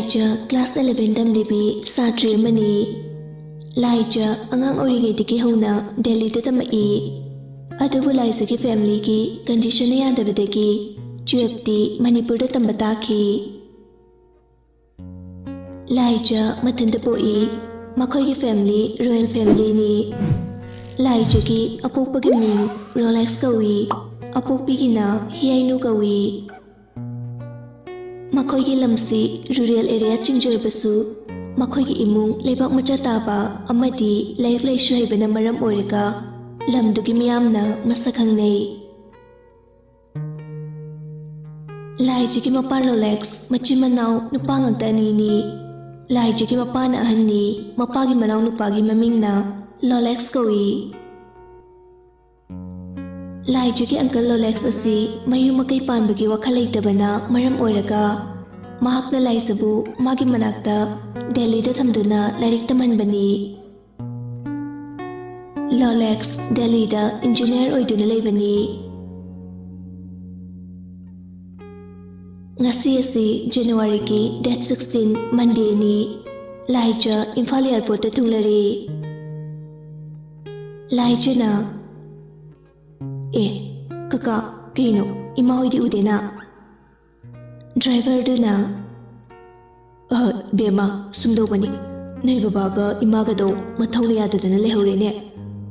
Laija class 11 tamlibi satri mani. Laija angang origate ki hona Delhi te tamai. Adubu Laija ki family ki condition ya dabadegi. Juepti Manipur te tambataki. Laija matanda poi. Makoy ki family royal family ni. Laija ki apukpa ki ming Rolex kawi. Apukpi ki na hiyainu kawi. Makoy ki lamsi rural area chingjorbasu. Makoy ki imung leibak macha taba amadi laik laishu haibana maram orika. Lamdugi miyamna masakangnei. Laija ki mapa Rolex machimanau nupang agtani ni. Laija ki mapa na ahani mapagi manau nupagi maming na Rolex kawi. Laija ki uncle Rolex asi mayu makai panbagi wakhalai tabana maram oiraga. Mahakna Laisabu magi manakta Delhi da thamduna lairik tamanbani. Rolex Delhi da engineer oiduna leibani. Ngasi asi January ki date 16 Monday ni. Laija Imphal airport ta thunglari. Laija na kaka kino ima hoidi udena. Driver duna bema sumdo bani. Nei babaga imaga do mathawna yadadana lehorene.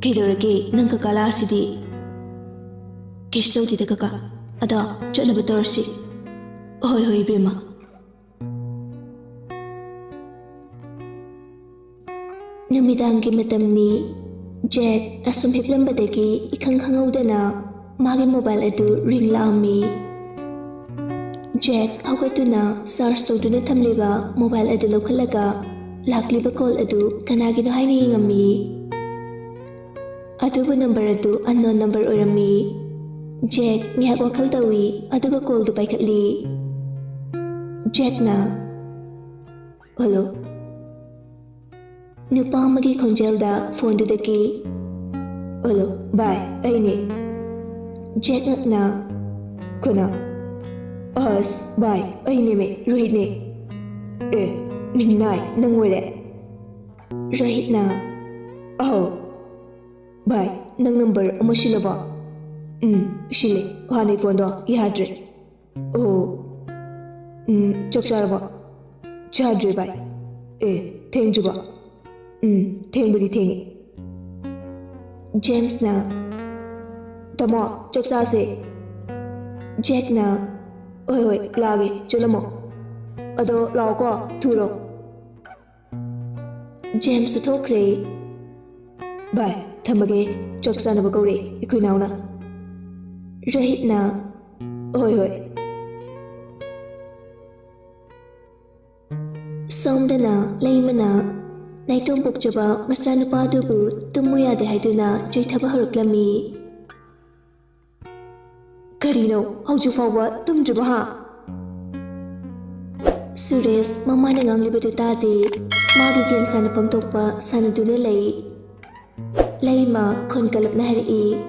Kaidorage nang kakala asidi. Kishto dida kaka ada chatnaba tarsi. Hoi bema. Numidangi matamni Jack asum hiplambadagi ikhang khangaudana magi mobile adu ring laami. Jack haugatuna search tawduna thamliba mobile adu lokhalaga lakliba call adu kanagino haina yingami. Adubu number adu unknown number orami. Jack ngihak wakhal tawi aduga call du paikhatli. Jack na hello. Nupa amagi khonjelda phone dudaki. Hello, bye, aine. Jack na kuna. Us, bye, aine me, Rohit ne. Midnight, nangwere. Rohit na. Oh, bye, nang number amoshilaba. Shile, hani phone do, yadre. Oh, chokcharaba. Chadre bye. Thank you ba. Thengbudi thengi. James na tamo chaksa se. Jack na oi lagi cholamo. Ado lao ko thuro. James thokre. Bye thamage chaksa na bagore ikoi nauna. Rohit na oi. Somdana leimana Naitum Bukjaba Masanupa Dubu Tumuya de Haiduna Jaitaba Haruklami Karino, Haujufawa Tumjubaha Suresh Mamana Ganglibutu Tati Magi Game Sanapam Topa Sanaduna Lay Layma Konkalap Nahari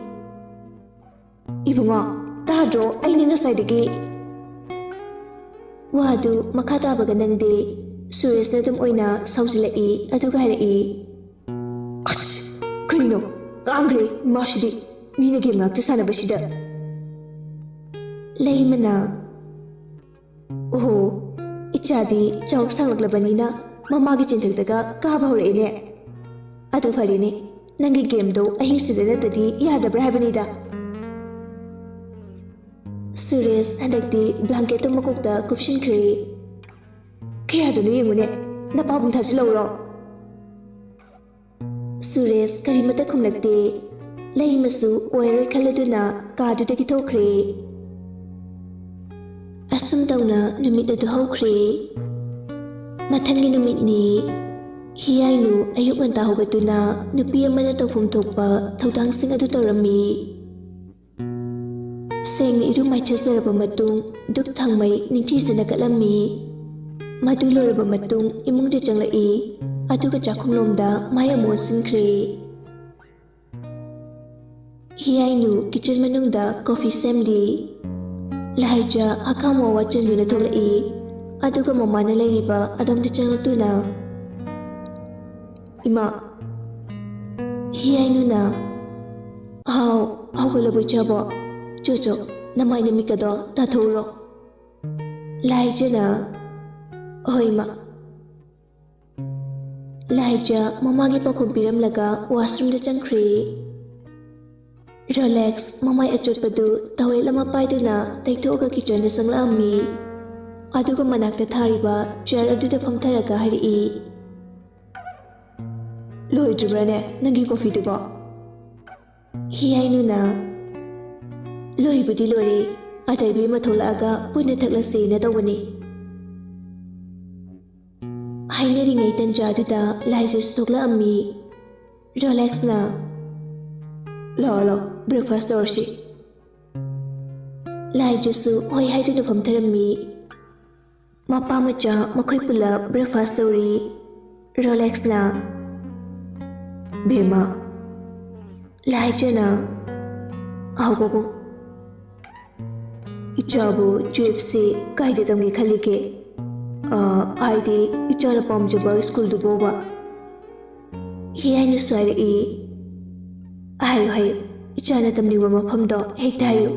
Ibunga Tadro Aininga Sidegi Wadu Makata Baganandi Suresh na oina sauzilai aduga harai. As kino angry mashidi mina game ngakta sanabasida. Laimana oh ichadi chawk sanglaglabanina mamagi chintagdaga kaba horene. Adu farine nangi game do ahing sidana tadi yadabra habanida. Suresh handakti blanket makokta kupshin kre. Kaya dulu yang mana? Napa pun tak selalu. Suresh karimata kumlakte. Lain masu oire kaladuna kadu deki tokre. Asam tauna numit adu haukre. Matangi numit ni. Hiyainu ayuk manta hogatuna nupi amana tofum tokpa Thoudam sing adu torami. Seng iru macha seraba matung duk thangmai ningchi sanakalami. Maduluraba matung imung de changlai aduga chakhumlomda maya monsinkre. Hiyainu kitchen manungda coffee semli. Laija akamo wachanduna tholai aduga mamana leiriba adamda changatuna ima hiyainuna how hawgalabu chabo chucho namai namikado tathuro laijana hoima laija mamagi pakum piramlaga washroom da changkhri relax mamai achotpadu tawel ama paiduna taithoga kitchen da sanglammi aduga manakta thariba chair aduda famtharaga hari loidribrane nangi coffee duba hiyainuna loibudi lori ataibi matholaga punna thaklasi na tawani haineringai tanjaduda laija stoklammi relax na lo breakfast orshi laija su hoi haiduna famtharammi mapa macha makhoi pula breakfast tori relax na bema laija ahgogo ichabu GFC kaide tamge khalike aide ichara pamjaba school du boba hiyainu swari ayo ichana tamni wa mafamdo hektayu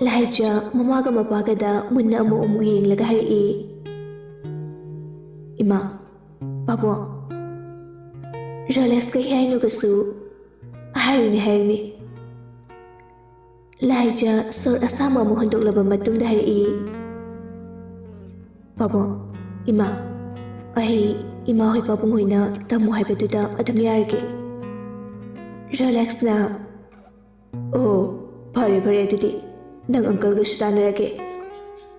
laija mamaga mapaga da munna amu yenglaga hari ima babo relax ka hiyainu gasu hayuni laija sor asama mu hondoklaba matungda hari babo ima ima hoi babung hoina tamu haibaduda adum yarge relax na oh phare adudi nang uncle ga sutanarage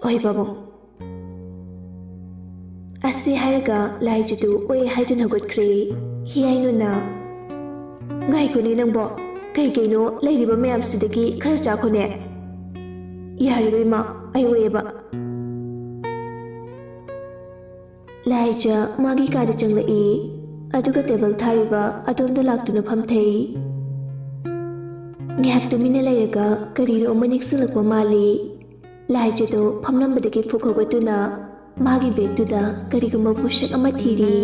oi babung asi haraga laija du oi haidun hagotkre hiyainuna ngai kuni nangbo kaino leiriba mayam sidagi khara chakhone yariba ima ai weba laija magi kada changla aduga table thariba adonda laktuna phamthei ngak tumina leiraga karino manik sulakwa mali laija do phamnambadagi phukhogatuna magi begtuda kariguma pushak ama thiri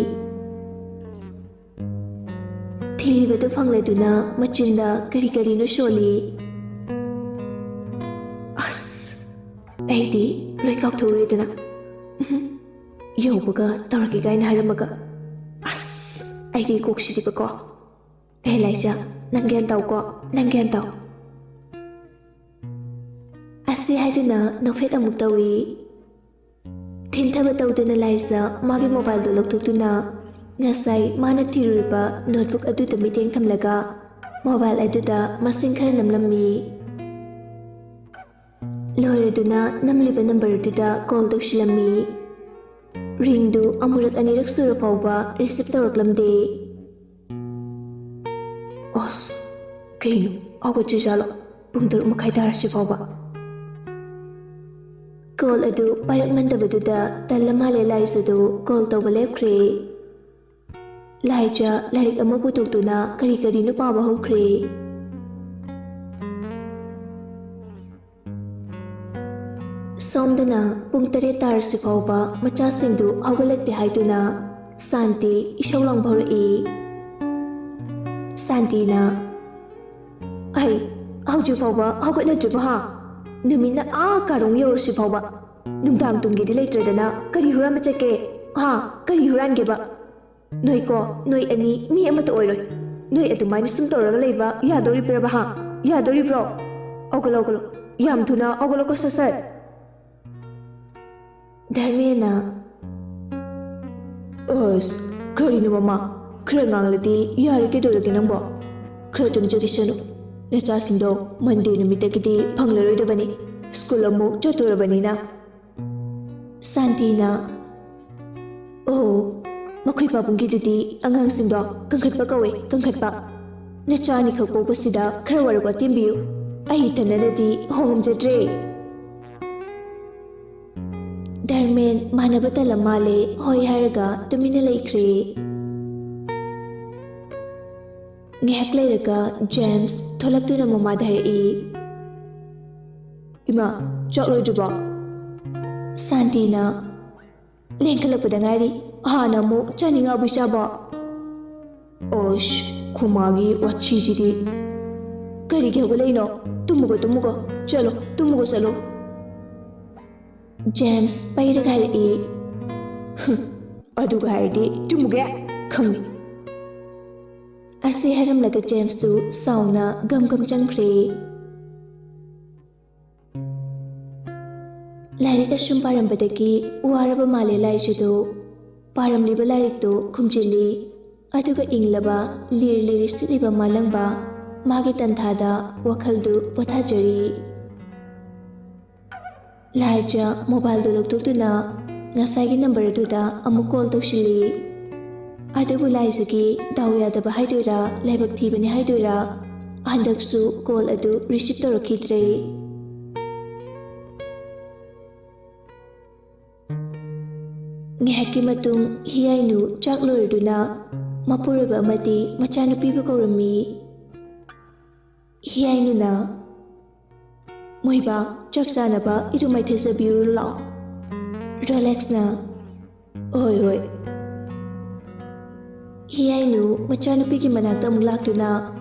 thiribadu phangleduna machinda kari no sholi as aidi loi kaukthouredana yobaga taraki gaina haramaga as aidi kokshidi ko laija nangen taw asi haiduna nofet amuk tawi thinthaba tawdana laija magi mobile do lokthotuna ngasai mana thiruriba notebook aduda miteng thamlaga mobile aduda masing khara namlammi loiraduna namliba number aduda call tawsilammi ring du amurak anirak sura fawba receive tawraklamde os kaino awa chijalo pungtar makai darasi fawba call adu parak mandabaduda talamale laisa du call tawba lepkre laija larik ama putokduna kari no paba hokre somdana pung tare tarsi fawba macha singdu hawgalakte haiduna santi ishawlang bhori santi na ai hawju fawba hawgatna juba ha numina karong yorsi fawba numdang tumgi di leitradana kari huram chake ha kari huran geba noi ani mi amata oiroi noi adumaina sum toraga leiba yadori braba ha yadori bro ogolo yam thuna ogolo ko sasat dharmena os karino mama khra ngangladi yare ke dorage nangbo khra tumjari sanu nacha singdo monday numitagidi phanglaroi dabani school amu chatorabani na santina oh makhoi babungi dudi angang singdo kangkhatpa kawe kangkhatpa nachani khakpo basida khara warago timbiu ai tananadi homjadre darmen manabata lamale hoi haraga tumina laikre ngehak leiraga James tholaptuna mama dhai ima chaklo juba Santina Lenkalapudangari, Hanamu, Channing Abishaba. Osh, Kumagi, Wachiji. Karige Waleno, Tumugo, Chalo, Tumugo Salo. James, Paidagai. Adugaidi, Tumuga, come. I see Haram like a James to Sauna, Gum Jangre. Larik asum parambadagi, Waraba Male Laijado, Param Libalarito, Kumjili, Aduga Inglaba, Liri Siliba Malangba, Magitantada, Wakaldu, Potajari. Laija, Mobile Dulutuna, Nasagi number Duda, Amukol Toshili. Adubu Laizaki, Dawya the Bahidura, Labak Tibani Hidura, Andaksu, Kol Adu, Rishito Kitre. Ngihaki matung hiyainu chakluruduna mapuraba amati machanupiba kaurami hiyainu na moiba chaksanaba irumaithesa la relax na oi hiyainu machanupigi manakta amuk laktuna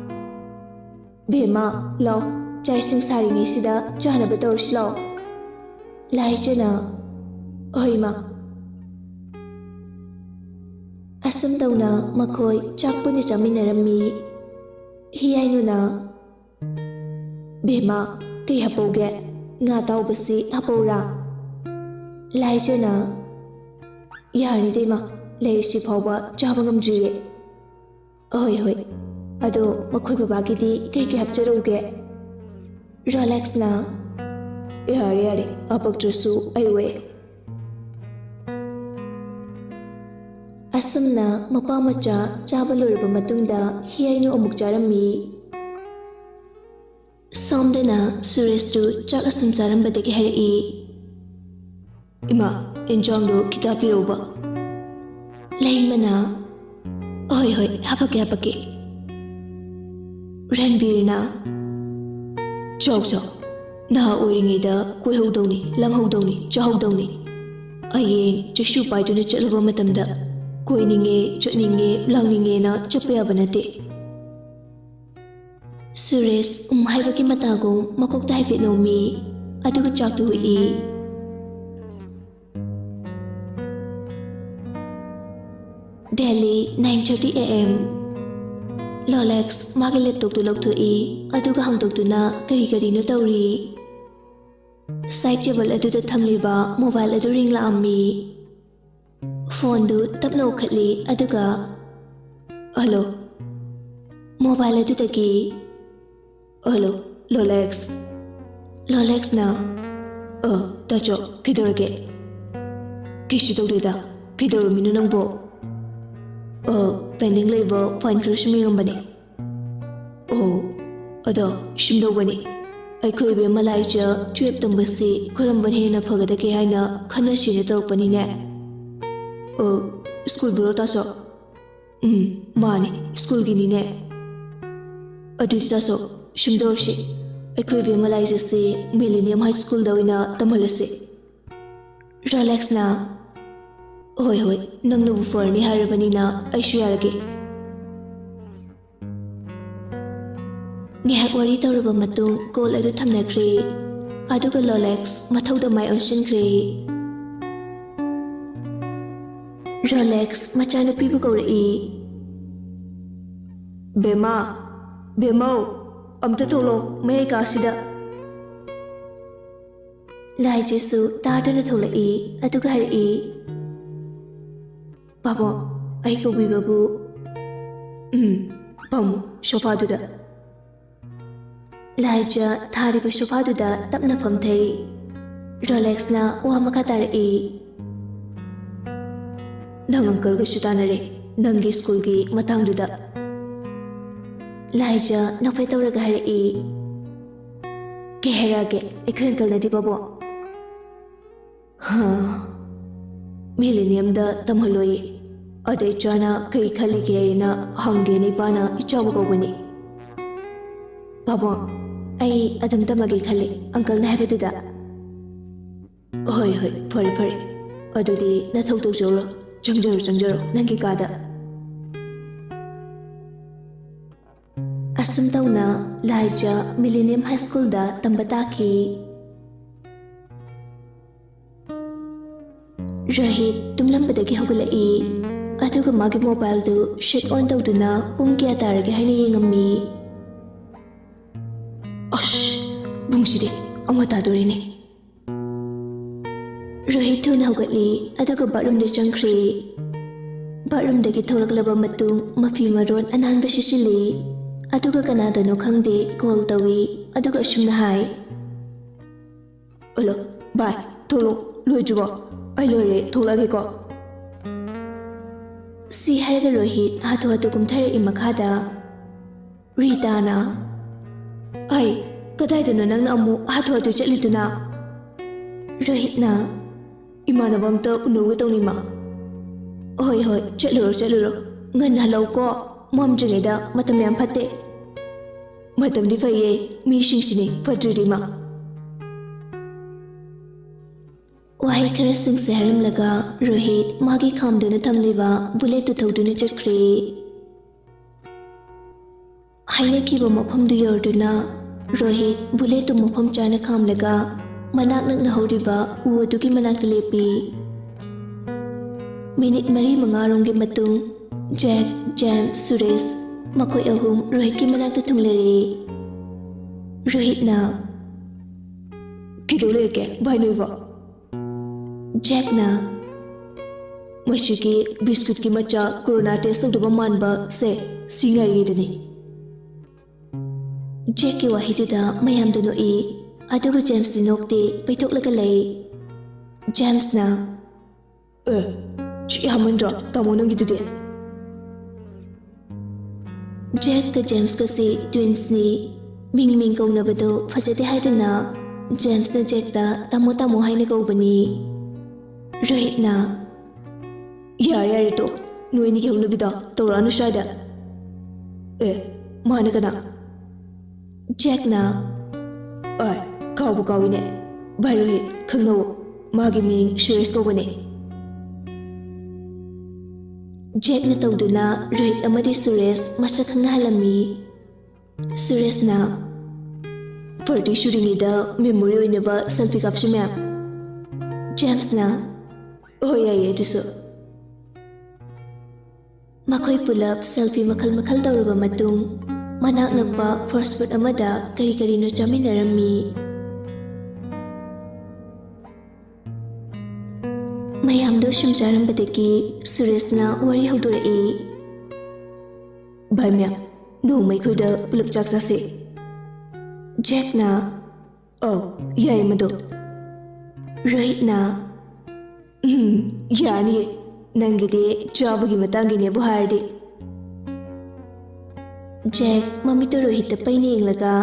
bema law chaising saringi sida chanaba tawrsi law laichana oima Asam tauna makoi chakpuni chaminarami hiyainuna bema kay hapoge nga taubasi hapora laijana yani dema leisi phawa chabangam jiye hoi ado makoi babagi di kay hapcharoge relax na yare apaktrasu aiwe Asumna mapamacha chabalurba matungda hiyainu amuk charami Somdena Surestu chak asum charambadagi harai Ima enjongdo kitapiroba Laimana hoi hapake Ranbirna Chok na oringida kuihodoni langhodoni chahodoni Ayeng chashu paiduna chalaba matamda Koininge, chutninge, langninge na chapaya banate. Suresh, haibaki matagong makokta haipit no mi, aduga chaktu hui. Delhi, 9:30 AM. Lolex, magi laptop tu lok thui, aduga hangtok tu na kari no tauri. Side table aduda thamliba, mobile adu ring la ammi. Phone du tapna ukhatli aduga hello mobile adudagi hello Lolex na tacho kidorge kishi dogda kidorminu nangbo pending labor fine crushmi ngambane ado shimdo bani aikhoi be malaija trip tambasi khoramban hena phagadake haina khana shine tawpani ne School buro taso mani school gini ne aditi taso shimdorshi aikhoi be malaija se Millennium High School dawina tamalase relax na hoi nangnu forni harabani na aishu yarage ngihak wari tawraba matung call adu thamnakre aduga Lolex mathauda mai onshinkre Rolex machanupi bu kaurei Bema amta tholo mai ka sida Lai Jesu tadana tholai aduga hari Babo ai ko bi babu Pamu sofa duda Laija thari ba sofa duda tapna famthai Rolex na wa makatari Nang uncle ga shutanare nangi school gi matang duda Laija napai tawraga hari ke herage ekhen uncle na di babo Millennium da tamhaloi adai chana kari khali ge na hange ni pana ichawa ko bani babo ai adam tamage khali uncle na habeduda Hoi hoi, fare fare. Adudi na Thoudam Changjaro nangi kada. Asum tauna Laija Millennium High School da tambataki. Rahit tumlambadagi hogulai. Aduga magi mobile du shut on tawduna pung kya tarage haina yengammi. Ash, bungside amata dorini. Rahit thuna hogatli aduga bathroom de changkhre. Bathroom dagi thoraklaba matung mafi maron ananba shishili. Aduga kanadano khangde call tawi aduga ashumna hai. Hello, bye. Tholo loijugo. Ai lore tholage ko. Si haraga Rohit hatu kumthare imakhada. Rita na. Ai, kadai dano nang amu hatu chatlituna. Rohit na. Imanabam ta unuwe tawni ma. Hoi hoi, chatluro. Ngan halau ko. Mom jingeda matam yam phatte. Matam di faye mi shingsini fadridi ma. Wahi khara sing se haram laga Rohit magi khamduna thamliba bullet tu thoduna chakre. Haina ki ba mafam du yorduna Rohit bullet tu mafam chana kham laga manak nak na horiba u tu ki manak lepi. Minute mari mangarong ge matung Jack, Jam, Suresh, makoi ahum Rohit ki manakta thunglere. Rohit na. Kidole ke bhai noiwa. Jack na. Mashiki biscuit ki macha corona test tawdaba manba se singai gedani. Jack ki wahituda mayam dano e aduga James di nokte paithoklaga lei. James na. Chi hamandra tamo nangitude. Jack ka James ka si twins ni ming kaunabado fajate haiduna James na Jack ta tamo haina kaubani. Rohit na. Yari to nuini ki hunabida tawranu shada. Mana kana. Jack na. Ai, kawine. Bhai Rohit khangnawo magi ming Suresh kaubani. Jack na tawduna Rohit amadi Suresh masak khangna halami. Suresh na. Party shooting ida memory oinaba selfie kapshimya. James na. Oh yeah diso. Makoi pulap selfie makal tawraba matung manak nakpa first food amada kari no chaminarami. Mayamdo shumjarambadagi Suresh na wari haudorai. Bhaimya, nongmai khoida pulap chak chase. Jack na. Oh, yai mado. Rohit na. Yani nangide chabagi matangine buharde. Jack mamito Rohit paine inglaga.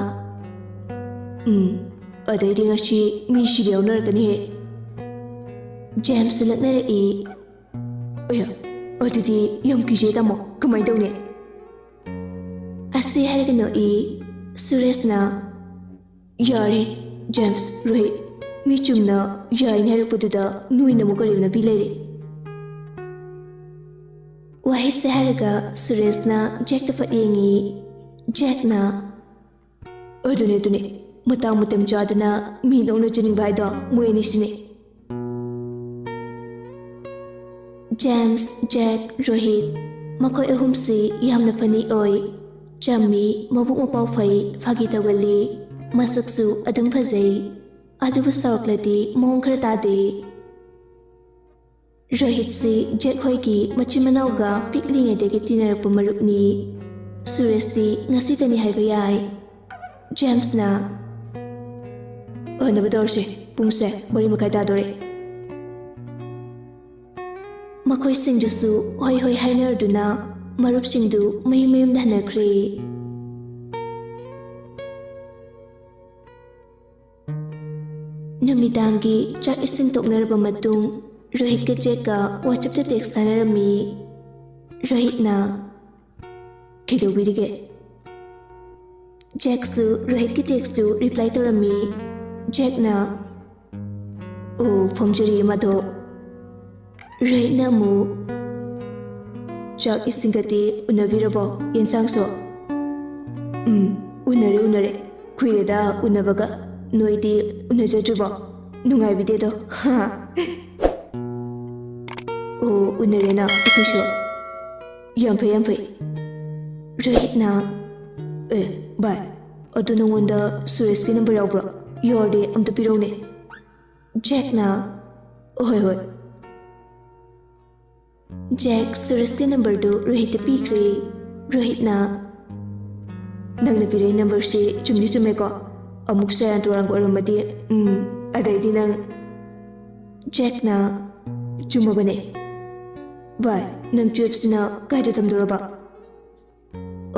Adai ngasi mi shiri yaunargani he. James laknare e. Oya, adudi yam kije tamo kamai tawne. Ase haragano e. Suresh na. Yare James Rohit mi chumna yain harapududa nuina mukaribna bilere. Wahi se haraga Suresh na Jack ta fayengi. Jack na. Adune matang mutam chadana mi dongna chining bai da mueni sine. James, Jack, Rohit, makoi ahum si yamna fani oi. Chammi mabuk mapau fai phagi tawali masaksu adum phajai. Adubu sawklati mong khara tade. Rohit si Jack hoi ki machimanauga piklinge degi tinarappa marupni. Suresh di ngasi tani haiba yai. James na. Nabadorse pungse bari makai tadore. Makoi singdusu hoi hainarduna marup singdu mayum dhanakre. Numidangi chak ising toknaraba matung Rohit ka Jack ka WhatsApp ta text thanarami. Rohit na. Kidobirige. Jack su Rohit ki text tu reply torami. Jack na. ꯑꯣ ꯐꯣꯡꯖꯔꯤ ꯃꯗꯣ ꯔꯣꯍꯤꯠꯅ ꯑꯃꯨꯛ ꯆꯥꯛ ꯏꯁꯤꯡꯒꯗꯤ ꯎꯅꯕꯤꯔꯕꯣ ꯌꯦꯟꯁꯥꯡꯁꯨ ꯎꯅꯔꯦ ꯀꯨꯏꯔꯦꯗ ꯎꯅꯕꯒ ꯅꯣꯏꯗꯤ ꯎꯅꯖꯗ꯭ꯔꯤꯕꯣ ꯅꯨꯡꯉꯥꯏꯕꯤꯗꯦꯗꯣ ꯑꯣ ꯎꯅꯔꯦꯅ ꯑꯩꯈꯣꯏꯁꯨ ꯌꯥꯝ ꯐꯩ ꯔꯣꯍꯤꯠꯅ ꯚꯥꯏ ꯑꯗꯨ ꯅꯉꯣꯟꯗ ꯁꯨꯔꯦꯁꯀꯤ ꯅꯝꯕꯔ ꯌꯥꯎꯕ꯭ꯔꯣ ꯌꯥꯎꯔꯗꯤ ꯑꯝꯇ ꯄꯤꯔꯧꯅꯦ ꯖꯦꯛꯅ ꯍꯣꯏ ꯖꯦꯛ ꯁꯨꯔꯦꯁꯀꯤ ꯅꯝꯕꯔꯗꯨ ꯔꯣꯍꯤꯠꯇ ꯄꯤꯈ꯭ꯔꯦ ꯔꯣꯍꯤꯠꯅ ꯅꯪꯅ ꯄꯤꯔꯛꯏ ꯅꯝꯕꯔꯁꯤ ꯆꯨꯝꯗꯤ ꯆꯨꯝꯃꯦꯀꯣ ꯑꯃꯨꯛ ꯁꯦꯔꯥꯟ ꯇꯨꯔꯥꯟꯒ ꯑꯣꯏꯔꯝꯃꯗꯤ ꯑꯗꯩꯗꯤ ꯅꯪ ꯖꯦꯛꯅ ꯆꯨꯝꯃꯕꯅꯦ ꯚꯥꯏ ꯅꯪ ꯇꯨꯌꯦꯜꯞꯁꯤꯅ ꯀꯥꯏꯗ ꯇꯝꯗꯣꯔꯕ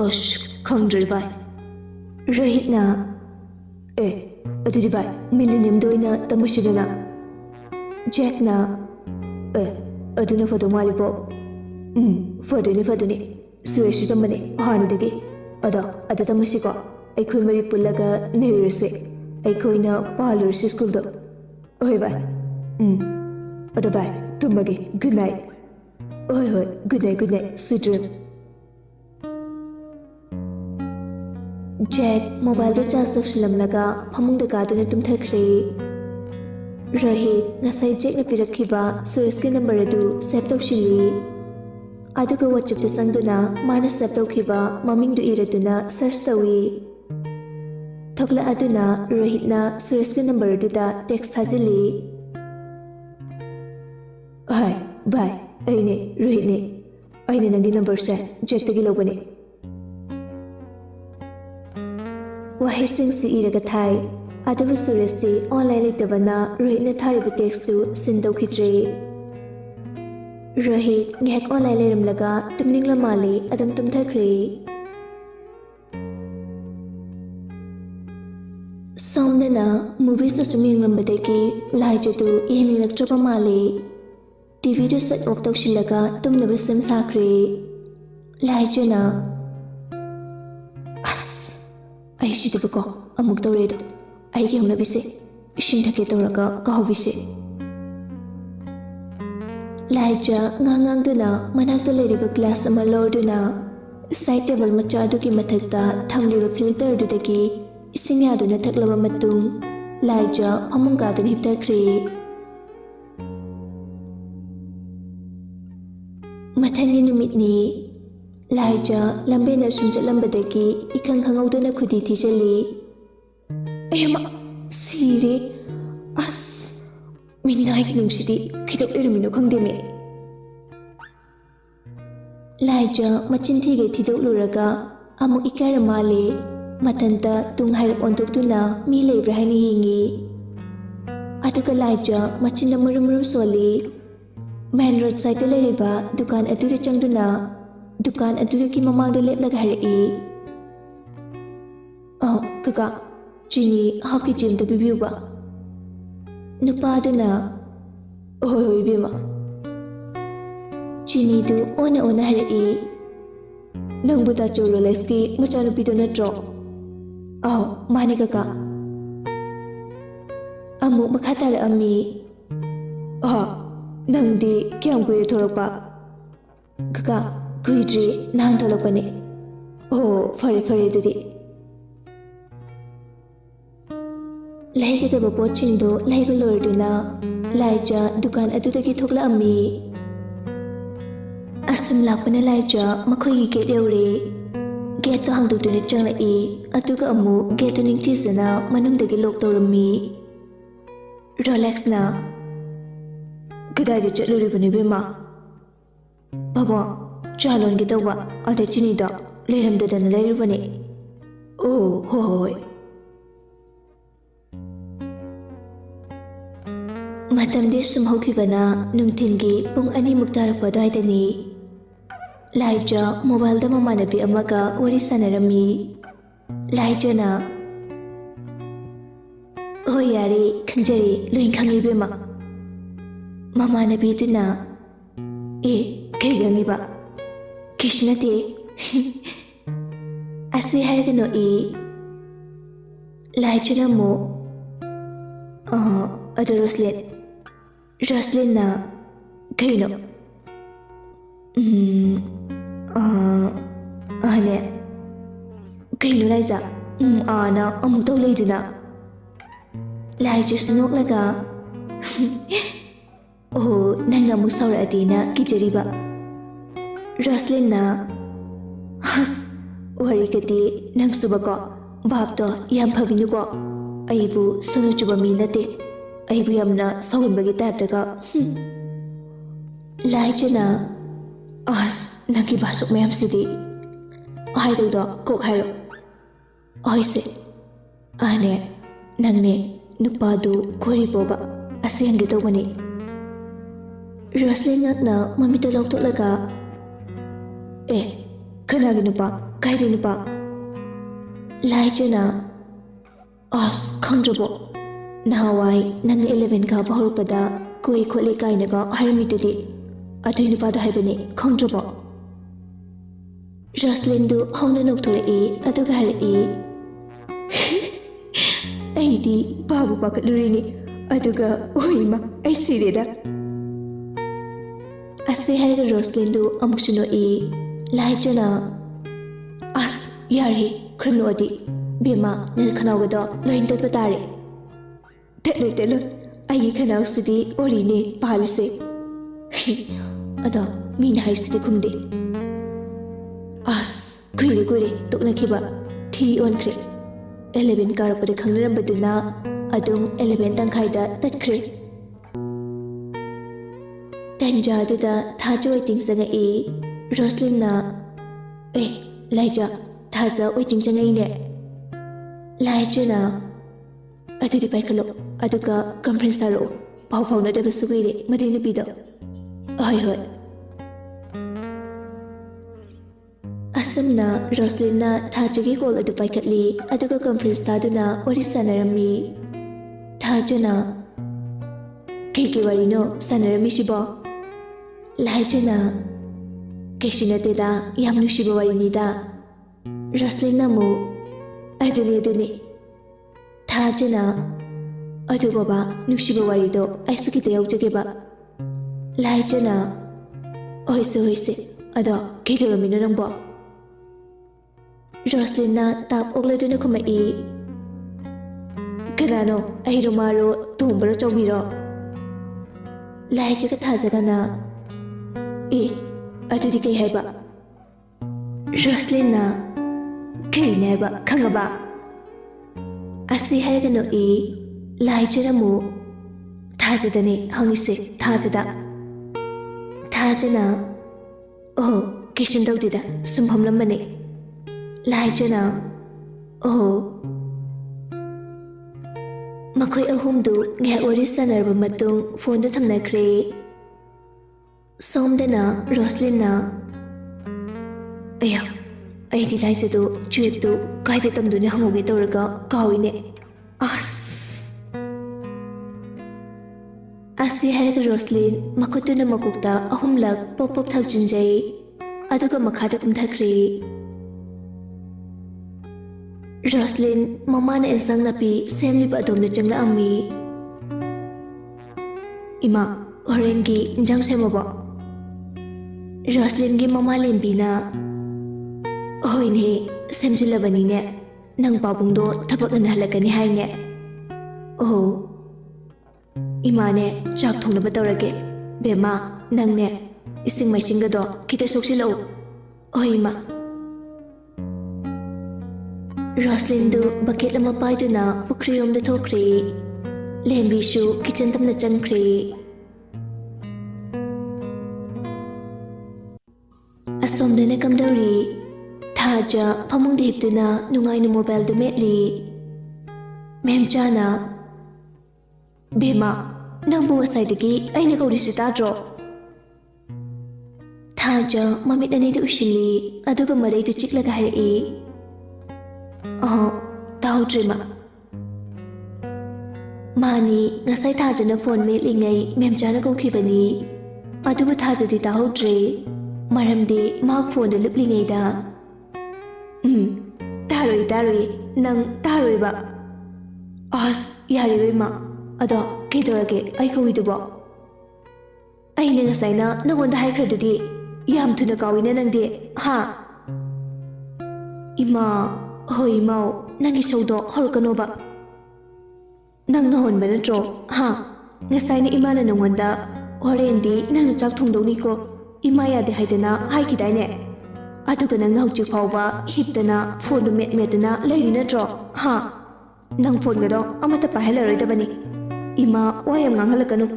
ꯑꯁ ꯈꯪꯗ꯭ꯔꯦ ꯚꯥꯏ ꯔꯣꯍꯤꯠꯅ ꯑꯗꯨꯗꯤ ꯚꯥꯏ ꯃꯤꯂꯦꯅꯤꯌꯝꯗ ꯑꯣꯏꯅ ꯇꯝꯃꯁꯤꯗꯅ ꯖꯦꯛꯅ ꯑꯗꯨꯅ ꯐꯗꯧ ꯃꯥꯜꯂꯤꯕꯣ ꯐꯗꯣꯏꯅꯤ ꯁꯨꯔꯦꯁꯁꯨ ꯇꯝꯕꯅꯦ ꯍꯥꯟꯅꯗꯒꯤ ꯑꯗ ꯇꯝꯃꯁꯤꯀꯣ ꯑꯩꯈꯣꯏ ꯃꯔꯤ ꯄꯨꯜꯂꯒ ꯅꯩꯔꯨꯔꯁꯦ ꯑꯩꯈꯣꯏꯅ ꯄꯥꯜꯂꯨꯔꯁꯤ ꯁ꯭ꯀꯨꯜꯗꯣ ꯍꯣꯏ ꯚꯥꯏ ꯑꯗꯣ ꯚꯥꯏ ꯇꯨꯝꯃꯒꯦ ꯒꯨꯗ ꯅꯥꯏꯠ ꯍꯣꯏ ꯒꯨꯗ ꯅꯥꯏꯠ ꯁ꯭ꯋꯤꯠ ꯗ꯭ꯔꯤꯝ ꯖꯦꯛ ꯃꯣꯕꯥꯏꯜꯗ ꯆꯥꯔꯖ ꯇꯧꯁꯤꯜꯂꯝꯂꯒ ꯐꯃꯨꯡꯗ ꯀꯥꯗꯨꯅ ꯇꯨꯝꯊꯈ꯭ꯔꯦ ꯔꯣꯍꯤꯠ ꯉꯁꯥꯏ ꯖꯦꯛꯅ ꯄꯤꯔꯛꯈꯤꯕ ꯁꯨꯔꯦꯁꯀꯤ ꯅꯝꯕꯔ ꯑꯗꯨ ꯁꯦꯚ ꯇꯧꯁꯤꯜꯂꯤ ꯑꯗꯨꯒ ꯋꯥꯆꯞꯇ ꯆꯪꯗꯨꯅ ꯃꯥꯅ ꯁꯦꯚ ꯇꯧꯈꯤꯕ ꯃꯃꯤꯡꯗꯨ ꯏꯔꯗꯨꯅ ꯁꯔꯆ ꯇꯧꯏ ꯊꯣꯛꯂꯛꯑꯗꯨꯅ ꯔꯣꯍꯤꯠꯅ ꯁꯨꯔꯦꯁꯀꯤ ꯅꯝꯕꯔ ꯑꯗꯨꯗ ꯇꯦꯛꯁ ꯊꯥꯖꯤꯜꯂꯤ ꯍꯥꯏ ꯚꯥꯏ ꯑꯩꯅꯦ ꯔꯣꯍꯤꯠꯅꯦ ꯑꯩꯅ ꯅꯪꯒꯤ ꯅꯝꯕꯔꯁꯦ ꯖꯦꯛꯇꯒꯤ ꯂꯧꯕꯅꯦ ꯋꯥꯍꯩꯁꯤꯡꯁꯤ ꯏꯔꯒ ꯊꯥꯏ ꯑꯗꯨꯕꯨ ꯁꯨꯔꯦꯁꯇꯤ ꯑꯣꯟꯂꯥꯏꯟ ꯂꯩꯇꯕꯅ ꯔꯣꯍꯤꯠꯅ ꯊꯥꯔꯤꯕ ꯇꯦꯛꯁꯇꯨ ꯁꯤꯟ ꯇꯧꯈꯤꯗ꯭ꯔꯦ ꯔꯣꯍꯤꯠ ꯉꯥꯏꯍꯥꯛ ꯑꯣꯟꯂꯥꯏꯟ ꯂꯩꯔꯝꯂꯒ ꯇꯨꯝꯅꯤꯡꯂ ꯃꯥꯜꯂꯤ ꯑꯗꯨꯝ ꯇꯨꯝꯊꯈ꯭ꯔꯦ ꯁꯣꯝꯗꯅ ꯃꯨꯚꯤꯁ ꯑꯁꯨꯝ ꯌꯦꯡꯂꯝꯕꯗꯒꯤ ꯂꯥꯏꯖꯗꯨ ꯌꯦꯡꯅꯤꯡꯂꯛꯇ꯭ꯔꯕ ꯃꯥꯜꯂꯤ ꯇꯤꯚꯤꯗꯨ ꯁꯠ ꯑꯣꯐ ꯇꯧꯁꯤꯜꯂꯒ ꯇꯨꯝꯅꯕ ꯁꯦꯝ ꯁꯥꯈ꯭ꯔꯦ ꯂꯥꯏꯖꯅ ꯑꯩ ꯁꯤꯗꯕꯀꯣ ꯑꯃꯨꯛ ꯇꯧꯔꯦꯗꯣ ꯑꯩꯒꯤ ꯍꯧꯅꯕꯤꯁꯦ ꯏꯁꯤꯡ ꯊꯛꯀꯦ ꯇꯧꯔꯒ ꯀꯥꯎꯕꯤꯁꯦ ꯂꯥꯏꯖ ꯉꯥꯡꯗꯨꯅ ꯃꯅꯥꯛꯇ ꯂꯩꯔꯤꯕ ꯒ꯭ꯂꯥꯁ ꯑꯃ ꯂꯧꯗꯨꯅ ꯁꯥꯏꯠ ꯇꯦꯕꯜ ꯃꯆꯥ ꯑꯗꯨꯒꯤ ꯃꯊꯛꯇ ꯊꯝꯂꯤꯕ ꯐꯤꯜꯇꯔ ꯑꯗꯨꯗꯒꯤ ꯏꯁꯤꯡ ꯌꯥꯗꯨꯅ ꯊꯛꯂꯕ ꯃꯇꯨꯡ ꯂꯥꯏꯖ ꯐꯃꯨꯡ ꯀꯥꯗꯨꯅ ꯍꯤꯞꯊꯈ꯭ꯔꯦ ꯃꯊꯪꯒꯤ ꯅꯨꯃꯤꯠꯅꯤ ꯂꯥꯏꯖ ꯂꯝꯕꯦꯟꯗ ꯁꯨꯝ ꯆꯠꯂꯝꯕꯗꯒꯤ ꯏꯈꯪ ꯈꯪꯍꯧꯗꯅ ꯈꯨꯗꯤ ꯊꯤꯖꯤꯜꯂꯤ ꯑꯩꯃ ꯁꯤꯔꯦ ꯃꯤꯅꯥꯏꯒꯤ ꯅꯨꯡꯁꯤꯗꯤ ꯈꯤꯇꯪ ꯂꯩꯔꯝꯃꯤꯅꯣ ꯈꯪꯗꯦꯃꯦ ꯂꯥꯏꯖ ꯃꯆꯤꯟ ꯊꯤꯒꯩ ꯊꯤꯗꯣꯛꯂꯨꯔꯒ ꯑꯃꯨꯛ ꯏꯀꯥꯏꯔ ꯃꯥꯜꯂꯦ ꯃꯊꯟꯇ ꯇꯨꯡ ꯍꯥꯏꯔꯞ ꯑꯣꯟꯊꯣꯛꯇꯨꯅ ꯃꯤ ꯂꯩꯕ꯭ꯔꯥ ꯍꯥꯏꯅ ꯌꯦꯡꯉꯤ ꯑꯗꯨꯒ ꯂꯥꯏꯖ ꯃꯆꯤꯟꯗ ꯃꯨꯔꯨꯝ ꯁꯣꯜꯂꯤ ꯃꯦꯟ ꯔꯣꯗ ꯁꯥꯏꯠꯇ ꯂꯩꯔꯤꯕ ꯗꯨꯀꯥꯟ ꯑꯗꯨꯗ ꯆꯪꯗꯨꯅ ꯗꯨꯀꯥꯟ ꯑꯗꯨꯒꯤ ꯃꯃꯥꯡꯗ ꯂꯦꯞꯂꯒ ꯍꯥꯏꯔꯛꯏ ꯀꯀꯥ ꯆꯤꯅꯤ ꯍꯥꯐ ꯀꯦꯖꯤ ꯑꯝꯇ ꯄꯤꯕꯤꯌꯨꯕ ꯅꯨꯄꯥꯗꯨꯅ ꯍꯣꯏ ꯏꯕꯦꯝꯃ ꯆꯤꯅꯤꯗꯨ ꯑꯣꯟꯅ ꯍꯥꯏꯔꯛꯏ ꯅꯪꯕꯨ ꯇꯥꯆꯧ ꯔꯣꯂꯦꯛꯁꯀꯤ ꯃꯆꯥꯅꯨꯄꯤꯗꯣ ꯅꯠꯇ꯭ꯔꯣ ꯃꯥꯅꯦ ꯀꯀꯥ ꯑꯃꯨꯛ ꯃꯈꯥ ꯇꯥꯔꯛꯑꯝꯃꯤ ꯅꯪꯗꯤ ꯀꯌꯥꯝ ꯀꯨꯏꯔꯦ ꯊꯣꯛꯂꯛꯄ ꯀꯀꯥ ꯀꯨꯏꯗ꯭ꯔꯤ ꯅꯍꯥꯟ ꯊꯣꯛꯂꯛꯄꯅꯦ ꯐꯔꯦ ꯑꯗꯨꯗꯤ ꯂꯩꯒꯗꯕ ꯄꯣꯠꯁꯤꯡꯗꯣ ꯂꯩꯕ ꯂꯣꯏꯔꯗꯨꯅ ꯂꯥꯏꯖ ꯗꯨꯀꯥꯟ ꯑꯗꯨꯗꯒꯤ ꯊꯣꯛꯂꯛꯑꯝꯃꯤ ꯑꯁꯨꯝ ꯂꯥꯛꯄꯅ ꯂꯥꯏꯖ ꯃꯈꯣꯏꯒꯤ ꯒꯦꯠ ꯌꯧꯔꯦ ꯒꯦꯠꯇꯣ ꯍꯥꯡꯗꯣꯛꯇꯨꯅ ꯆꯪꯂꯛꯏ ꯑꯗꯨꯒ ꯑꯃꯨꯛ ꯒꯦꯠꯇꯨ ꯅꯤꯡꯊꯤꯖꯅ ꯃꯅꯨꯡꯗꯒꯤ ꯂꯣꯛ ꯇꯧꯔꯝꯃꯤ ꯔꯣꯂꯦꯛꯁꯅ ꯀꯗꯥꯏꯗ ꯆꯠꯂꯨꯔꯤꯕꯅꯣ ꯏꯕꯦꯝꯃ ꯕꯥꯕꯥ ꯆꯥ ꯂꯣꯟꯒꯦ ꯇꯧꯕ ꯑꯗ ꯆꯤꯅꯤꯗꯣ ꯂꯩꯔꯝꯗꯗꯅ ꯂꯩꯔꯨꯕꯅꯦ ꯍꯣꯏ ꯃꯇꯝꯗꯤ ꯁꯨꯝ ꯍꯧꯈꯤꯕꯅ ꯅꯨꯡꯊꯤꯟꯒꯤ ꯄꯨꯡ 2 ꯇꯥꯔꯛꯄ ꯑꯗꯨꯋꯥꯏꯗꯅꯤ ꯂꯥꯏꯖ ꯃꯣꯕꯥꯏꯜꯗ ꯃꯃꯥꯟꯅꯕꯤ ꯑꯃꯒ ꯋꯥꯔꯤ ꯁꯥꯟꯅꯔꯝꯃꯤ ꯂꯥꯏꯖꯅ ꯍꯣꯏ ꯌꯥꯔꯦ ꯈꯪꯖꯔꯦ ꯂꯣꯏ ꯈꯪꯉꯤ ꯏꯕꯦꯝꯃ ꯃꯃꯥꯟꯅꯕꯤꯗꯨꯅ ꯀꯩ ꯈꯪꯉꯤꯕ ꯀꯩꯁꯨ ꯅꯠꯇꯦ ꯑꯁꯤ ꯍꯥꯏꯔꯒ ꯅꯣꯛꯏ ꯂꯥꯏꯖꯅ ꯑꯃꯨꯛ ꯑꯗꯣ ꯔꯣꯁꯂꯦꯠ Roslynna kaino ane kaino laisa ana amu tau leiduna lai ju snoknaga oh nangna mu sauratina kijariba Roslynna has wari kati nang subako babto yam phabinuko aibu sunu chuba mi nate aibu yamna sawinbagi taptaga lai chana as nagi basuk mayam sidi haidu do kok hairo oise ane nangne nupadu kori boba aseng gitu bani Roslyn ngakna mamito loktok laga kanagi nupa kairi nupa lai chana as khandrabo nahawai nang 11 ka bahurpada koi khole kainaga harmitudi adui nupada haibani khandrabo Roslyn du hongna nokthore aduga hari aidi babu pakatlurini aduga oima ai sireda ase hari Roslyn du amuksino lai chana as yari kranodi bima nil khanawado loin tot tare telo ai khanaw sidi orine palise ado mina hai sidi kumde as kuire tokna khiba thi on kre 11 karapade khangnaram adum 11 tangkhai da tatkre Damcha duda thaja waiting sanga Roslynna laija thaja waiting jangai ne laijana adudi paikalo aduga conference taro pau na deba sugire madina bido hoi asamna Roslynna thajagi call adu paikatli aduga conference taduna wari sanarami thajana kiki warino sanarami shibo laijana Keshinateda yamnu shiba warinida Roslynna mu aduni thajana adugoba nushiba warido aisukita yaujageba laijana oise ado kedoramino nangbo Roslynna tap ogladuna kumai kanano ahiromaro tumbaro chawbiro laijaga thajagana adudi kai haiba Roslynna kai naiba khangaba asi haigano laijaramu thajadane hangise thajada thajana kishin dawdida sumhamlamane laijana makhoi ahumdu ngeh wari sanarba matung phone da thamnakre Somdana Roslynna aidi laisadu chuepdu kaide tamdune hangoge tawraga kawine asi haraga Roslyn makutuna makukta ahumlak pop thaujinjai aduga makhada kumthakre Roslyn mamana ensang napi semli ba domna changla ami ima orengi injang semaba Roslyn gi mama lembina hoine semjilabani ne nang babungdo thabak na halakani haine imane chak thongna batawrage bema nangne ising maisinga do kita soksilo ima Roslyn du bucket lama paiduna pukri rom da thokre lembi shu kitchen tamna changkre asomdane kamdawri thaja phamung diptuna nungaina mobile du metli memchana bema nangbu asaidagi aina kauri sitadro thaja mamit ane du ushili aduga marai du chiklaga hai taudrima mani ngasai thajana phone metlingai memchana kaukhibani adubu thajadi taudre maramdi mak phone da luplingai da taroi nang taroi ba as yari ma ado kedorage ai kawidubo ꯑꯩꯅ ꯉꯁꯥꯏꯅ ꯅꯪꯉꯣꯟꯗ ꯍꯥꯏꯈ꯭ꯔꯗꯨꯗꯤ ꯌꯥꯝ ꯊꯨꯅ ꯀꯥꯎꯏꯅꯦ ꯅꯪꯗꯤ ꯍꯥ ꯏꯃꯥ ꯍꯣꯏ ꯏꯃꯥꯎ ꯅꯪꯒꯤ ꯁꯧꯗꯣ ꯍꯧꯔꯛꯀꯅꯣꯕ ꯅꯪꯅ ꯍꯣꯟꯕ ꯅꯠꯇ꯭ꯔꯣ ꯍꯥ ꯉꯁꯥꯏꯅ ꯏꯃꯥꯅ ꯅꯪꯉꯣꯟꯗ ꯍꯣꯔꯦꯟꯗꯤ ꯅꯪꯅ ꯆꯥꯛ ꯊꯣꯡꯗꯧꯅꯤꯀꯣ ꯏꯃꯥ ꯌꯥꯗꯦ ꯍꯥꯏꯗꯅ ꯍꯥꯏꯈꯤꯗꯥꯏꯅꯦ ꯑꯗꯨꯒ ꯅꯪꯅ ꯍꯧꯖꯤꯛ ꯐꯥꯎꯕ ꯍꯤꯞꯇꯅ ꯐꯣꯟꯗꯨ ꯃꯦꯠꯇꯅ ꯂꯩꯔꯤ ꯅꯠꯇ꯭ꯔꯣ ꯍꯥ ꯅꯪ ꯐꯣꯟꯒꯗꯣ ꯑꯃꯠꯇ ꯄꯥꯏꯍꯜꯂꯔꯣꯏꯗꯕꯅꯤ ꯏꯃꯥ ꯋꯥ ꯌꯥꯝ ꯉꯥꯡꯍꯜꯂꯛꯀꯅꯨ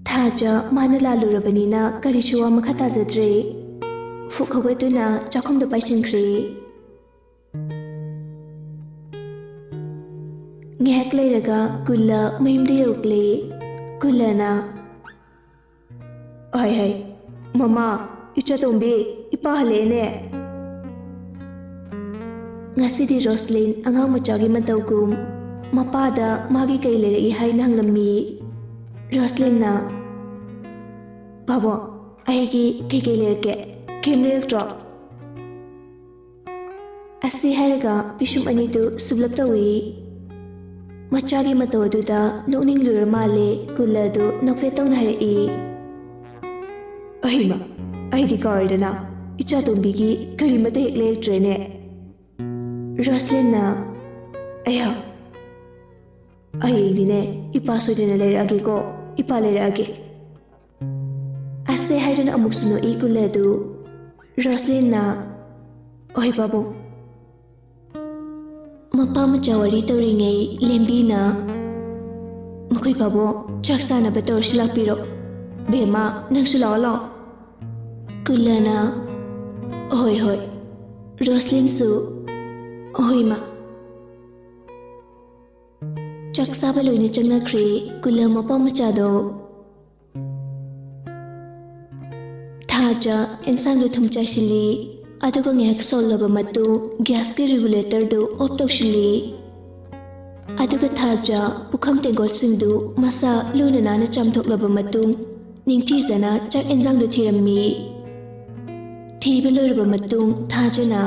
ꯊꯥꯖ ꯃꯥꯅ ꯂꯥꯜꯂꯨꯔꯕꯅꯤꯅ ꯀꯔꯤꯁꯨ ꯋꯥ ꯃꯈꯥ ꯇꯥꯖꯗ꯭ꯔꯦ ꯐꯨꯛ ꯍꯧꯒꯠꯇꯨꯅ ꯆꯥꯛꯈꯨꯝꯗ ꯄꯥꯏꯁꯤꯟꯈ꯭ꯔꯦ ꯉꯥꯏꯍꯥꯛ ꯂꯩꯔꯒ ꯀꯨꯜꯂ ꯃꯌꯨꯝꯗ ꯌꯧꯔꯛꯂꯦ ꯀꯨꯜꯂꯅ ꯍꯥꯏ ꯃꯃꯥ ꯏꯆꯥꯇꯣꯝꯕꯤ ꯏꯄꯥ ꯍꯜꯂꯛꯑꯦꯅꯦ ꯉꯁꯤꯗꯤ ꯔꯣꯁꯂꯤꯟ ꯑꯉꯥꯡ ꯃꯆꯥꯒꯤ ꯃꯇꯧꯒꯨꯝ ꯃꯄꯥꯗ ꯃꯥꯒꯤ ꯀꯩ ꯂꯩꯔꯛꯏ ꯍꯥꯏꯅ ꯍꯪꯂꯝꯃꯤ ꯔꯣꯁꯂꯤꯟꯅ ꯕꯥꯕꯣ ꯑꯩꯒꯤ ꯀꯩ ꯂꯩꯔꯛꯀꯦ ꯀꯦꯝ ꯂꯩꯔꯛꯇ꯭ꯔꯣ ꯑꯁꯤ ꯍꯥꯏꯔꯒ ꯄꯤꯁꯨꯝ ꯑꯅꯤꯗꯨ ꯁꯨꯞꯂꯞ ꯇꯧꯏ ꯃꯆꯥꯒꯤ ꯃꯇꯧ ꯑꯗꯨꯗ ꯅꯣꯛꯅꯤꯡꯂꯨꯔ ꯃꯥꯜꯂꯦ ꯀꯨꯜꯂ ꯑꯗꯨ ꯅꯣꯛꯐꯦꯠ ꯇꯧꯅ ꯍꯥꯏꯔꯛꯏ ꯑꯩꯃ ꯑꯩꯗꯤ ꯀꯥꯎꯔꯦꯗꯅ ꯏꯆꯥꯇꯣꯝꯕꯤꯒꯤ ꯀꯔꯤꯃꯠꯇ ꯍꯦꯛ ꯂꯩꯔꯛꯇ꯭ꯔꯦꯅꯦ ꯔꯣꯁꯂꯤꯟꯅ ꯑꯩꯍꯥꯛ ꯍꯌꯦꯡꯗꯤꯅꯦ ꯏꯄꯥ ꯁꯣꯏꯗꯅ ꯂꯩꯔꯛꯑꯒꯦꯀꯣ ꯏꯄꯥ ꯂꯩꯔꯛꯑꯒꯦ ꯑꯁꯦ ꯍꯥꯏꯗꯨꯅ ꯑꯃꯨꯛꯁꯨ ꯅꯣꯛꯏ ꯀꯨꯜꯂ ꯑꯗꯨ ꯔꯣꯁꯂꯤꯟꯅ ꯑꯣꯏ ꯄꯥꯕꯨꯡ ꯃꯄꯥ ꯃꯆꯥ ꯋꯥꯔꯤ ꯇꯧꯔꯤꯉꯩ ꯂꯦꯝꯕꯤꯅ ꯃꯈꯣꯏ ꯄꯥꯕꯨꯡ ꯆꯥꯛ ꯆꯥꯅꯕ ꯇꯧꯔꯁꯤ ꯂꯥꯛꯄꯤꯔꯣ ꯕꯦꯝꯃ ꯅꯪꯁꯨ ꯂꯥꯛꯑꯣ ꯀꯨꯜꯂꯅ ꯍꯣꯏ ꯔꯣꯁꯂꯤꯟꯁꯨ ꯍꯣꯏ ꯃꯥ ꯆꯥꯛ ꯆꯥꯕ ꯂꯣꯏꯅ ꯆꯪꯅꯈ꯭ꯔꯦ ꯀꯨꯜꯂ ꯃꯄꯥ ꯃꯆꯥꯗꯣ ꯊꯥꯖ ꯑꯦꯟꯁꯥꯡꯗꯨ ꯊꯨꯝ ꯆꯥꯏꯁꯤꯜꯂꯤ ꯑꯗꯨꯒ ꯉꯥꯏꯍꯥꯛ ꯁꯣꯜꯂꯕ ꯃꯇꯨꯡ ꯒ꯭ꯌꯥꯁꯀꯤ ꯔꯤꯒꯨꯂꯦꯇꯔꯗꯨ ꯑꯣꯐ ꯇꯧꯁꯤꯜꯂꯤ ꯑꯗꯨꯒ ꯊꯥꯖ ꯄꯨꯈꯝ ꯇꯦꯡꯀꯣꯠꯁꯤꯡꯗꯨ ꯃꯁꯥ ꯂꯨꯅ ꯅꯥꯟꯅ ꯆꯥꯝꯊꯣꯛꯂꯕ ꯃꯇꯨꯡ ꯅꯤꯡꯊꯤꯖꯅ ꯆꯥꯛ ꯑꯦꯟꯁꯥꯡꯗꯨ ꯊꯤꯔꯝꯃꯤ ꯊꯤꯕ ꯂꯣꯏꯔꯕ ꯃꯇꯨꯡ ꯊꯥꯖꯅ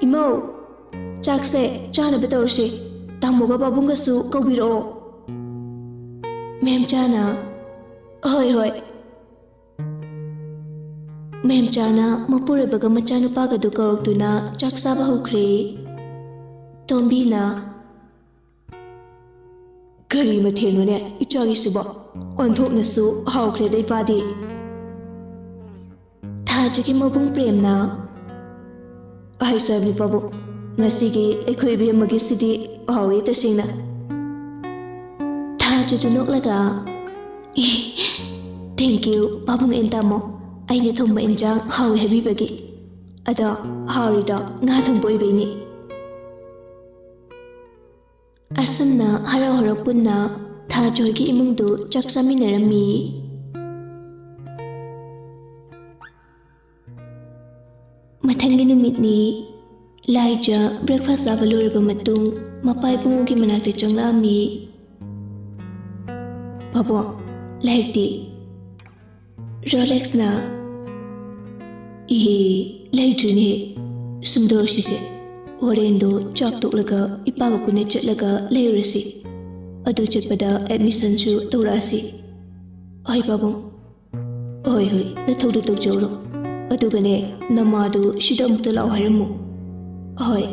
ꯏꯃꯧ ꯆꯥꯛꯁꯦ ꯆꯥꯅꯕ ꯇꯧꯔꯁꯤ ꯇꯥꯃꯣꯒ ꯄꯥꯕꯨꯡꯒꯁꯨ ꯀꯧꯕꯤꯔꯛꯑꯣ ꯃꯦꯝꯆꯥꯅ ꯍꯣꯏ ꯃꯦꯝꯆꯥꯅ ꯃꯄꯨꯔꯣꯏꯕꯒ ꯃꯆꯥꯅꯨꯄꯥꯒꯗꯨ ꯀꯧꯔꯛꯇꯨꯅ ꯆꯥꯛ ꯆꯥꯕ ꯍꯧꯈ꯭ꯔꯦ ꯇꯣꯝꯕꯤꯅ ꯀꯔꯤ ꯃꯊꯦꯜꯅꯣꯅꯦ ꯏꯆꯥꯒꯤꯁꯤꯕꯣ ꯑꯣꯟꯊꯣꯛꯅꯁꯨ ꯍꯥꯎꯈ꯭ꯔꯦꯗ ꯏꯄꯥꯗꯤ ꯊꯥꯖꯒꯤ ꯃꯕꯨꯡ ꯄ꯭ꯔꯦꯝꯅ ꯍꯥꯏꯁꯨ ꯍꯥꯏꯕꯅꯤ ꯄꯥꯕꯨꯡ ꯉꯁꯤꯒꯤ ꯑꯩꯈꯣꯏ ꯏꯕꯦꯝꯃꯒꯤꯁꯤꯗꯤ ꯍꯥꯎꯋꯤ ꯇꯁꯦꯡꯅ ꯊꯥꯖꯗꯨ ꯅꯣꯛꯂꯒ ꯊꯦꯡꯀ꯭ꯌꯨ ꯄꯥꯕꯨꯡ ꯑꯦꯟ ꯇꯥꯃꯣ ꯑꯩꯅ ꯊꯣꯡꯕ ꯏꯟꯖꯥꯡ ꯍꯥꯎꯋꯤ ꯍꯥꯏꯕꯤꯕꯒꯤ ꯑꯗꯣ ꯍꯥꯎꯔꯤꯗꯣ ꯉꯥ ꯊꯣꯡꯕ ꯑꯣꯏꯕꯩꯅꯤ ꯑꯁꯨꯝꯅ ꯍꯔꯥꯎ ꯍꯔꯥꯎ ꯄꯨꯟꯅ ꯊꯥꯖꯣꯏꯒꯤ ꯏꯃꯨꯡꯗꯨ ꯆꯥꯛ ꯆꯥꯃꯤꯟꯅꯔꯝꯃꯤ ꯃꯊꯪꯒꯤ ꯅꯨꯃꯤꯠꯅꯤ ꯂꯥꯏꯖ ꯕ꯭ꯔꯦꯛꯐꯥꯁ ꯆꯥꯕ ꯂꯣꯏꯔꯕ ꯃꯇꯨꯡ ꯃꯄꯥ ꯏꯕꯨꯡꯒꯤ ꯃꯅꯥꯛꯇ ꯆꯪꯂꯛꯑꯝꯃꯤ ꯄꯥꯕꯨꯡ ꯂꯥꯏꯔꯤꯛꯇꯤ ꯔꯣꯂꯦꯛꯁꯅ ꯂꯩꯇ꯭ꯔꯤꯅꯦ ꯁꯨꯝꯗꯧꯔꯁꯤꯁꯦ ꯍꯣꯔꯦꯟꯗꯣ ꯆꯥꯛ ꯇꯣꯛꯂꯒ ꯏꯄꯥꯒ ꯄꯨꯟꯅ ꯆꯠꯂꯒ ꯂꯩꯔꯨꯔꯁꯤ ꯑꯗꯨ ꯆꯠꯄꯗ ꯑꯦꯗꯃꯤꯁꯟꯁꯨ ꯇꯧꯔꯛꯑꯁꯤ ꯍꯣꯏ ꯄꯥꯕꯨꯡ ꯍꯣꯏ ꯅꯊꯧꯗꯨ ꯇꯧꯖꯧꯔꯣ ꯑꯗꯨꯒꯅꯦ ꯅꯃꯥꯗꯨ ꯁꯤꯗ ꯑꯃꯨꯛꯇ ꯂꯥꯛꯑꯣ ꯍꯥꯏꯔꯝꯃꯨ ꯍꯣꯏ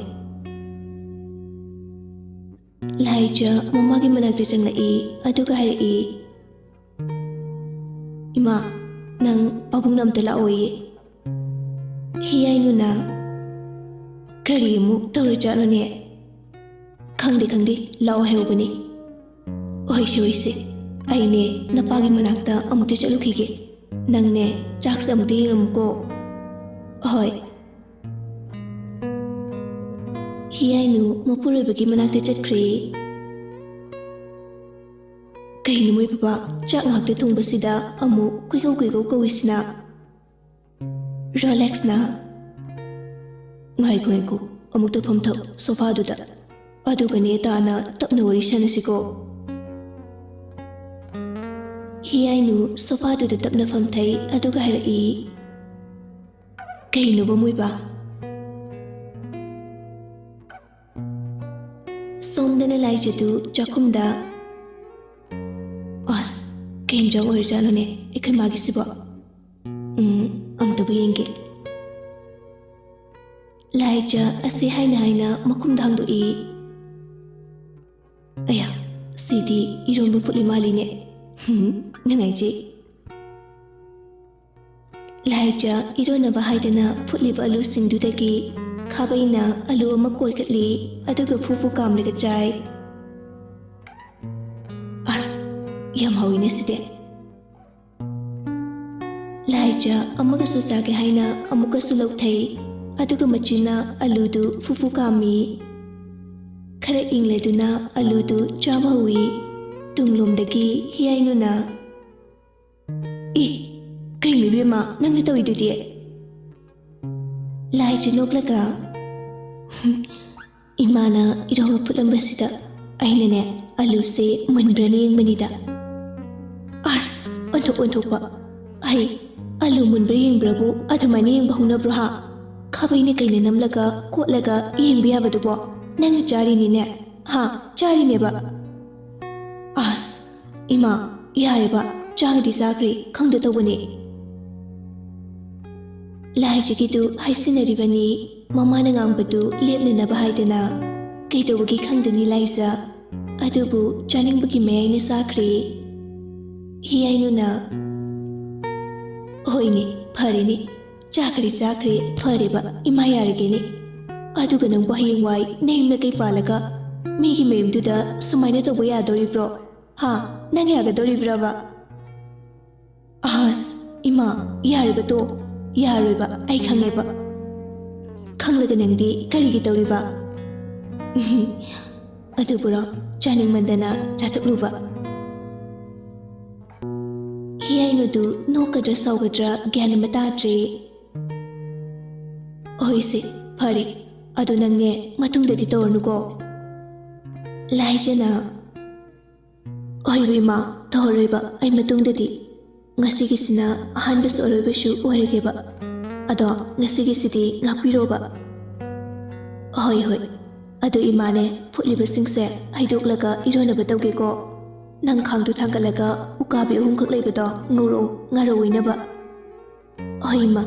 ꯂꯥꯏꯖ ꯃꯃꯥꯒꯤ ꯃꯅꯥꯛꯇ ꯆꯪꯂꯛꯏ ꯑꯗꯨꯒ ꯍꯥꯏꯔꯛꯏ ꯏꯃꯥ ꯅꯪ ꯄꯥꯕꯨꯡꯅ ꯑꯝꯇ ꯂꯥꯛꯑꯣꯌꯦ ꯍꯤꯌꯥꯏꯅꯨꯅ ꯀꯔꯤ ꯑꯃꯨꯛ ꯇꯧꯔꯖꯥꯠꯅꯣꯅꯦ ꯈꯪꯗꯦ ꯂꯥꯛꯑꯣ ꯍꯥꯏꯍꯧꯕꯅꯤ ꯍꯣꯏꯁꯦ ꯑꯩꯅꯦ ꯅꯄꯥꯒꯤ ꯃꯅꯥꯛꯇ ꯑꯃꯨꯛꯇ ꯆꯠꯂꯨꯈꯤꯒꯦ ꯅꯪꯅꯦ ꯆꯥꯛꯁꯦ ꯑꯃꯨꯛꯇ ꯌꯦꯡꯉꯝꯃꯨꯀꯣ ꯍꯣꯏ ꯍꯤꯌꯥꯏꯅꯨ ꯃꯄꯨꯔꯣꯏꯕꯒꯤ ꯃꯅꯥꯛꯇ ꯆꯠꯈ꯭ꯔꯦ ꯀꯩꯅꯣ ꯃꯣꯏ ꯕꯕꯥ ꯆꯥꯛ ꯉꯥꯛꯇ ꯊꯣꯡꯕꯁꯤꯗ ꯑꯃꯨꯛ ꯀꯨꯏꯒꯧ ꯀꯧꯏꯁꯤꯅ ꯔꯣꯂꯦꯛꯁꯅ ꯉꯥꯏꯈꯣ ꯑꯃꯨꯛꯇ ꯐꯝꯊꯧ ꯁꯣꯐꯥꯗꯨꯗ ꯑꯗꯨꯒꯅꯦ ꯇꯥꯅ ꯇꯞꯅ ꯋꯥꯔꯤ ꯁꯥꯟꯅꯁꯤꯀꯣ ꯍꯤꯌꯥꯏꯅꯨ ꯁꯣꯐꯥꯗꯨꯗ ꯇꯞꯅ ꯐꯝꯊꯩ ꯑꯗꯨꯒ ꯍꯥꯏꯔꯛꯏ ꯀꯩꯅꯣꯕ ꯃꯣꯏꯕ ꯁꯣꯝ ꯈꯪꯗꯅ ꯂꯥꯏꯖꯗꯨ ꯆꯥꯛꯈꯨꯝꯗ ꯑꯁ ꯀꯩ ꯏꯟꯖꯥꯡ ꯑꯣꯏꯔꯖꯥꯠꯅꯣꯅꯦ ꯑꯩꯈꯣꯏ ꯃꯥꯒꯤꯁꯤꯕꯣ ꯑꯝꯇꯕꯨ ꯌꯦꯡꯒꯦ ꯂꯥꯏꯖ ꯑꯁꯤ ꯍꯥꯏꯅ ꯃꯈꯨꯝꯗ ꯍꯥꯡꯗꯣꯛꯏ ꯑꯌꯥ ꯁꯤꯗꯤ ꯏꯔꯣꯟꯕ ꯐꯨꯠꯂꯤ ꯃꯥꯜꯂꯤꯅꯦ ꯅꯨꯡꯉꯥꯏꯖꯩ ꯂꯥꯏꯖ ꯏꯔꯣꯟꯅꯕ ꯍꯥꯏꯗꯅ ꯐꯨꯠꯂꯤꯕ ꯑꯂꯨꯁꯤꯡꯗꯨꯗꯒꯤ ꯈꯥꯕꯩꯅ ꯑꯂꯨ ꯑꯃ ꯀꯣꯏꯈꯠꯂꯤ ꯑꯗꯨꯒ ꯐꯨ ꯀꯥꯝꯂꯒ ꯆꯥꯏ ꯑꯁ ꯌꯥꯝ ꯍꯥꯎꯋꯤꯅꯦ ꯁꯤꯗꯤ ꯂꯥꯏꯖ ꯑꯃꯒꯁꯨ ꯆꯥꯒꯦ ꯍꯥꯏꯅ ꯑꯃꯨꯛꯀꯁꯨ ꯂꯧꯊꯩ ꯑꯗꯨꯒ ꯃꯆꯤꯟꯅ ꯑꯂꯨꯗꯨ ꯐꯨ ꯀꯥꯝꯃꯤ ꯈꯔ ꯏꯪꯂꯗꯨꯅ ꯑꯂꯨꯗꯨ ꯆꯥꯕ ꯍꯧꯏ ꯇꯨꯡꯂꯣꯝꯗꯒꯤ ꯍꯤꯌꯥꯏꯅꯨꯅ ꯀꯩꯅꯣ ꯏꯕꯦꯝꯃ ꯅꯪꯅ ꯇꯧꯏꯗꯨꯗꯤ ꯂꯥꯏꯖ ꯅꯣꯛꯂꯒ ꯏꯃꯥꯅ ꯏꯔꯣꯟꯕ ꯐꯨꯠꯂꯝꯕꯁꯤꯗ ꯑꯩꯅꯅꯦ ꯑꯂꯨꯁꯦ ꯃꯨꯟꯕ꯭ꯔꯅ ꯌꯦꯡꯕꯅꯤꯗ ꯑꯁ ꯑꯣꯟꯊꯣꯛꯄ ꯑꯩ ꯑꯂꯨ ꯃꯨꯟꯕ꯭ꯔꯥ ꯌꯦꯡꯕ꯭ꯔꯕꯨ ꯑꯗꯨꯃꯥꯏꯅ ꯌꯦꯡꯕ ꯍꯧꯅꯕ꯭ꯔꯣ ꯈꯥꯕꯩꯅ ꯀꯩꯅ ꯅꯝꯂꯒ ꯀꯣꯠꯂꯒ ꯌꯦꯡꯕ ꯌꯥꯕꯗꯨꯕꯣ ꯅꯪꯅ ꯆꯥꯔꯤꯅꯤꯅꯦ ꯆꯥꯔꯤꯅꯦꯕ ꯑꯁ ꯏꯃꯥ ꯌꯥꯔꯦꯕ ꯆꯥꯒꯗꯤ ꯆꯥꯈ꯭ꯔꯦ ꯈꯪꯗ ꯇꯧꯕꯅꯦ ꯂꯥꯏꯖꯒꯤꯗꯨ ꯍꯥꯏꯁꯤꯟꯅꯔꯤꯕꯅꯤ ꯃꯃꯥꯅ ꯉꯥꯡꯕꯗꯨ ꯂꯦꯞꯅꯅꯕ ꯍꯥꯏꯗꯅ ꯀꯩꯗꯧꯕꯒꯤ ꯈꯪꯗꯅꯤ ꯂꯥꯏꯖ ꯑꯗꯨꯕꯨ ꯆꯥꯅꯤꯡꯕꯒꯤ ꯃꯌꯥꯏꯅ ꯆꯥꯈ꯭ꯔꯦ ꯍꯤꯌꯥꯏꯅꯨꯅ ꯍꯣꯏꯅꯦ ꯐꯔꯦꯅꯦ ꯆꯥꯈ꯭ꯔꯦ ꯐꯔꯦꯕ ꯏꯃꯥ ꯌꯥꯔꯒꯦꯅꯦ ꯑꯗꯨꯒ ꯅꯪꯕꯨ ꯍꯌꯦꯡꯋꯥꯏ ꯅꯌꯨꯝ ꯅꯀꯩ ꯄꯥꯜꯂꯒ ꯃꯤꯒꯤ ꯃꯌꯨꯝꯗꯨꯗ ꯁꯨꯃꯥꯏꯅ ꯇꯧꯕ ꯌꯥꯗꯣꯔꯤꯕ꯭ꯔꯣ ꯅꯪ ꯌꯥꯒꯗꯣꯔꯤꯕ꯭ꯔꯕ ꯑꯁ ꯏꯃꯥ ꯌꯥꯔꯤꯕꯇꯣ ꯌꯥꯔꯣꯏꯕ ꯑꯩ ꯈꯪꯉꯦꯕ ꯈꯪꯂꯒ ꯅꯪꯗꯤ ꯀꯔꯤꯒꯤ ꯇꯧꯔꯤꯕ ꯑꯗꯨꯕꯨꯔꯣ ꯆꯥꯅꯤꯡꯃꯟꯗꯅ ꯆꯥꯊꯣꯛꯂꯨꯕ ꯍꯤꯌꯥꯏꯅꯨꯗꯨ ꯅꯣꯛꯀꯗ꯭ꯔꯥ ꯁꯥꯎꯒꯗ꯭ꯔꯥ ꯒ꯭ꯌꯥꯟ ꯑꯃ ꯇꯥꯗ꯭ꯔꯦ ꯍꯣꯏꯁꯦ ꯐꯔꯦ ꯑꯗꯨ ꯅꯪꯅꯦ ꯃꯇꯨꯡꯗꯗꯤ ꯇꯧꯔꯅꯨꯀꯣ ꯂꯥꯏꯖꯅ ꯍꯣꯏꯕ ꯏꯃꯥ ꯇꯧꯔꯔꯣꯏꯕ ꯑꯩ ꯃꯇꯨꯡꯗꯗꯤ ꯉꯁꯤꯒꯤꯁꯤꯅ ꯑꯍꯥꯟꯕꯁꯨ ꯑꯔꯣꯏꯕꯁꯨ ꯑꯣꯏꯔꯒꯦꯕ ꯑꯗꯣ ꯉꯁꯤꯒꯤꯁꯤꯗꯤ ꯉꯥꯛꯄꯤꯔꯣꯕ ꯍꯣꯏ ꯑꯗꯨ ꯏꯃꯥꯅꯦ ꯐꯨꯠꯂꯤꯕꯁꯤꯡꯁꯦ ꯍꯩꯗꯣꯛꯂꯒ ꯏꯔꯣꯟꯅꯕ ꯇꯧꯒꯦꯀꯣ ꯅꯪ ꯈꯥꯡꯗꯨ ꯊꯥꯡꯒꯠꯂꯒ ꯎꯀꯥꯕꯤ 3ꯈꯛ ꯂꯩꯕꯗꯣ ꯉꯧꯔꯛꯎ ꯉꯥꯔꯧꯏꯅꯕ ꯍꯣꯏ ꯏꯃꯥ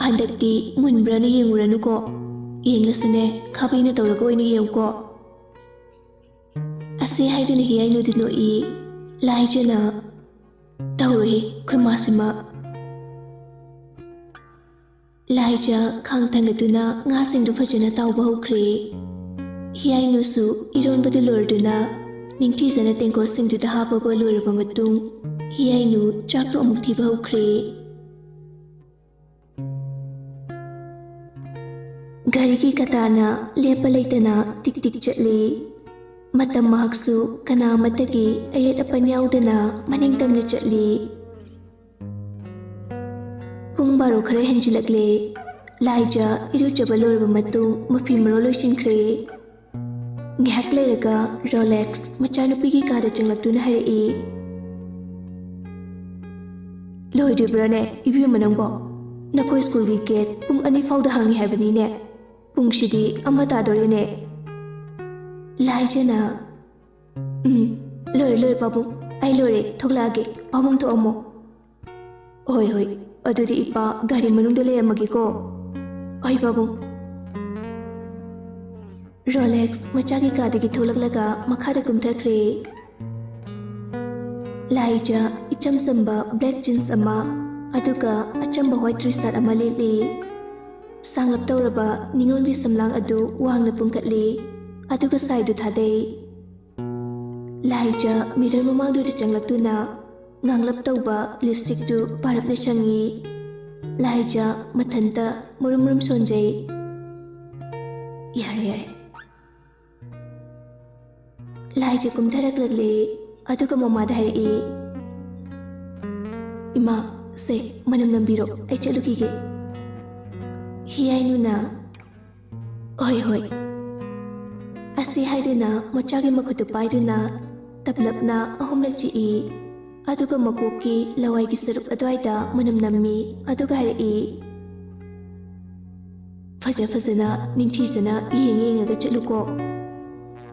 ꯍꯟꯗꯛꯇꯤ ꯃꯨꯟꯕ꯭ꯔꯅ ꯌꯦꯡꯉꯨꯔꯅꯨꯀꯣ ꯌꯦꯡꯂꯁꯨꯅꯦ ꯈꯥꯕꯩꯅ ꯇꯧꯔꯒ ꯑꯣꯏꯅ ꯌꯦꯡꯉꯨꯀꯣ ꯑꯁꯤ ꯍꯥꯏꯗꯨꯅ ꯍꯤꯌꯥꯏꯅꯨꯗꯨ ꯅꯣꯛꯏ ꯂꯥꯏꯖꯅ ꯇꯧꯔꯣꯏ ꯈꯨꯃꯥꯁꯤꯃ ꯂꯥꯏꯖ ꯈꯥꯡ ꯊꯥꯡꯒꯠꯇꯨꯅ ꯉꯥꯁꯤꯡꯗꯨ ꯐꯖꯅ ꯇꯥꯎꯕ ꯍꯧꯈ꯭ꯔꯦ ꯍꯤꯌꯥꯏꯅꯨꯁꯨ ꯏꯔꯣꯟꯕꯗꯨ ꯂꯣꯏꯔꯗꯨꯅ ꯅꯤꯡꯊꯤꯖꯅ ꯇꯦꯡꯀꯣꯠꯁꯤꯡꯗꯨꯗ ꯍꯥꯞꯄꯕ ꯂꯣꯏꯔꯕ ꯃꯇꯨꯡ ꯍꯤꯌꯥꯏꯅꯨ ꯆꯥꯛꯇꯣ ꯑꯃꯨꯛ ꯊꯤꯕ ꯍꯧꯈ꯭ꯔꯦ ꯒꯥꯔꯤꯒꯤ ꯀꯇꯥꯅ ꯂꯦꯞꯄ ꯂꯩꯇꯅ ꯇꯤꯛ ꯆꯠꯂꯤ ꯃꯇꯝ ꯃꯍꯥꯛꯁꯨ ꯀꯅꯥ ꯑꯃꯠꯇꯒꯤ ꯑꯌꯦꯠ ꯑꯄꯟ ꯌꯥꯎꯗꯅ ꯃꯅꯤꯡ ꯇꯝꯅ ꯆꯠꯂꯤ ꯄꯨꯡ 12 ꯈꯔ ꯍꯦꯟꯖꯤꯜꯂꯛꯂꯦ ꯂꯥꯏꯖ ꯏꯔꯨꯖꯕ ꯂꯣꯏꯔꯕ ꯃꯇꯨꯡ ꯃꯐꯤ ꯃꯔꯣꯜ ꯂꯣꯏꯁꯤꯟꯈ꯭ꯔꯦ ꯉꯥꯏꯍꯥꯛ ꯂꯩꯔꯒ ꯔꯣꯂꯦꯛꯁ ꯃꯆꯥꯅꯨꯄꯤꯒꯤ ꯀꯥꯗ ꯆꯪꯂꯛꯇꯨꯅ ꯍꯥꯏꯔꯛꯏ ꯂꯣꯏꯗ꯭ꯔꯤꯕ꯭ꯔꯥꯅꯦ ꯏꯕꯦꯝꯃ ꯅꯪꯕꯣ ꯅꯈꯣꯏ ꯁ꯭ꯀꯨꯜꯒꯤ ꯒꯦꯠ ꯄꯨꯡ 2 ꯐꯥꯎꯗ ꯍꯥꯡꯉꯤ ꯍꯥꯏꯕꯅꯤꯅꯦ ꯄꯨꯡꯁꯤꯗꯤ 1 ꯇꯥꯗꯣꯔꯦꯅꯦ ꯂꯥꯏꯖꯅ ꯂꯣꯏꯔꯦ ꯄꯥꯕꯨꯡ ꯑꯩ ꯂꯣꯏꯔꯦ ꯊꯣꯛꯂꯛꯑꯒꯦ ꯄꯥꯕꯨꯡ ꯊꯣꯛꯑꯝꯃꯣ ꯍꯣꯏ ꯑꯗꯨꯗꯤ ꯏꯄꯥ ꯒꯥꯔꯤ ꯃꯅꯨꯡꯗ ꯂꯩꯔꯝꯃꯒꯦꯀꯣ ꯍꯣꯏ ꯄꯥꯕꯨꯡ ꯔꯣꯂꯦꯛꯁ ꯃꯆꯥꯒꯤ ꯀꯥꯗꯒꯤ ꯊꯣꯛꯂꯛꯂꯒ ꯃꯈꯥꯗ ꯀꯨꯝꯊꯈ꯭ꯔꯦ ꯂꯥꯏꯖ ꯏꯆꯝ ꯆꯝꯕ ꯕ꯭ꯂꯦꯛ ꯖꯤꯟꯁ ꯑꯃ ꯑꯗꯨꯒ ꯑꯆꯝꯕ ꯋꯥꯏꯠ ꯇ꯭ꯔꯤ-ꯁꯥꯔꯠ ꯑꯃ ꯂꯤꯠꯂꯤ ꯁꯥꯡꯂꯞ ꯇꯧꯔꯕ ꯅꯤꯉꯣꯜꯒꯤ ꯁꯝꯂꯥꯡ ꯑꯗꯨ ꯋꯥꯡꯅ ꯄꯨꯡꯈꯠꯂꯤ ꯑꯗꯨꯒ ꯁꯥꯏꯗꯨ ꯊꯥꯗꯩ ꯂꯥꯏꯖ ꯃꯤꯔꯔ ꯃꯃꯥꯡꯗꯨꯗ ꯆꯪꯂꯛꯇꯨꯅ ꯉꯥꯡꯂꯞ ꯇꯧꯕ ꯂꯤꯞꯁꯇꯤꯛꯇꯨ ꯄꯥꯔꯞꯅ ꯁꯪꯉꯤ ꯂꯥꯏꯖ ꯃꯊꯟꯇ ꯃꯨꯔꯨꯝ ꯁꯣꯟꯖꯩ ꯌꯥꯔꯦ ꯂꯥꯏꯖ ꯀꯨꯝꯊꯔꯛꯂꯦ ꯑꯗꯨꯒ ꯃꯃꯥꯗ ꯍꯥꯏꯔꯛꯏ ꯏꯃꯥ ꯁꯦ ꯃꯅꯝ ꯅꯝꯕꯤꯔꯣ ꯑꯩ ꯆꯠꯂꯨꯈꯤꯒꯦ ꯍꯤꯌꯥꯏꯅꯨꯅ ꯍꯣꯏ ꯑꯁꯤ ꯍꯥꯏꯗꯨꯅ ꯃꯆꯥꯒꯤ ꯃꯈꯨꯠꯇꯨ ꯄꯥꯏꯗꯨꯅ ꯇꯞꯂꯞꯅ 3ꯂꯛ ꯆꯤꯛꯏ ꯑꯗꯨꯒ ꯃꯀꯣꯛꯀꯤ ꯂꯋꯥꯏꯒꯤ ꯁꯔꯨꯛ ꯑꯗꯨꯋꯥꯏꯗ ꯃꯅꯝ ꯅꯝꯃꯤ ꯑꯗꯨꯒ ꯍꯥꯏꯔꯛꯏ ꯐꯖꯅ ꯅꯤꯡꯊꯤꯖꯅ ꯌꯦꯡꯉꯒ ꯆꯠꯂꯨꯀꯣ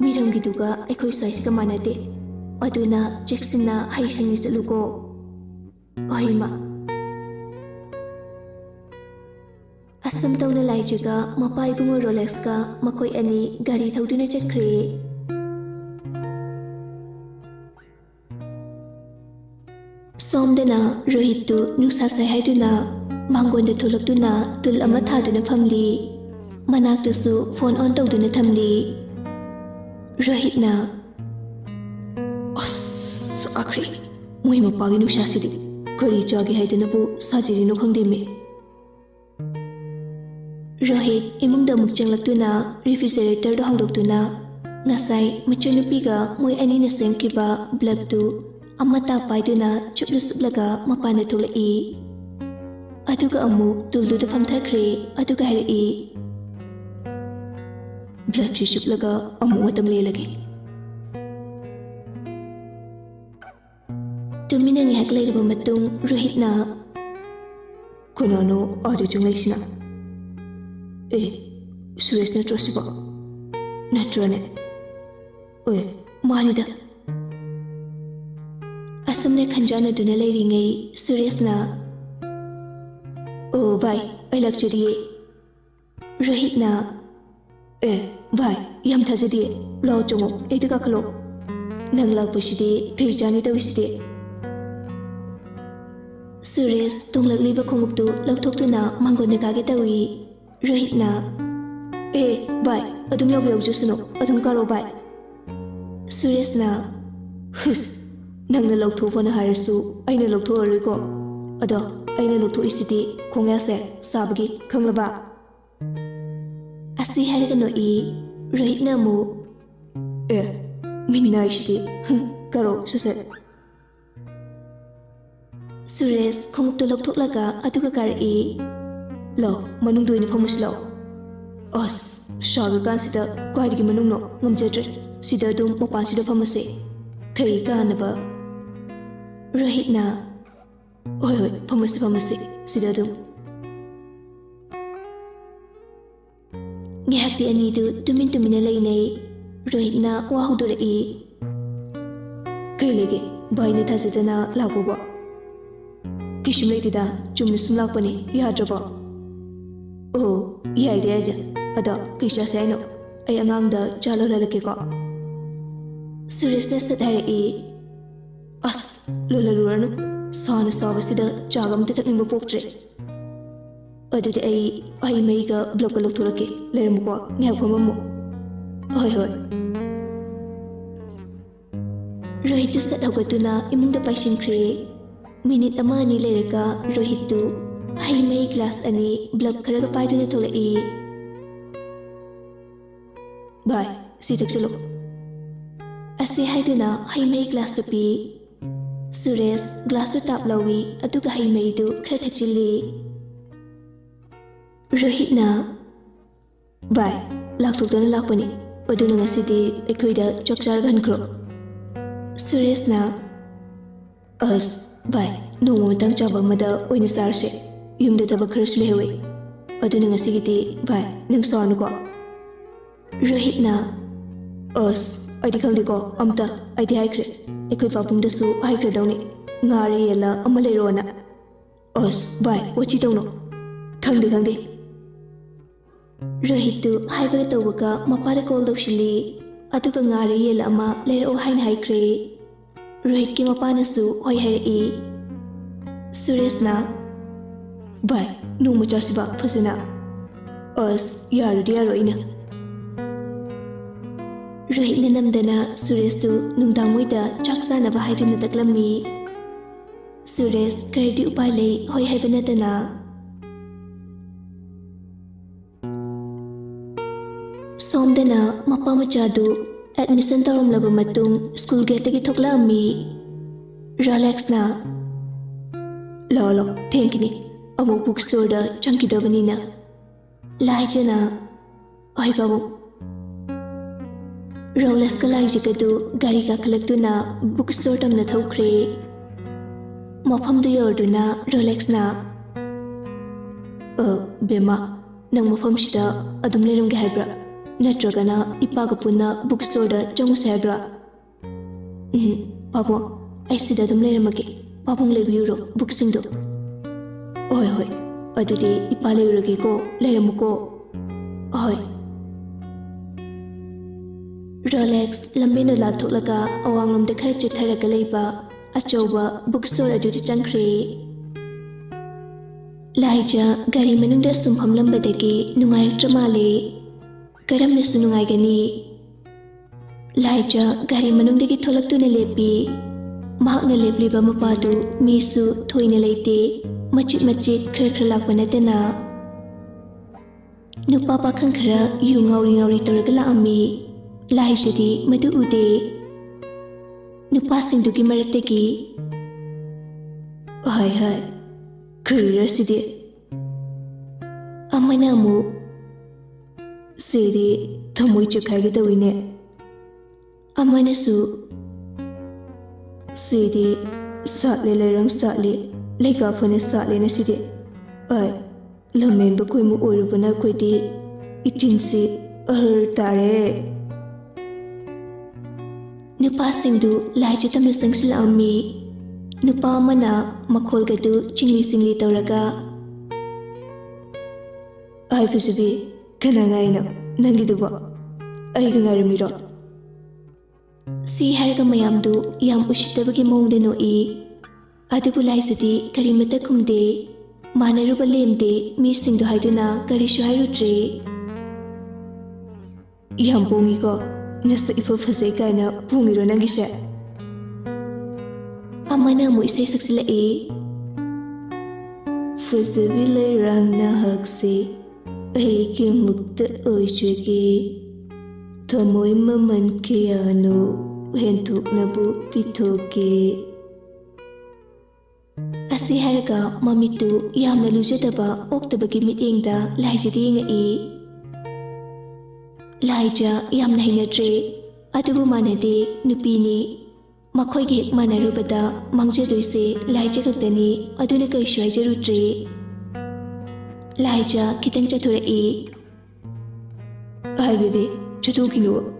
ꯃꯤꯔꯝꯒꯤꯗꯨꯒ ꯑꯩꯈꯣꯏ ꯁ꯭ꯋꯥꯏꯁꯤꯒ ꯃꯥꯟꯅꯗꯦ ꯑꯗꯨꯅ ꯆꯦꯛꯁꯤꯟꯅ ꯍꯩꯁꯤꯡꯅ ꯆꯠꯂꯨꯀꯣ ꯑꯍꯩꯃ ꯑꯁꯨꯝ ꯇꯧꯅ ꯂꯥꯏꯖꯒ ꯃꯄꯥ ꯏꯕꯨꯡꯉꯣ ꯔꯣꯂꯦꯛꯁꯀ ꯃꯈꯣꯏ ꯑꯅꯤ ꯒꯥꯔꯤ ꯊꯧꯗꯨꯅ ꯆꯠꯈ꯭ꯔꯦ ꯁꯣꯝꯗꯅ ꯔꯣꯍꯤꯠꯇꯨ ꯅꯨꯡꯁꯥ ꯁꯥꯏ ꯍꯥꯏꯗꯨꯅ ꯃꯥꯡꯒꯣꯟꯗ ꯊꯣꯛꯂꯛꯇꯨꯅ ꯇꯨꯜ ꯑꯃ ꯊꯥꯗꯨꯅ ꯐꯝꯂꯤ ꯃꯅꯥꯛꯇꯁꯨ ꯐꯣꯟ ꯑꯣꯟ ꯇꯧꯗꯨꯅ ꯊꯝꯂꯤ ꯔꯣꯍꯤꯠꯅ ꯑꯁ ꯑꯈ꯭ꯔꯤ ꯃꯣꯏ ꯃꯄꯥꯒꯤ ꯅꯨꯡꯁꯥꯁꯤꯗꯤ ꯀꯔꯤ ꯆꯥꯒꯦ ꯍꯥꯏꯗꯅꯕꯨ ꯁꯥꯖꯔꯤꯅꯣ ꯈꯪꯗꯦꯃꯦ ꯔꯣꯍꯤꯠ ꯏꯃꯨꯡꯗ ꯑꯃꯨꯛ ꯆꯪꯂꯛꯇꯨꯅ ꯔꯤꯐ꯭ꯔꯤꯖꯔꯦꯇꯔꯗꯣ ꯍꯥꯡꯗꯣꯛꯇꯨꯅ ꯉꯁꯥꯏ ꯃꯆꯟꯅꯨꯄꯤꯒ ꯃꯣꯏ ꯑꯅꯤꯅ ꯁꯦꯝꯈꯤꯕ ꯕ꯭ꯂꯕꯇꯨ ꯑꯃꯠꯇ ꯄꯥꯏꯗꯨꯅ ꯆꯨꯞꯂꯨ ꯆꯨꯞꯂꯒ ꯃꯄꯥꯟꯗ ꯊꯣꯛꯂꯛꯏ ꯑꯗꯨꯒ ꯑꯃꯨꯛ ꯇꯨꯜꯗꯨꯗ ꯐꯝꯊꯈ꯭ꯔꯦ ꯑꯗꯨꯒ ꯍꯥꯏꯔꯛꯏ ꯕ꯭ꯂꯕꯁꯤ ꯆꯨꯞꯂꯒ ꯑꯃꯨꯛ ꯃꯇꯝ ꯂꯦꯜꯂꯒꯦ ꯇꯨꯃꯤꯟꯅ ꯉꯥꯏꯍꯥꯛ ꯂꯩꯔꯕ ꯃꯇꯨꯡ ꯔꯣꯍꯤꯠꯅ ꯀꯅꯥꯅꯣ ꯑꯥꯗ ꯆꯪꯂꯛꯏꯁꯤꯅ ꯁꯨꯔꯦꯁ ꯅꯠꯇ꯭ꯔꯣ ꯁꯤꯕꯣ ꯅꯠꯇ꯭ꯔꯣꯅꯦ ꯃꯥꯅꯤꯗ ꯑꯁꯨꯝꯅ ꯈꯟꯖꯥꯟꯅꯗꯨꯅ ꯂꯩꯔꯤꯉꯩ ꯁꯨꯔꯦꯁꯅ ꯑꯣ ꯚꯥꯏ ꯑꯩ ꯂꯥꯛꯆꯔꯤꯌꯦ ꯔꯣꯍꯤꯠꯅ ꯚꯥꯏ ꯌꯥꯝ ꯊꯥꯖꯗꯤꯌꯦ ꯂꯥꯛꯑꯣ ꯆꯪꯉꯣ ꯑꯩꯗ ꯀꯥꯈꯠꯂꯣ ꯅꯪ ꯂꯥꯛꯄꯁꯤꯗꯤ ꯀꯩ ꯆꯥꯅꯤ ꯇꯧꯔꯤꯁꯤꯗꯤ ꯁꯨꯔꯦꯁ ꯇꯣꯡꯂꯛꯂꯤꯕ ꯈꯣꯡꯎꯞꯇꯨ ꯂꯧꯊꯣꯛꯇꯨꯅ ꯃꯥꯡꯒꯣꯟꯗ ꯀꯥꯒꯦ ꯇꯧꯏ ꯔꯣꯍꯤꯠꯅ ꯚꯥꯏ ꯑꯗꯨꯝ ꯌꯥꯎꯕ ꯌꯥꯎꯖꯁꯅꯨ ꯑꯗꯨꯝ ꯀꯥꯔꯣ ꯚꯥꯏ ꯁꯨꯔꯦꯁꯅ ꯍꯨꯁ ꯅꯪꯅ ꯂꯧꯊꯣꯛꯑꯣꯅ ꯍꯥꯏꯔꯁꯨ ꯑꯩꯅ ꯂꯧꯊꯣꯛꯑꯔꯣꯏꯀꯣ ꯑꯗꯣ ꯑꯩꯅ ꯂꯧꯊꯣꯛꯏꯁꯤꯗꯤ ꯈꯣꯡꯌꯥꯁꯦ ꯁꯥꯕꯒꯤ ꯈꯪꯂꯕ ꯑꯁꯤ ꯍꯥꯏꯔꯒ ꯅꯣꯛꯏ ꯔꯣꯍꯤꯠꯅ ꯑꯃꯨꯛ ꯃꯤꯅꯥꯏꯁꯤꯗꯤ ꯀꯥꯔꯣ ꯁꯠ ꯁꯨꯔꯦꯁ ꯈꯣꯡꯎꯞꯇꯨ ꯂꯧꯊꯣꯛꯂꯒ ꯑꯗꯨꯒ ꯀꯥꯔꯛꯏ ꯂꯥꯛꯑꯣ ꯃꯅꯨꯡꯗ ꯑꯣꯏꯅ ꯐꯝꯃꯁꯤ ꯂꯥꯛꯑꯣ ꯑꯁ ꯁꯥꯔꯀꯥꯟꯁꯤꯗ ꯀꯥꯏꯗꯒꯤ ꯃꯅꯨꯡꯅꯣ ꯉꯝꯖꯗ꯭ꯔꯦ ꯁꯤꯗ ꯑꯗꯨꯝ ꯃꯄꯥꯟꯁꯤꯗ ꯐꯝꯃꯁꯦ ꯀꯩ ꯀꯥꯟꯅꯕ ꯔꯣꯍꯤꯠꯅ ꯍꯣꯏ ꯐꯝꯃꯁꯤ ꯁꯤꯗ ꯑꯗꯨꯝ ꯉꯥꯏꯍꯥꯛꯇꯤ ꯑꯅꯤꯗꯨ ꯇꯨꯃꯤꯟꯅ ꯂꯩꯅꯩ ꯔꯣꯍꯤꯠꯅ ꯋꯥ ꯍꯧꯗꯣꯔꯛꯏ ꯀꯩ ꯂꯩꯒꯦ ꯚꯥꯏꯅ ꯊꯥꯖꯗꯅ ꯂꯥꯛꯄꯕꯣ ꯀꯩꯁꯨꯝ ꯂꯩꯇꯦꯗ ꯆꯨꯝꯅ ꯁꯨꯝ ꯂꯥꯛꯄꯅꯤ ꯌꯥꯗ꯭ꯔꯕꯣ ꯑꯣ ꯌꯥꯏꯗ ꯑꯗꯣ ꯀꯩ ꯆꯥꯁꯦ ꯍꯥꯏꯅꯣ ꯑꯩ ꯑꯉꯥꯡꯗ ꯆꯥ ꯂꯣꯜꯍꯜꯂꯛꯀꯦꯀꯣ ꯁꯨꯔꯦꯁꯅ ꯁꯠ ꯍꯥꯏꯔꯛꯏ ꯑꯁ ꯂꯣꯜꯍꯜꯂꯨꯔꯅꯨ ꯁꯥꯅ ꯁꯥꯕꯁꯤꯗ ꯆꯥꯒ ꯑꯝꯇ ꯊꯛꯅꯤꯡꯕ ꯄꯣꯛꯇ꯭ꯔꯦ ꯑꯗꯨꯗꯤ ꯑꯩ ꯍꯩ ꯃꯍꯤꯒ ꯕ꯭ꯂꯣꯛꯀ ꯂꯧꯊꯣꯔꯛꯀꯦ ꯂꯩꯔꯝꯃꯨꯀꯣ ꯉꯥꯏꯍꯥꯛ ꯐꯝꯃꯝꯃꯨ ꯍꯣꯏ ꯔꯣꯍꯤꯠꯇꯨ ꯁꯠ ꯍꯧꯒꯠꯇꯨꯅ ꯏꯃꯨꯡꯗ ꯄꯥꯏꯁꯤꯟꯈ꯭ꯔꯦ ꯃꯤꯅꯤꯠ ꯑꯃ ꯑꯅꯤ ꯂꯩꯔꯒ ꯔꯣꯍꯤꯠꯇꯨ ꯍꯩ ꯃꯍꯤ ꯒ꯭ꯂꯥꯁ ꯑꯅꯤ ꯕ꯭ꯂꯕ ꯈꯔꯒ ꯄꯥꯏꯗꯨꯅ ꯊꯣꯛꯂꯛꯏ ꯚꯥꯏ ꯁꯤ ꯊꯛꯆꯜꯂꯨ ꯑꯁꯤ ꯍꯥꯏꯗꯨꯅ ꯍꯩ ꯃꯍꯤ ꯒ꯭ꯂꯥꯁꯇꯨ ꯄꯤ ꯁꯨꯔꯦꯁ ꯒ꯭ꯂꯥꯁꯇꯨ ꯇꯥꯞ ꯂꯧꯏ ꯑꯗꯨꯒ ꯍꯩ ꯃꯍꯤꯗꯨ ꯈꯔ ꯊꯛꯆꯤꯜꯂꯤ ꯔꯣꯍꯤꯠꯅ ꯚꯥꯏ ꯂꯥꯛꯊꯣꯛꯇꯅ ꯂꯥꯛꯄꯅꯤ ꯑꯗꯨꯅ ꯉꯁꯤꯗꯤ ꯑꯩꯈꯣꯏꯗ ꯆꯥꯛ ꯆꯥꯔꯒ ꯍꯟꯈ꯭ꯔꯣ ꯁꯨꯔꯦꯁꯅ ꯑꯁ ꯚꯥꯏ ꯅꯣꯡꯃꯇꯪ ꯆꯥꯕ ꯑꯃꯗ ꯑꯣꯏꯅ ꯆꯥꯔꯁꯦ ꯌꯨꯝꯗ ꯊꯕꯛ ꯈꯔꯁꯨ ꯂꯩꯍꯧꯋꯤ ꯑꯗꯨꯅ ꯉꯁꯤꯒꯤꯗꯤ ꯚꯥꯏ ꯅꯪ ꯁꯥꯎꯔꯅꯨꯀꯣ ꯔꯣꯍꯤꯠꯅ ꯑꯁ ꯑꯩꯗꯤ ꯈꯪꯗꯦꯀꯣ ꯑꯝꯇ ꯑꯩꯗꯤ ꯍꯥꯏꯈ꯭ꯔꯦ ꯑꯩꯈꯣꯏ ꯄꯥꯕꯨꯡꯗꯁꯨ ꯍꯥꯏꯈ꯭ꯔꯗꯧꯅꯤ ꯉꯥꯔ ꯌꯦꯜꯂ ꯑꯃ ꯂꯩꯔꯣꯅ ꯑꯁ ꯚꯥꯏ ꯋꯥꯊꯤ ꯇꯧꯅꯣ ꯈꯪꯗꯦ ꯔꯣꯍꯤꯠꯇꯨ ꯍꯥꯏꯕꯒ ꯇꯧꯕꯒ ꯃꯄꯥꯗ ꯀꯣꯜ ꯇꯧꯁꯤꯜꯂꯤ ꯑꯗꯨꯒ ꯉꯥꯔ ꯌꯦꯜ ꯑꯃ ꯂꯩꯔꯛꯑꯣ ꯍꯥꯏꯅ ꯍꯥꯏꯈ꯭ꯔꯦ ꯔꯣꯍꯤꯠꯀꯤ ꯃꯄꯥꯅꯁꯨ ꯍꯣꯏ ꯍꯥꯏꯔꯛꯏ ꯁꯨꯔꯦꯁꯅ ꯚꯥꯏ ꯅꯣꯡꯃ ꯆꯥꯁꯤꯕ ꯐꯖꯅ ꯑꯁ ꯌꯥꯔꯗꯤ ꯌꯥꯔꯣꯏꯅ ꯔꯣꯍꯤꯠꯅ ꯅꯝꯗꯅ ꯁꯨꯔꯦꯁꯇꯨ ꯅꯨꯡꯗꯥꯡ ꯃꯣꯏꯗ ꯆꯥꯛ ꯆꯥꯅꯕ ꯍꯥꯏꯗꯨꯅ ꯇꯛꯂꯝꯃꯤ ꯁꯨꯔꯦꯁ ꯀꯔꯤꯗꯤ ꯎꯄꯥꯏ ꯂꯩ ꯍꯣꯏ ꯍꯥꯏꯕ ꯅꯠꯇꯅ ꯁꯣꯝꯗꯅ ꯃꯄꯥ ꯃꯆꯥꯗꯨ ꯑꯦꯗꯃꯤꯁꯟ ꯇꯧꯔꯝꯂꯕ ꯃꯇꯨꯡ ꯁ꯭ꯀꯨꯜ ꯒꯦꯠꯇꯒꯤ ꯊꯣꯛꯂꯛꯑꯝꯃꯤ ꯔꯣꯂꯦꯛꯁꯅ ꯂꯥꯛꯑꯣ ꯊꯦꯡꯈꯤꯅꯤ ꯑꯃꯨꯛ ꯕꯨꯛ ꯁ꯭ꯇꯣꯔꯗ ꯆꯪꯈꯤꯗꯕꯅꯤꯅ ꯂꯥꯏꯖꯅ ꯍꯣꯏ ꯄꯥꯕꯨꯡ ꯔꯣꯂꯦꯛꯁꯀ ꯂꯥꯏꯖꯒꯗꯨ ꯒꯥꯔꯤ ꯀꯥꯈꯠꯂꯛꯇꯨꯅ ꯕꯨꯛ ꯁ꯭ꯇꯣꯔ ꯇꯝꯅ ꯊꯧꯈ꯭ꯔꯦ ꯃꯐꯝꯗꯨ ꯌꯧꯔꯗꯨꯅ ꯔꯣꯂꯦꯛꯁꯅ ꯕꯦꯝꯃ ꯅꯪ ꯃꯐꯝꯁꯤꯗ ꯑꯗꯨꯝ ꯂꯩꯔꯝꯒꯦ ꯍꯥꯏꯕ꯭ꯔꯥ Natragana ipagapuna bookstore changuse habra. Pabong, I see that Maki. Pabong Leviro, booksindo. Oi, Adudi Ipalego, Leramuko. Oi. Rolex, Lamino Latulaga, Awangam the Kercha Terragaleba, Achoba, bookstore Adudi Chankri. Laija, Gari Manunda Sumham Lambadeki, Nungai Tramali, Garam Nesunungagani. Laija, Gari Manundaki Tolakuna Lepi, Mahna Lebliba Mapadu, Misu, Toinelate, Machit, Kerkalakwanetana. Nupapa Kankara, Yungauri Torgala Ami, Laijadi, Madu Ude, Nupasing Duki Marateki. Hi. Curiosity. Amanamu Siri Tomoicho Kagita Wine Amanasu Siri Satli Lerang Satli Lega Fana Satli Nasidi I Lamemba Kuimu Urubana Kwiti Itinsi Tare Nupasing du Lajatam Sangsil Ami Nupa mana makolgadu chingli tauraga. Ay fusibi kanangaina nangiduba ay gangarimiro. Si harga mayamdu yam ushitabagi mongdeno I adubu laisati karimata kumde manaruba lemde misingdu haiduna karishu hairudre. Yam bungi ko nasa ipo fase kaina bungiro nangisha. Amana mo isay saksila Fusabile rangna hakse Aiki mukta oishweke Tamoy maman kiyano Hentuk nabu pitoke Asi haraga mamitu yamna lujadaba oktabagi mitengda laijadi nga Laija yamna hinadre Adubu manade nupini Makoigi Manarubada, Mangjaduise, Laija Gagdani, Adulika Shuajarutri. Laija Kitang Chatura Ay baby, Chatukino.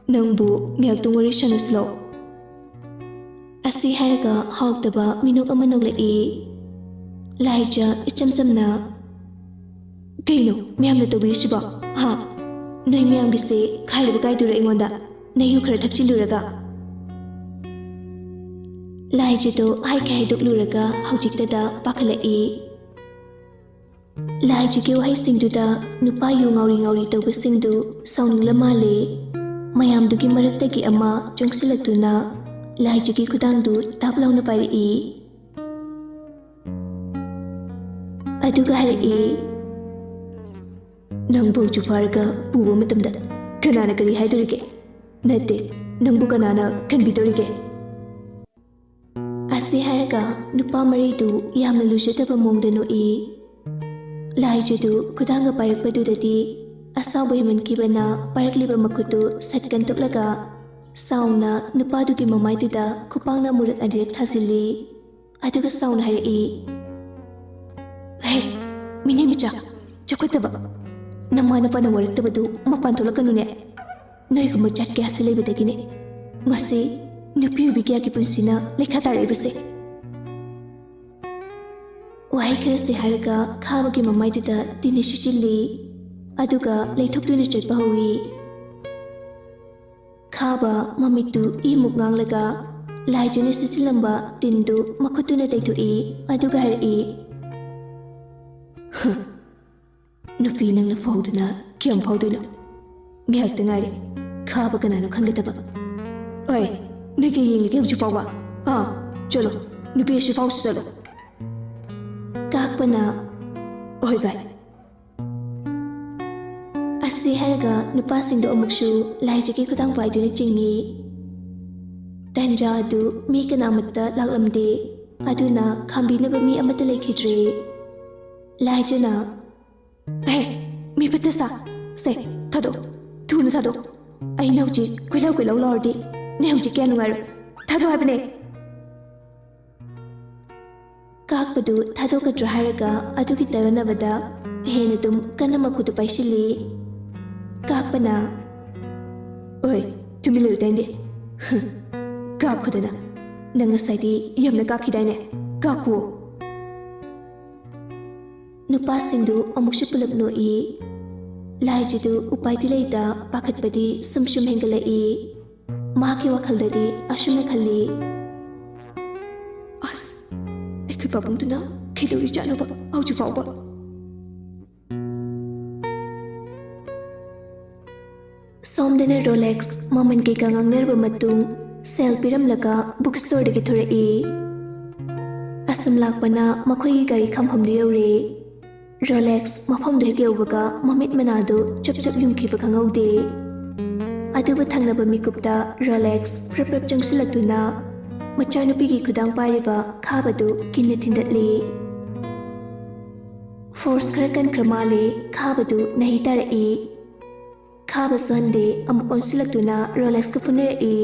Nangbu, Nyaktumuri Shanaslo. Asi Haraga, Hogdaba, Minuk Amanogla Laija, Ichamsamna. Gaino, Miam to Wishiba, ha. No Miam Gise, Kailabukai to Raymonda, Nayukar Takchiluraga. Laijito hai kai dukluraga haujiktada pakhalai Laijiki wahai singduda nupa yu ngauri tawba singdu sauningla male mayamdugi maraktagi ama jangsilaktuna Laijiki kudangdu taplauna pairi aduga harai nangbu juparga buwa matamda kanana kari haidurige nate nangbu kanana kanbidurige Asi haraga nupa maridu yamna lujadaba mongdano Laijadu kudanga parakpadudadi asawa himankibana parakliba makutu satkan tuklaga sauna nupadugi mamaiduda kupangna murat adirak thazili aduga sauna harai Hey, minimicha chakotaba namana pana waraktabadu mapantolakanune Noiguma chatke hasilebadagine Ngasi Nupiubi kaya ki punsina lekha taribase Wahai kerasti haraga khawagi mamaiduda dinishu chilli aduga leithokduna chatpa hawi khaba mamitu imuk nganglaga laijane sisilamba tindu makhutuna taithui aduga harai Nupi nangna fauduna kiyam fauduna ngihakta ngari khaba kanano khangataba Oi Niki yingi kaya ujipawa Chalo, nupi ya shifaw salo Kakpana Oi bai Asi haraga nupasingdo amukshu Laijaki kudang paiduna chingi Tanja adu mi kanamata laklamde Aduna kambinaba mi amata lekhidre Laijana Hey, mi patasa Se, thado, thuna thado Ay nauji, kwilaw lordi Ne hujik kya nungar Thado habne Kakpadu thado ka draharaga Aduki taranabada Henadum kanama kutu paishili ꯀꯥꯛꯄꯅ ꯑꯣꯏ ꯇꯨꯃꯤꯟ ꯂꯩꯌꯨ ꯇꯥꯏꯟꯗꯦ ꯀꯥꯛꯈꯨꯗꯅ ꯅꯪ ꯉꯁꯥꯏꯗꯤ ꯌꯥꯝꯅ ꯀꯥꯛꯈꯤꯗꯥꯏꯅꯦ ꯀꯥꯛꯈꯨ ꯅꯨꯄꯥꯁꯤꯡꯗꯨ ꯑꯃꯨꯛꯁꯨ ꯄꯨꯂꯞ ꯅꯣꯛꯏ ꯂꯥꯏꯖꯗꯨ ꯎꯄꯥꯏꯗꯤ ꯂꯩꯇ ꯄꯥꯈꯠꯄꯗꯤ ꯁꯨꯝ ꯍꯦꯟꯒꯠꯂꯛꯏ ꯃꯍꯥꯛꯀꯤ ꯋꯥꯈꯜꯗꯗꯤ ꯑꯁꯨꯝꯅ ꯈꯜꯂꯤ ꯑꯁ ꯑꯩꯈꯣꯏ ꯄꯥꯕꯨꯡꯗꯨꯅ ꯀꯩꯗꯧꯔꯤꯖꯥꯠꯅꯣꯕ ꯍꯧꯖꯤꯛ ꯐꯥꯎꯕ ꯁꯣꯝꯗꯅ ꯔꯣꯂꯦꯛꯁ ꯃꯃꯟ ꯀꯩꯀꯥ ꯉꯥꯡꯅꯔꯕ ꯃꯇꯨꯡ ꯁꯦꯜ ꯄꯤꯔꯝꯂꯒ ꯕꯨꯛ ꯁ꯭ꯇꯣꯔꯗꯒꯤ ꯊꯣꯔꯛꯏ ꯑꯁꯨꯝ ꯂꯥꯛꯄꯅ ꯃꯈꯣꯏꯒꯤ ꯒꯥꯔꯤ ꯈꯝꯐꯝꯗꯨ ꯌꯧꯔꯦ ꯔꯣꯂꯦꯛꯁ ꯃꯐꯝꯗꯨ ꯍꯦꯛ ꯌꯧꯕꯒ ꯃꯃꯤꯠ ꯃꯅꯥꯗꯨ ꯆꯞ ꯌꯨꯡꯈꯤꯕ ꯈꯪꯍꯧꯗꯦ ꯑꯗꯨꯕꯨ ꯊꯪꯅꯕ ꯃꯤꯀꯨꯞꯇ ꯔꯣꯂꯦꯛꯁ ꯄ꯭ꯔꯞ ꯆꯪꯁꯤꯜꯂꯛꯇꯨꯅ ꯃꯆꯥꯅꯨꯄꯤꯒꯤ ꯈꯨꯗꯥꯡ ꯄꯥꯏꯔꯤꯕ ꯈꯥꯕꯗꯨ ꯀꯤꯟꯅ ꯊꯤꯟꯗꯠꯂꯤ ꯐꯣꯔꯁ ꯈꯔ ꯀꯟꯈ꯭ꯔ ꯃꯥꯜꯂꯦ ꯈꯥꯕꯗꯨ ꯅꯥꯍꯤ ꯇꯥꯔꯛꯏ ꯈꯥꯕꯁꯨ ꯍꯟꯗꯦ ꯑꯃꯨꯛ ꯑꯣꯟꯁꯤꯜꯂꯛꯇꯨꯅ ꯔꯣꯂꯦꯛꯁꯀ ꯐꯨꯅꯔꯛꯏ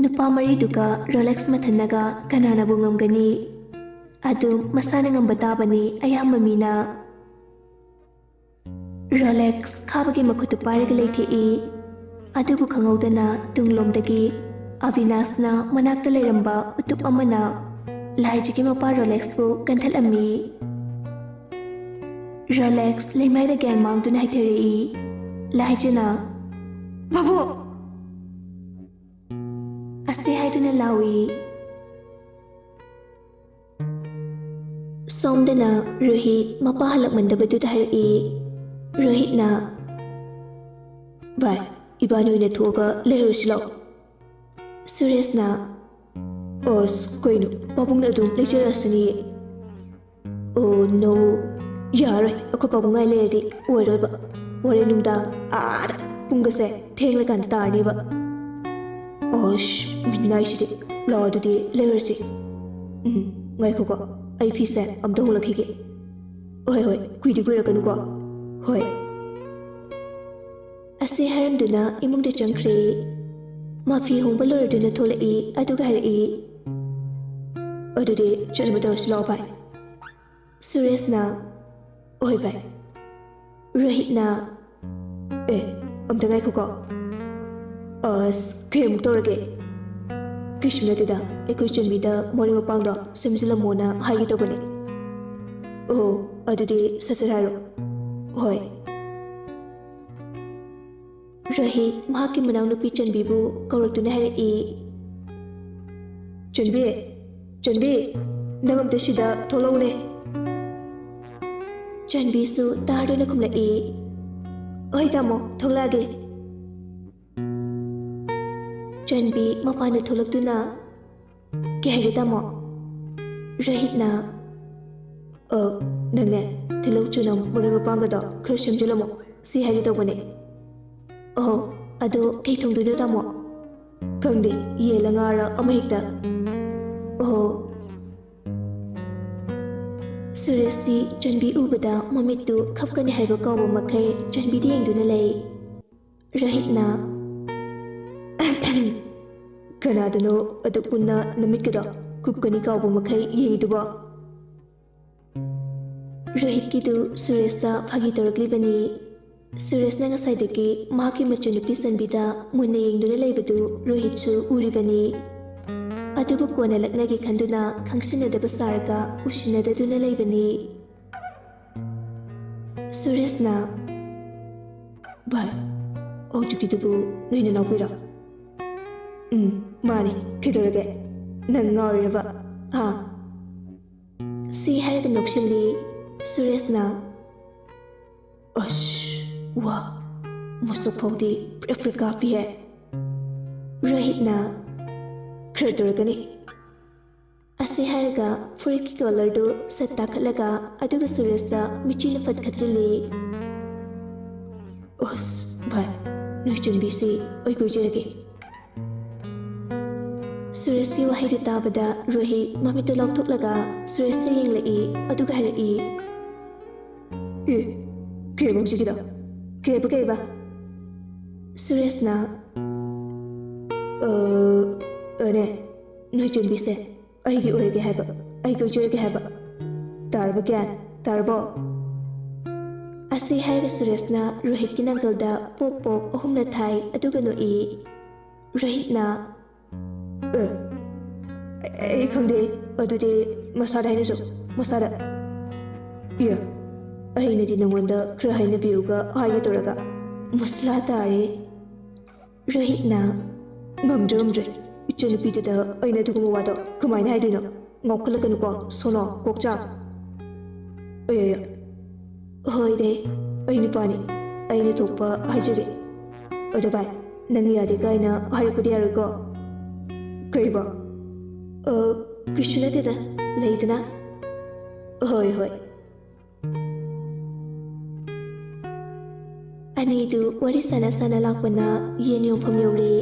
ꯅꯨꯄꯥ ꯃꯔꯤꯗꯨꯒ ꯔꯣꯂꯦꯛꯁ ꯃꯊꯟꯅꯒ ꯀꯅꯥꯅꯕꯨ ꯉꯝꯒꯅꯤ ꯑꯗꯨꯝ ꯃꯁꯥꯅ ꯉꯝꯕ ꯇꯥꯕꯅꯤ ꯑꯌꯥꯝꯕ ꯃꯤꯅ ꯔꯣꯂꯦꯛꯁ ꯈꯥꯕꯒꯤ ꯃꯈꯨꯠꯇꯨ ꯄꯥꯏꯔꯒ ꯂꯩꯊꯦꯛꯏ ꯑꯗꯨꯕꯨ ꯈꯪꯍꯧꯗꯅ ꯇꯨꯡꯂꯣꯝꯗꯒꯤ ꯑꯕꯤꯅꯥꯁꯅ ꯃꯅꯥꯛꯇ ꯂꯩꯔꯝꯕ ꯎꯇꯨꯞ ꯑꯃꯅ ꯂꯥꯏꯖꯒꯤ ꯃꯄꯥ ꯔꯣꯂꯦꯛꯁꯄꯨ ꯀꯟꯊꯠꯂꯝꯃꯤ ꯔꯣꯂꯦꯛꯁ ꯂꯩꯃꯥꯏꯗ ꯒ꯭ꯌꯥꯟ ꯃꯥꯡꯗꯨꯅ ꯍꯥꯏꯊꯔꯛꯏ ꯂꯥꯏꯖꯅ ꯕꯥꯕꯨ ꯑꯁꯤ ꯍꯥꯏꯗꯨꯅ ꯂꯥꯎꯏ ꯁꯣꯝꯗꯅ ꯔꯣꯍꯤꯠ ꯃꯄꯥ ꯍꯜꯂꯛꯃꯟꯗꯕꯗꯨꯗ ꯍꯥꯏꯔꯛꯏ ꯔꯣꯍꯤꯠꯅ ꯚꯥꯏ ꯏꯕꯥꯅꯤ ꯑꯣꯏꯅ ꯊꯣꯛꯑꯒ ꯂꯩꯔꯨꯔꯁꯤ ꯂꯥꯛꯑꯣ ꯁꯨꯔꯦꯁꯅ ꯑꯁ ꯀꯩꯅꯣ ꯄꯥꯕꯨꯡꯅ ꯑꯗꯨꯝ ꯂꯩꯖꯔꯁꯅꯤꯌꯦ ꯑꯣ ꯅꯣ ꯌꯥꯔꯣꯏ ꯑꯩꯈꯣꯏ ꯄꯥꯕꯨꯡꯉꯥꯏ ꯂꯩꯔꯗꯤ ꯑꯣꯏꯔꯣꯏꯕ ꯍꯣꯔꯦꯟ ꯅꯨꯡꯗꯥꯡ ꯑꯥꯗ ꯄꯨꯡꯒꯁꯦ ꯊꯦꯡꯂꯀꯥꯟꯗ ꯇꯥꯔꯅꯤꯕ ꯑꯁ ꯃꯤꯅꯥꯏꯁꯤꯗꯤ ꯂꯥꯛꯑꯣ ꯑꯗꯨꯗꯤ ꯂꯩꯔꯨꯔꯁꯤ ꯉꯥꯏꯈꯣꯀꯣ ꯑꯩ ꯐꯤꯁꯦ ꯑꯝꯇ ꯍꯣꯡꯂꯛꯈꯤꯒꯦ ꯍꯣꯏ ꯀꯨꯏꯗꯤ ꯀꯨꯏꯔꯛꯀꯅꯨꯀꯣ ꯍꯣꯏ ꯑꯁꯤ ꯍꯥꯏꯔꯝꯗꯨꯅ ꯏꯃꯨꯡꯗ ꯆꯪꯈ꯭ꯔꯦ ꯃꯥ ꯐꯤ ꯍꯣꯡꯕ ꯂꯣꯏꯔꯗꯨꯅ ꯊꯣꯛꯂꯛꯏ ꯑꯗꯨꯒ ꯍꯥꯏꯔꯛꯏ ꯑꯗꯨꯗꯤ ꯆꯠꯅꯕ ꯇꯧꯔꯁꯤ ꯂꯥꯛꯑꯣ ꯚꯥꯏ ꯁꯨꯔꯦꯁꯅ ꯍꯣꯏ ꯚꯥꯏ ꯔꯣꯍꯤꯠꯅ ꯑꯝꯇ ꯉꯥꯏꯈꯣꯀꯣ ꯑꯁ ꯀꯩ ꯑꯃꯨꯛ ꯇꯧꯔꯒꯦ ꯀꯩꯁꯨ ꯅꯠꯇꯦꯗ ꯑꯩꯈꯣꯏ ꯆꯟꯕꯤꯗ ꯃꯣꯔꯦ ꯃꯄꯥꯡꯗꯣ ꯁꯦꯝꯖꯤꯜꯂꯝꯃꯣꯅ ꯍꯥꯏꯒꯦ ꯇꯧꯕꯅꯦ ꯑꯣ ꯑꯗꯨꯗꯤ ꯁꯠ ꯍꯥꯏꯔꯣ ꯍꯣꯏ ꯔꯣꯍꯤꯠ ꯃꯍꯥꯛꯀꯤ ꯃꯅꯥꯎꯅꯨꯄꯤ ꯆꯟꯕꯤꯕꯨ ꯀꯧꯔꯛꯇꯨꯅ ꯍꯥꯏꯔꯛꯏ ꯆꯟꯕꯤ ꯅꯪ ꯑꯝꯇ ꯁꯤꯗ ꯊꯣꯛꯂꯛꯎꯅꯦ ꯆꯟꯕꯤꯁꯨ ꯇꯥꯔꯗꯨꯅ ꯈꯨꯝꯂꯛꯏ ꯍꯣꯏ ꯇꯥꯃꯣ ꯊꯣꯛꯂꯛꯑꯒꯦ ꯆꯟꯕꯤ ꯃꯄꯥꯟꯗ ꯊꯣꯛꯂꯛꯇꯨꯅ ꯀꯩ ꯍꯥꯏꯒꯦ ꯇꯥꯃꯣ ꯔꯣꯍꯤꯠꯅ ꯅꯪꯅꯦ ꯇꯤꯜꯍꯧ ꯆꯅꯝ ꯃꯔꯣꯏ ꯃꯄꯥꯡꯒꯗꯣ ꯈꯔ ꯁꯦꯝꯖꯤꯜꯂꯝꯃꯣ ꯁꯤ ꯍꯥꯏꯒꯦ ꯇꯧꯕꯅꯦ ꯑꯣ ꯑꯗꯣ ꯀꯩ ꯊꯣꯡꯗꯣꯏꯅꯣ ꯇꯥꯃꯣ ꯈꯪꯗꯦ ꯌꯦꯜꯂ ꯉꯥꯔ ꯑꯃ ꯍꯦꯛꯇ ꯑꯣ ꯁꯨꯔꯦꯁꯇꯤ ꯆꯟꯕꯤ ꯎꯕꯗ ꯃꯃꯤꯠꯇꯨ ꯈꯞꯀꯅꯤ ꯍꯥꯏꯕ ꯀꯧꯕ ꯃꯈꯩ ꯆꯟꯕꯤꯗ ꯌꯦꯡꯗꯨꯅ ꯂꯩ ꯔꯣꯍꯤꯠꯅ ꯀꯅꯥꯗꯅꯣ ꯑꯗꯨ ꯄꯨꯟꯅ ꯅꯨꯃꯤꯠꯀꯗꯣ ꯀꯨꯞꯀꯅꯤ ꯀꯥꯎꯕ ꯃꯈꯩ ꯌꯦꯡꯉꯤꯗꯨꯕꯣ ꯔꯣꯍꯤꯠꯀꯤꯗꯨ ꯁꯨꯔꯦꯁꯇ ꯐꯥꯒꯤ ꯇꯧꯔꯛꯂꯤꯕꯅꯤ ꯁꯨꯔꯦꯁꯅ ꯉꯁꯥꯏꯗꯒꯤ ꯃꯍꯥꯛꯀꯤ ꯃꯆꯟꯅꯨꯄꯤ ꯆꯟꯕꯤꯗ ꯃꯨꯟꯅ ꯌꯦꯡꯗꯨꯅ ꯂꯩꯕꯗꯨ ꯔꯣꯍꯤꯠꯁꯨ ꯎꯔꯤꯕꯅꯤ ꯑꯗꯨꯕꯨ ꯀꯣꯟꯅ ꯂꯛꯅꯒꯦ ꯈꯟꯗꯨꯅ ꯈꯪꯁꯤꯟꯅꯗꯕ ꯁꯥꯔꯒ ꯎꯁꯤꯟꯅꯗꯗꯨꯅ ꯂꯩꯕꯅꯤ ꯁꯨꯔꯦꯁꯅ ꯚꯥꯏ ꯍꯧꯖꯤꯛꯀꯤꯗꯨꯕꯨ ꯅꯣꯏ ꯅꯅꯥꯎꯄꯤꯔꯣ ꯃꯥꯅꯤ ꯀꯩꯗꯧꯔꯒꯦ ꯅꯪ ꯉꯥꯎꯔꯤꯔꯕ ꯁꯤ ꯍꯥꯏꯔꯒ ꯅꯣꯛꯁꯤꯜꯂꯤ ꯁꯨꯔꯦꯁꯅ ꯑꯁ ꯋꯥ ꯃꯁꯛ ꯐꯥꯎꯗꯤ ꯄ꯭ꯔꯦꯛ ꯀꯥꯞꯄꯤꯍꯦ ꯔꯣꯍꯤꯠꯅ ꯈꯔ ꯇꯧꯔꯒꯅꯤ ꯑꯁꯤ ꯍꯥꯏꯔꯒ ꯐꯨꯔꯤꯠꯀꯤ ꯀꯣꯂꯔꯗꯨ ꯁꯠ ꯇꯥꯈꯠꯂꯒ ꯑꯗꯨꯒ ꯁꯨꯔꯦꯁꯇ ꯃꯤꯆꯤꯅ ꯐꯠ ꯈꯠꯆꯤꯜꯂꯤ ꯑꯁ ꯚꯥꯏ ꯅꯣꯏ ꯆꯟꯕꯤꯁꯤ ꯑꯩ ꯀꯣꯏꯖꯔꯒꯦ ꯁꯨꯔꯦꯁꯀꯤ ꯋꯥꯍꯩꯗꯨ ꯇꯥꯕꯗ ꯔꯣꯍꯤꯠ ꯃꯃꯤꯠꯇꯨ ꯂꯥꯎꯊꯣꯛꯂꯒ ꯁꯨꯔꯦꯁꯇ ꯌꯦꯡꯂꯛꯏ ꯑꯗꯨꯒ ꯍꯥꯏꯔꯛꯏ ꯀꯩꯕ ꯍꯧꯖꯤꯛꯀꯤꯗꯣ ꯀꯩꯕ ꯁꯨꯔꯦꯁꯅ ꯅꯦ ꯅꯣꯏ ꯆꯟꯕꯤꯁꯦ ꯑꯩꯒꯤ ꯑꯣꯏꯔꯒꯦ ꯍꯥꯏꯕ ꯑꯩ ꯀꯣꯏꯖꯔꯒꯦ ꯍꯥꯏꯕ ꯇꯥꯔꯕ ꯒ꯭ꯌꯥꯟ ꯇꯥꯔꯕꯣ ꯑꯁꯤ ꯍꯥꯏꯔꯒ ꯁꯨꯔꯦꯁꯅ ꯔꯣꯍꯤꯠꯀꯤ ꯅꯥꯀꯜꯗ ꯄꯣꯛ ꯄꯣꯛ ꯑꯍꯨꯝꯅ ꯊꯥꯏ ꯑꯗꯨꯒ ꯅꯣꯛꯏ꯫ ꯔꯣꯍꯤꯠꯅ ꯑꯩ ꯈꯪꯗꯦ ꯑꯗꯨꯗꯤ ꯃꯁꯥꯗ ꯍꯥꯏꯅꯁꯨ ꯃꯁꯥꯗ ꯑꯩꯅꯗꯤ ꯅꯉꯣꯟꯗ ꯈꯔ ꯍꯥꯏꯅꯕꯤꯌꯨꯒ ꯍꯥꯏꯒꯦ ꯇꯧꯔꯒ ꯃꯨꯁꯂꯥ ꯇꯥꯔꯦ꯫ ꯔꯣꯍꯤꯠꯅ ꯉꯝꯗ꯭ꯔꯦ ꯏꯆꯟꯅꯨꯄꯤꯗꯨꯗ ꯑꯩꯅ ꯑꯗꯨꯒꯨꯝꯕ ꯋꯥꯗꯣ ꯀꯃꯥꯏꯅ ꯍꯥꯏꯗꯣꯏꯅꯣ? ꯉꯥꯎꯈꯠꯂꯛꯀꯅꯨꯀꯣ ꯁꯣꯅꯣ ꯀꯣꯛꯆꯥꯛ꯫ ꯍꯣꯏꯗꯦ ꯑꯩ ꯅꯨꯄꯥꯅꯤ ꯑꯩꯅ ꯊꯣꯛꯄ ꯍꯥꯏꯖꯒꯦ꯫ ꯑꯗꯣ ꯚꯥꯏ ꯅꯪ ꯌꯥꯗꯦ ꯀꯥꯏꯅ ꯍꯥꯏꯔꯛꯄꯗꯤ ꯌꯥꯔꯣꯏꯀꯣ? ꯀꯩꯕ? ꯀꯩꯁꯨ ꯅꯠꯇꯦꯗ ꯂꯩꯗꯅ꯫ ꯍꯣꯏ ꯍꯣꯏ꯫ ꯑꯅꯤꯗꯨ ꯋꯥꯔꯤ ꯁꯥꯟꯅ ꯁꯥꯟꯅ ꯂꯥꯛꯄꯅ ꯌꯦꯟ ꯌꯣꯟꯐꯝ ꯌꯧꯔꯦ꯫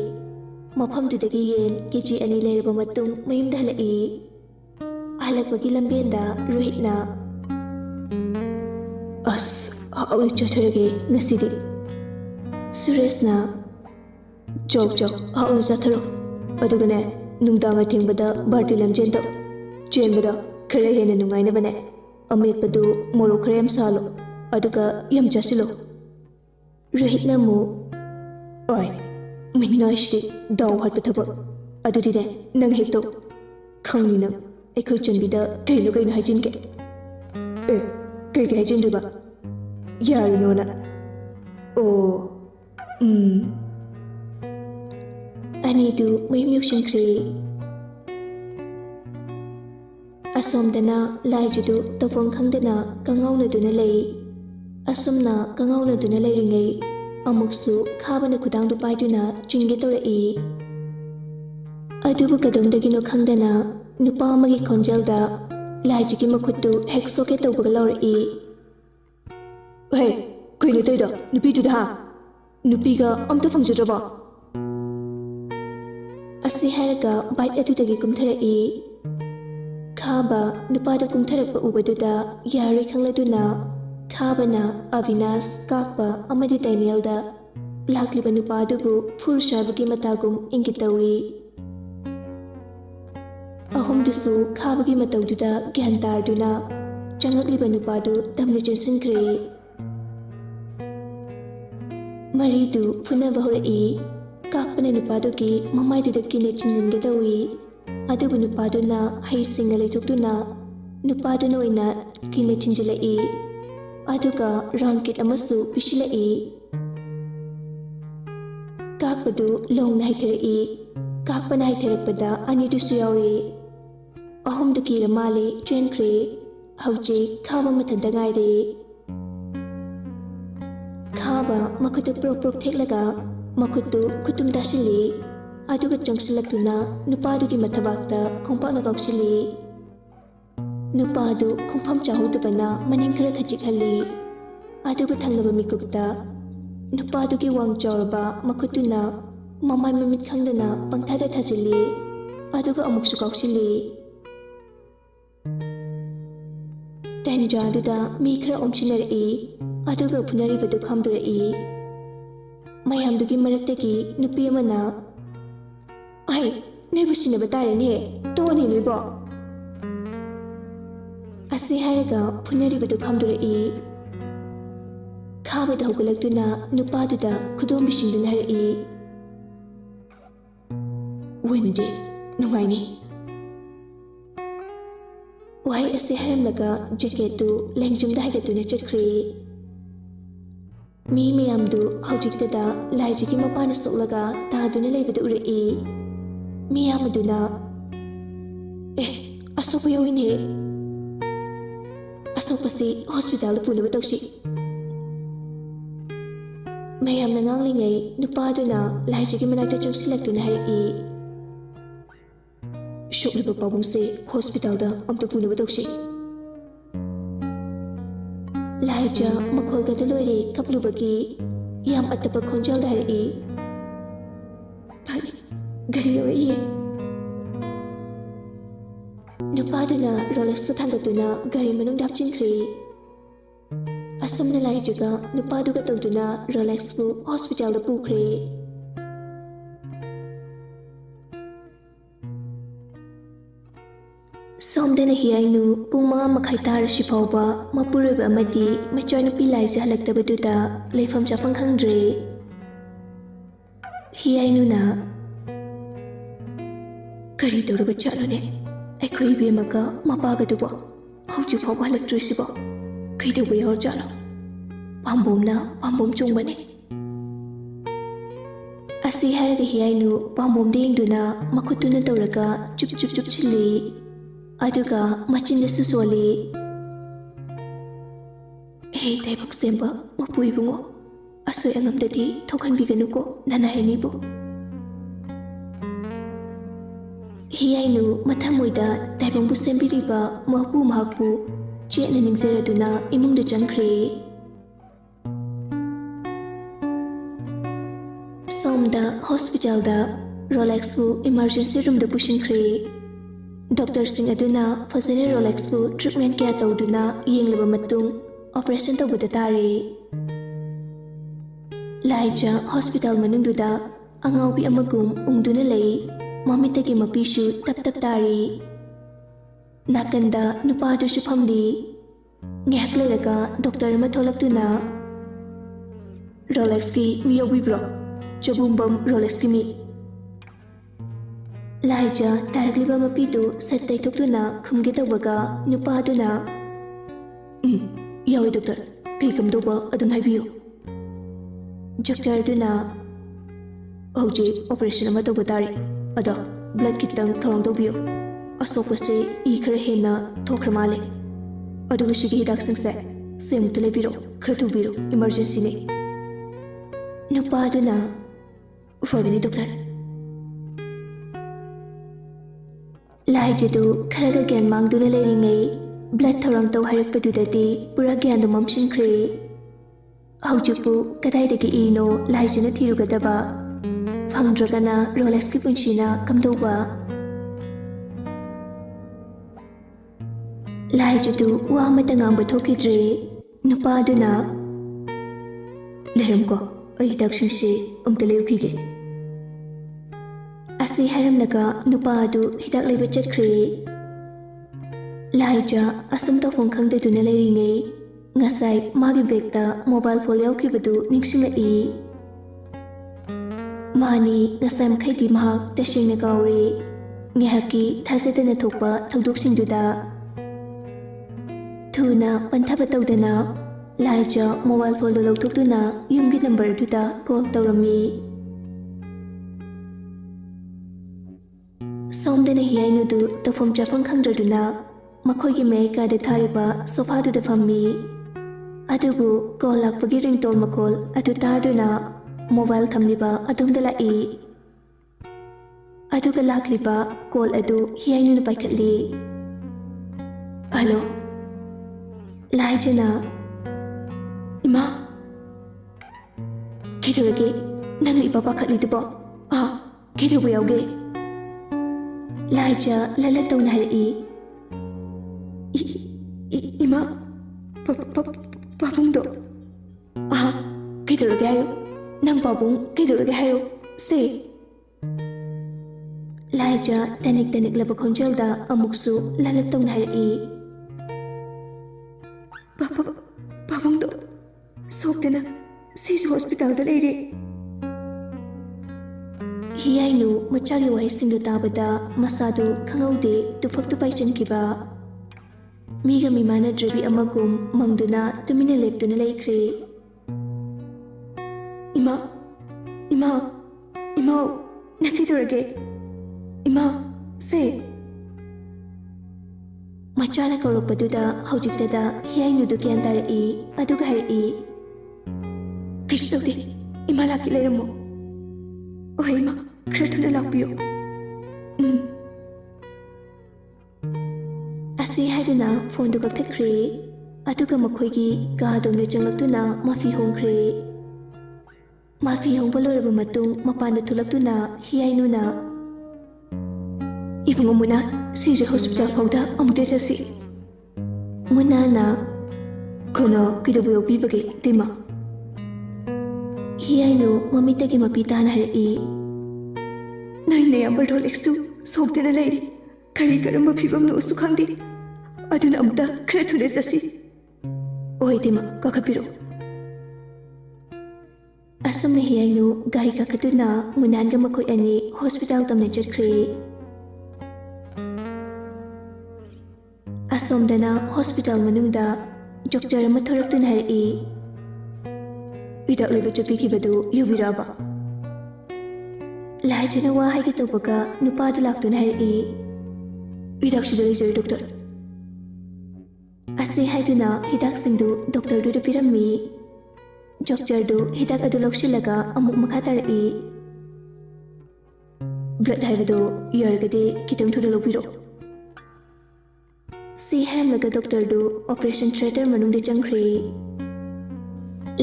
ꯃꯐꯝꯗꯨꯗꯒꯤ ꯌꯦꯟ KG 2 ꯂꯩꯔꯕ ꯃꯇꯨꯡ ꯃꯌꯨꯝꯗ ꯍꯜꯂꯛꯏ꯫ ꯍꯜꯂꯛꯄꯒꯤ ꯂꯝꯕꯦꯟꯗ ꯔꯣꯍꯤꯠꯅ ꯑꯁ ꯍꯥꯎꯅ ꯆꯠꯊꯔꯒꯦ ꯉꯁꯤꯗꯤ꯫ ꯁꯨꯔꯦꯁꯅ ꯆꯧ ꯍꯥꯎꯅ ꯆꯠꯊꯔꯣ ꯑꯗꯨꯒꯅꯦ ꯅꯨꯡꯗꯥꯡ ꯑꯊꯦꯡꯕꯗ ꯕꯥꯔꯇꯤ ꯂꯝꯖꯦꯟ ꯇꯧ ꯆꯦꯟꯕꯗ ꯈꯔ ꯍꯦꯟꯅ ꯅꯨꯡꯉꯥꯏꯅꯕꯅꯦ ꯑꯃꯦꯠꯄꯗꯨ ꯃꯣꯔꯣꯛ ꯈꯔ ꯌꯥꯝ ꯁꯥꯍꯜꯂꯣ ꯑꯗꯨꯒ ꯌꯥꯝ ꯆꯥꯁꯤꯜꯂꯣ꯫ ꯔꯣꯍꯤꯠꯅ ꯑꯃꯨꯛ ꯃꯤꯅꯥꯏꯁꯤꯗꯤ ꯗꯥꯎ ꯍꯥꯠꯄ ꯊꯕꯛ ꯑꯗꯨꯗꯤꯅꯦ ꯅꯪ ꯍꯦꯛ ꯇꯧ ꯈꯪꯅꯤ ꯅꯪ ꯑꯩꯈꯣꯏ ꯆꯟꯕꯤꯗ ꯀꯩꯅꯣ ꯍꯥꯏꯖꯤꯟꯒꯦ꯫ ꯀꯩ ꯍꯥꯏꯖꯤꯟꯗꯣꯏꯕ? ꯌꯥꯔꯤꯅꯣꯅ? ꯑꯣ ꯑꯅꯤꯗꯨ ꯃꯌꯨꯝ ꯌꯧꯁꯤꯟꯈ꯭ꯔꯦ꯫ ꯑꯁꯣꯝꯗꯅ ꯂꯥꯏꯖꯗꯨ ꯇꯧꯐꯝ ꯈꯪꯗꯅ ꯀꯪꯉꯥꯎꯅꯗꯨꯅ ꯂꯩ꯫ ꯑꯁꯨꯝꯅ ꯀꯪꯉꯥꯎꯅꯗꯨꯅ ꯂꯩꯔꯤꯉꯩ ꯑꯃꯨꯛꯁꯨ ꯈꯥꯕꯅ ꯈꯨꯗꯥꯡꯗꯨ ꯄꯥꯏꯗꯨꯅ ꯆꯤꯡꯒꯦ ꯇꯧꯔꯛꯏ꯫ ꯑꯗꯨꯕꯨ ꯀꯗꯣꯝꯗꯒꯤꯅꯣ ꯈꯪꯗꯅ ꯅꯨꯄꯥ ꯑꯃꯒꯤ ꯈꯣꯟꯖꯦꯜꯗ ꯂꯥꯏꯖꯒꯤ ꯃꯈꯨꯠꯇꯨ ꯍꯦꯛ ꯁꯣꯛꯀꯦ ꯇꯧꯕꯒ ꯂꯥꯎꯔꯛꯏ꯫ ꯍꯦ ꯀꯩꯅꯣ ꯇꯧꯏꯗꯣ ꯅꯨꯄꯤꯗꯨꯗ ꯍꯥ? ꯅꯨꯄꯤꯒ ꯑꯝꯇ ꯐꯪꯖꯗ꯭ꯔꯕꯣ? ꯑꯁꯤ ꯍꯥꯏꯔꯒ ꯕꯥꯏꯛ ꯑꯗꯨꯗꯒꯤ ꯀꯨꯝꯊꯔꯛꯏ꯫ ꯈꯥꯕ ꯅꯨꯄꯥꯗ ꯀꯨꯝꯊꯔꯛꯄ ꯎꯕꯗꯨꯗ ꯌꯥꯔꯣꯏ ꯈꯪꯂꯗꯨꯅ ꯈꯥꯕꯅ ꯑꯕꯤꯅꯥꯁ, ꯀꯥꯛꯄ ꯑꯃꯗꯤ ꯗꯥꯏꯅꯦꯜꯗ ꯂꯥꯛꯂꯤꯕ ꯅꯨꯄꯥ ꯑꯗꯨꯕꯨ ꯐꯨꯔ ꯆꯥꯕꯒꯤ ꯃꯇꯥꯒꯨꯝ ꯏꯪꯒꯤꯠ ꯇꯧꯏ꯫ ꯑꯍꯨꯝꯗꯨꯁꯨ ꯈꯥꯕꯒꯤ ꯃꯇꯧꯗꯨꯗ ꯒ꯭ꯌꯥꯟ ꯇꯥꯔꯗꯨꯅ ꯆꯪꯂꯛꯂꯤꯕ ꯅꯨꯄꯥꯗꯨ ꯇꯝꯅ ꯆꯦꯟꯁꯤꯟꯈ꯭ꯔꯦ꯫ ꯃꯔꯤꯗꯨ ꯐꯨꯅꯕ ꯍꯧꯔꯛꯏ꯫ ꯀꯥꯛꯄꯅ ꯅꯨꯄꯥꯗꯨꯒꯤ ꯃꯃꯥꯏꯗꯨꯗ ꯀꯤꯟꯅ ꯆꯤꯡꯁꯤꯟꯒꯦ ꯇꯧꯏ꯫ ꯑꯗꯨꯕꯨ ꯅꯨꯄꯥꯗꯨꯅ ꯍꯩꯁꯤꯡꯅ ꯂꯩꯊꯣꯛꯇꯨꯅ ꯅꯨꯄꯥꯗꯨꯅ ꯑꯣꯏꯅ ꯀꯤꯟꯅ ꯊꯤꯟꯖꯤꯜꯂꯛꯏ ꯑꯗꯨꯒ ꯔꯥꯎꯟ ꯀꯤꯛ ꯑꯃꯁꯨ ꯄꯤꯁꯤꯜꯂꯛꯏ꯫ ꯀꯥꯛꯄꯗꯨ ꯂꯣꯡꯅ ꯍꯩꯊꯔꯛꯏ꯫ ꯀꯥꯛꯄꯅ ꯍꯩꯊꯔꯛꯄꯗ ꯑꯅꯤꯗꯨꯁꯨ ꯌꯥꯎꯔꯤ꯫ ꯑꯍꯨꯝꯗꯨ ꯀꯤꯔ ꯃꯥꯜꯂꯦ ꯆꯦꯟꯈ꯭ꯔꯦ꯫ ꯍꯧꯖꯤꯛ ꯈꯥꯕ ꯃꯊꯟꯇ ꯉꯥꯏꯔꯦ꯫ ꯈꯥꯕ ꯃꯈꯨꯠꯇꯨ ꯄ꯭ꯔꯣꯛ ꯄ꯭ꯔꯣꯛ ꯊꯦꯛꯂꯒ ꯃꯈꯨꯠꯇꯨ ꯈꯨꯇꯨꯝ ꯇꯥꯁꯤꯜꯂꯤ ꯑꯗꯨꯒ ꯆꯪꯁꯤꯜꯂꯛꯇꯨꯅ ꯅꯨꯄꯥꯗꯨꯒꯤ ꯃꯊꯕꯥꯛꯇ ꯈꯣꯡꯄꯥꯛꯅ ꯀꯥꯎꯁꯤꯜꯂꯤ꯫ ꯅꯨꯄꯥꯗꯨ ꯈꯣꯡꯐꯝ ꯆꯥꯍꯧꯗꯕꯅ ꯃꯅꯤꯡ ꯈꯔ ꯈꯖꯤꯛꯍꯜꯂꯤ ꯑꯗꯨꯒ ꯊꯪꯅꯕ ꯃꯤꯀꯨꯞꯇ ꯅꯨꯄꯥꯗꯨꯒꯤ ꯋꯥꯡ ꯆꯥꯎꯔꯕ ꯃꯈꯨꯠꯇꯨꯅ ꯃꯃꯥꯏ ꯃꯃꯤꯠ ꯈꯪꯗꯅ ꯄꯪꯊꯥꯗ ꯊꯥꯖꯤꯜꯂꯤ ꯑꯗꯨꯒ ꯑꯃꯨꯛꯁꯨ ꯀꯥꯎꯁꯤꯜꯂꯤ꯫ ꯇꯥꯟꯖꯥꯗꯨꯗ ꯃꯤ ꯈꯔ ꯑꯣꯝꯁꯤꯟꯅꯔꯛꯏ ꯑꯗꯨꯒ ꯐꯨꯅꯔꯤꯕꯗꯨ ꯈꯥꯝꯗꯣꯔꯛꯏ꯫ ꯃꯌꯥꯝꯗꯨꯒꯤ ꯃꯔꯛꯇꯒꯤ ꯅꯨꯄꯤ ꯑꯃꯅ ꯅꯣꯏꯕꯨ ꯁꯤꯟꯅꯕ ꯇꯥꯔꯦꯅꯦ ꯇꯣꯛꯑꯅꯤ ꯅꯣꯏꯕꯣ ꯑꯁꯤ ꯍꯥꯏꯔꯒ ꯐꯨꯅꯔꯤꯕꯗꯨ ꯈꯥꯝꯗꯣꯔꯛꯏ꯫ ꯈꯥꯕꯗ ꯍꯧꯒꯠꯂꯛꯇꯨꯅ ꯅꯨꯄꯥꯗꯨꯗ ꯈꯨꯗꯣꯝꯕꯤꯁꯤꯡꯗꯨꯅ ꯍꯥꯏꯔꯛꯏ꯫ ꯋꯤꯟꯗꯤ ꯅꯨꯡꯉꯥꯏꯅꯤ꯫ ꯋꯥꯍꯩ ꯑꯁꯤ ꯍꯥꯏꯔꯝꯂꯒ ꯖꯦꯀꯦꯠꯇꯨ ꯂꯦꯡꯖꯨꯝꯗ ꯍꯥꯏꯒꯠꯇꯨꯅ ꯆꯠꯈ꯭ꯔꯦ꯫ ꯃꯤ ꯃꯌꯥꯝꯗꯨ ꯍꯧꯖꯤꯛꯇꯗ ꯂꯥꯏꯖꯒꯤ ꯃꯄꯥꯅ ꯁꯣꯛꯂꯒ ꯇꯥꯗꯨꯅ ꯂꯩꯕꯗꯨ ꯎꯔꯛꯏ꯫ ꯃꯤꯌꯥꯝ ꯑꯗꯨꯅ ꯑꯁꯣꯛꯄ ꯌꯥꯎꯏꯅꯦ ꯑꯁꯣꯛꯄꯁꯤ ꯍꯣꯁꯄꯤꯇꯥꯜꯗ ꯄꯨꯅꯕ ꯇꯧꯁꯤ꯫ ꯃꯌꯥꯝꯅ ꯉꯥꯡꯂꯤꯉꯩ ꯅꯨꯄꯥꯗꯨꯅ ꯂꯥꯏꯖꯒꯤ ꯃꯅꯥꯛꯇ ꯆꯪꯁꯤꯜꯂꯛꯇꯨꯅ ꯍꯥꯏꯔꯛꯏ꯫ ꯁꯣꯛꯂꯤꯕ ꯄꯥꯕꯨꯡꯁꯦ ꯍꯣꯁꯄꯤꯇꯥꯜꯗ ꯑꯝꯇ ꯄꯨꯅꯕ ꯇꯧꯁꯤ꯫ ꯂꯥꯏꯖ ꯃꯈꯣꯜꯒꯗ ꯂꯣꯏꯔꯦ ꯀꯞꯂꯨꯕꯒꯤ ꯌꯥꯝ ꯑꯇꯞꯄ ꯈꯣꯟꯖꯦꯜꯗ ꯍꯥꯏꯔꯛꯏ꯫ ꯐꯔꯦ ꯒꯥꯔꯤ ꯌꯧꯔꯛꯏꯌꯦ꯫ ꯅꯨꯄꯥꯗꯨꯅ ꯔꯣꯂꯦꯛꯁꯇꯨ ꯊꯥꯡꯒꯠꯇꯨꯅ ꯒꯥꯔꯤ ꯃꯅꯨꯡꯗ ꯍꯥꯞꯆꯤꯟꯈ꯭ꯔꯦ꯫ ꯑꯁꯨꯝꯅ ꯂꯥꯏꯖꯒ ꯅꯨꯄꯥꯗꯨꯒ ꯇꯧꯗꯨꯅ ꯔꯣꯂꯦꯛꯁꯄꯨ ꯍꯣꯁꯄꯤꯇꯥꯜꯗ ꯄꯨꯈ꯭ꯔꯦ꯫ Somdana hiyainu pung mga makaitar si Pauba mapuraba amadi machoy nupi laisi halagtabaduda leifam chapang khangdre. Hiyainu na kari doraba chalone aikoi ibemaga mapagadubo hauju fauba halagtrisibo kaidabu yawar chalo pambomna pambom chungbane. Asi haraga hiyainu pambomda yengduna makutuna tawraga chup chup chup chili aduga machinda susoli. Hey taibak semba mapui bungo asoy angamdadi thokan biganuko nanahenibu. Hiyainu mathamoida taibangbu sembiriba mapu mahakbu chena ningzeraduna imungda changkhre. Somda hospital da Rolex bu emergency room da pushinkre. Doctor sing aduna fazane Rolex bu treatment kaya tawduna yenglaba matung operation tawbuda tare. Laija hospital manungduda angaubi amagum ungduna lay mamitagi mapishu tap tap tari. Nakanda nupadu shuphamdi ngehak leraga doctor ama tholakduna Rolex ki miyobi bro chabumbam Rolex ki mi. Laija taragliba mapidu sattay thokduna khumge tawbaga nupaduna yawi doctor kai kamdoba adum haibiyo. Doctor duna hauji operation ama tawba tari ada blood kitang thong tawbiyo asopase I khara hena thokhra male aduga shigi hidak singse semukta lebiro khara thubiro emergency ne. Nupaduna ufabini doctor. Laijadu kharaga gyan mangduna leiringai blood thorang taw harakpadudadi pura gyandu mamshinkre. Haujupu kadaidagi ino laijana thirugadaba fangdragana Rolex ki punchina kamdoba. Laijadu wa amata ngangba thokidre. Nupaduna leramko ai dakshingsi amta leukige. Asi haramnaga nupadu hidak leiba chatkre. Laija asum tawfong khangdaduna leiringai ngasai magi bekta mobile phone yaukibadu ningsingai. Mani ngasai mkhaidi mahak tashingna kauri ngehaki thazadana thokpa thawdoksingduda thuna panthaba tawdana Laija mobile phone lawthokduna yumgi number duda call tawrami. Somdana hiyainudu tafam chafang khangdraduna makhoigi maikada thariba sofaduda fammi. Adubu call lakpagi ringtone makol adu tarduna mobile thamliba adumda lai. Aduga lakliba call adu hiyainuna paikhatli. Hello Laijana ima kidurage nang iba pakhatlidubo kidubu yauge. Laija lalatawna hari ima pabungdo kidurage hayo nang pabung kidurage hayo se. Laija tanik laba khonjelda amuksu lalatawna hari pabungdo sokdana sisu hospital da leire. Hiyainu machagi wahisingdu tabada masadu khangaude tufaktu paichankiba. Miga mimana drabi amagum mangduna tumina leptuna laikre. Ima nakidurage ima se. Machana kauropaduda haujiktada hiyainu gyan tarai aduga hari kishitawde ima laki leiramo. Oh ima khara thuna lakpiyo. Asi haiduna phone du kakthakre aduga makhoigi kadomre changlaktuna mafi hongkre. Mafi hongba loiraba matung mapanda thulaktuna hiyainuna ibungo muna sije hospital phauda amute jasi. Munana kono kidabu yobibage tima. Hiyainu mamitagi mapitana hari noine amber Rolex tu sokdana leiri ꯀꯔꯤ ꯀꯔꯝꯕ ꯐꯤꯕꯝꯅꯣꯁꯨ ꯈꯪꯗꯦ ꯑꯗꯨꯅ ꯑꯃꯨꯛꯇ ꯈꯔ ꯊꯨꯅ ꯆꯠꯁꯤ ꯑꯣꯏ ꯏꯇꯩꯃ ꯀꯥꯈꯠꯄꯤꯔꯣ ꯑꯁꯨꯝꯅ ꯍꯤꯌꯥꯏꯅꯨ ꯒꯥꯔꯤ ꯀꯥꯈꯠꯇꯨꯅ ꯃꯨꯅꯥꯟꯒ ꯃꯈꯣꯏ ꯑꯅꯤ ꯍꯣꯁꯄꯤꯇꯥꯜ ꯇꯝꯅ ꯆꯠꯈ꯭ꯔꯦ ꯑꯁꯣꯝꯗꯅ ꯍꯣꯁꯄꯤꯇꯥꯜ ꯃꯅꯨꯡꯗ ꯗꯣꯛꯇꯔ ꯑꯃ ꯊꯣꯔꯛꯇꯨꯅ ꯍꯥꯏꯔꯛꯏ ꯍꯤꯗꯥꯛ ꯂꯩꯕ ꯆꯠꯄꯤꯈꯤꯕꯗꯨ ꯌꯧꯕꯤꯔꯛꯑꯕ ꯂꯥꯏꯖꯅ ꯋꯥ ꯍꯥꯏꯒꯦ ꯇꯧꯕꯒ ꯅꯨꯄꯥꯗꯨ ꯂꯥꯛꯇꯨꯅ ꯍꯥꯏꯔꯛꯏ ꯍꯤꯗꯥꯛꯁꯤꯗ ꯂꯩꯖꯔꯦ ꯗꯣꯛꯇꯔ ꯑꯁꯤ ꯍꯥꯏꯗꯨꯅ ꯍꯤꯗꯥꯛꯁꯤꯡꯗꯨ ꯗꯣꯛꯇꯔꯗꯨꯗ ꯄꯤꯔꯝꯃꯤ ꯗꯣꯛꯇꯔꯗꯨ ꯍꯤꯗꯥꯛ ꯑꯗꯨ ꯂꯧꯁꯤꯜꯂꯒ ꯑꯃꯨꯛ ꯃꯈꯥ ꯇꯥꯔꯛꯏ ꯕ꯭ꯂꯗ ꯍꯥꯏꯕꯗꯣ ꯌꯥꯔꯒꯗꯤ ꯈꯤꯇꯪ ꯊꯨꯅ ꯂꯧꯕꯤꯔꯛꯑꯣ ꯁꯤ ꯍꯥꯏꯔꯝꯂꯒ ꯗꯣꯛꯇꯔꯗꯨ ꯑꯣꯄꯔꯦꯁꯟ ꯊꯤꯌꯦꯇꯔ ꯃꯅꯨꯡꯗ ꯆꯪꯈ꯭ꯔꯦ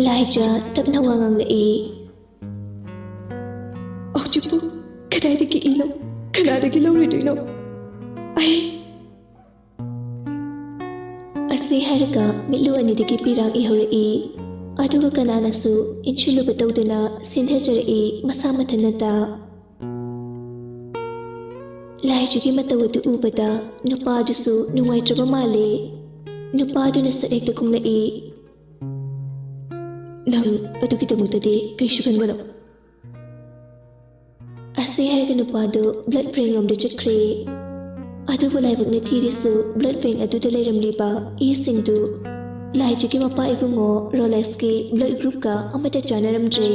ꯂꯥꯏꯖ ꯇꯞꯅ ꯋꯥ ꯉꯥꯡꯂꯛꯏ ꯍꯧꯖꯤꯛꯄꯨ ꯀꯗꯥꯏꯗꯒꯤ ꯏꯅꯣ ꯀꯅꯥꯗꯒꯤ ꯂꯧꯔꯨꯗꯣꯏꯅꯣ ꯑꯩ ꯑꯁꯤ ꯍꯥꯏꯔꯒ ꯃꯤꯠꯂꯨ ꯑꯅꯤꯗꯒꯤ ꯄꯤꯔꯥꯡ ꯏꯍꯧꯔꯛꯏ ꯑꯗꯨꯒ ꯀꯅꯥꯅꯁꯨ ꯏꯟꯁꯤꯜꯂꯨꯕ ꯇꯧꯗꯨꯅ ꯁꯤꯟꯊꯖꯔꯛꯏ ꯃꯁꯥ ꯃꯊꯟꯇ ꯂꯥꯏꯖꯒꯤ ꯃꯇꯧ ꯑꯗꯨ ꯎꯕꯗ ꯅꯨꯄꯥꯗꯨꯁꯨ ꯅꯨꯡꯉꯥꯏꯇ꯭ꯔꯕ ꯃꯥꯜꯂꯦ ꯅꯨꯄꯥꯗꯨꯅ ꯁꯠ ꯍꯦꯛꯇ ꯈꯨꯝꯂꯛꯏ ꯅꯪ ꯑꯗꯨꯒꯤꯗꯃꯛꯇꯗꯤ ꯀꯩꯁꯨ ꯈꯟꯒꯅꯣ ꯑꯁꯤ ꯍꯥꯏꯔꯒ ꯅꯨꯄꯥꯗꯨ ꯕ꯭ꯂꯗ ꯕꯦꯡꯛ ꯂꯣꯝꯗ ꯆꯠꯈ꯭ꯔꯦ ꯑꯗꯨꯕꯨ ꯂꯥꯏꯕꯛꯅ ꯊꯤꯔꯤꯁꯨ ꯕ꯭ꯂꯗ ꯕꯦꯡꯛ ꯑꯗꯨꯗ ꯂꯩꯔꯝꯂꯤꯕ ꯏꯁꯤꯡꯗꯨ ꯂꯥꯏꯖꯒꯤ ꯃꯄꯥ ꯏꯕꯨꯡꯉꯣ ꯔꯣꯂꯦꯛꯁꯀꯤ ꯕ꯭ꯂꯗ ꯒ꯭ꯔꯨꯞꯀ ꯑꯃꯠꯇ ꯆꯥꯟꯅꯔꯝꯗ꯭ꯔꯦ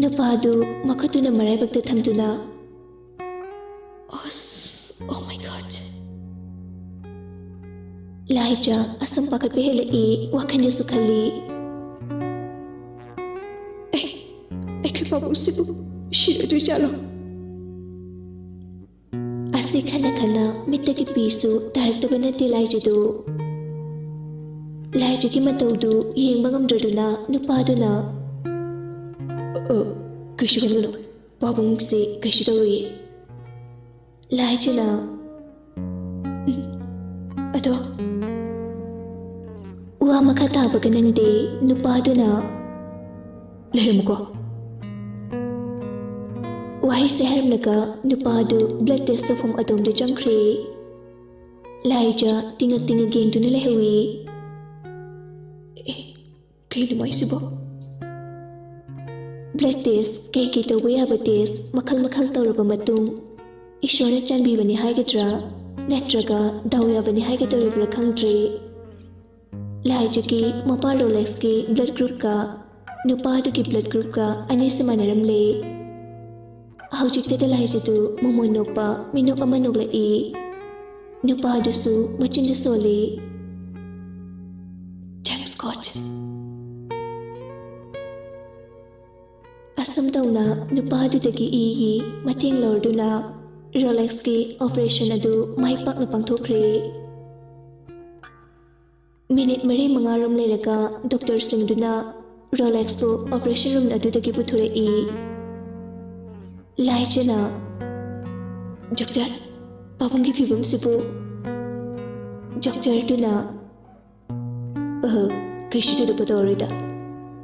ꯅꯨꯄꯥꯗꯨ ꯃꯈꯨꯠꯇꯨꯅ ꯃꯔꯥꯏꯕꯛꯇ ꯊꯝꯗꯨꯅ ꯑꯁ ꯑꯣ ꯃꯥꯏ ꯒॉड ꯂꯥꯏꯖ ꯑꯁꯝ ꯄꯥꯈꯠꯄ ꯍꯦꯜꯂꯛꯏ ꯋꯥꯈꯜꯗꯁꯨ ꯈꯜꯂꯤ ꯑꯩꯈꯣꯏ ꯄꯥꯕꯨꯡꯁꯤꯕꯨ ꯁꯤꯔꯗꯣꯏꯖꯥꯠꯂꯣ ꯑꯁꯤ ꯈꯟꯅ ꯈꯟꯅ ꯃꯤꯠꯇꯒꯤ ꯄꯤꯁꯨ ꯇꯥꯔꯛꯇꯕ ꯅꯠꯇꯦ ꯂꯥꯏꯖꯗꯨ ꯂꯥꯏꯖꯒꯤ ꯃꯇꯧꯗꯨ ꯌꯦꯡꯕ ꯉꯝꯗ꯭ꯔꯗꯨꯅ ꯅꯨꯄꯥꯗꯨꯅ ꯀꯩꯁꯨ ꯈꯟꯒꯅꯨ ꯄꯥꯕꯨꯡꯁꯦ ꯀꯩꯁꯨ ꯇꯧꯔꯣꯏꯌꯦ ꯂꯥꯏꯖꯅ ꯑꯗꯣ ꯋꯥ ꯃꯈꯥ ꯇꯥꯕꯒ ꯅꯪꯗꯦ ꯅꯨꯄꯥꯗꯨꯅ ꯂꯩꯔꯝꯃꯨꯀꯣ ꯋꯥꯍꯩꯁꯦ ꯍꯥꯏꯔꯝꯂꯒ ꯅꯨꯄꯥꯗꯨ ꯕ꯭ꯂꯗ ꯇꯦꯁ ꯇꯧꯐꯝ ꯑꯗꯣꯝꯗ ꯆꯪꯈ꯭ꯔꯦ ꯂꯥꯏꯖ ꯇꯤꯡꯉꯛ ꯇꯤꯡꯉꯛ ꯌꯦꯡꯗꯨꯅ ꯂꯩꯍꯧꯏ ꯀꯩꯅꯣ ꯃꯥꯏꯁꯤꯕꯣ ꯕ꯭ꯂꯗ ꯇꯦꯁ ꯀꯩ ꯇꯧꯕ ꯌꯥꯕ ꯇꯦꯁ ꯃꯈꯜ ꯃꯈꯜ ꯇꯧꯔꯕ ꯃꯇꯨꯡ ꯏꯁꯣꯔꯅ ꯆꯥꯟꯕꯤꯕꯅꯤ ꯍꯥꯏꯒꯗ꯭ꯔꯥ ꯅꯠꯇ꯭ꯔꯒ ꯗꯥꯎ ꯌꯥꯕꯅꯤ ꯍꯥꯏꯒꯗꯧꯔꯤꯕ꯭ꯔꯥ ꯈꯪꯗ꯭ꯔꯦ ꯂꯥꯏꯖꯒꯤ ꯃꯄꯥ ꯔꯣꯂꯦꯛꯁꯀꯤ ꯕ꯭ꯂꯗ ꯒ꯭ꯔꯨꯞꯀ ꯅꯨꯄꯥꯗꯨꯒꯤ ꯕ꯭ꯂꯗ ꯒ꯭ꯔꯨꯞꯀ ꯑꯅꯤꯁꯤ ꯃꯥꯟꯅꯔꯝꯂꯦ ꯍꯧꯖꯤꯛꯇꯗ ꯂꯥꯏꯖꯗꯨ ꯃꯃꯣꯟ ꯅꯣꯛꯄ ꯃꯤꯅꯣꯛ ꯑꯃ ꯅꯣꯛꯂꯛꯏ ꯅꯨꯄꯥꯗꯨꯁꯨ ꯃꯆꯤꯟꯗ ꯁꯣꯜꯂꯤ ꯊꯦꯡꯛꯁ ꯒꯣꯗ ꯑꯁꯨꯝ ꯇꯧꯅ ꯅꯨꯄꯥꯗꯨꯗꯒꯤ ꯏꯒꯤ ꯃꯇꯦꯡ ꯂꯧꯔꯗꯨꯅ ꯔꯣꯂꯦꯛꯁꯀꯤ ꯑꯣꯄꯔꯦꯁꯟ ꯑꯗꯨ ꯃꯥꯏ ꯄꯥꯛꯅ ꯄꯥꯡꯊꯣꯛꯈ꯭ꯔꯦ ꯃꯤꯅꯤꯠ 4-5 ꯂꯩꯔꯒ ꯗꯣꯛꯇꯔꯁꯤꯡꯗꯨꯅ ꯔꯣꯂꯦꯛꯁꯄꯨ ꯑꯣꯄꯔꯦꯁꯟ ꯔꯨꯝ ꯑꯗꯨꯗꯒꯤ ꯄꯨꯊꯣꯔꯛꯏ ꯂꯥꯏꯖꯅ ꯗꯣꯛꯇꯔ ꯄꯥꯕꯨꯡꯒꯤ ꯐꯤꯕꯝꯁꯤꯕꯨ ꯗꯣꯛꯇꯔꯗꯨꯅ ꯀꯩꯁꯨ ꯊꯣꯏꯗꯣꯛꯄ ꯇꯧꯔꯣꯏꯗ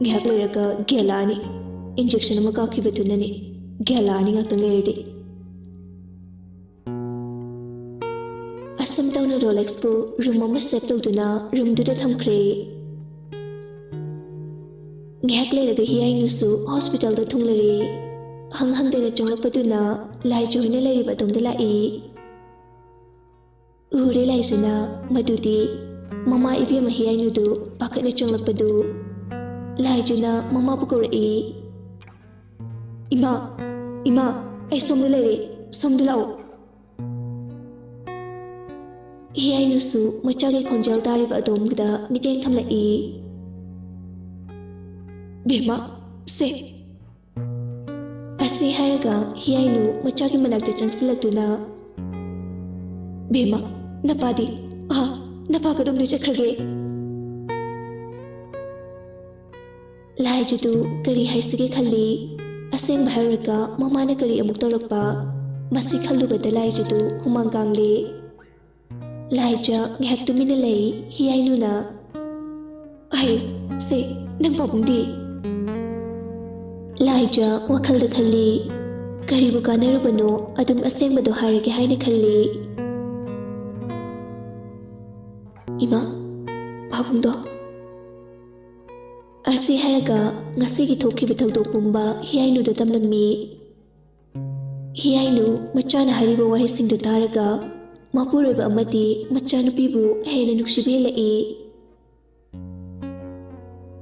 ꯉꯥꯏꯍꯥꯛ ꯂꯩꯔꯒ ꯒꯦꯂꯥꯑꯅꯤ इंजेक्शन अमा काखिबदुननी गेलानी ngaktang lerdi असम तौना रोलेक्स को रूम अमा सेट तौदुना रूम दुदा थमख्रे ngak lerga hiyainusु हॉस्पिटल दा थुंगलरे हंग हंग देना चंगलपदुना लाई जोइना लेरिबा दोंदा लाई उरे लाइसना मदुदी ममा इबे महियाइनुदु पाखने चंगलपदु लाइजुना ममा पुकौरई इमा इमा ऐ सोमदु लेरे सोमदु लाओ हियाइनुसु मचागे खोंजल तारिबा अदोमगदा मितेंग थमलई बेमा से असे हायगा हियाइनु मचागे मनाक्ता चंगसिलक्तुना बेमा नपादी नपागदुम चखरगे लाइजुदु करी हाइसगे खल्ली असेंग भायरका ममाना करी अमुक तौरक्पा मसी खल्लुबदा लाइजुदु हुमांग कांगले लाइजा ngak tumina lei hiyainuna ai se nang pabundi लाइजा वखल द खल्ली ꯀꯔꯤꯕꯨ ꯀꯥꯟꯅꯔꯨꯕꯅꯣ ꯑꯗꯨꯝ ꯑꯁꯦꯡꯕꯗꯣ ꯍꯥꯏꯔꯒꯦ ꯍꯥꯏꯅ ꯈꯜꯂꯤ꯫ ꯏꯃꯥ, ꯄꯥꯕꯨꯡꯗꯣ ꯑꯁꯤ ꯍꯥꯏꯔꯒ ꯉꯁꯤꯒꯤ ꯊꯣꯛꯈꯤꯕ ꯊꯧꯗꯣꯛ ꯄꯨꯝꯕ ꯍꯤꯌꯥꯏꯅꯨꯗ ꯇꯝꯂꯝꯃꯤ꯫ ꯍꯤꯌꯥꯏꯅꯨ ꯃꯆꯥꯅ ꯍꯥꯏꯔꯤꯕ ꯋꯥꯍꯩꯁꯤꯡꯗꯨ ꯇꯥꯔꯒ ꯃꯄꯨꯔꯣꯏꯕ ꯑꯃꯗꯤ ꯃꯆꯥꯅꯨꯄꯤꯕꯨ ꯍꯦꯟꯅ ꯅꯨꯡꯁꯤꯕ ꯍꯦꯜꯂꯛꯏ꯫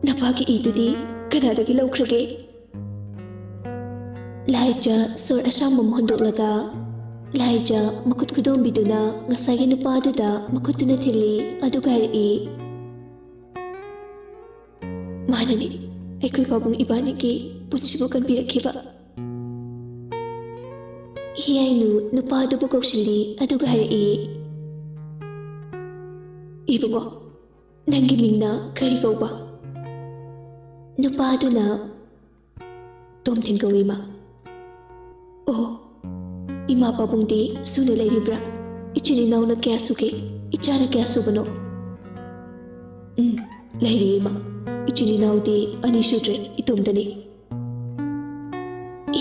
ꯅꯄꯥꯒꯤ ꯏꯗꯨꯗꯤ ꯀꯅꯥꯗꯒꯤ ꯂꯧꯈ꯭ꯔꯒꯦ? ꯂꯥꯏꯖ ꯁꯣꯔ ꯑꯁꯥꯡꯕ ꯑꯃ ꯍꯣꯟꯗꯣꯛꯂꯒ ꯂꯥꯏꯖ ꯃꯈꯨꯠ ꯈꯨꯗꯣꯝꯕꯤꯗꯨꯅ ꯉꯁꯥꯏꯒꯤ ꯅꯨꯄꯥꯗꯨꯗ ꯃꯈꯨꯠꯇꯨꯅ ꯊꯤꯜꯂꯤ ꯑꯗꯨꯒ ꯍꯥꯏꯔꯛꯏ, ꯃꯥꯅꯅꯤ ꯑꯩꯈꯣꯏ ꯄꯥꯕꯨꯡ ꯏꯕꯥꯅꯤꯒꯤ ꯄꯨꯟꯁꯤꯕꯨ ꯀꯟꯕꯤꯔꯛꯈꯤꯕ꯫ ꯍꯤꯌꯥꯏꯅꯨ ꯅꯨꯄꯥꯗꯨꯕꯨ ꯀꯧꯁꯤꯜꯂꯤ ꯑꯗꯨꯒ ꯍꯥꯏꯔꯛꯏ, ꯏꯕꯨꯡꯉꯣ, ꯅꯪꯒꯤ ꯃꯤꯡꯅ ꯀꯔꯤ ꯀꯧꯕ? ꯅꯨꯄꯥꯗꯨꯅ ꯇꯣꯝꯊꯤꯟ ꯀꯧꯏ ꯏꯃꯥ꯫ ꯑꯣ, ꯏꯃꯥ ꯄꯥꯕꯨꯡꯗꯤ ꯁꯨꯅ ꯂꯩꯔꯤꯕ꯭ꯔꯥ? ꯏꯆꯤꯟ ꯏꯅꯥꯎꯅ ꯀꯌꯥ ꯁꯨꯒꯦ? ꯏꯆꯥꯅ ꯀꯌꯥ ꯁꯨꯕꯅꯣ? ꯂꯩꯔꯤ ꯏꯃꯥ, ꯏꯆꯤꯟ ꯏꯅꯥꯎꯗꯤ 2 ꯁꯨꯗ꯭ꯔꯦ, ꯏꯇꯣꯝꯇꯅꯤ꯫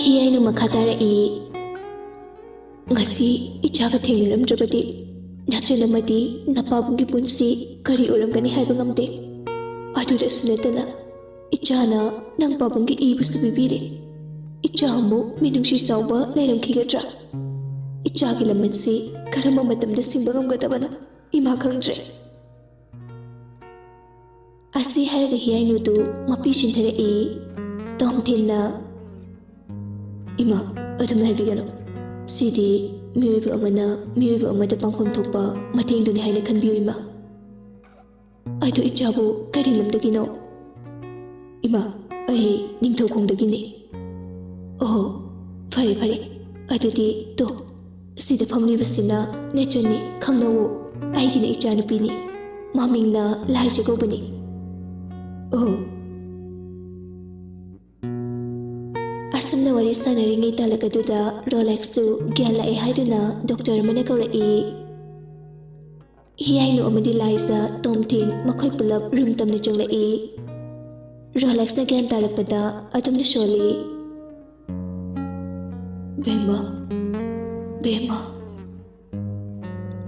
ꯍꯤꯌꯥꯏꯅ ꯃꯈꯥ ꯇꯥꯔꯛꯏ, ꯉꯁꯤ ꯏꯆꯥꯒ ꯊꯦꯡꯅꯔꯝꯗ꯭ꯔꯕꯗꯤ ꯅꯆꯟ ꯑꯃꯗꯤ ꯅꯄꯥꯕꯨꯡꯒꯤ ꯄꯨꯟꯁꯤ ꯀꯔꯤ ꯑꯣꯏꯔꯝꯒꯅꯤ ꯍꯥꯏꯕ ꯉꯝꯗꯦ꯫ ꯑꯗꯨꯗꯁꯨ ꯅꯠꯇꯅ ꯏꯆꯥꯅ ꯅꯪ ꯄꯥꯕꯨꯡꯒꯤ ꯏꯕꯨꯁꯨ ꯄꯤꯕꯤꯔꯦ꯫ ꯏꯆꯥ ꯑꯃꯨꯛ ꯃꯤꯅꯨꯡꯁꯤ ꯆꯥꯎꯕ ꯂꯩꯔꯝꯈꯤꯒꯗ꯭ꯔꯥ? ꯏꯆꯥꯒꯤ ꯂꯃꯟꯁꯤ ꯀꯔꯝꯕ ꯃꯇꯝꯗ ꯁꯤꯡꯕ ꯉꯝꯒꯗꯕꯅꯣ ꯏꯃꯥ ꯈꯪꯗ꯭ꯔꯦ꯫ ꯑꯁꯤ ꯍꯥꯏꯔꯒ ꯍꯤꯌꯥꯏꯅꯨꯗꯨ ꯃꯄꯤ ꯁꯤꯟꯊꯔꯛꯏ꯫ ꯇꯣꯝꯊꯤꯟꯅ, ꯏꯃꯥ, ꯑꯗꯨꯝꯅ ꯍꯥꯏꯕꯤꯒꯅꯨ꯫ ꯁꯤꯗꯤ ꯃꯤꯑꯣꯏꯕ ꯑꯃꯅ ꯃꯤꯑꯣꯏꯕ ꯑꯃꯗ ꯄꯥꯡꯐꯝ ꯊꯣꯛꯄ ꯃꯇꯦꯡꯗꯨꯅꯤ ꯍꯥꯏꯅ ꯈꯟꯕꯤꯌꯨ ꯏꯃꯥ꯫ ꯑꯗꯨ ꯏꯆꯥꯕꯨ ꯀꯔꯤ ꯂꯝꯗꯒꯤꯅꯣ? ꯏꯃꯥ, ꯑꯩ ꯅꯤꯡꯊꯧꯈꯣꯡꯗꯒꯤꯅꯤ꯫ ꯑꯣ, ꯐꯔꯦ ꯐꯔꯦ, ꯑꯗꯨꯗꯤ ꯇꯣ ꯁꯤꯗ ꯐꯝꯂꯤꯕꯁꯤꯅ ꯅꯆꯟꯅꯤ, ꯈꯪꯅꯧꯋꯣ꯫ ꯑꯩꯒꯤꯅ ꯏꯆꯥꯅꯨꯄꯤꯅꯤ, ꯃꯃꯤꯡꯅ ꯂꯥꯏꯖ ꯀꯧꯕꯅꯤ꯫ ꯑꯣ꯫ ꯑꯁꯨꯝꯅ ꯋꯥꯔꯤ ꯁꯥꯟꯅꯔꯤꯉꯩ ꯇꯥꯂꯛ ꯑꯗꯨꯗ ꯔꯣꯂꯦꯛꯁꯇꯨ ꯒ꯭ꯌꯥꯟ ꯂꯥꯛꯑꯦ ꯍꯥꯏꯗꯨꯅ ꯗꯣꯛꯇꯔ ꯑꯃꯅ ꯀꯧꯔꯛꯏ꯫ ꯍꯤꯌꯥꯏꯅꯨ ꯑꯃꯗꯤ ꯂꯥꯏꯖ, ꯇꯣꯝꯊꯤꯟ ꯃꯈꯣꯏ ꯄꯨꯂꯞ ꯔꯨꯝ ꯇꯝꯅ ꯆꯪꯂꯛꯏ꯫ ꯔꯣꯂꯦꯛꯁꯅ ꯒ꯭ꯌꯥꯟ ꯇꯥꯔꯛꯄꯗ ꯑꯗꯨꯝꯅ ꯁꯣꯜꯂꯤ, ꯕꯦꯝꯃ, ꯕꯦꯝꯃ꯫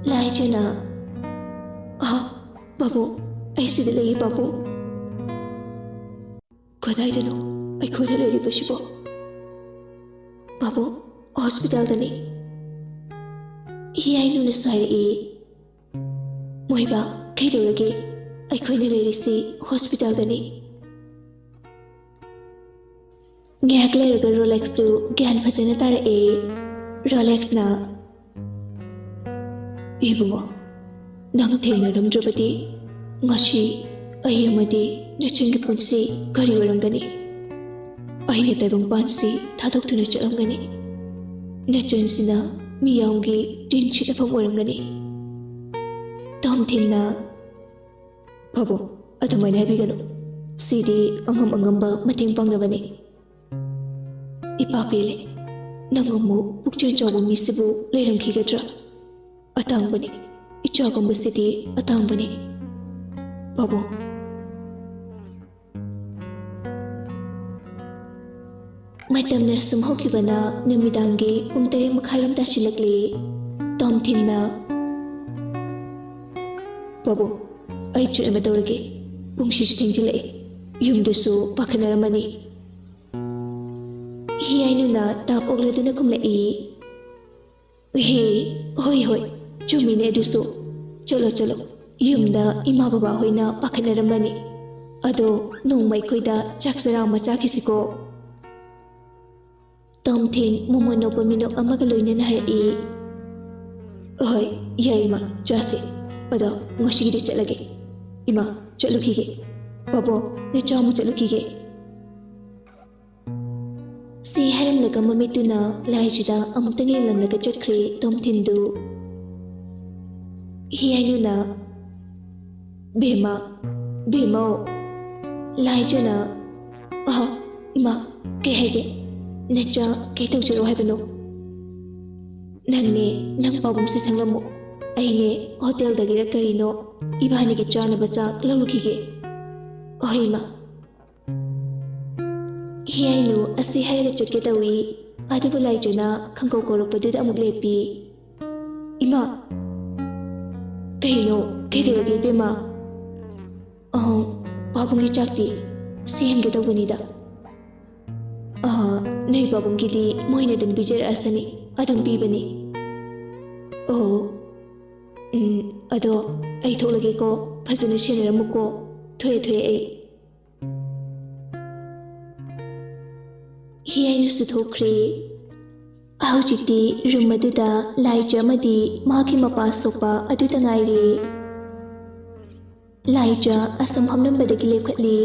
ꯂꯥꯏꯖꯅ, ꯄꯥꯕꯨꯡ, ꯑꯩ ꯁꯤꯗ ꯂꯩꯌꯦ ꯄꯥꯕꯨꯡ꯫ ꯀꯗꯥꯏꯗꯅꯣ ꯑꯩꯈꯣꯏꯅ ꯂꯩꯔꯤꯕꯁꯤꯕꯣ? ꯄꯥꯕꯨꯡ, ꯍꯣꯁꯄꯤꯇꯥꯜꯗꯅꯤ꯫ ꯍꯤꯌꯥꯏꯅꯨꯅꯁꯨ ꯍꯥꯏꯔꯛꯏ, ꯃꯣꯏꯕꯥ, ꯀꯩꯗꯧꯔꯒꯦ? ꯑꯩꯈꯣꯏꯅ ꯂꯩꯔꯤꯁꯤ ꯍꯣꯁꯄꯤꯇꯥꯜꯗꯅꯤ꯫ ꯉꯥꯏꯍꯥꯛ ꯂꯩꯔꯒ ꯔꯣꯂꯦꯛꯁꯇꯨ ꯒ꯭ꯌꯥꯟ ꯐꯖꯅ ꯇꯥꯔꯛꯑꯦ꯫ ꯔꯣꯂꯦꯛꯁꯅ, ꯏꯕꯨꯡꯉꯣ, ꯅꯪ ꯊꯦꯡꯅꯔꯝꯗ꯭ꯔꯕꯗꯤ ꯉꯁꯤ ꯑꯩ ꯑꯃꯗꯤ ꯅꯆꯟꯒꯤ ꯄꯨꯟꯁꯤ ꯀꯔꯤ ꯑꯣꯏꯔꯝꯒꯅꯤ? ꯑꯩꯅ ꯇꯥꯏꯕꯪꯄꯥꯟꯁꯤ ꯊꯥꯗꯣꯛꯇꯨꯅ ꯆꯠꯂꯝꯒꯅꯤ꯫ ꯅꯆꯟꯁꯤꯅ ꯃꯤꯌꯥꯝꯒꯤ ꯇꯤꯟ ꯁꯤꯠꯅꯐꯝ ꯑꯣꯏꯔꯝꯒꯅꯤ꯫ ꯇꯣꯝꯊꯤꯟꯅ, ꯄꯥꯕꯨꯡ, ꯑꯗꯨꯃꯥꯏꯅ ꯍꯥꯏꯕꯤꯒꯅꯨ꯫ ꯁꯤꯗꯤ ꯑꯉꯝ ꯑꯉꯝꯕ ꯃꯇꯦꯡ ꯄꯥꯡꯅꯕꯅꯤ꯫ ꯏꯄꯥ ꯄꯦꯜꯂꯦ, ꯅꯪ ꯑꯃꯨꯛ ꯄꯨꯛꯆꯦꯜ ꯆꯥꯎꯕ ꯃꯤꯁꯤꯕꯨ ꯂꯩꯔꯝꯈꯤꯒꯗ꯭ꯔꯥ? ꯑꯇꯥꯡꯕꯅꯤ, ꯏꯆꯥꯒꯨꯝꯕꯁꯤꯗꯤ ꯑꯇꯥꯡꯕꯅꯤ꯫ ꯄꯥꯕꯨꯡ, ꯃꯇꯝꯅ ꯁꯨꯝ ꯍꯧꯈꯤꯕꯅ ꯅꯨꯃꯤꯗꯥꯡꯒꯤ ꯄꯨꯡ 3:30 ꯇꯥꯁꯤꯜꯂꯛꯂꯤ꯫ ꯇꯣꯝꯊꯤꯟꯅ, ꯄꯥꯕꯨꯡ, ꯑꯩ ꯆꯠꯅꯕ ꯇꯧꯔꯒꯦ꯫ ꯄꯨꯡꯁꯤꯁꯨ ꯊꯦꯡꯖꯤꯜꯂꯛꯑꯦ, ꯌꯨꯝꯗꯁꯨ ꯄꯥꯈꯠꯅꯔꯝꯃꯅꯤ꯫ ꯍꯤꯌꯥꯏꯅꯨꯅ ꯇꯥꯞ ꯑꯣꯛꯂꯗꯨꯅ ꯈꯨꯝꯂꯛꯏ, ꯍꯣꯏ ꯍꯣꯏ, ꯆꯨꯝꯃꯤꯅꯦ ꯑꯗꯨꯁꯨ꯫ ꯆꯠꯂꯣ ꯆꯠꯂꯣ, ꯌꯨꯝꯗ ꯏꯃꯥ ꯕꯕꯥ ꯍꯣꯏꯅ ꯄꯥꯈꯠꯅꯔꯝꯃꯅꯤ꯫ ꯑꯗꯣ ꯅꯣꯡꯃ ꯑꯩꯈꯣꯏꯗ ꯆꯥꯛ ꯆꯔꯥ ꯑꯃ ꯆꯥꯈꯤꯁꯤꯀꯣ꯫ ꯇꯣꯝꯊꯤꯟ ꯃꯣꯃꯣꯟ ꯅꯣꯛꯄ ꯃꯤꯅꯣꯛ ꯑꯃꯒ ꯂꯣꯏꯅꯅ ꯍꯥꯏꯔꯛꯏ, ꯍꯣꯏ ꯌꯥꯏ ꯏꯃꯥ, ꯆꯥꯁꯤ꯫ ꯑꯗꯣ ꯉꯁꯤꯒꯤꯗꯤ ꯆꯠꯂꯒꯦ꯫ ꯏꯃꯥ, ꯆꯠꯂꯨꯈꯤꯒꯦ꯫ ꯄꯥꯕꯨꯡ, ꯅꯆꯥ ꯑꯃꯨꯛ ꯆꯠꯂꯨꯈꯤꯒꯦ꯫ ꯁꯤ ꯍꯥꯏꯔꯝꯂꯒ ꯃꯃꯤꯠꯇꯨꯅ ꯂꯥꯏꯖꯗ ꯑꯃꯨꯛꯇꯪ ꯌꯦꯡꯂꯝꯂꯒ ꯆꯠꯈ꯭ꯔꯦ ꯇꯣꯝꯊꯤꯟꯗꯨ꯫ ꯍꯤꯌꯥꯏꯅꯨꯅ, ꯕꯦꯝꯃ, ꯕꯦꯝꯃꯧ꯫ ꯂꯥꯏꯖꯅ, ꯏꯃꯥ, ꯀꯩ ꯍꯥꯏꯒꯦ? ꯅꯆꯥ ꯀꯩ ꯇꯧꯖꯔꯣ ꯍꯥꯏꯕꯅꯣ? ꯅꯪꯅꯦ ꯅꯪ ꯄꯥꯕꯨꯡꯁꯦ ꯁꯪꯂꯝꯃꯨ꯫ ꯑꯩꯅꯦ ꯍꯣꯇꯦꯜꯗꯒꯤꯔ ꯀꯔꯤꯅꯣ ꯏꯕꯥꯅꯤꯒꯤ ꯆꯥꯅꯕ ꯆꯥꯛ ꯂꯧꯔꯨꯈꯤꯒꯦ꯫ ꯍꯣꯏ ꯏꯃꯥ꯫ ꯍꯤꯌꯥꯏꯅꯨ ꯑꯁꯤ ꯍꯥꯏꯔꯒ ꯆꯠꯀꯦ ꯇꯧꯏ꯫ ꯑꯗꯨꯕꯨ ꯂꯥꯏꯖꯅ ꯈꯪꯀꯧ ꯀꯧꯔꯛꯄꯗꯨꯗ ꯑꯃꯨꯛ ꯂꯦꯞꯄꯤ꯫ ꯏꯃꯥ ꯀꯩꯅꯣ ꯀꯩꯗꯧꯔꯒꯦ ꯏꯕꯦꯝꯃ? ꯄꯥꯕꯨꯡꯒꯤ ꯆꯥꯛꯇꯤ ꯁꯦꯝꯒꯦ ꯇꯧꯕꯅꯤꯗ꯫ ꯅꯣꯏ ꯄꯥꯕꯨꯡꯒꯤꯗꯤ ꯃꯣꯏꯅ ꯑꯗꯨꯝ ꯄꯤꯖꯔꯛꯑꯁꯅꯤ, ꯑꯗꯨꯝ ꯄꯤꯕꯅꯤ꯫ ꯑꯣ ꯑꯗꯣ ꯑꯩ ꯊꯣꯛꯂꯒꯦꯀꯣ, ꯐꯖꯅ ꯁꯦꯟꯅꯔꯝꯃꯨꯀꯣ, ꯊꯣꯛꯑꯦ ꯑꯩ꯫ ꯍꯤꯌꯥꯏꯅꯁꯨ ꯊꯣꯛꯈ꯭ꯔꯦ꯫ ꯍꯧꯖꯤꯛꯇꯤ ꯔꯨꯝ ꯑꯗꯨꯗ ꯂꯥꯏꯖ ꯑꯃꯗꯤ ꯃꯍꯥꯛꯀꯤ ꯃꯄꯥ ꯁꯣꯛꯄ ꯑꯗꯨꯇ ꯉꯥꯏꯔꯦ꯫ ꯂꯥꯏꯖ ꯑꯁꯨꯝ ꯐꯝꯂꯝꯕꯗꯒꯤ ꯂꯦꯞꯈꯠꯂꯤ,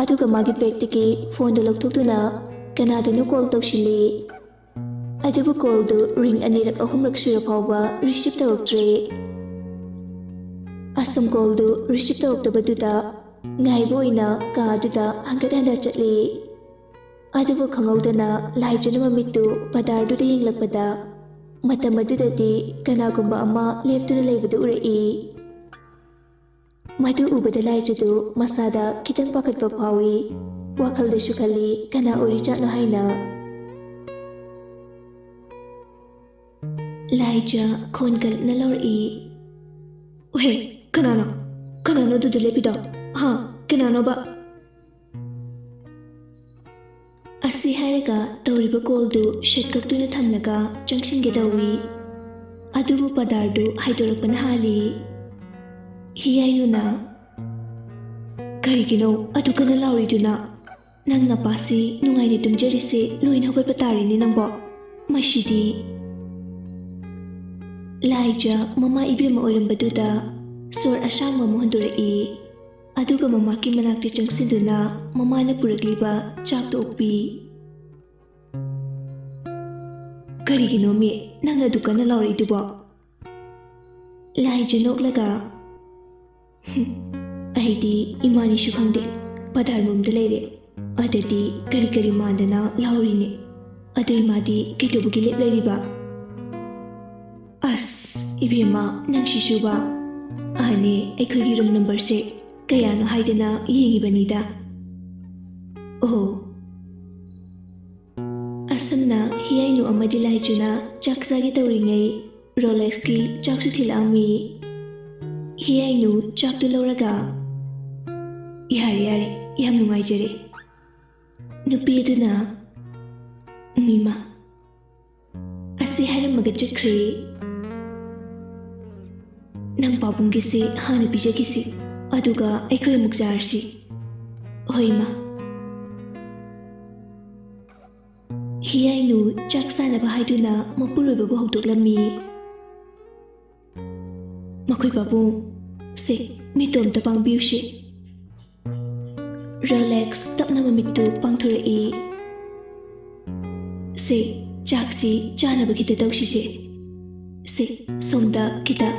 ꯑꯗꯨꯒ ꯃꯥꯒꯤ ꯕꯦꯒꯇꯒꯤ ꯐꯣꯟꯗꯨ ꯂꯧꯊꯣꯛꯇꯨꯅ ꯀꯅꯥꯗꯅꯣ ꯀꯣꯜ ꯇꯧꯁꯤꯜꯂꯤ꯫ ꯑꯗꯨꯕꯨ ꯀꯣꯜꯗꯨ ꯔꯤꯡ 2ꯔꯛ 3ꯔꯛ ꯁꯨꯔ ꯐꯥꯎꯕ ꯔꯤꯁꯤꯞ ꯇꯧꯔꯛꯇ꯭ꯔꯦ꯫ ꯑꯁꯨꯝ ꯀꯣꯜꯗꯨ ꯔꯤꯁꯤꯞ ꯇꯧꯔꯛꯇꯕꯗꯨꯗ ꯉꯥꯏꯕ ꯑꯣꯏꯅ ꯀꯥ ꯑꯗꯨꯗ ꯍꯟꯒꯠ ꯍꯟꯗ ꯆꯠꯂꯤ꯫ ꯑꯗꯨꯕꯨ ꯈꯪꯍꯧꯗꯅ ꯂꯥꯏꯖꯅ ꯃꯃꯤꯠꯇꯨ ꯄꯗꯥꯔꯗꯨꯗ ꯌꯦꯡꯂꯛꯄꯗ ꯃꯇꯝ ꯑꯗꯨꯗꯗꯤ ꯀꯅꯥꯒꯨꯝꯕ ꯑꯃ ꯂꯦꯞꯇꯨꯅ ꯂꯩꯕꯗꯨ ꯎꯔꯛꯏ꯫ ꯃꯗꯨ ꯎꯕꯗ ꯂꯥꯏꯖꯗꯨ ꯃꯁꯥꯗ ꯈꯤꯇꯪ ꯄꯥꯈꯠꯄ ꯐꯥꯎꯏ, ꯋꯥꯈꯜꯗꯁꯨ ꯈꯜꯂꯤ ꯀꯅꯥ ꯑꯣꯏꯔꯤꯖꯥꯠꯅꯣ ꯍꯥꯏꯅ꯫ ꯂꯥꯏꯖ ꯈꯣꯟ ꯀꯟꯅ ꯂꯧꯔꯛꯏ꯫ "ꯍꯦ, ꯀꯅꯥꯅꯣ ꯑꯗꯨꯗ ꯂꯦꯞꯄꯤꯗꯣ? ꯀꯅꯥꯅꯣꯕ?" ꯑꯁꯤ ꯍꯥꯏꯔꯒ ꯇꯧꯔꯤꯕ ꯀꯣꯜꯗꯨ ꯁꯦꯠ ꯀꯛꯇꯨꯅ ꯊꯝꯂꯒ ꯆꯪꯁꯤꯟꯒꯦ ꯇꯧꯏ, ꯑꯗꯨꯕꯨ ꯄꯗꯥꯔꯗꯨ ꯍꯥꯏꯗꯣꯔꯛꯄꯅ ꯍꯥꯜꯂꯤ꯫ ꯍꯤꯌꯥꯏꯅꯨꯅ "ꯀꯔꯤꯒꯤꯅꯣ ꯑꯗꯨ ꯀꯟꯅ ꯂꯥꯎꯔꯤꯗꯨꯅ? ꯅꯪ ꯅꯄꯥꯁꯤ ꯅꯨꯡꯉꯥꯏꯅ ꯇꯨꯝꯖꯔꯤꯁꯦ ꯂꯣꯏꯅ ꯍꯧꯒꯠꯄ ꯇꯥꯔꯤꯅꯤ ꯅꯪꯕꯣ, ꯃꯁꯤꯗꯤ." ꯂꯥꯏꯖ ꯃꯃꯥ ꯏꯕꯦꯝꯃ ꯑꯣꯏꯔꯝꯕꯗꯨꯗ ꯁꯣꯔ ꯑꯁꯥꯡꯕ ꯑꯃ ꯍꯣꯟꯗꯣꯔꯛꯏ, ꯑꯗꯨꯒ ꯃꯃꯥꯒꯤ ꯃꯅꯥꯛꯇ ꯆꯪꯁꯤꯟꯗꯨꯅ ꯃꯃꯥꯅ ꯄꯨꯔꯛꯂꯤꯕ ꯆꯥꯛꯇꯨ ꯑꯣꯛꯄꯤ꯫ "ꯀꯔꯤꯒꯤꯅꯣ ꯃꯤ ꯅꯪꯅ ꯑꯗꯨ ꯀꯟꯅ ꯂꯥꯎꯔꯛꯏꯗꯨꯕꯣ?" ꯂꯥꯏꯖ ꯅꯣꯛꯂꯒ "ꯑꯩꯗꯤ ꯏꯃꯥꯅꯤꯁꯨ ꯈꯪꯗꯦ, ꯄꯗꯥꯔꯂꯣꯝꯗ ꯂꯩꯔꯦ, ꯑꯗꯗꯤ ꯀꯔꯤ ꯃꯥꯟꯗꯅ ꯂꯥꯎꯔꯤꯅꯦ, ꯑꯗꯨ ꯏꯃꯥꯗꯤ ꯀꯩꯗꯧꯕꯒꯤ ꯂꯦꯞ ꯂꯩꯔꯤꯕ?" "ꯑꯁ ꯏꯕꯦꯝꯃ ꯅꯪꯁꯤꯁꯨꯕ, ꯑꯍꯅꯦ ꯑꯩꯈꯣꯏꯒꯤ ꯔꯨꯝ ꯅꯝꯕꯔꯁꯦ ꯀꯌꯥꯅꯣ ꯍꯥꯏꯗꯅ ꯌꯦꯡꯉꯤꯕꯅꯤꯗ." "ꯑꯣ." ꯑꯁꯨꯝꯅ ꯍꯤꯌꯥꯏꯅꯨ ꯑꯃꯗꯤ ꯂꯥꯏꯖꯅ ꯆꯥꯛ ꯆꯥꯒꯦ ꯇꯧꯔꯤꯉꯩ ꯔꯣꯂꯦꯛꯁꯀꯤ ꯆꯥꯛꯁꯨ ꯊꯤꯜꯂꯛꯑꯝꯃꯤ꯫ ꯍꯤꯌꯥꯏꯅꯨ ꯆꯥꯛꯇꯨ ꯂꯧꯔꯒ ꯌꯥꯔꯦ ꯌꯥꯝ ꯅꯨꯡꯉꯥꯏꯖꯔꯦ." ꯅꯨꯄꯤ ꯑꯗꯨꯅ "ꯃꯤꯃꯥ." ꯑꯁꯤ ꯍꯥꯏꯔꯝꯃꯒ ꯆꯠꯈ꯭ꯔꯦ꯫ "ꯅꯪ ꯄꯥꯕꯨꯡꯒꯤꯁꯤ ꯍꯥꯟꯅ ꯄꯤꯖꯈꯤꯁꯤ, ꯑꯗꯨꯒ ꯑꯩꯈꯣꯏ ꯑꯃꯨꯛ ꯆꯥꯔꯁꯤ." "ꯍꯣꯏ ꯏꯃꯥ." ꯍꯤꯌꯥꯏꯅꯨ ꯆꯥꯛ ꯆꯥꯅꯕ ꯍꯥꯏꯗꯨꯅ ꯃꯄꯨꯔꯣꯏꯕꯕꯨ ꯍꯧꯗꯣꯛꯂꯝꯃꯤ꯫ "ꯃꯈꯣꯏ ꯄꯥꯕꯨꯡ, ꯁꯦ ꯃꯤꯠꯇꯣꯝꯇ ꯄꯥꯡꯕꯤꯌꯨꯁꯤ." ꯔꯣꯂꯦꯛꯁ ꯇꯞꯅ ꯃꯃꯤꯠꯇꯨ ꯄꯥꯡꯊꯣꯔꯛꯏ꯫ "ꯁꯦ ꯆꯥꯛꯁꯤ ꯆꯥꯅꯕ ꯈꯤꯇ ꯇꯧꯁꯤꯁꯦ, ꯁꯦ ꯁꯣꯝꯗ ꯈꯤꯇ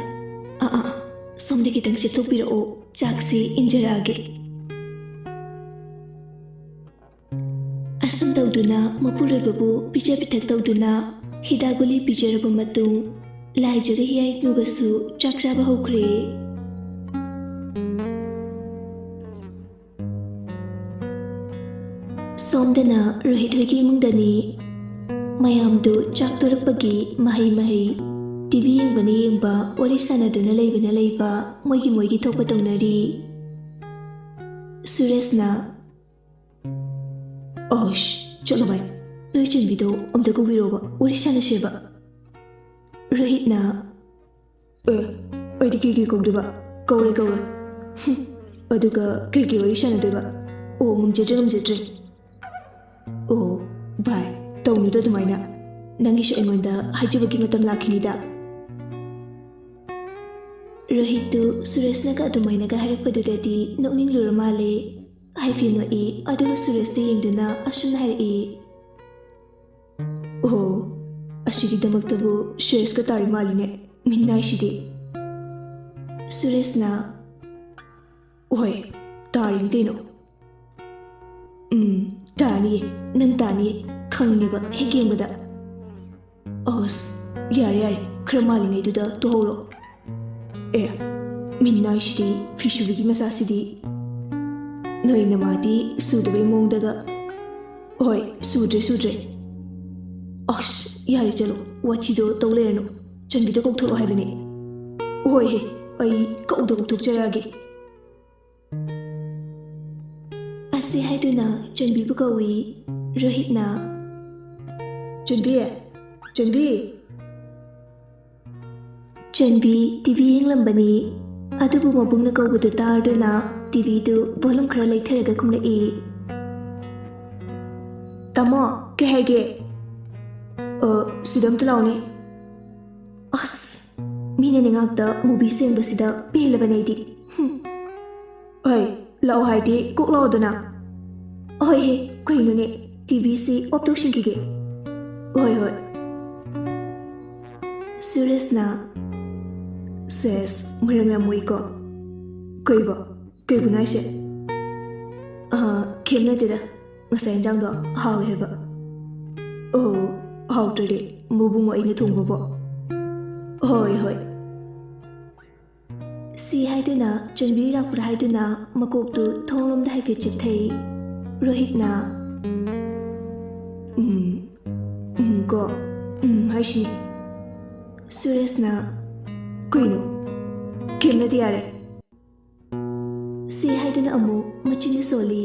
ꯁꯣꯝꯗ ꯈꯤꯇꯪ ꯆꯦꯞꯊꯣꯛꯄꯤꯔꯛꯑꯣ, ꯆꯥꯛꯁꯤ ꯏꯟꯖꯔꯛꯑꯒꯦ." ꯑꯁꯨꯝ ꯇꯧꯗꯨꯅ ꯃꯄꯨꯔꯣꯏꯕꯕꯨ ꯄꯤꯖ ꯄꯤꯊꯛ ꯇꯧꯗꯨꯅ ꯍꯤꯗꯥꯛ ꯒꯨꯂꯤ ꯄꯤꯖꯔꯕ ꯃꯇꯨꯡ ꯂꯥꯏꯖꯒ ꯍꯤꯌꯥꯏꯅꯨꯒꯁꯨ ꯆꯥꯛ ꯆꯥꯕ ꯍꯧꯈ꯭ꯔꯦ꯫ ꯁꯣꯝꯗꯅ ꯔꯣꯍꯤꯠ ꯍꯣꯏꯒꯤ ꯏꯃꯨꯡꯗꯅꯤ꯫ ꯃꯌꯥꯝꯗꯨ ꯆꯥꯛ ꯇꯣꯔꯛꯄꯒꯤ ꯃꯍꯩ ꯇꯤꯚꯤ ꯌꯦꯡꯕ ꯋꯥꯔꯤ ꯁꯥꯟꯅꯗꯨꯅ ꯂꯩꯕ ꯃꯣꯏꯒꯤ ꯊꯣꯛꯄ ꯇꯧꯅꯔꯤ꯫ ꯁꯨꯔꯦꯁꯅ "ꯑꯁ ꯆꯠꯂꯣ ꯚꯥꯏ, ꯅꯣꯏ ꯆꯟꯕꯤꯗꯣ ꯑꯝꯇ ꯀꯧꯕꯤꯔꯣꯕ, ꯋꯥꯔꯤ ꯁꯥꯟꯅꯁꯦꯕ." ꯔꯣꯍꯤꯠꯅ "ꯑꯩꯗꯤ ꯀꯩ ꯀꯧꯗꯣꯏꯕ? ꯀꯧꯔꯣꯏ." "ꯑꯗꯨꯒ ꯀꯩ ꯋꯥꯔꯤ ꯁꯥꯟꯅꯗꯣꯏꯕ? ꯑꯣ ꯉꯝꯖꯗ꯭ꯔꯦ." "ꯑꯣ ꯚꯥꯏ ꯇꯧꯅꯨꯗ ꯑꯗꯨꯃꯥꯏꯅ, ꯅꯪꯒꯤꯁꯨ ꯑꯩꯉꯣꯟꯗ ꯍꯥꯏꯖꯕꯒꯤ ꯃꯇꯝ ꯂꯥꯛꯈꯤꯅꯤꯗ." ꯔꯣꯍꯤꯠꯇꯨ ꯁꯨꯔꯦꯁꯅꯒ ꯑꯗꯨꯃꯥꯏꯅꯒ ꯍꯥꯏꯔꯛꯄꯗꯨꯗꯗꯤ ꯅꯣꯛꯅꯤꯡꯂꯨꯔ ꯃꯥꯜꯂꯦ, ꯍꯥꯏꯐꯦꯠ ꯅꯣꯛꯏ, ꯑꯗꯨꯒ ꯁꯨꯔꯦꯁꯇ ꯌꯦꯡꯗꯨꯅ ꯑꯁꯨꯝꯅ ꯍꯥꯏꯔꯛꯏ꯫ "ꯑꯣ ꯑꯁꯤꯒꯤꯗꯃꯛꯇꯕꯨ ꯁꯦꯔꯦꯁꯀ ꯇꯥꯔꯤ ꯃꯥꯜꯂꯤꯅꯦ, ꯃꯤꯅꯥꯏꯁꯤꯗꯤ." ꯁꯨꯔꯦꯁꯅ "ꯍꯣꯏ ꯇꯥꯔꯤꯅꯤ ꯀꯩꯅꯣ." "ꯇꯥꯅꯤꯌꯦ, ꯅꯪ ꯇꯥꯅꯤꯌꯦ, ꯈꯪꯉꯦꯕ ꯍꯦꯛ ꯌꯦꯡꯕꯗ." "ꯑꯁ ꯌꯥꯔꯦ ꯈꯔ ꯃꯥꯜꯂꯤꯉꯩꯗꯨꯗ ꯇꯣꯛꯍꯧꯔꯣ." "ꯃꯤꯅꯥꯏꯁꯤꯗꯤ, ꯐꯤꯁꯨꯕꯤꯒꯤ ꯃꯆꯥꯁꯤꯗꯤ, ꯅꯣꯏ ꯅꯃꯥꯗꯤ ꯁꯨꯗꯕꯩ ꯃꯑꯣꯡꯗꯒ." "ꯍꯣꯏ ꯁꯨꯗ꯭ꯔꯦ." ꯑꯁ ꯌꯥꯔꯦ ꯆꯠꯂꯣ ꯋꯥꯊꯤꯗꯣ ꯇꯧ ꯂꯩꯔꯅꯨ ꯆꯟꯕꯤꯗꯣ ꯀꯧꯊꯣꯛꯑꯣ ꯍꯥꯏꯕꯅꯦ ꯍꯣꯏꯍꯦ ꯑꯩ ꯀꯧꯊꯣꯛꯆꯔꯛꯑꯒꯦ ꯑꯁꯤ ꯍꯥꯏꯗꯨꯅ ꯆꯟꯕꯤꯕꯨ ꯀꯧꯏ ꯔꯣꯍꯤꯠꯅ ꯆꯟꯕꯤ ꯆꯟꯕꯤ ꯇꯤꯚꯤ ꯌꯦꯡꯂꯝꯕꯅꯤ ꯑꯗꯨꯕꯨ ꯃꯕꯨꯡꯅ ꯀꯧꯕꯗꯨ ꯇꯥꯔꯗꯨꯅ ꯇꯤꯚꯤꯗꯨ ꯚꯣꯂꯨꯝ ꯈꯔ ꯂꯩꯊꯔꯒ ꯈꯨꯝꯂꯛꯏ ꯇꯥꯃꯣ ꯀꯩ ꯍꯥꯏꯒꯦ ꯁꯤꯗ ꯑꯝꯇ ꯂꯥꯎꯅꯦ ꯑꯁ ꯃꯤꯅꯅꯦ ꯉꯥꯛꯇ ꯃꯨꯚꯤ ꯁꯦꯡꯕꯁꯤꯗ ꯄꯦꯜꯂꯕꯅꯦ ꯑꯩꯗꯤ ꯑꯩ ꯂꯥꯛꯑꯣ ꯍꯥꯏꯗꯤ ꯀꯣꯛ ꯂꯥꯛꯑꯣꯗꯅ ꯍꯣꯏꯍꯦ ꯀꯩꯅꯣꯅꯦ ꯇꯤꯚꯤꯁꯤ ꯑꯣꯐ ꯇꯧꯁꯤꯟꯈꯤꯒꯦ ꯍꯣꯏ ꯁꯨꯔꯦꯁꯅ ꯁꯦꯁ ꯃꯔꯝ ꯌꯥꯝ ꯃꯣꯏꯀꯣ ꯀꯩꯕꯨꯅꯣ ꯍꯥꯏꯁꯦ ꯀꯩꯝ ꯅꯠꯇꯦꯗ ꯉꯁꯥꯏ ꯏꯟꯖꯥꯡꯗꯣ ꯍꯥꯎꯋꯦ ꯍꯥꯏꯕ ꯑꯣ ꯍꯥꯎꯇ꯭ꯔꯗꯤ ꯃꯕꯨꯡ ꯑꯩꯅ ꯊꯣꯡꯕꯕꯣ ꯍꯣꯏ ꯁꯤ ꯍꯥꯏꯗꯨꯅ ꯆꯟꯕꯤ ꯂꯥꯛꯄ꯭ꯔꯥ ꯍꯥꯏꯗꯨꯅ ꯃꯀꯣꯛꯇꯨ ꯊꯣꯡꯂꯣꯝꯗ ꯍꯥꯏꯐꯦꯠ ꯆꯤꯛꯊꯩ ꯔꯣꯍꯤꯠꯅ ꯀꯣ ꯍꯥꯏꯁꯤꯅꯤ ꯁꯨꯔꯦꯁꯅ ꯀꯩꯅꯣ ꯀꯩꯝꯅꯗꯤ ꯌꯥꯔꯦ ꯁꯤ ꯍꯥꯏꯗꯨꯅ ꯑꯃꯨꯛ ꯃꯆꯤꯟꯅ ꯁꯣꯜꯂꯤ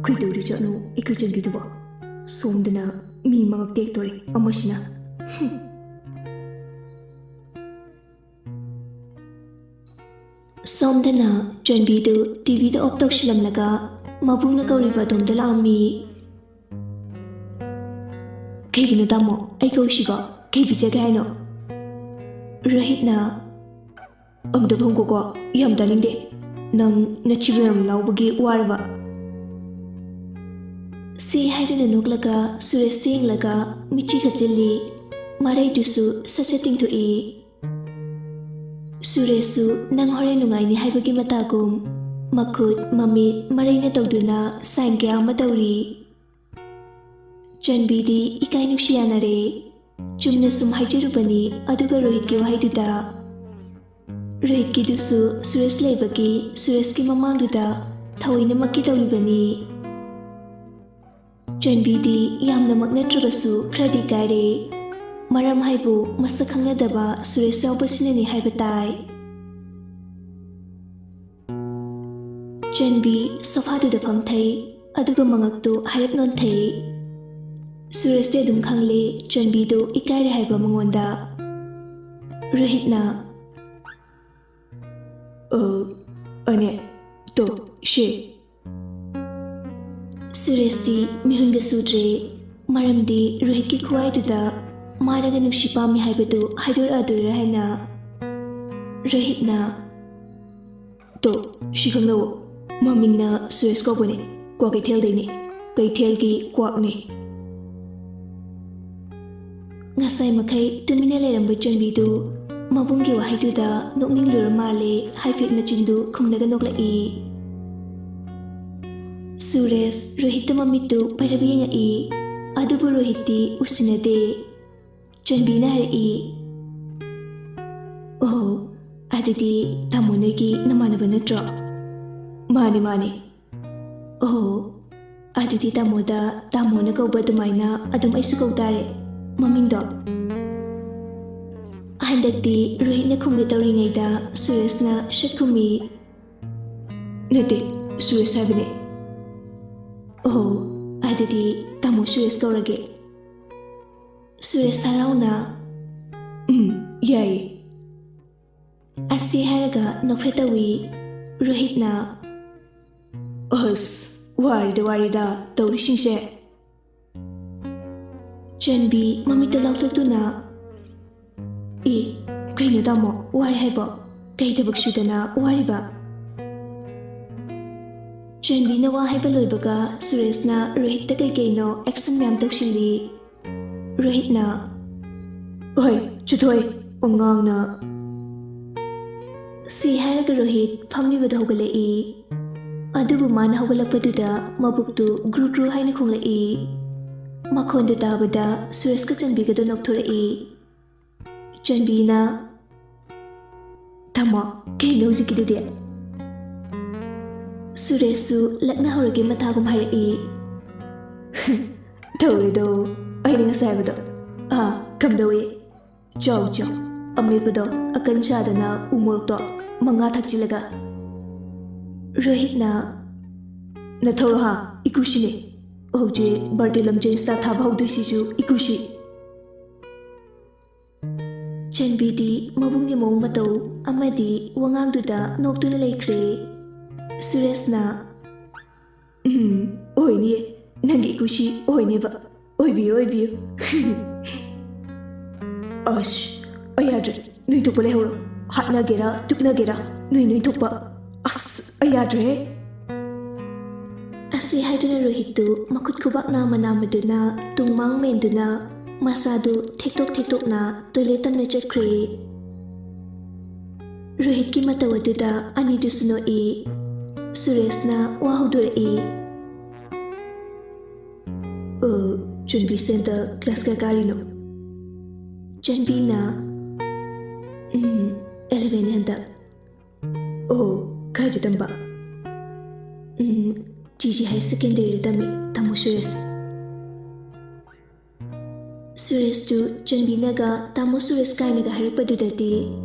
ꯀꯩꯗꯧꯔꯤ ꯆꯠꯅꯣ ꯑꯩꯈꯣꯏ ꯆꯟꯕꯤꯗꯨꯕꯣ ꯁꯣꯝꯗꯅ ꯃꯤ ꯃꯉꯛ ꯇꯦꯛꯇꯣꯔꯦ ꯑꯃꯁꯤꯅ ꯁꯣꯝꯗꯅ ꯆꯟꯕꯤꯗꯨ ꯇꯤꯚꯤꯗ ꯑꯣꯐ ꯇꯧꯁꯤꯜꯂꯝꯂꯒ ꯃꯕꯨꯡꯅ ꯀꯧꯔꯤꯕ ꯑꯗꯣꯝꯗ ꯂꯥꯛꯑꯝꯃꯤ ꯀꯩꯒꯤꯅꯣ ꯇꯥꯃꯣ ꯑꯩ ꯀꯧꯁꯤꯀꯣ ꯀꯩ ꯄꯤꯖꯒꯦ ꯍꯥꯏꯅꯣ ꯔꯣꯍꯤꯠꯅ ꯑꯝꯇ ꯐꯪꯀꯣꯀꯣ ꯌꯥꯝ ꯇꯥꯅꯤꯡꯗꯦ ꯅꯪ ꯅꯆꯤꯕ ꯌꯥꯝ ꯂꯥꯎꯕꯒꯤ ꯋꯥꯔꯕ ꯁꯤ ꯍꯥꯏꯗꯨꯅ ꯅꯣꯛꯂꯒ ꯁꯨꯔꯦꯁꯇ ꯌꯦꯡꯂꯒ ꯃꯤꯠꯆꯤ ꯈꯠꯆꯤꯜꯂꯤ ꯃꯔꯩꯗꯨꯁꯨ ꯁꯠ ꯇꯤꯡꯊꯣꯛꯏ ꯁꯨꯔꯦꯁꯁꯨ ꯅꯪ ꯍꯣꯔꯦꯟ ꯅꯨꯡꯉꯥꯏꯅꯤ ꯍꯥꯏꯕꯒꯤ ꯃꯇꯥꯒꯨꯝ ꯃꯈꯨꯠ ꯃꯃꯤꯠ ꯃꯔꯩꯅ ꯇꯧꯗꯨꯅ ꯁꯥꯏꯟ ꯀꯌꯥ ꯑꯃ ꯇꯧꯔꯤ ꯆꯟꯕꯤꯗꯤ ꯏꯀꯥꯏ ꯅꯨꯡꯁꯤ ꯌꯥꯅꯔꯦ ꯆꯨꯝꯅ ꯁꯨꯝ ꯍꯥꯏꯖꯔꯨꯕꯅꯤ ꯑꯗꯨꯒ ꯔꯣꯍꯤꯠꯀꯤ ꯋꯥꯍꯩꯗꯨꯗ ꯔꯣꯍꯤꯠꯀꯤꯗꯨꯁꯨ ꯁꯨꯔꯦꯁ ꯂꯩꯕꯒꯤ ꯁꯨꯔꯦꯁꯀꯤ ꯃꯃꯥꯡꯗꯨꯗ ꯊꯑꯣꯏꯅꯃꯛꯀꯤ ꯇꯧꯔꯤꯕꯅꯤ ꯆꯟꯕꯤꯗꯤ ꯌꯥꯝꯅꯃꯛ ꯅꯠꯇ꯭ꯔꯕꯁꯨ ꯈꯔꯗꯤ ꯏꯀꯥꯏꯔꯦ ꯃꯔꯝ ꯍꯥꯏꯕꯨ ꯃꯁꯛ ꯈꯪꯅꯗꯕ ꯁꯨꯔꯦꯁ ꯌꯥꯎꯕꯁꯤꯅꯅꯤ ꯍꯥꯏꯕ ꯇꯥꯏ ꯆꯟꯕꯤ ꯁꯣꯐꯥꯗꯨꯗ ꯐꯝꯊꯩ ꯑꯗꯨꯒ ꯃꯉꯛꯇꯨ ꯍꯥꯏꯔꯞ ꯅꯣꯟꯊꯩ ꯁꯨꯔꯦꯁꯇꯤ ꯑꯗꯨꯝ ꯈꯪꯂꯦ ꯆꯟꯕꯤꯗꯨ ꯏꯀꯥꯏꯔꯦ ꯍꯥꯏꯕ ꯃꯉꯣꯟꯗ ꯔꯣꯍꯤꯠꯅ ꯑꯅꯦ ꯇꯣ ꯁꯦ ꯁꯨꯔꯦꯁꯇꯤ ꯃꯤꯍꯨꯟꯒ ꯁꯨꯗ꯭ꯔꯦ ꯃꯔꯝꯗꯤ ꯔꯣꯍꯤꯠꯀꯤ ꯈꯨꯋꯥꯏꯗꯨꯗ ꯃꯥꯅꯒ ꯅꯨꯡꯁꯤ ꯄꯥꯝꯃꯤ ꯍꯥꯏꯕꯗꯨ ꯍꯥꯏꯗꯣꯔꯛꯑꯗꯣꯏꯔꯥ ꯍꯥꯏꯅ ꯔꯣꯍꯤꯠꯅ ꯇꯣ ꯁꯤ ꯈꯪꯅꯧ ꯃꯃꯤꯡꯅ ꯁꯨꯔꯦꯁ ꯀꯧꯕꯅꯦ ꯀ꯭ꯋꯥꯀꯩꯊꯦꯜꯗꯩꯅꯦ ꯀꯩꯊꯦꯜꯒꯤ ꯀ꯭ꯋꯥꯛꯅꯦ ꯉꯁꯥꯏ ꯃꯈꯩ ꯇꯨꯃꯤꯟꯅ ꯂꯩꯔꯝꯕ ꯆꯟꯕꯤꯗꯨ ꯃꯕꯨꯡꯒꯤ ꯋꯥꯍꯩꯗꯨꯗ ꯅꯣꯛꯅꯤꯡꯂꯨꯔ ꯃꯥꯜꯂꯦ ꯍꯥꯏꯐꯦꯠ ꯃꯆꯤꯟꯗꯨ ꯈꯨꯝꯂꯒ ꯅꯣꯛꯂꯛꯏ ꯁꯨꯔꯦꯁ ꯔꯣꯍꯤꯠꯇ ꯃꯃꯤꯠꯇꯨ ꯄꯩꯔꯞ ꯌꯦꯡꯉꯛꯏ ꯑꯗꯨꯕꯨ ꯔꯣꯍꯤꯠꯇꯤ ꯎꯁꯤꯟꯅꯗꯦ ꯆꯟꯕꯤꯅ ꯍꯥꯏꯔꯛꯏ ꯑꯣ ꯑꯗꯨꯗꯤ ꯇꯥꯃꯣ ꯅꯣꯏꯒꯤ ꯅꯃꯥꯟꯅꯕ ꯅꯠꯇ꯭ꯔꯣ ꯃꯥꯅꯦ ꯑꯣ ꯑꯗꯨꯗꯤ ꯇꯥꯃꯣꯗ ꯇꯥꯃꯣꯅ ꯀꯧꯕ ꯑꯗꯨꯃꯥꯏꯅ ꯑꯗꯨꯝ ꯑꯩꯁꯨ ꯀꯧ ꯇꯥꯔꯦ ꯃꯃꯤꯡꯗꯣ ꯍꯟꯗꯛꯇꯤ ꯔꯣꯍꯤꯠꯅ ꯈꯨꯝꯒꯦ ꯇꯧꯔꯤꯉꯩꯗ ꯁꯨꯔꯦꯁꯅ ꯁꯠ ꯈꯨꯝꯃꯤ ꯅꯠꯇꯦ ꯁꯨꯔꯦꯁ ꯍꯥꯏꯕꯅꯦ ꯑꯣ ꯑꯗꯨꯗꯤ ꯇꯥꯃꯣ ꯁꯨꯔꯦꯁ ꯀꯧꯔꯒꯦ ꯁꯨꯔꯦꯁ ꯍꯔꯥꯎꯅ ꯌꯥꯏꯌꯦ ꯑꯁꯤ ꯍꯥꯏꯔꯒ ꯅꯣꯛꯐꯦꯠ ꯇꯧꯏ ꯔꯣꯍꯤꯠꯅ ꯑꯁ ꯋꯥꯔꯤꯗ ꯇꯧꯔꯤꯁꯤꯡꯁꯦ ꯆꯟꯕꯤ ꯃꯃꯤꯠꯇ ꯂꯥꯎꯊꯣꯛꯇꯨꯅ ꯀꯩꯅꯣ ꯇꯥꯃꯣ ꯋꯥꯔꯤ ꯍꯥꯏꯕꯣ ꯀꯩ ꯊꯕꯛ ꯁꯨꯗꯅ ꯋꯥꯔꯤꯕ ꯆꯟꯕꯤꯅ ꯋꯥ ꯍꯥꯏꯕ ꯂꯣꯏꯕꯒ ꯁꯨꯔꯦꯁꯅ ꯔꯣꯍꯤꯠꯇ ꯀꯩꯀꯩꯅꯣ ꯑꯦꯛꯁꯟ ꯃꯌꯥꯝ ꯇꯧꯁꯤꯜꯂꯤ ꯔꯣꯍꯤꯠꯅ ꯍꯣꯏ ꯆꯠꯊꯣꯏ ꯑꯉꯥꯡꯅ ꯁꯤ ꯍꯥꯏꯔꯒ ꯔꯣꯍꯤꯠ ꯐꯝꯂꯤꯕꯗ ꯍꯧꯒꯠꯂꯛꯏ ꯑꯗꯨꯕꯨ ꯃꯥꯅ ꯍꯧꯒꯠꯂꯛꯄꯗꯨꯗ ꯃꯕꯨꯛꯇꯨ ꯒ꯭ꯔꯨ ꯒ꯭ꯔꯨ ꯍꯥꯏꯅ ꯈꯣꯡꯂꯛꯏ ꯃꯈꯣꯟꯗꯨ ꯇꯥꯕꯗ ꯁꯨꯔꯦꯁꯀ ꯆꯟꯕꯤꯒꯗꯣ ꯅꯣꯛꯊꯣꯔꯛꯏ ꯆꯟꯕꯤꯅ ꯇꯥꯃꯣ ꯀꯩꯅꯣ ꯍꯧꯖꯤꯛꯀꯤꯗꯨꯗꯤ ꯁꯨꯔꯦꯁꯁꯨ ꯂꯛꯅꯍꯧꯔꯒꯦ ꯃꯊꯥꯒꯨꯝ ꯍꯥꯏꯔꯛꯏ ꯇꯧꯔꯤꯗꯣ ꯑꯩꯅ ꯉꯁꯥꯏ ꯍꯥꯏꯕꯗꯣ ꯀꯝꯗꯧꯏ ꯆꯥꯎ ꯆꯥꯎ ꯑꯃꯦꯠꯄꯗꯣ ꯑꯀꯟ ꯆꯥꯗꯅ ꯎ ꯃꯣꯔꯣꯛꯇꯣ 5 ꯊꯛꯆꯤꯜꯂꯒ ꯔꯣꯍꯤꯠꯅ ꯅꯊꯧ ꯏꯀꯨꯁꯤꯅꯦ ꯍꯧꯖꯤꯛ ꯕꯥꯔꯗꯦ ꯂꯝꯖꯦꯟ ꯁ꯭ꯇꯥꯔꯠ ꯊꯥꯕ ꯍꯧꯗꯣꯏꯁꯤꯁꯨ ꯏꯀꯨꯁꯤ ꯆꯟꯕꯤꯗꯤ ꯃꯕꯨꯡꯒꯤ ꯃꯑꯣꯡ ꯃꯇꯧ ꯑꯃꯗꯤ ꯋꯥꯉꯥꯡꯗꯨꯗ ꯅꯣꯛꯇꯨꯅ ꯂꯩꯈ꯭ꯔꯦ ꯁꯨꯔꯦꯁꯅ ꯑꯣꯏꯅꯤꯌꯦ ꯅꯪꯒꯤ ꯏꯀꯨꯁꯤ ꯑꯣꯏꯅꯦꯕ ꯑꯣꯏꯕꯤꯌꯨ ꯑꯣꯏꯕꯤꯌꯨ ꯑꯁ ꯑꯩ ꯌꯥꯗ꯭ꯔꯦ ꯅꯣꯏ ꯊꯣꯛꯄ ꯂꯩꯍꯧꯔꯣ ꯍꯥꯠꯅꯒꯦꯔꯥ ꯇꯨꯞꯅꯒꯦꯔꯥ ꯅꯣꯏ ꯊꯣꯛꯄ ꯑꯁ ꯑꯩ ꯌꯥꯗ꯭ꯔꯦꯍꯦ ꯑꯁꯤ ꯍꯥꯏꯗꯨꯅ ꯔꯣꯍꯤꯠꯇꯨ ꯃꯈꯨꯠ ꯈꯨꯕꯥꯛ ꯅꯥꯝꯃꯗꯨꯅ ꯇꯨꯡꯃꯥꯡ ꯃꯦꯟꯗꯨꯅ ꯃꯁꯥꯗꯨ ꯊꯦꯛꯇꯣꯛꯅ ꯇꯣꯏꯂꯦꯠ ꯇꯝꯅ ꯆꯠꯈ꯭ꯔꯦ ꯔꯣꯍꯤꯠꯀꯤ ꯃꯇꯧ ꯑꯗꯨꯗ ꯑꯅꯤꯗꯨꯁꯨ ꯅꯣꯛꯏ ꯁꯨꯔꯦꯁꯅ ꯋꯥ ꯍꯧꯗꯣꯔꯛꯏ ꯆꯟꯕꯤ ꯁꯦꯟꯇ ꯀ꯭ꯂꯥꯁ ꯀꯌꯥ ꯀꯥꯔꯤꯅꯣ ꯆꯟꯕꯤꯅ 11 ꯍꯟꯗꯛ ꯀꯥꯏꯗ ꯇꯝꯕ ꯇꯤꯖꯤ ꯍꯥꯏ ꯁꯦꯀꯦꯟꯗꯔꯤꯗ ꯇꯝꯃꯤ ꯇꯥꯃꯣ ꯁꯨꯔꯦꯁꯇꯨ ꯆꯟꯕꯤꯅꯒ ꯇꯥꯃꯣ ꯁꯨꯔꯦꯁ ꯀꯥꯏꯅꯒ ꯍꯥꯏꯔꯛꯄꯗꯨꯗꯗꯤ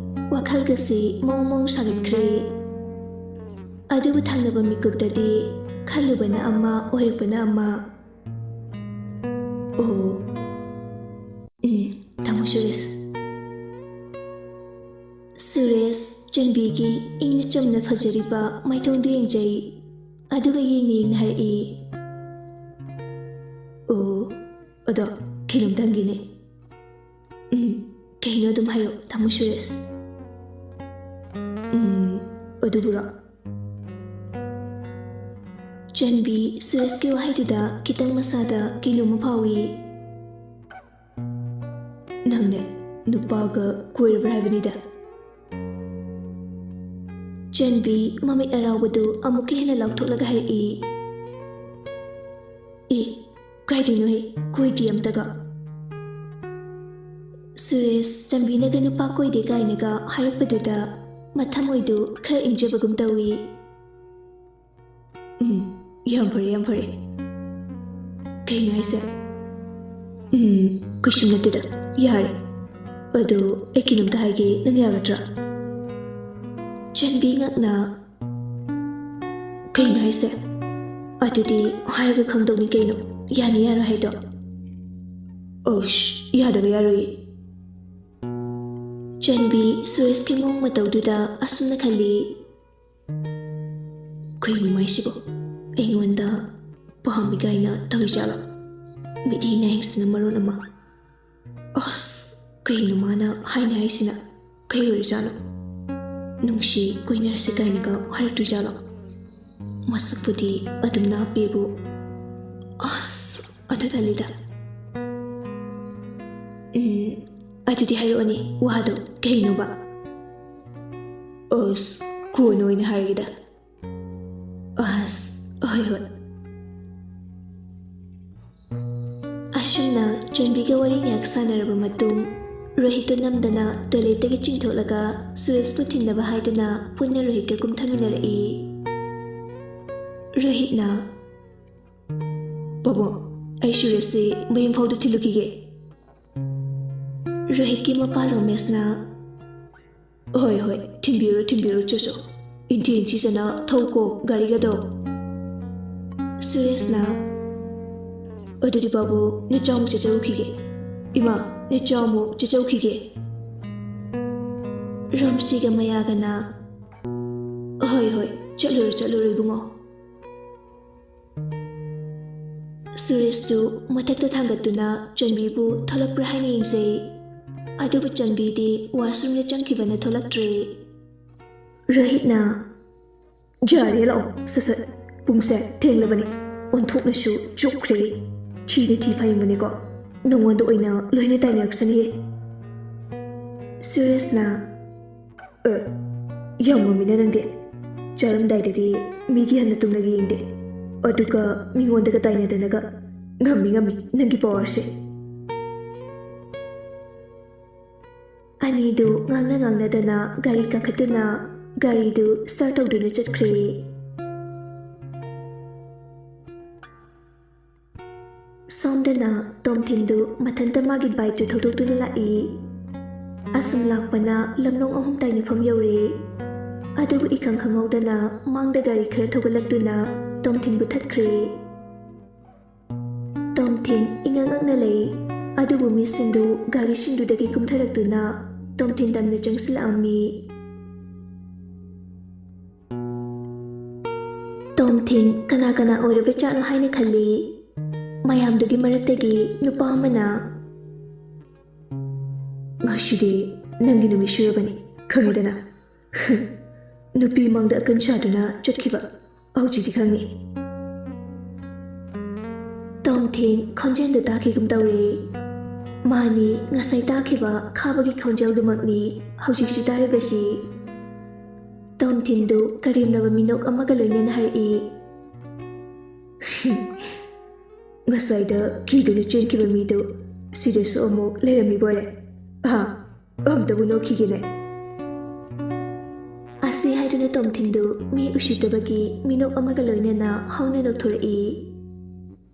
ꯋꯥꯈꯜꯒꯁꯤ ꯃꯑꯣꯡ ꯁꯥꯒꯠꯈ꯭ꯔꯦ ꯑꯗꯨꯕꯨ ꯊꯪꯅꯕ ꯃꯤꯀꯨꯞꯇꯗꯤ ꯈꯜꯂꯨꯕꯅ ꯑꯃ ꯑꯣꯏꯔꯛꯄꯅ ꯑꯃ ꯇꯥꯃꯣ ꯁꯨꯔꯦꯁ ꯆꯟꯕꯤꯒꯤ ꯏꯪꯅ ꯆꯝꯅ ꯐꯖꯔꯤꯕ ꯃꯥꯏꯊꯣꯡꯗꯨ ꯌꯦꯡꯖꯩ ꯑꯗꯨꯒ ꯌꯦꯡꯅ ꯍꯥꯏꯔꯛꯏ ꯑꯗꯣ ꯀꯩꯅꯣꯝꯇ ꯍꯪꯒꯦꯅꯦ ꯀꯩꯅꯣ ꯑꯗꯨꯝ ꯍꯥꯏꯌꯣ ꯇꯥꯃꯣ ꯁꯨꯔꯦꯁ ꯑꯗꯨꯕꯨꯔꯣ ꯆꯟꯕꯤ ꯁꯨꯔꯦꯁꯀꯤ ꯋꯥꯍꯩꯗꯨꯗ ꯈꯤꯇꯪ ꯃꯁꯥꯗ ꯀꯩꯅꯣꯝꯃ ꯐꯥꯎꯏ ꯅꯪꯅꯦ ꯅꯨꯄꯥꯒ ꯀꯣꯏꯔꯕ꯭ꯔꯥ ꯍꯥꯏꯕꯅꯤꯗ ꯆꯟꯕꯤ ꯃꯃꯤꯠ ꯑꯔꯥꯎꯕꯗꯨ ꯑꯃꯨꯛꯀ ꯍꯦꯟꯅ ꯂꯥꯎꯊꯣꯛꯂꯒ ꯍꯥꯏꯔꯛꯏ ꯀꯥꯏꯗꯩꯅꯣꯍꯦ ꯀꯣꯏꯗꯦ ꯑꯝꯇꯒ ꯁꯨꯔꯦꯁ ꯆꯟꯕꯤꯅꯒ ꯅꯨꯄꯥ ꯀꯣꯏꯗꯦ ꯀꯥꯏꯅꯒ ꯍꯥꯏꯔꯛꯄꯗꯨꯗ ꯃꯊꯃꯣꯏꯗꯨ ꯈꯔ ꯏꯪꯖꯕꯒꯨꯝ ꯇꯧꯏ ꯌꯥꯝ ꯐꯔꯦ ꯀꯩꯅꯣ ꯍꯥꯏꯁꯦ ꯀꯩꯁꯨꯝ ꯅꯠꯇꯦꯗ ꯌꯥꯔꯦ ꯑꯗꯣ ꯑꯩ ꯀꯩꯅꯣꯝꯇ ꯍꯥꯏꯒꯦ ꯅꯪ ꯌꯥꯒꯗ꯭ꯔꯥ ꯆꯟꯕꯤ ꯉꯛꯅ ꯀꯩꯅꯣ ꯍꯥꯏꯁꯦ ꯑꯗꯨꯗꯤ ꯍꯥꯏꯔꯒ ꯈꯪꯗꯧꯅꯤ ꯀꯩꯅꯣ ꯌꯥꯅꯤ ꯌꯥꯔꯣꯏ ꯍꯥꯏꯗꯣ ꯌꯥꯗꯕ ꯌꯥꯔꯣꯏꯌꯦ ꯆꯟꯕꯤ ꯁꯨꯔꯦꯁꯀꯤ ꯃꯑꯣꯡ ꯃꯇꯧꯗꯨꯗ ꯑꯁꯨꯝꯅ ꯈꯜꯂꯤ ꯀꯩꯅꯣ ꯃꯥꯏꯁꯤꯕꯣ ꯑꯩꯉꯣꯟꯗ ꯄꯥꯝꯃꯤ ꯀꯥꯏꯅ ꯇꯧꯔꯤꯖꯥꯠꯂꯣ ꯃꯤꯠꯌꯦꯡ ꯅꯥꯌꯦꯡꯁꯤꯅ ꯃꯔꯣꯟ ꯑꯃ ꯀꯩꯅꯣ ꯃꯥꯅ ꯍꯥꯏꯅ ꯍꯥꯏꯁꯤꯅ ꯀꯩ ꯑꯣꯏꯔꯤꯖꯥꯠꯅꯣ ꯅꯨꯡꯁꯤ ꯀꯣꯏꯅꯔꯁꯤ ꯀꯥꯏꯅꯒ ꯍꯥꯏꯔꯛꯇꯣꯏꯖꯥꯠꯂꯣ ꯃꯁꯛꯄꯨꯗꯤ ꯑꯗꯨꯝ ꯅꯥꯞꯄꯦꯕꯨ ꯑꯗꯨ ꯇꯜꯂꯤꯗ ꯑꯗꯨꯗꯤ ꯍꯥꯏꯔꯛꯑꯣꯅꯦ ꯋꯥꯗꯣ ꯀꯩꯅꯣꯕ ꯀꯣꯟꯅ ꯑꯣꯏꯅ ꯍꯥꯏꯔꯒꯦꯗ ꯍꯣꯏ ꯑꯁꯨꯝꯅ ꯆꯟꯕꯤꯒ ꯋꯥꯔꯤ ꯉꯥꯏꯍꯥꯛ ꯁꯥꯟꯅꯔꯕ ꯃꯇꯨꯡ ꯔꯣꯍꯤꯠꯇꯨ ꯅꯝꯗꯅ ꯇꯣꯏꯂꯦꯠꯇꯒꯤ ꯆꯤꯡꯊꯣꯛꯂꯒ ꯁꯨꯔꯦꯁꯄꯨ ꯊꯤꯟꯅꯕ ꯍꯥꯏꯗꯨꯅ ꯄꯨꯟꯅ ꯔꯣꯍꯤꯠꯀ ꯀꯨꯝꯊꯃꯤꯟꯅꯔꯛꯏ ꯔꯣꯍꯤꯠꯅ ꯄꯥꯕꯨꯡ ꯑꯩ ꯁꯨꯔꯦꯁꯁꯤ ꯃꯌꯨꯝ ꯐꯥꯎꯗ ꯊꯤꯜꯂꯨꯈꯤꯒꯦ ꯔꯣꯍꯤꯠꯀꯤ ꯃꯄꯥ ꯔꯣꯃꯦꯁꯅ ꯍꯣꯏ ꯊꯤꯟꯕꯤꯔꯨ ꯆꯣꯆꯣ ꯏꯟꯊꯤꯖꯅ ꯊꯧꯀꯣ ꯒꯥꯔꯤꯒꯗꯣ ꯁꯨꯔꯦꯁꯅ ꯑꯗꯨꯗꯤ ꯕꯥꯕꯨ ꯅꯆꯥꯃꯨꯛ ꯆꯠꯆꯔꯨꯈꯤꯒꯦ ꯏꯃꯥ ꯅꯆꯥꯃꯨꯛ ꯆꯠꯆꯔꯨꯈꯤꯒꯦ ꯔꯣꯝꯁꯤꯒ ꯃꯌꯥꯒꯅ ꯍꯣꯏ ꯆꯠꯂꯨꯔꯣ ꯏꯕꯨꯡꯉꯣ ꯁꯨꯔꯦꯁꯇꯨ ꯃꯊꯛꯇ ꯊꯥꯡꯒꯠꯇꯨꯅ ꯆꯟꯕꯤꯕꯨ ꯊꯣꯛꯂꯛꯄ꯭ꯔꯥ ꯍꯥꯏꯅ ꯌꯦꯡꯖꯩ ꯑꯗꯨꯕꯨ ꯆꯟꯕꯤꯗꯤ ꯋꯥꯁꯔꯨꯝꯗ ꯆꯪꯈꯤꯕꯅ ꯊꯣꯛꯂꯛꯇ꯭ꯔꯦ ꯔꯣꯍꯤꯠꯅ ꯌꯥꯔꯦ ꯂꯥꯛꯑꯣ ꯁꯠ ꯄꯨꯡꯁꯦ ꯊꯦꯡꯂꯕꯅꯤ ꯑꯣꯟꯊꯣꯛꯅꯁꯨ ꯆꯣꯛꯈ꯭ꯔꯦ ꯊꯤ ꯐꯩꯕꯅꯤꯀꯣ ꯅꯉꯣꯟꯗ ꯑꯣꯏꯅ ꯂꯣꯏꯅ ꯇꯥꯏꯅꯔꯛꯁꯅꯤꯌꯦ ꯁꯨꯔꯦꯁꯅ ꯌꯥꯝ ꯉꯝꯃꯤꯅ ꯅꯪꯗꯤ ꯆꯥꯔꯝꯗꯥꯏꯗꯗꯤ ꯃꯤꯒꯤ ꯍꯟꯅ ꯇꯨꯡꯅꯒ ꯌꯦꯡꯗꯦ ꯑꯗꯨꯒ ꯃꯤꯉꯣꯟꯗꯒ ꯇꯥꯏꯅꯗꯅꯒ ꯉꯝꯃꯤ ꯅꯪꯒꯤ ꯄꯋꯥꯔꯁꯦ ꯑꯅꯤꯗꯨ ꯉꯥꯡꯅꯗꯅ ꯒꯥꯔꯤ ꯀꯥꯈꯠꯇꯨꯅ ꯒꯥꯔꯤꯗꯨ ꯁ꯭ꯇꯥꯔꯠ ꯇꯧꯗꯨꯅ ꯆꯠꯈ꯭ꯔꯦ ꯁꯣꯝꯗꯅ ꯇꯣꯝ Tomthindu mathanta magi bike tu thodoktuna lai. Asum lakpana lamlong ahum tainifam yaure. Adubu ikang khangawdana mangda gari khara thogalakduna Tomthinbu thatkhre. Tomthin ingangangna lei. Adubu misindu gari sindudagi kumtharakduna Tomthin damna jangsilami. Tomthin kana oiraba chano haina khalli. Mayamdugi maraktagi nupa amana ngashidi nangi numi shurabani khangidana nupi mangda akan chaduna chatkhiba aujidi khangi. Tomthin khonjenda takhigum tawre mani ngasai takhiba khabagi khonjaldumakni haujisu taribasi. Tomthindu karimnaba minok amaga loinena hari. Ngasayda kiduna chenkhiba midu sidasu amuk lerami bore. Amtabu nokhigene. Asi haiduna Tomthindu mi ushitabagi minok amaga loinena hauna nokthorei.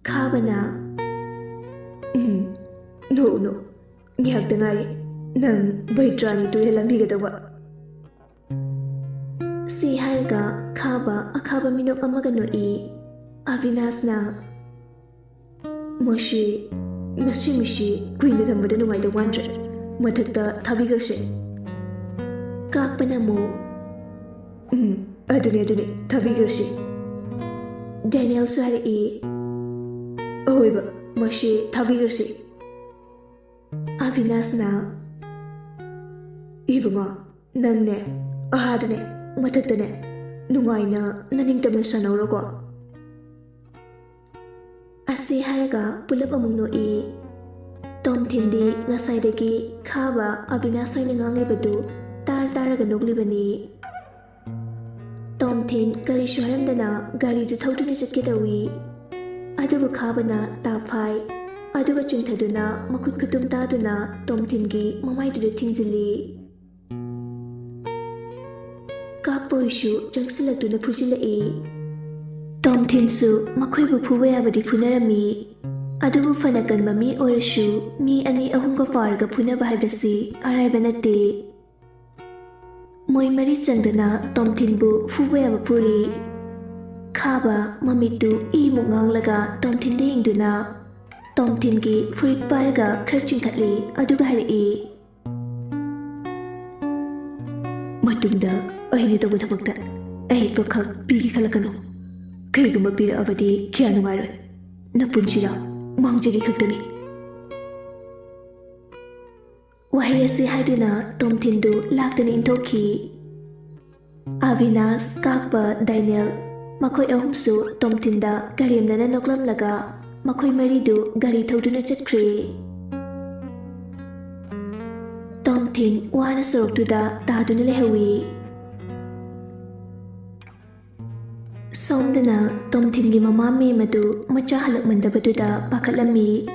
Khabana no ngihakta ngari nang baitrani tuire lambigadawa. Si harga khaba akhaba minok amaga noi. Avinash na Moshi kuina thambada nungai da wandra mathakta thabigarse kakpana mo adune thabigarse Daniel sari oiba moshi thabigarse Avinash na ibunga nangne ahadane mathaktane nungai na naningtamna sanawroko. Asi harga pulap amung noi. Tomthindi ngasaidagi khaba Avinash oina nganglibadu taraga noglibani. Tomthin karisu haramdana gari du thauduna chatke tawi. Adubu khabana tafai aduga chingthaduna makut khutum taduna Tomthingi mamaiduda thingzili. Kakpoisu jangsilakduna phujilai. Tomthinsu makhoibu phuba yabadi phunarami. Adubu fana kanba mi orasu mi ani ahumga farga phunaba haibasi araiba natte. Moi mari changdana Tomthinbu phuba yaba phuri. Khaba mamitu imu nganglaga Tomthinda yengduna Tomthingi furit paraga khara chingkhatli aduga harai. Matungda ahini tobu thabakta ai pakhak pigi khalakano. Kaiguma pira abadi kya nungairoi napunchira mangjagi khaktani. Wahai asi haiduna Tomthindu laktani intokhi. Avinash kakpa Dynal makhoi ahumsu Tomthinda garimnana noklamlaga makhoi maridu gari thauduna chatkre. Tomthin wana soroktuda taduna lehawi. Somdana Tomthingi mama me madu macha halakmandabaduda pakhatlami.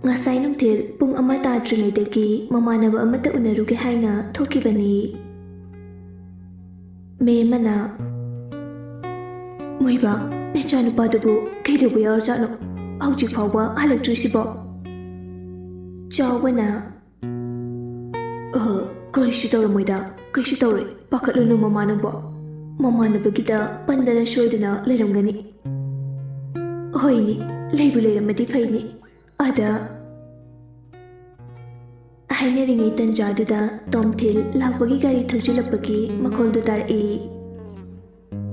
Ngasai nungthil pung ama tadringaidagi mamanaba amata unaruge haina thokibani. Me mana moiba nechanupadubu kaidobu yarjano aujik phawba halaktrisibo. Chawbana karishu tawramoida karishu tawre pakhatlunu mamanabo. Mamanabagida pandana shoidana leramgani. Hoini leibu leramadi faini. Ada haineringai tanjaduda Tomthil lakbagi gari thauchilapagi makholdu tarai.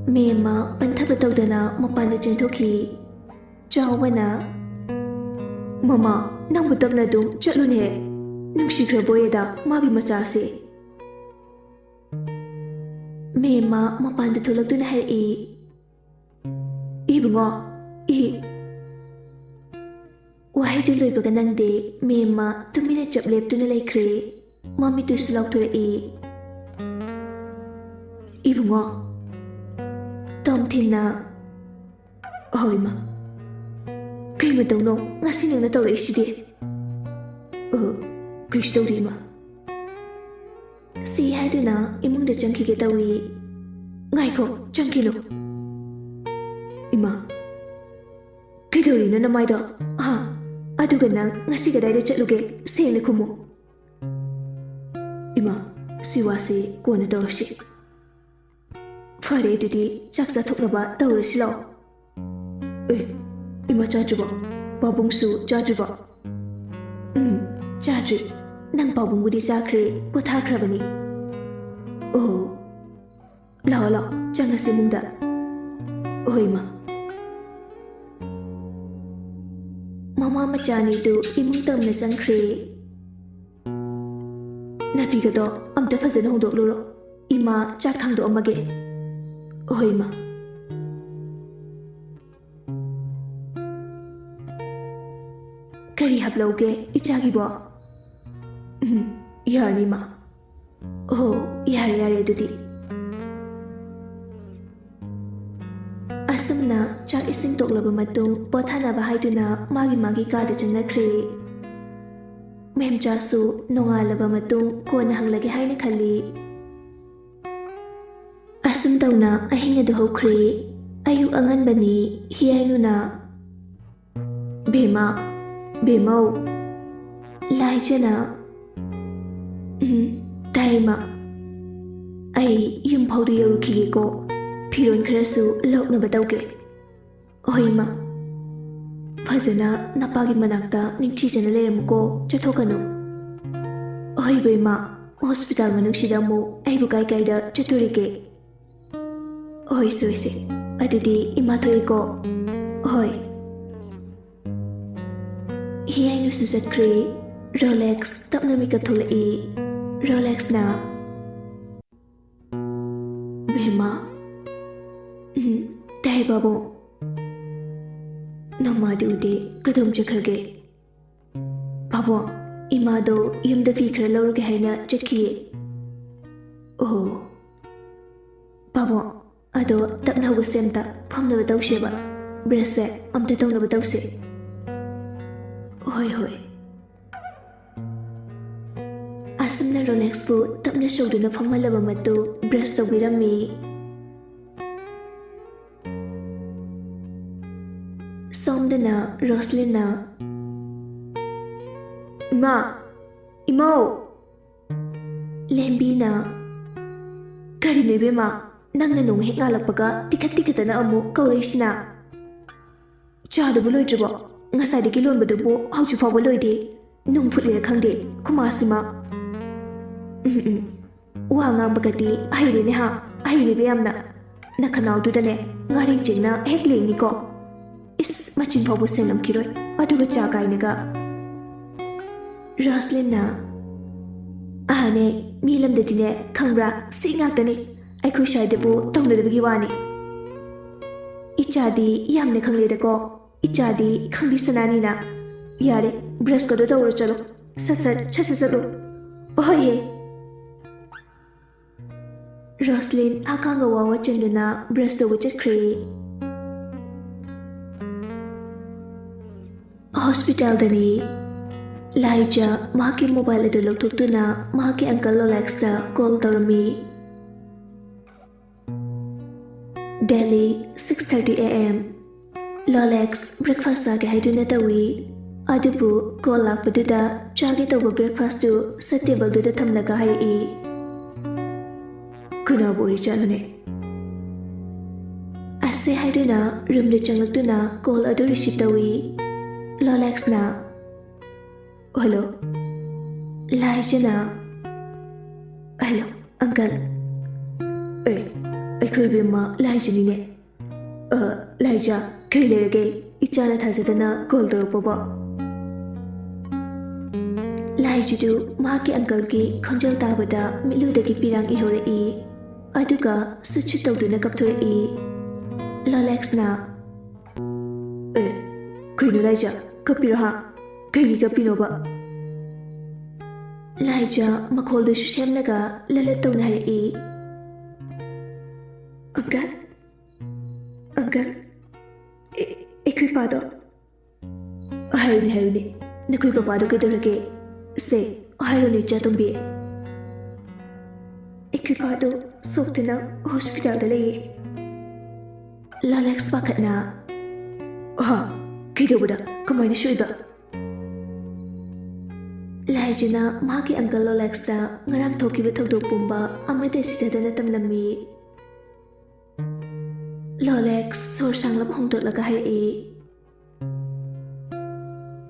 Mema panthaba tawdana mapanda chengthokhi. Chawbana mama nangbu takna dum chatlune nungsikhraboyeda mabi machase. Mema mapanda tholakduna harai. Ibungo wahaidu loibaga nangde mema tumina chapleptuna laikhre mamitu sulaukthorai. Ibungo Tomthinna hoima kaima tawno ngasi nangna tawrai sidi. Kaisu tawri ma. Si haiduna imungda changkhige tawi. Ngaiko changkhilo. Ima kaidorina namaido ꯑꯗꯨꯒ ꯅꯪ ꯉꯁꯤ ꯀꯗꯥꯏꯗ ꯆꯠꯂꯨꯒꯦ ꯁꯦꯡꯅ ꯈꯨꯝꯃꯨ ꯏꯃꯥ ꯁꯤ ꯋꯥꯁꯤ ꯀꯣꯟꯅ ꯇꯧꯔꯁꯤ ꯐꯔꯦ ꯑꯗꯨꯗꯤ ꯆꯥꯛ ꯆꯥꯊꯣꯛꯅꯕ ꯇꯧꯔꯁꯤ ꯂꯥꯛꯑꯣ ꯏꯃꯥ ꯆꯥꯗ꯭ꯔꯤꯕꯣ ꯄꯥꯕꯨꯡꯁꯨ ꯆꯥꯗ꯭ꯔꯤꯕꯣ ꯆꯥꯗ꯭ꯔꯤ ꯅꯪ ꯄꯥꯕꯨꯡꯕꯨꯗꯤ ꯆꯥꯈ꯭ꯔꯦ ꯄꯣꯊꯥꯈ꯭ꯔꯕꯅꯤ ꯑꯣ ꯂꯥꯛꯑꯣ ꯂꯥꯛꯑꯣ ꯆꯪꯉꯁꯤ ꯏꯃꯨꯡꯗ ꯍꯣꯏ ꯏꯃꯥ ꯃꯃꯥ ꯃꯆꯥꯅꯤꯗꯨ ꯏꯃꯨꯡ ꯇꯝꯅ ꯆꯪꯈ꯭ꯔꯦ ꯅꯥꯄꯤꯒꯗꯣ ꯑꯝꯇ ꯐꯖꯅ ꯍꯣꯡꯗꯣꯛꯂꯨꯔꯣ ꯏꯃꯥ ꯆꯥꯛ ꯊꯥꯡꯗꯣꯛꯑꯝꯃꯒꯦ ꯍꯣꯏ ꯏꯃꯥ ꯀꯔꯤ ꯍꯥꯞꯂꯧꯒꯦ ꯏꯆꯥꯒꯤꯕꯣ ꯌꯥꯔꯅꯤ ꯏꯃꯥ ꯑꯣ ꯌꯥꯔꯦ ꯌꯥꯔꯦ ꯑꯗꯨꯗꯤ ꯑꯁꯨꯝꯅ ꯆꯥꯛ ꯏꯁꯤꯡ ꯇꯣꯛꯂꯕ ꯃꯇꯨꯡ ꯄꯣꯊꯥꯅꯕ ꯍꯥꯏꯗꯨꯅ ꯃꯥꯒꯤ ꯀꯥꯗ ꯆꯪꯅꯈ꯭ꯔꯦ ꯃꯦꯝꯆꯥꯁꯨ ꯅꯣꯡꯉꯥꯜꯂꯕ ꯃꯇꯨꯡ ꯀꯣꯟꯅ ꯍꯪꯂꯒꯦ ꯍꯥꯏꯅ ꯈꯜꯂꯤ ꯑꯁꯨꯝ ꯇꯧꯅ ꯑꯍꯤꯡ ꯑꯗꯨ ꯍꯧꯈ꯭ꯔꯦ ꯑꯌꯨꯛ ꯑꯉꯟꯕꯅꯤ ꯍꯤꯌꯥꯏꯅꯨꯅ ꯕꯦꯝꯃ ꯕꯦꯝꯃꯧ ꯂꯥꯏꯖꯅ ꯇꯥꯏ ꯏꯃꯥ ꯑꯩ ꯌꯨꯝ ꯐꯥꯎꯗ ꯌꯧꯔꯨꯈꯤꯒꯦꯀꯣ ꯐꯤꯔꯣꯟ ꯈꯔꯁꯨ ꯂꯧꯅꯕ ꯇꯧꯒꯦ ꯍꯣꯏ ꯏꯃꯥ ꯐꯖꯅ ꯅꯄꯥꯒꯤ ꯃꯅꯥꯛꯇ ꯅꯤꯡꯊꯤꯖꯅ ꯂꯩꯔꯝꯃꯨꯀꯣ ꯆꯠꯊꯣꯛꯀꯅꯨ ꯍꯣꯏ ꯏꯃꯥ ꯍꯣꯁꯄꯤꯇꯥꯜ ꯃꯅꯨꯡꯁꯤꯗ ꯑꯃꯨꯛ ꯑꯩꯕꯨ ꯀꯥꯏꯗ ꯆꯠꯇꯣꯔꯤꯒꯦ ꯍꯣꯏ ꯁꯣꯏꯁꯦ ꯑꯗꯨꯗꯤ ꯏꯃꯥ ꯊꯣꯛꯏꯀꯣ ꯍꯣꯏ ꯍꯤꯌꯥꯏꯅꯨꯁꯨ ꯆꯠꯈ꯭ꯔꯦ ꯔꯣꯂꯦꯛꯁ ꯇꯞꯅ ꯃꯤꯀꯞ ꯊꯣꯛꯂꯛꯏ ꯔꯣꯂꯦꯛꯁꯅ ꯕꯦꯝꯃ ꯇꯥꯏ ꯕꯥꯕꯨ ꯅꯃꯥꯗꯤ ꯎꯗꯦ ꯀꯗꯣꯝ ꯆꯠꯈ꯭ꯔꯒꯦ ꯕꯥꯕꯨ ꯏꯃꯥꯗꯣ ꯌꯨꯝꯗ ꯐꯤ ꯈꯔ ꯂꯧꯔꯨꯒꯦ ꯍꯥꯏꯅ ꯆꯠꯈꯤꯌꯦ ꯑꯣ ꯕꯥꯕꯨ ꯑꯗꯣ ꯇꯞꯅ ꯍꯧꯒꯠꯁꯦ ꯑꯝꯇ ꯐꯝꯅꯕ ꯇꯧꯁꯦꯕ ꯕ꯭ꯔꯁꯁꯦ ꯑꯝꯇ ꯇꯧꯅꯕ ꯇꯧꯁꯦ ꯍꯣꯏ ꯍꯣꯏ ꯑꯁꯨꯝꯅ ꯔꯣꯂꯦꯛꯁꯄꯨ ꯇꯞꯅ ꯁꯧꯗꯨꯅ ꯐꯝꯍꯜꯂꯕ ꯃꯇꯨꯡ ꯕ꯭ꯔꯁ ꯇꯧꯕꯤꯔꯝꯃꯤ ꯁꯣꯝꯗꯅ ꯔꯣꯁꯂꯤꯟꯅ ꯏꯃꯥ ꯏꯃꯥꯎ ꯂꯦꯝꯕꯤꯅ ꯀꯔꯤꯅꯣ ꯏꯕꯦꯝꯃ ꯅꯪꯅ ꯅꯣꯡ ꯍꯦꯛ ꯉꯥꯜꯂꯛꯄꯒ ꯇꯤꯈꯠꯇꯅ ꯑꯃꯨꯛ ꯀꯧꯔꯛꯏꯁꯤꯅ ꯆꯥꯗꯨꯕꯨ ꯂꯣꯏꯗ꯭ꯔꯤꯕꯣ ꯉꯁꯥꯏꯗꯒꯤ ꯂꯣꯟꯕꯗꯨꯕꯨ ꯍꯧꯖꯤꯛ ꯐꯥꯎꯕ ꯂꯣꯏꯗꯦ ꯅꯨꯡ ꯐꯨꯠꯂꯤꯔ ꯈꯪꯗꯦ ꯈꯨꯃꯥꯁꯤꯃ ꯋꯥ ꯉꯥꯡꯕꯒꯗꯤ ꯑꯍꯩꯔꯦꯅꯦ ꯍꯥ ꯑꯍꯩꯔꯦꯕ ꯌꯥꯝꯅ ꯅꯈꯅꯥꯎꯗꯨꯗꯅꯦ ꯉꯥꯔꯤꯡ ꯆꯤꯡꯅ ꯍꯦꯛ ꯂꯦꯡꯅꯤꯀꯣ ꯏꯁ ꯃꯆꯤꯟ ꯐꯥꯎꯕ ꯁꯦꯡꯂꯝꯈꯤꯔꯣꯏ ꯑꯗꯨꯒ ꯆꯥ ꯀꯥꯏꯅꯒ ꯔꯣꯁꯂꯤꯟꯅ ꯑꯍꯥꯅꯦ ꯃꯤ ꯂꯝꯗꯗꯤꯅꯦ ꯈꯪꯕ꯭ꯔꯥ ꯁꯤ ꯉꯥꯛꯇꯅꯤ ꯑꯩꯈꯣꯏ ꯁ꯭ꯋꯥꯏꯗꯕꯨ ꯇꯧꯅꯗꯕꯒꯤ ꯋꯥꯅꯤ ꯏꯆꯥꯗꯤ ꯌꯥꯝꯅ ꯈꯪꯂꯦꯗꯀꯣ ꯏꯆꯥꯗꯤ ꯈꯪꯕꯤꯁꯅꯥꯅꯤꯅ ꯌꯥꯔꯦ ꯕ꯭ꯔꯁꯀꯗꯣ ꯇꯧꯔ ꯆꯠꯂꯣ ꯁꯠ ꯆꯠꯂꯣ ꯍꯣꯏꯍꯦ ꯔꯣꯁꯂꯤꯟ ꯑꯀꯥꯡꯒ ꯋꯥꯋꯥ ꯆꯟꯗꯨꯅ ꯕ꯭ꯔꯁ ꯇꯧꯕ ꯆꯠꯈ꯭ꯔꯦ ꯍꯣꯁꯄꯤꯇꯥꯜꯗꯅꯤ ꯂꯥꯏꯖꯥ ꯃꯍꯥꯛꯀꯤ ꯃꯣꯕꯥꯏꯜ ꯑꯗꯨ ꯂꯧꯊꯣꯛꯇꯨꯅ ꯃꯍꯥꯛꯀꯤ ꯑꯪꯀꯜ ꯂꯣꯂꯦꯛꯁꯇ ꯀꯣꯜ ꯇꯧꯔꯝꯃꯤ ꯗꯦꯜꯂꯤ 6:30 AM ꯂꯣꯂꯦꯛꯁ ꯕ꯭ꯔꯦꯛꯐꯥꯁ ꯆꯥꯒꯦ ꯍꯥꯏꯗꯨꯅ ꯇꯧꯏ ꯑꯗꯨꯕꯨ ꯀꯣꯜ ꯂꯥꯛꯄꯗꯨꯗ ꯆꯥꯒꯦ ꯇꯧꯕ ꯕ꯭ꯔꯦꯛꯐꯥꯁꯇꯨ ꯁꯠ ꯇꯦꯕꯜꯗꯨꯗ ꯊꯝꯂꯒ ꯍꯥꯏꯔꯛꯏ ꯀꯅꯥꯕꯨ ꯑꯣꯏꯔꯤꯖꯥꯠꯅꯣꯅꯦ ꯑꯁꯦ ꯍꯥꯏꯗꯨꯅ ꯔꯨꯝꯗ ꯆꯪꯂꯛꯇꯨꯅ ꯀꯣꯜ ꯑꯗꯨ ꯔꯤꯁꯤꯞ ꯇꯧꯏ ꯂꯣꯂꯦꯛꯁꯅ ꯍꯜꯂꯣ ꯂꯥꯏꯖꯅ ꯍꯜꯂꯣ ꯑꯪꯀꯜ ꯑꯩꯈꯣꯏ ꯕꯦꯝꯃ ꯂꯥꯏꯖꯅꯤꯅꯦ ꯂꯥꯏꯖꯥ ꯀꯩ ꯂꯩꯔꯒꯦ ꯏꯆꯥꯅ ꯊꯥꯖꯗꯅ ꯀꯣꯜ ꯇꯧꯔꯛꯄꯕꯣ ꯂꯥꯏꯖꯤꯗꯨ ꯃꯍꯥꯛꯀꯤ ꯑꯪꯀꯜꯒꯤ ꯈꯣꯟꯖꯦꯜ ꯇꯥꯕꯗ ꯃꯤꯠꯂꯨꯗꯒꯤ ꯄꯤꯔꯥꯡ ꯏꯍꯧꯔꯛꯏ ꯑꯗꯨꯒ ꯁꯨꯠ ꯇꯧꯗꯨꯅ ꯀꯞꯊꯣꯔꯛꯏ ꯂꯣꯂꯦꯛꯁꯅ ꯀꯩꯅꯣ ꯂꯥꯏꯖꯥ ꯀꯞꯄꯤꯔꯣ ꯍꯥ ꯀꯩꯒꯤ ꯀꯞꯄꯤꯅꯣꯕ ꯂꯥꯏꯖꯥ ꯃꯈꯣꯜꯗꯨꯁꯨ ꯁꯦꯝꯂꯒ ꯂꯂꯠ ꯇꯧꯅ ꯍꯥꯏꯔꯛꯏ ꯑꯪꯀꯜ ꯑꯩꯈꯣꯏ ꯄꯥꯗꯣ ꯍꯥꯏꯌꯨꯅꯦ ꯅꯈꯣꯏ ꯄꯄꯥꯗꯣ ꯀꯩꯗꯧꯔꯒꯦ ꯁꯦ ꯍꯥꯏꯔꯣꯅꯦ ꯏꯆꯥ ꯇꯣꯝꯕꯤ ꯑꯩꯈꯣꯏ ꯄꯥꯗꯣ ꯁꯣꯛꯇꯨꯅ ꯍꯣꯁꯄꯤꯇꯥꯜꯗ ꯂꯩꯌꯦ ꯂꯣꯂꯦꯛꯁ ꯄꯥꯈꯠꯅ ꯀꯩꯗꯧꯕꯗ ꯀꯃꯥꯏꯅ ꯁꯣꯏꯕ ꯂꯥꯏꯖꯅ ꯃꯍꯥꯛꯀꯤ ꯑꯪꯀꯜ ꯂꯣꯂꯦꯛꯁꯇ ꯉꯔꯥꯡ ꯊꯣꯛꯈꯤꯕ ꯊꯧꯗꯣꯛ ꯄꯨꯝꯕ ꯑꯃꯠꯇ ꯁꯤꯊꯗꯅ ꯇꯝꯂꯝꯃꯤ꯫ ꯂꯣꯂꯦꯛꯁ ꯁꯣꯔ ꯁꯥꯡꯂꯞ ꯍꯣꯡꯗꯣꯛꯂꯒ ꯍꯥꯏꯔꯛꯏ,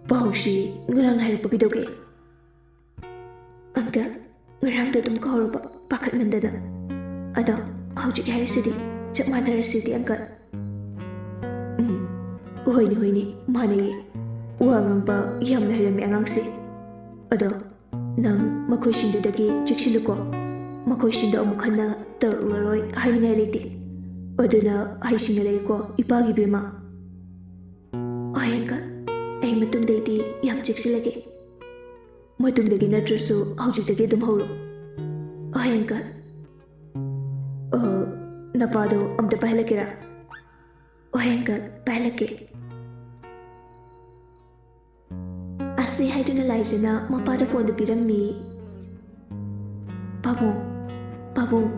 ꯄꯥꯎꯁꯤ ꯉꯔꯥꯡ ꯍꯥꯏꯔꯛꯄ ꯀꯩꯗꯧꯒꯦ? ꯑꯪꯀꯜ, ꯉꯔꯥꯡꯗꯣ ꯑꯗꯨꯝ ꯀꯥꯎꯔꯕ ꯄꯥꯈꯠꯃꯟꯗꯅ꯫ ꯑꯗꯣ ꯍꯧꯖꯤꯛ ꯍꯥꯏꯔꯤꯁꯤꯗꯤ ꯆꯞ ꯃꯥꯟꯅꯔꯁꯤꯗꯤ ꯑꯪꯀꯜ꯫ ꯍꯣꯏꯅꯦ ꯍꯣꯏꯅꯦ ꯃꯥꯟꯅꯩꯌꯦ, ꯋꯥ ꯉꯥꯡꯕ ꯌꯥꯝꯅ ꯍꯩꯔꯝꯃꯦ ꯑꯉꯥꯡꯁꯤ꯫ ꯑꯗꯣ ꯅꯪ ꯃꯈꯣꯏꯁꯤꯡꯗꯨꯗꯒꯤ ꯆꯦꯛꯁꯤꯜꯂꯨꯀꯣ, ꯃꯈꯣꯏꯁꯤꯡꯗꯣ ꯑꯃꯨꯛ ꯍꯟꯅ ꯇꯧꯔꯛꯂꯔꯣꯏ ꯍꯥꯏꯅꯤꯡꯉꯥꯏ ꯂꯩꯇꯦ꯫ ꯑꯗꯨꯅ ꯍꯩꯁꯤꯡꯅ ꯂꯩꯌꯨꯀꯣ ꯏꯄꯥꯒꯤ ꯏꯕꯦꯝꯃ꯫ ꯍꯣꯏ ꯑꯪꯀꯜ, ꯑꯩ ꯃꯇꯨꯡꯗꯩꯗꯤ ꯌꯥꯝ ꯆꯦꯛꯁꯤꯜꯂꯒꯦ꯫ ꯃꯇꯨꯡꯗꯒꯤ ꯅꯠꯇ꯭ꯔꯁꯨ ꯍꯧꯖꯤꯛꯇꯒꯤ ꯑꯗꯨꯝ ꯍꯧꯔꯣ꯫ ꯍꯣꯏ ꯑꯪꯀꯜ꯫ ꯅꯄꯥꯗꯣ ꯑꯝꯇ ꯄꯥꯏꯍꯜꯂꯛꯀꯦꯔꯥ? ꯍꯣꯏ ꯑꯪꯀꯜ, ꯄꯥꯏꯍꯜꯂꯛꯀꯦ꯫ ꯑꯁꯤ ꯍꯥꯏꯗꯨꯅ ꯂꯥꯏꯖꯅ ꯃꯄꯥꯗ ꯐꯣꯟꯗꯨ ꯄꯤꯔꯝꯃꯤ꯫ ꯄꯥꯕꯨꯡ, ꯄꯥꯕꯨꯡ,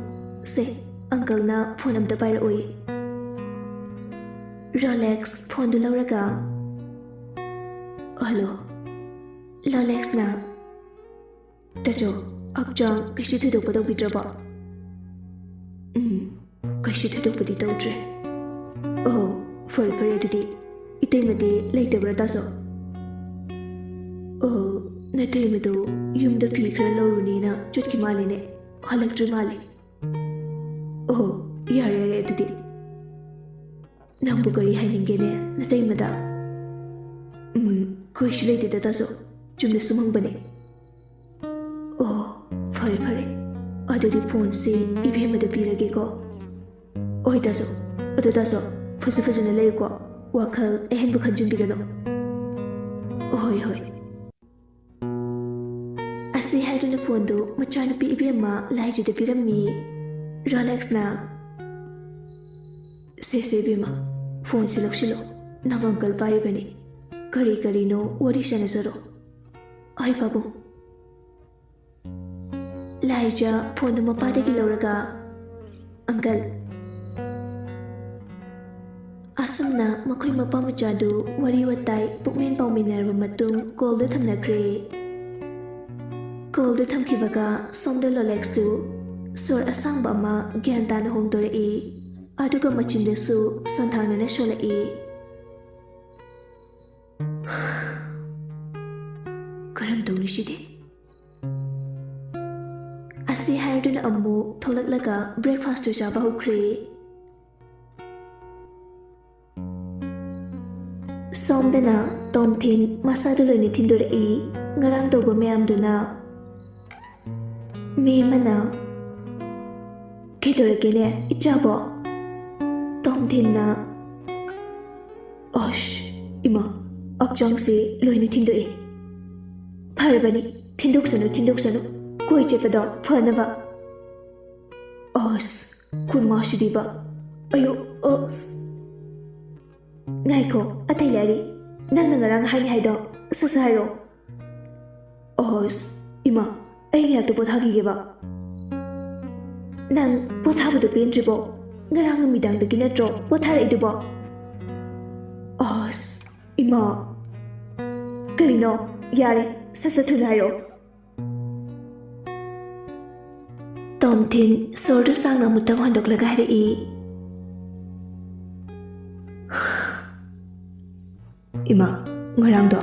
ꯁꯦ ꯑꯪꯀꯜꯅ ꯐꯣꯟ ꯑꯝꯇ ꯄꯥꯏꯔꯛꯑꯣꯌꯦ꯫ ꯔꯣꯂꯦꯛꯁ ꯐꯣꯟꯗꯨ ꯂꯧꯔꯒ, ꯍꯜꯂꯣ, ꯂꯣꯂꯦꯛꯁꯅ, ꯇꯥꯆꯧ, ꯍꯛꯆꯥꯡ ꯀꯩꯁꯨ ꯊꯣꯏꯗꯣꯛꯄ ꯇꯧꯕꯤꯗ꯭ꯔꯕꯣ? ꯀꯩꯁꯨ ꯊꯣꯏꯗꯣꯛꯄꯗꯤ ꯇꯧꯗ꯭ꯔꯦ꯫ ꯑꯣ, ꯐꯔꯦ ꯐꯔꯦ ꯑꯗꯨꯗꯤ ꯏꯇꯩꯃꯗꯤ ꯂꯩꯇꯕ꯭ꯔꯥ ꯇꯥꯆꯧ? ꯅꯇꯩꯃꯗꯣ ꯌꯨꯝꯗ ꯐꯤ ꯈꯔ ꯂꯧꯔꯨꯅꯦꯅ ꯆꯠꯈꯤ ꯃꯥꯜꯂꯦꯅꯦ, ꯍꯜꯂꯛꯇ꯭ꯔꯤ ꯃꯥꯜꯂꯦ꯫ ꯑꯣ, ꯌꯥꯔꯦ ꯌꯥꯔꯦ ꯑꯗꯨꯗꯤ꯫ ꯅꯪꯕꯨ ꯀꯔꯤ ꯍꯥꯏꯅꯤꯡꯒꯦꯅꯦ ꯅꯇꯩꯃꯗ? ꯀꯩꯁꯨ ꯂꯩꯇꯦꯗ ꯇꯥꯆꯧ, ꯆꯨꯝꯅ ꯁꯨꯝ ꯍꯪꯕꯅꯦ꯫ ꯑꯣ, ꯐꯔꯦ ꯐꯔꯦ, ꯑꯗꯨꯗꯤ ꯐꯣꯟꯁꯤ ꯏꯕꯦꯝꯃꯗ ꯄꯤꯔꯒꯦꯀꯣ꯫ ꯍꯣꯏ ꯇꯥꯆꯧ, ꯑꯗꯣ ꯇꯥꯆꯧ ꯐꯖꯅ ꯂꯩꯌꯨꯀꯣ, ꯋꯥꯈꯜ ꯑꯍꯦꯟꯕ ꯈꯟꯖꯤꯟꯕꯤꯒꯅꯨ꯫ ꯍꯣꯏ ꯍꯣꯏ꯫ ꯑꯁꯤ ꯍꯥꯏꯗꯨꯅ ꯐꯣꯟꯗꯨ ꯃꯆꯥꯅꯨꯄꯤ ꯏꯕꯦꯝꯃ ꯂꯥꯏꯖꯗ ꯄꯤꯔꯝꯃꯤ꯫ ꯔꯣꯂꯦꯛꯁꯅ, ꯁꯦ ꯏꯕꯦꯝꯃ, ꯐꯣꯟꯁꯤ ꯂꯧꯁꯤꯜꯂꯣ, ꯅꯪ ꯑꯪꯀꯜ ꯄꯥꯏꯔꯤꯕꯅꯤ, ꯀꯔꯤꯅꯣ ꯋꯥꯔꯤ ꯁꯥꯟꯅꯖꯔꯣ꯫ ꯍꯣꯏ ꯄꯥꯕꯨꯡ꯫ ꯂꯥꯏꯖ ꯐꯣꯟꯗꯨ ꯃꯄꯥꯗꯒꯤ ꯂꯧꯔꯒ, ꯑꯪꯀꯜ, ꯑꯁꯨꯝꯅ ꯃꯈꯣꯏ ꯃꯄꯥ ꯃꯆꯥꯗꯨ ꯋꯥꯔꯤ ꯋꯥꯇꯥꯏ ꯄꯨꯛꯃꯦꯟ ꯄꯥꯎꯃꯤꯟꯅꯔꯕ ꯃꯇꯨꯡ ꯀꯣꯜꯗꯨ ꯊꯝꯅꯈ꯭ꯔꯦ꯫ ꯀꯣꯜꯗꯨ ꯊꯝꯈꯤꯕꯒ ꯁꯣꯝꯗ ꯂꯣꯂꯦꯛꯁꯇꯨ ꯁꯣꯔ ꯑꯁꯥꯡꯕ ꯑꯃ ꯒ꯭ꯌꯥꯟ ꯇꯥꯅ ꯍꯣꯡꯗꯣꯔꯛꯏ, ꯑꯗꯨꯒ ꯃꯆꯤꯟꯗꯁꯨ ꯁꯣꯟꯊꯥꯡꯅꯅ ꯁꯣꯜꯂꯛꯏ꯫ ꯀꯔꯝ ꯇꯧꯅꯤ ꯁꯤꯗꯤ? ꯑꯁꯤ ꯍꯥꯏꯔꯗꯨꯅ ꯑꯃꯨꯛ ꯊꯣꯛꯂꯛꯂꯒ ꯕ꯭ꯔꯦꯛꯐꯥꯁꯇꯨ ꯆꯥꯕ ꯍꯧꯈ꯭ꯔꯦ꯫ ꯁꯣꯝꯗꯅ ꯇꯣꯝꯊꯤꯟ ꯃꯁꯥꯗꯨ ꯂꯣꯏꯅ ꯊꯤꯟꯗꯣꯔꯛꯏ, ꯉꯔꯥꯡ ꯇꯧꯕ ꯃꯌꯥꯝꯗꯨꯅ꯫ ꯃꯦꯝꯃꯅ, ꯀꯩꯗꯧꯔꯒꯦꯅꯦ ꯏꯆꯥꯕꯣ? ꯇꯣꯝꯊꯤꯟꯅ, ꯑꯁ ꯏꯃꯥ, ꯍꯛꯆꯥꯡꯁꯤ ꯂꯣꯏꯅ ꯊꯤꯟꯗꯣꯛꯏ꯫ ꯐꯔꯕꯅꯤ, ꯊꯤꯟꯗꯣꯛꯁꯅꯨ, ꯀꯣꯏ ꯆꯠꯄꯗꯣ ꯐꯅꯕ꯫ ꯑꯁ, ꯈꯨꯟꯃꯥꯁꯤꯗꯤꯕ, ꯑꯌꯣ, ꯑꯁ꯫ ꯉꯥꯏꯈꯣ ꯑꯇꯩ ꯂꯩꯔꯤ, ꯅꯪꯅ ꯉꯔꯥꯡ ꯍꯥꯏꯅꯤ ꯍꯥꯏꯗꯣ ꯁꯠ ꯍꯥꯏꯔꯣ꯫ ꯑꯁ ꯏꯃꯥ, ꯑꯩ ꯉꯥꯛꯇ ꯄꯣꯊꯥꯈꯤꯒꯦꯕ꯫ ꯅꯪ ꯄꯣꯊꯥꯕꯗꯣ ꯄꯦꯟꯗ꯭ꯔꯤꯕꯣ? ꯉꯔꯥꯡ ꯅꯨꯃꯤꯗꯥꯡꯗꯒꯤ ꯅꯠꯇ꯭ꯔꯣ ꯄꯣꯊꯥꯔꯛꯏꯗꯨꯕꯣ? ꯑꯁ ꯏꯃꯥ, ꯀꯔꯤꯅꯣ? ꯌꯥꯔꯦ, ꯁꯠ ꯊꯨꯅ ꯍꯥꯏꯔꯣ꯫ ꯇꯣꯝꯊꯤꯟ ꯁꯣꯔꯗꯨ ꯁꯥꯡꯅ ꯑꯃꯨꯛꯇꯪ ꯍꯣꯟꯗꯣꯛꯂꯒ ꯍꯥꯏꯔꯛꯏ, ꯏꯃꯥ, ꯉꯔꯥꯡꯗꯣ?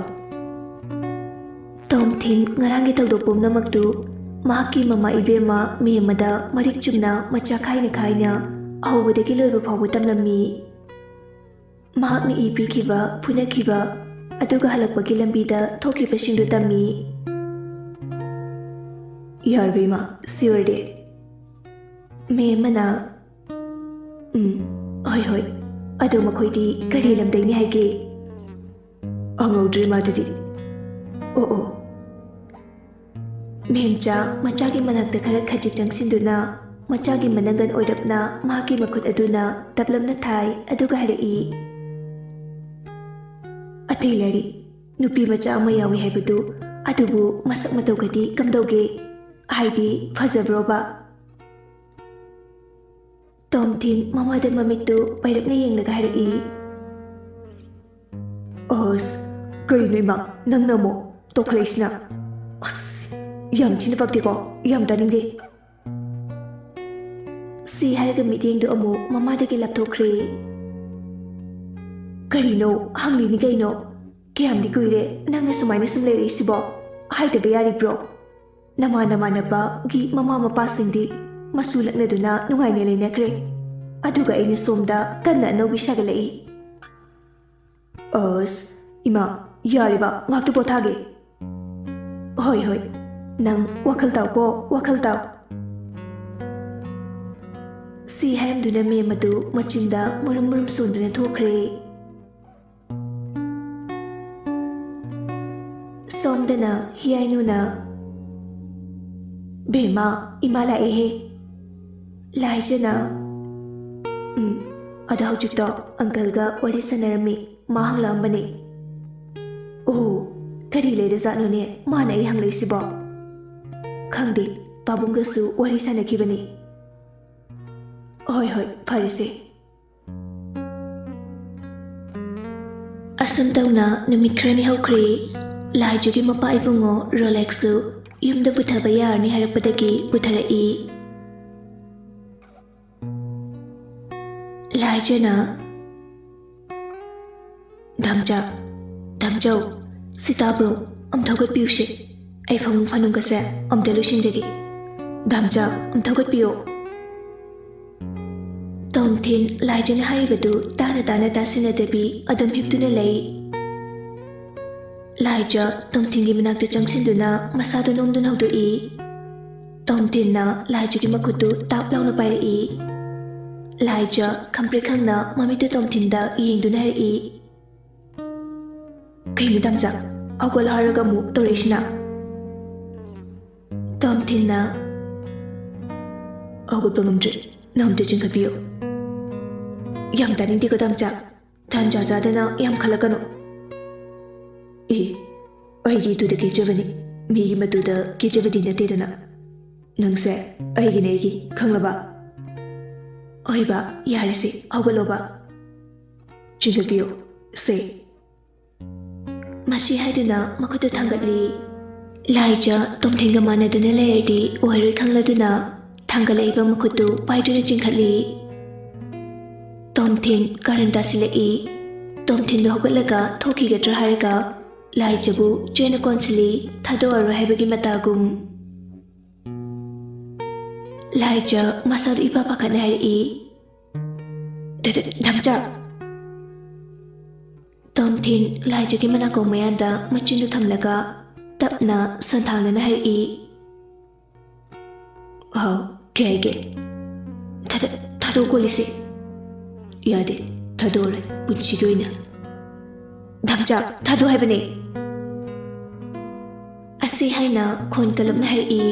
ꯇꯣꯝꯊꯤꯟ ꯉꯔꯥꯡꯒꯤ ꯊꯧꯗꯣꯛ ꯄꯨꯝꯅꯃꯛꯇꯨ ꯃꯍꯥꯛꯀꯤ ꯃꯃꯥ ꯏꯕꯦꯝꯃ ꯃꯦꯝꯃꯗ ꯃꯔꯤꯛ ꯆꯨꯝꯅ ꯃꯆꯥ ꯈꯥꯏꯅ ꯑꯍꯧꯕꯗꯒꯤ ꯂꯣꯏꯕ ꯐꯥꯎꯕ ꯇꯝꯂꯝꯃꯤ꯫ ꯃꯍꯥꯛꯅ ꯏ ꯄꯤꯈꯤꯕ, ꯐꯨꯅꯈꯤꯕ, ꯑꯗꯨꯒ ꯍꯜꯂꯛꯄꯒꯤ ꯂꯝꯕꯤꯗ ꯊꯣꯛꯈꯤꯕꯁꯤꯡꯗꯨ ꯇꯝꯃꯤ꯫ ꯌꯥꯔꯕ ꯏꯃꯥ, ꯁꯤ ꯑꯣꯏꯔꯗꯤ? ꯃꯦꯝꯃꯅ, ꯍꯣꯏ, ꯑꯗꯣ ꯃꯈꯣꯏꯗꯤ ꯀꯔꯤ ꯂꯝꯗꯩꯅꯤ ꯍꯥꯏꯒꯦ? ꯍꯪꯍꯧꯗ꯭ꯔꯤ ꯃꯥꯗꯨꯗꯤ꯫ ꯑꯣ, ꯃꯦꯝꯆꯥ ꯃꯆꯥꯒꯤ ꯃꯅꯥꯛꯇ ꯈꯔ ꯈꯖꯤꯛ ꯆꯪꯁꯤꯟꯗꯨꯅ ꯃꯆꯥꯒꯤ ꯃꯅꯪꯒꯟ ꯑꯣꯏꯔꯞꯅ ꯃꯍꯥꯛꯀꯤ ꯃꯈꯨꯠ ꯑꯗꯨꯅ ꯇꯞꯂꯞꯅ ꯊꯥꯏ, ꯑꯗꯨꯒ ꯍꯥꯏꯔꯛꯏ, ꯑꯇꯩ ꯂꯩꯔꯤ, ꯅꯨꯄꯤ ꯃꯆꯥ ꯑꯃ ꯌꯥꯎꯏ ꯍꯥꯏꯕꯗꯨ, ꯑꯗꯨꯕꯨ ꯃꯁꯛ ꯃꯇꯧꯒꯗꯤ ꯀꯝꯗꯧꯒꯦ? ꯍꯥꯏꯗꯤ ꯐꯖꯕ꯭ꯔꯣꯕ? ꯇꯣꯝꯊꯤꯟ ꯃꯃꯥꯗ ꯃꯃꯤꯠꯇꯨ ꯄꯩꯔꯞꯅ ꯌꯦꯡꯂꯒ ꯍꯥꯏꯔꯛꯏ, ꯑꯁ, ꯀꯔꯤꯅꯣ ꯏꯃꯥ, ꯅꯪꯅ ꯑꯃꯨꯛ ꯇꯣꯛꯈꯠꯂꯛꯏꯁꯤꯅ? ꯑꯁ ꯌꯥꯝ ꯊꯤꯅ ꯄꯛꯇꯦꯀꯣ ꯌꯥꯝ ꯇꯥꯅꯤꯡꯗꯦ ꯁꯤ ꯍꯥꯏꯔꯒ ꯃꯤꯠꯌꯦꯡꯗꯨ ꯑꯃꯨꯛ ꯃꯃꯥꯗꯒꯤ ꯂꯥꯞꯊꯣꯛꯈ꯭ꯔꯦ ꯀꯔꯤꯅꯣ ꯍꯪꯂꯤꯅꯤ ꯀꯩꯅꯣ ꯀꯌꯥꯝꯗꯤ ꯀꯨꯏꯔꯦ ꯅꯪꯅ ꯁꯨꯃꯥꯏꯅ ꯁꯨꯝ ꯂꯩꯔꯛꯏꯁꯤꯕꯣ ꯍꯥꯏꯗꯕ ꯌꯥꯔꯤꯕ꯭ꯔꯣ ꯅꯃꯥꯟꯅꯕꯒꯤ ꯃꯃꯥ ꯃꯄꯥꯁꯤꯡꯗꯤ ꯃꯁꯨ ꯂꯛꯅꯗꯨꯅ ꯅꯨꯡꯉꯥꯏꯅ ꯂꯩꯅꯈ꯭ꯔꯦ ꯑꯗꯨꯒ ꯑꯩꯅ ꯁꯣꯝꯗ ꯀꯟꯅ ꯑꯅꯧꯕꯤ ꯁꯥꯒꯠꯂꯛꯏ ꯑꯁ ꯏꯃꯥ ꯌꯥꯔꯤꯕ ꯉꯥꯛꯇ ꯄꯣꯊꯥꯒꯦ ꯍꯣꯏ ꯅꯪ ꯋꯥꯈꯜ ꯇꯥꯎꯀꯣ ꯋꯥꯈꯜ ꯇꯥꯎ ꯁꯤ ꯍꯥꯏꯔꯝꯗꯨꯅ ꯃꯦꯝ ꯑꯗꯨ ꯃꯆꯤꯟꯗ ꯃꯨꯔꯨꯝ ꯁꯣꯟꯗꯨꯅ ꯊꯣꯛꯈ꯭ꯔꯦ ꯁꯣꯝꯗꯅ ꯍꯤꯌꯥꯏꯅꯨꯅ ꯕꯦꯝꯃ ꯏꯃꯥ ꯂꯥꯛꯑꯦꯍꯦ ꯂꯥꯏꯖꯅ ꯑꯗ ꯍꯧꯖꯤꯛꯇꯣ ꯑꯪꯀꯜꯒ ꯋꯥꯔꯤ ꯁꯥꯟꯅꯔꯝꯃꯤ ꯃꯥ ꯍꯪꯂꯛꯑꯝꯕꯅꯦ ꯑꯣ ꯀꯔꯤ ꯂꯩꯔꯖꯥꯠꯅꯣꯅꯦ ꯃꯥꯅ ꯑꯩ ꯍꯪꯂꯛꯏꯁꯤꯕꯣ ꯈꯪꯗꯦ ꯄꯥꯕꯨꯡꯒꯁꯨ ꯋꯥꯔꯤ ꯁꯥꯟꯅꯈꯤꯕꯅꯤ ꯍꯣꯏ ꯐꯔꯦꯁꯦ ꯑꯁꯨꯝ ꯇꯧꯅ ꯅꯨꯃꯤꯠ ꯈꯔꯅꯤ ꯍꯧꯈ꯭ꯔꯦ ꯂꯥꯏꯖꯒꯤ ꯃꯄꯥ ꯏꯕꯨꯡꯉꯣ ꯔꯣꯂꯦꯛꯁꯁꯨ ꯌꯨꯝꯗ ꯄꯨꯊꯕ ꯌꯥꯔꯅꯤ ꯍꯥꯏꯔꯛꯄꯗꯒꯤ ꯄꯨꯊꯔꯛꯏ ꯂꯥꯏꯖꯅ ꯙꯝꯆꯧ ꯁꯤ ꯇꯥꯕ꯭ꯔꯣ ꯑꯝꯇ ꯍꯧꯒꯠꯄꯤꯌꯨꯁꯦ ꯑꯩ ꯐꯃꯨꯡ ꯐꯥꯅꯨꯡꯒꯁꯦ ꯑꯝꯇ ꯂꯣꯏꯁꯤꯟꯖꯒꯦ ꯙꯝꯆꯥ ꯑꯝꯇ ꯍꯧꯒꯠꯄꯤꯌꯣ ꯇꯣꯝꯊꯤꯟ ꯂꯥꯏꯖꯅ ꯍꯥꯏꯔꯤꯕꯗꯨ ꯇꯥꯅ ꯇꯥꯁꯤꯟꯅꯗꯕꯤ ꯑꯗꯨꯝ ꯍꯤꯞꯇꯨꯅ ꯂꯩ ꯂꯥꯏꯖ ꯇꯣꯝꯊꯤꯟꯒꯤ ꯃꯅꯥꯛꯇ ꯆꯪꯁꯤꯟꯗꯨꯅ ꯃꯁꯥꯗꯨ ꯅꯣꯝꯗꯨꯅ ꯍꯧꯗꯣꯛꯏ ꯇꯣꯝꯊꯤꯟꯅ ꯂꯥꯏꯖꯒꯤ ꯃꯈꯨꯠꯇꯨ ꯇꯥꯞ ꯂꯥꯎꯅ ꯄꯥꯏꯔꯛꯏ ꯂꯥꯏꯖ ꯈꯪꯄ꯭ꯔꯦꯛꯈꯪꯅ ꯃꯃꯤꯠꯇꯨ ꯇꯣꯝꯊꯤꯟꯗ ꯌꯦꯡꯗꯨꯅ ꯍꯥꯏꯔꯛꯏ ꯀꯩꯅꯣ ꯙꯝꯆꯥ ꯍꯧꯒꯠꯂꯣ ꯍꯥꯏꯔꯒ ꯑꯃꯨꯛ ꯇꯧꯔꯛꯏꯁꯤꯅ ꯇꯣꯝꯊꯤꯟꯅ ꯍꯧꯒꯠꯄ ꯉꯝꯗ꯭ꯔꯦ ꯅꯪ ꯑꯝꯇ ꯆꯤꯡꯈꯠꯄꯤꯌꯣ ꯌꯥꯝ ꯇꯥꯅꯤꯡꯗꯦꯀꯣ ꯙꯝꯆꯥ ꯇꯥꯟꯖꯥ ꯆꯥꯗꯅ ꯌꯥꯝ ꯈꯜꯂꯛꯀꯅꯨ ꯑꯩꯒꯤ ꯏꯇꯨꯗ ꯀꯦꯖꯕꯅꯤ ꯃꯤꯒꯤ ꯃꯇꯨꯗ ꯀꯦꯖꯕꯗꯤ ꯅꯠꯇꯦꯗꯅ ꯅꯪꯁꯦ ꯑꯩꯒꯤꯅꯦ ꯑꯩꯒꯤ ꯈꯪꯂꯕ ꯑꯣꯏꯕ ꯌꯥꯔꯦꯁꯦ ꯍꯧꯒꯠꯂꯣꯕ ꯆꯤꯡꯈꯠꯄꯤꯌꯣ ꯁꯦ ꯃꯁꯤ ꯍꯥꯏꯗꯨꯅ ꯃꯈꯨꯠꯇꯨ ꯊꯥꯡꯒꯠꯂꯤ ꯂꯥꯏꯖ ꯇꯣꯝꯊꯤꯟꯒ ꯃꯥꯟꯅꯗꯨꯅ ꯂꯩꯔꯗꯤ ꯑꯣꯏꯔꯣꯏ ꯈꯪꯂꯗꯨꯅ ꯊꯥꯡꯒꯠꯂꯛꯏꯕ ꯃꯈꯨꯠꯇꯨ ꯄꯥꯏꯗꯨꯅ ꯆꯤꯡꯈꯠꯂꯤ ꯇꯣꯝꯊꯤꯟ ꯀꯥꯔꯟ ꯇꯥꯁꯤꯜꯂꯛꯏ ꯇꯣꯝꯊꯤꯟꯗꯨ ꯍꯧꯒꯠꯂꯒ ꯊꯣꯛꯈꯤꯒꯗ꯭ꯔꯥ ꯍꯥꯏꯔꯒ ꯂꯥꯏꯖꯕꯨ ꯆꯦꯅ ꯀꯣꯟꯁꯤꯜꯂꯤ ꯊꯥꯗꯣꯛꯑꯔꯣꯏ ꯍꯥꯏꯕꯒꯤ ꯃꯇꯥꯒꯨꯝ ꯂꯥꯏꯖ ꯃꯁꯥꯗꯨ ꯏꯄꯥ ꯄꯥꯈꯠꯅ ꯍꯥꯏꯔꯛꯏ ꯙꯝꯆꯥ ꯇꯣꯝꯊꯤꯟ ꯂꯥꯏꯖꯒꯤ ꯃꯅꯥꯀꯣꯡ ꯃꯌꯥꯗ ꯃꯆꯤꯟꯗꯨ ꯊꯝꯂꯒ ꯇꯞꯅ ꯁꯣꯟꯊꯥꯡꯅꯅ ꯍꯥꯏꯔꯛꯏ ꯍꯥꯎ ꯀꯩ ꯍꯥꯏꯒꯦ ꯊꯥꯗꯣꯛꯀꯣꯂꯤꯁꯦ ꯌꯥꯗꯦ ꯊꯥꯗꯣꯛꯑꯔꯣꯏ ꯄꯨꯟꯁꯤꯒꯤ ꯑꯣꯏꯅ ꯙꯝꯆꯥ ꯊꯥꯗꯣꯛ ꯍꯥꯏꯕꯅꯦ ꯑꯁꯤ ꯍꯥꯏꯅ ꯈꯣꯟ ꯀꯜꯂꯞꯅ ꯍꯥꯏꯔꯛꯏ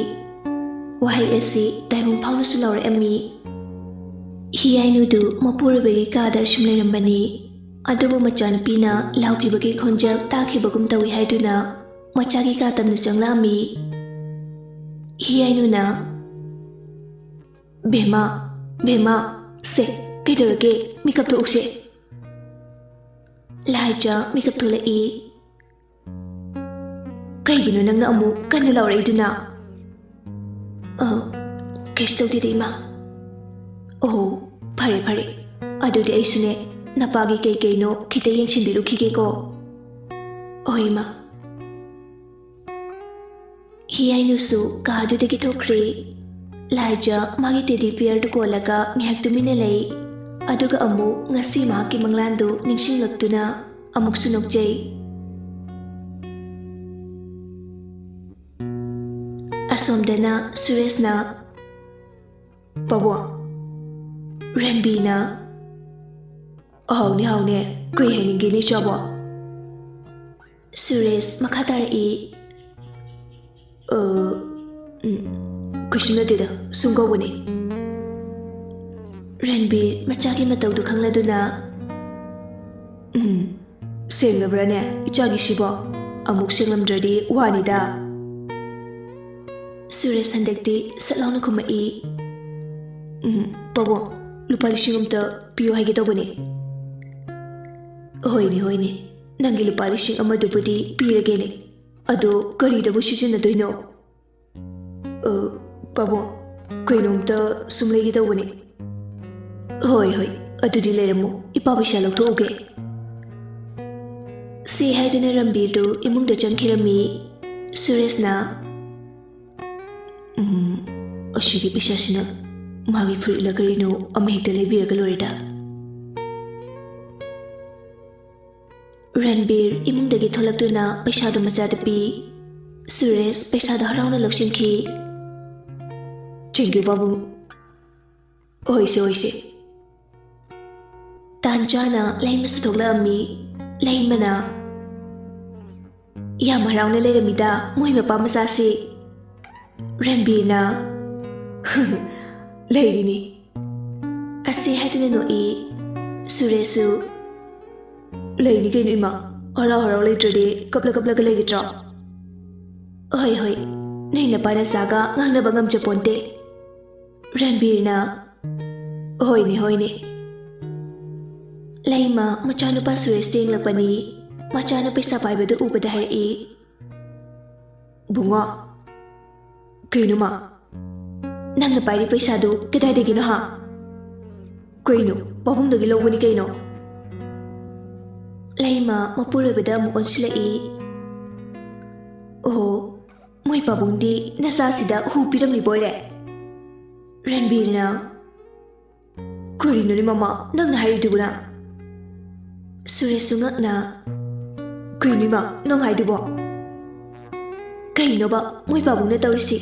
ꯋꯥꯍꯩ ꯑꯁꯤ ꯇꯥꯏꯕꯪ ꯐꯥꯎꯅꯁꯨ ꯂꯥꯎꯔꯛꯑꯝꯃꯤ ꯍꯤꯌꯥꯏꯅꯨꯗꯨ ꯃꯄꯨꯔꯣꯏꯕꯒꯤ ꯀꯥꯗ ꯁꯨꯝ ꯂꯩꯔꯝꯕꯅꯤ ꯑꯗꯨꯕꯨ ꯃꯆꯥꯅꯨꯄꯤꯅ ꯂꯥꯎꯈꯤꯕꯒꯤ ꯈꯣꯟꯖꯦꯜ ꯇꯥꯈꯤꯕꯒꯨꯝ ꯇꯧꯏ ꯍꯥꯏꯗꯨꯅ ꯃꯆꯥꯒꯤ ꯀꯥ ꯇꯝꯅ ꯆꯪꯂꯛꯑꯝꯃꯤ ꯍꯤꯌꯥꯏꯅꯨꯅ ꯕꯦꯝꯃ ꯁꯦ ꯀꯩꯗꯧꯔꯒꯦ ꯃꯤꯀꯞ ꯊꯣꯛꯎꯁꯦ ꯂꯥꯏꯖ ꯃꯤꯀꯞ ꯊꯣꯛꯂꯛꯏ ꯀꯩꯒꯤꯅꯣ ꯅꯪꯅ ꯑꯃꯨꯛ ꯀꯟꯅ ꯂꯥꯎꯔꯛꯏꯗꯨꯅ ꯀꯩꯁꯨ ꯇꯧꯗꯦꯗ ꯏꯃꯥ ꯑꯣ ꯐꯔꯦ ꯑꯗꯨꯗꯤ ꯑꯩꯁꯨꯅꯦ ꯅꯄꯥꯒꯤ ꯀꯩꯅꯣ ꯈꯤꯇ ꯌꯦꯡꯁꯤꯟꯕꯤꯔꯨꯈꯤꯒꯦꯀꯣ ꯍꯣꯏ ꯏꯃꯥ ꯍꯤꯌꯥꯏꯅꯨꯁꯨ ꯀꯥꯗꯨꯗꯒꯤ ꯊꯣꯛꯈ꯭ꯔꯦ ꯂꯥꯏꯖ ꯃꯥꯒꯤ ꯇꯦꯗꯤ ꯕꯤꯌꯔꯗꯨ ꯀꯣꯜꯂꯒ ꯉꯥꯏꯍꯥꯛ ꯇꯨꯃꯤꯟꯅ ꯂꯩ ꯑꯗꯨꯒ ꯑꯃꯨꯛ ꯉꯁꯤ ꯃꯍꯥꯛꯀꯤ ꯃꯪꯂꯥꯟꯗꯨ ꯅꯤꯡꯁꯤꯡꯂꯛꯇꯨꯅ ꯑꯃꯨꯛꯁꯨ ꯅꯣꯛꯆꯩ ꯑꯁꯣꯝꯗꯅ ꯁꯨꯔꯦꯁꯅ ꯄꯥꯕꯨꯡ ꯔꯟꯕꯤꯅ ꯍꯥꯎꯅꯦ ꯀꯩ ꯍꯥꯏꯅꯤꯡꯒꯦꯅꯦ ꯆꯥꯕꯣ ꯁꯨꯔꯦꯁ ꯃꯈꯥ ꯇꯥꯔꯛꯏ ꯀꯩꯁꯨ ꯅꯠꯇꯦꯗ ꯁꯨꯝ ꯀꯧꯕꯅꯦ ꯔꯟꯕꯤꯔ ꯃꯆꯥꯒꯤ ꯃꯇꯧꯗꯨ ꯈꯪꯂꯗꯨꯅ ꯁꯦꯡꯂꯕ꯭ꯔꯥꯅꯦ ꯏꯆꯥꯒꯤꯁꯤꯕꯣ ꯑꯃꯨꯛ ꯁꯦꯡꯂꯝꯗ꯭ꯔꯗꯤ ꯋꯥꯅꯤꯗ ꯁꯨꯔꯦꯁ ꯍꯟꯗꯛꯇꯤ ꯁꯠ ꯂꯥꯎꯅ ꯈꯨꯝꯃꯛꯏ ꯄꯥꯕꯨꯡ ꯂꯨꯄꯥ 1,000 ꯑꯝꯇ ꯄꯤꯌꯨ ꯍꯥꯏꯒꯦ ꯇꯧꯕꯅꯦ ꯍꯣꯏꯅꯦ ꯅꯪꯒꯤ ꯂꯨꯄꯥ 1,000 ꯑꯃꯗꯨꯕꯨꯗꯤ ꯄꯤꯔꯒꯦꯅꯦ ꯑꯗꯣ ꯀꯔꯤꯗꯕꯨ ꯁꯤꯖꯤꯟꯅꯗꯣꯏꯅꯣ? ꯄꯥꯕꯨꯡ, ꯀꯩꯅꯣꯝꯇ ꯁꯨꯝ ꯂꯩꯒꯦ ꯇꯧꯕꯅꯤ. ꯍꯣꯏ, ꯑꯗꯨꯗꯤ ꯂꯩꯔꯝꯃꯨ. ꯏꯄꯥ ꯄꯩꯁꯥ ꯂꯧꯊꯣꯛꯎꯒꯦ. ꯁꯤ ꯍꯥꯏꯗꯨꯅ ꯔꯟꯕꯤꯔꯗꯨ ꯏꯃꯨꯡꯗ ꯆꯪꯈꯤꯔꯝꯃꯤ. ꯁꯨꯔꯦꯁꯅ ꯑꯁꯤꯒꯤ ꯄꯩꯁꯥꯁꯤꯅ ꯃꯥꯒꯤ ꯐꯨꯔꯤꯠꯂ ꯀꯔꯤꯅꯣ ꯑꯃ ꯍꯦꯛꯇ ꯂꯩꯕꯤꯔꯒ ꯂꯣꯏꯔꯦꯗ. ꯔꯟꯕꯤꯔ ꯏꯃꯨꯡꯗꯒꯤ ꯊꯣꯛꯂꯛꯇꯨꯅ ꯄꯩꯁꯥꯗꯨ ꯃꯆꯥꯗ ꯄꯤ. ꯁꯨꯔꯦꯁ ꯄꯩꯁꯥꯗꯨ ꯍꯔꯥꯎꯅ ꯂꯧꯁꯤꯟꯈꯤ. ꯊꯦꯡꯛ ꯌꯨ ꯄꯥꯕꯨꯡ. ꯍꯣꯏꯁꯦ. ꯇꯥꯟ ꯆꯥꯅ ꯂꯩꯃꯁꯨ ꯊꯣꯛꯂꯛꯑꯝꯃꯤ. ꯂꯩꯃꯅ ꯌꯥꯝ ꯍꯔꯥꯎꯅ ꯂꯩꯔꯝꯃꯤꯗ ꯃꯣꯏ ꯃꯄꯥ ꯃꯆꯥꯁꯤ. ꯔꯟꯕꯤꯔꯅ ꯂꯩꯔꯤꯅꯤ ꯑꯁꯤ ꯍꯥꯏꯗꯨꯅ ꯅꯣꯛꯏ. ꯁꯨꯔꯦꯁꯁꯨ ꯂꯩꯅꯤ ꯀꯩꯅꯣ ꯏꯃꯥ. ꯍꯔꯥꯎ ꯂꯩꯇ꯭ꯔꯗꯤ ꯀꯞꯂꯒ ꯂꯩꯒꯗ꯭ꯔꯣ? ꯍꯣꯏ, ꯅꯣꯏ ꯅꯄꯥ ꯅꯆꯥꯒ ꯉꯥꯡꯅꯕ ꯉꯝꯖꯄꯣꯟꯇꯦ. ꯔꯟꯕꯤꯔꯅ ꯍꯣꯏꯅꯦ. ꯂꯩꯃ ꯃꯆꯥꯅꯨꯄꯥ ꯁꯨꯔꯦꯁꯇ ꯌꯦꯡꯂꯛꯄꯅꯤ. ꯃꯆꯥꯅ ꯄꯩꯁꯥ ꯄꯥꯏꯕꯗꯨ ꯎꯕꯗ ꯍꯥꯏꯔꯛꯏ. ꯕꯨꯡꯉꯣ, ꯀꯩꯅꯣ ꯃꯥ? ꯅꯪꯅ ꯄꯥꯏꯔꯤ ꯄꯩꯁꯥꯗꯨ ꯀꯗꯥꯏꯗꯒꯤꯅꯣ ꯍꯥ? ꯀꯩꯅꯣ, ꯄꯥꯕꯨꯡꯗꯒꯤ ꯂꯧꯕꯅꯤ ꯀꯩꯅꯣ. ꯂꯩꯃ ꯃꯄꯨꯔꯣꯏꯕꯗ ꯑꯃꯨꯛ ꯑꯣꯟꯁꯤꯜꯂꯛꯏ. ꯑꯣ, ꯃꯣꯏ ꯄꯥꯕꯨꯡꯗꯤ ꯅꯆꯥꯁꯤꯗ ꯍꯨ ꯄꯤꯔꯝꯂꯤꯕꯣꯏꯔꯦ. ꯔꯟꯕꯤꯔꯅ ꯀꯔꯤꯅꯣꯅꯦ ꯃꯃꯥ ꯅꯪꯅ ꯍꯥꯏꯔꯤꯗꯨꯕꯨꯅ? ꯁꯨꯔꯦꯁꯁꯨ ꯉꯛꯅ ꯀꯩꯅꯣ ꯏꯃꯥ ꯅꯪ ꯍꯥꯏꯗꯨꯕꯣ? ꯀꯩꯅꯣꯕ ꯃꯣꯏ ꯄꯥꯕꯨꯡꯅ ꯇꯧꯔꯤꯁꯤ?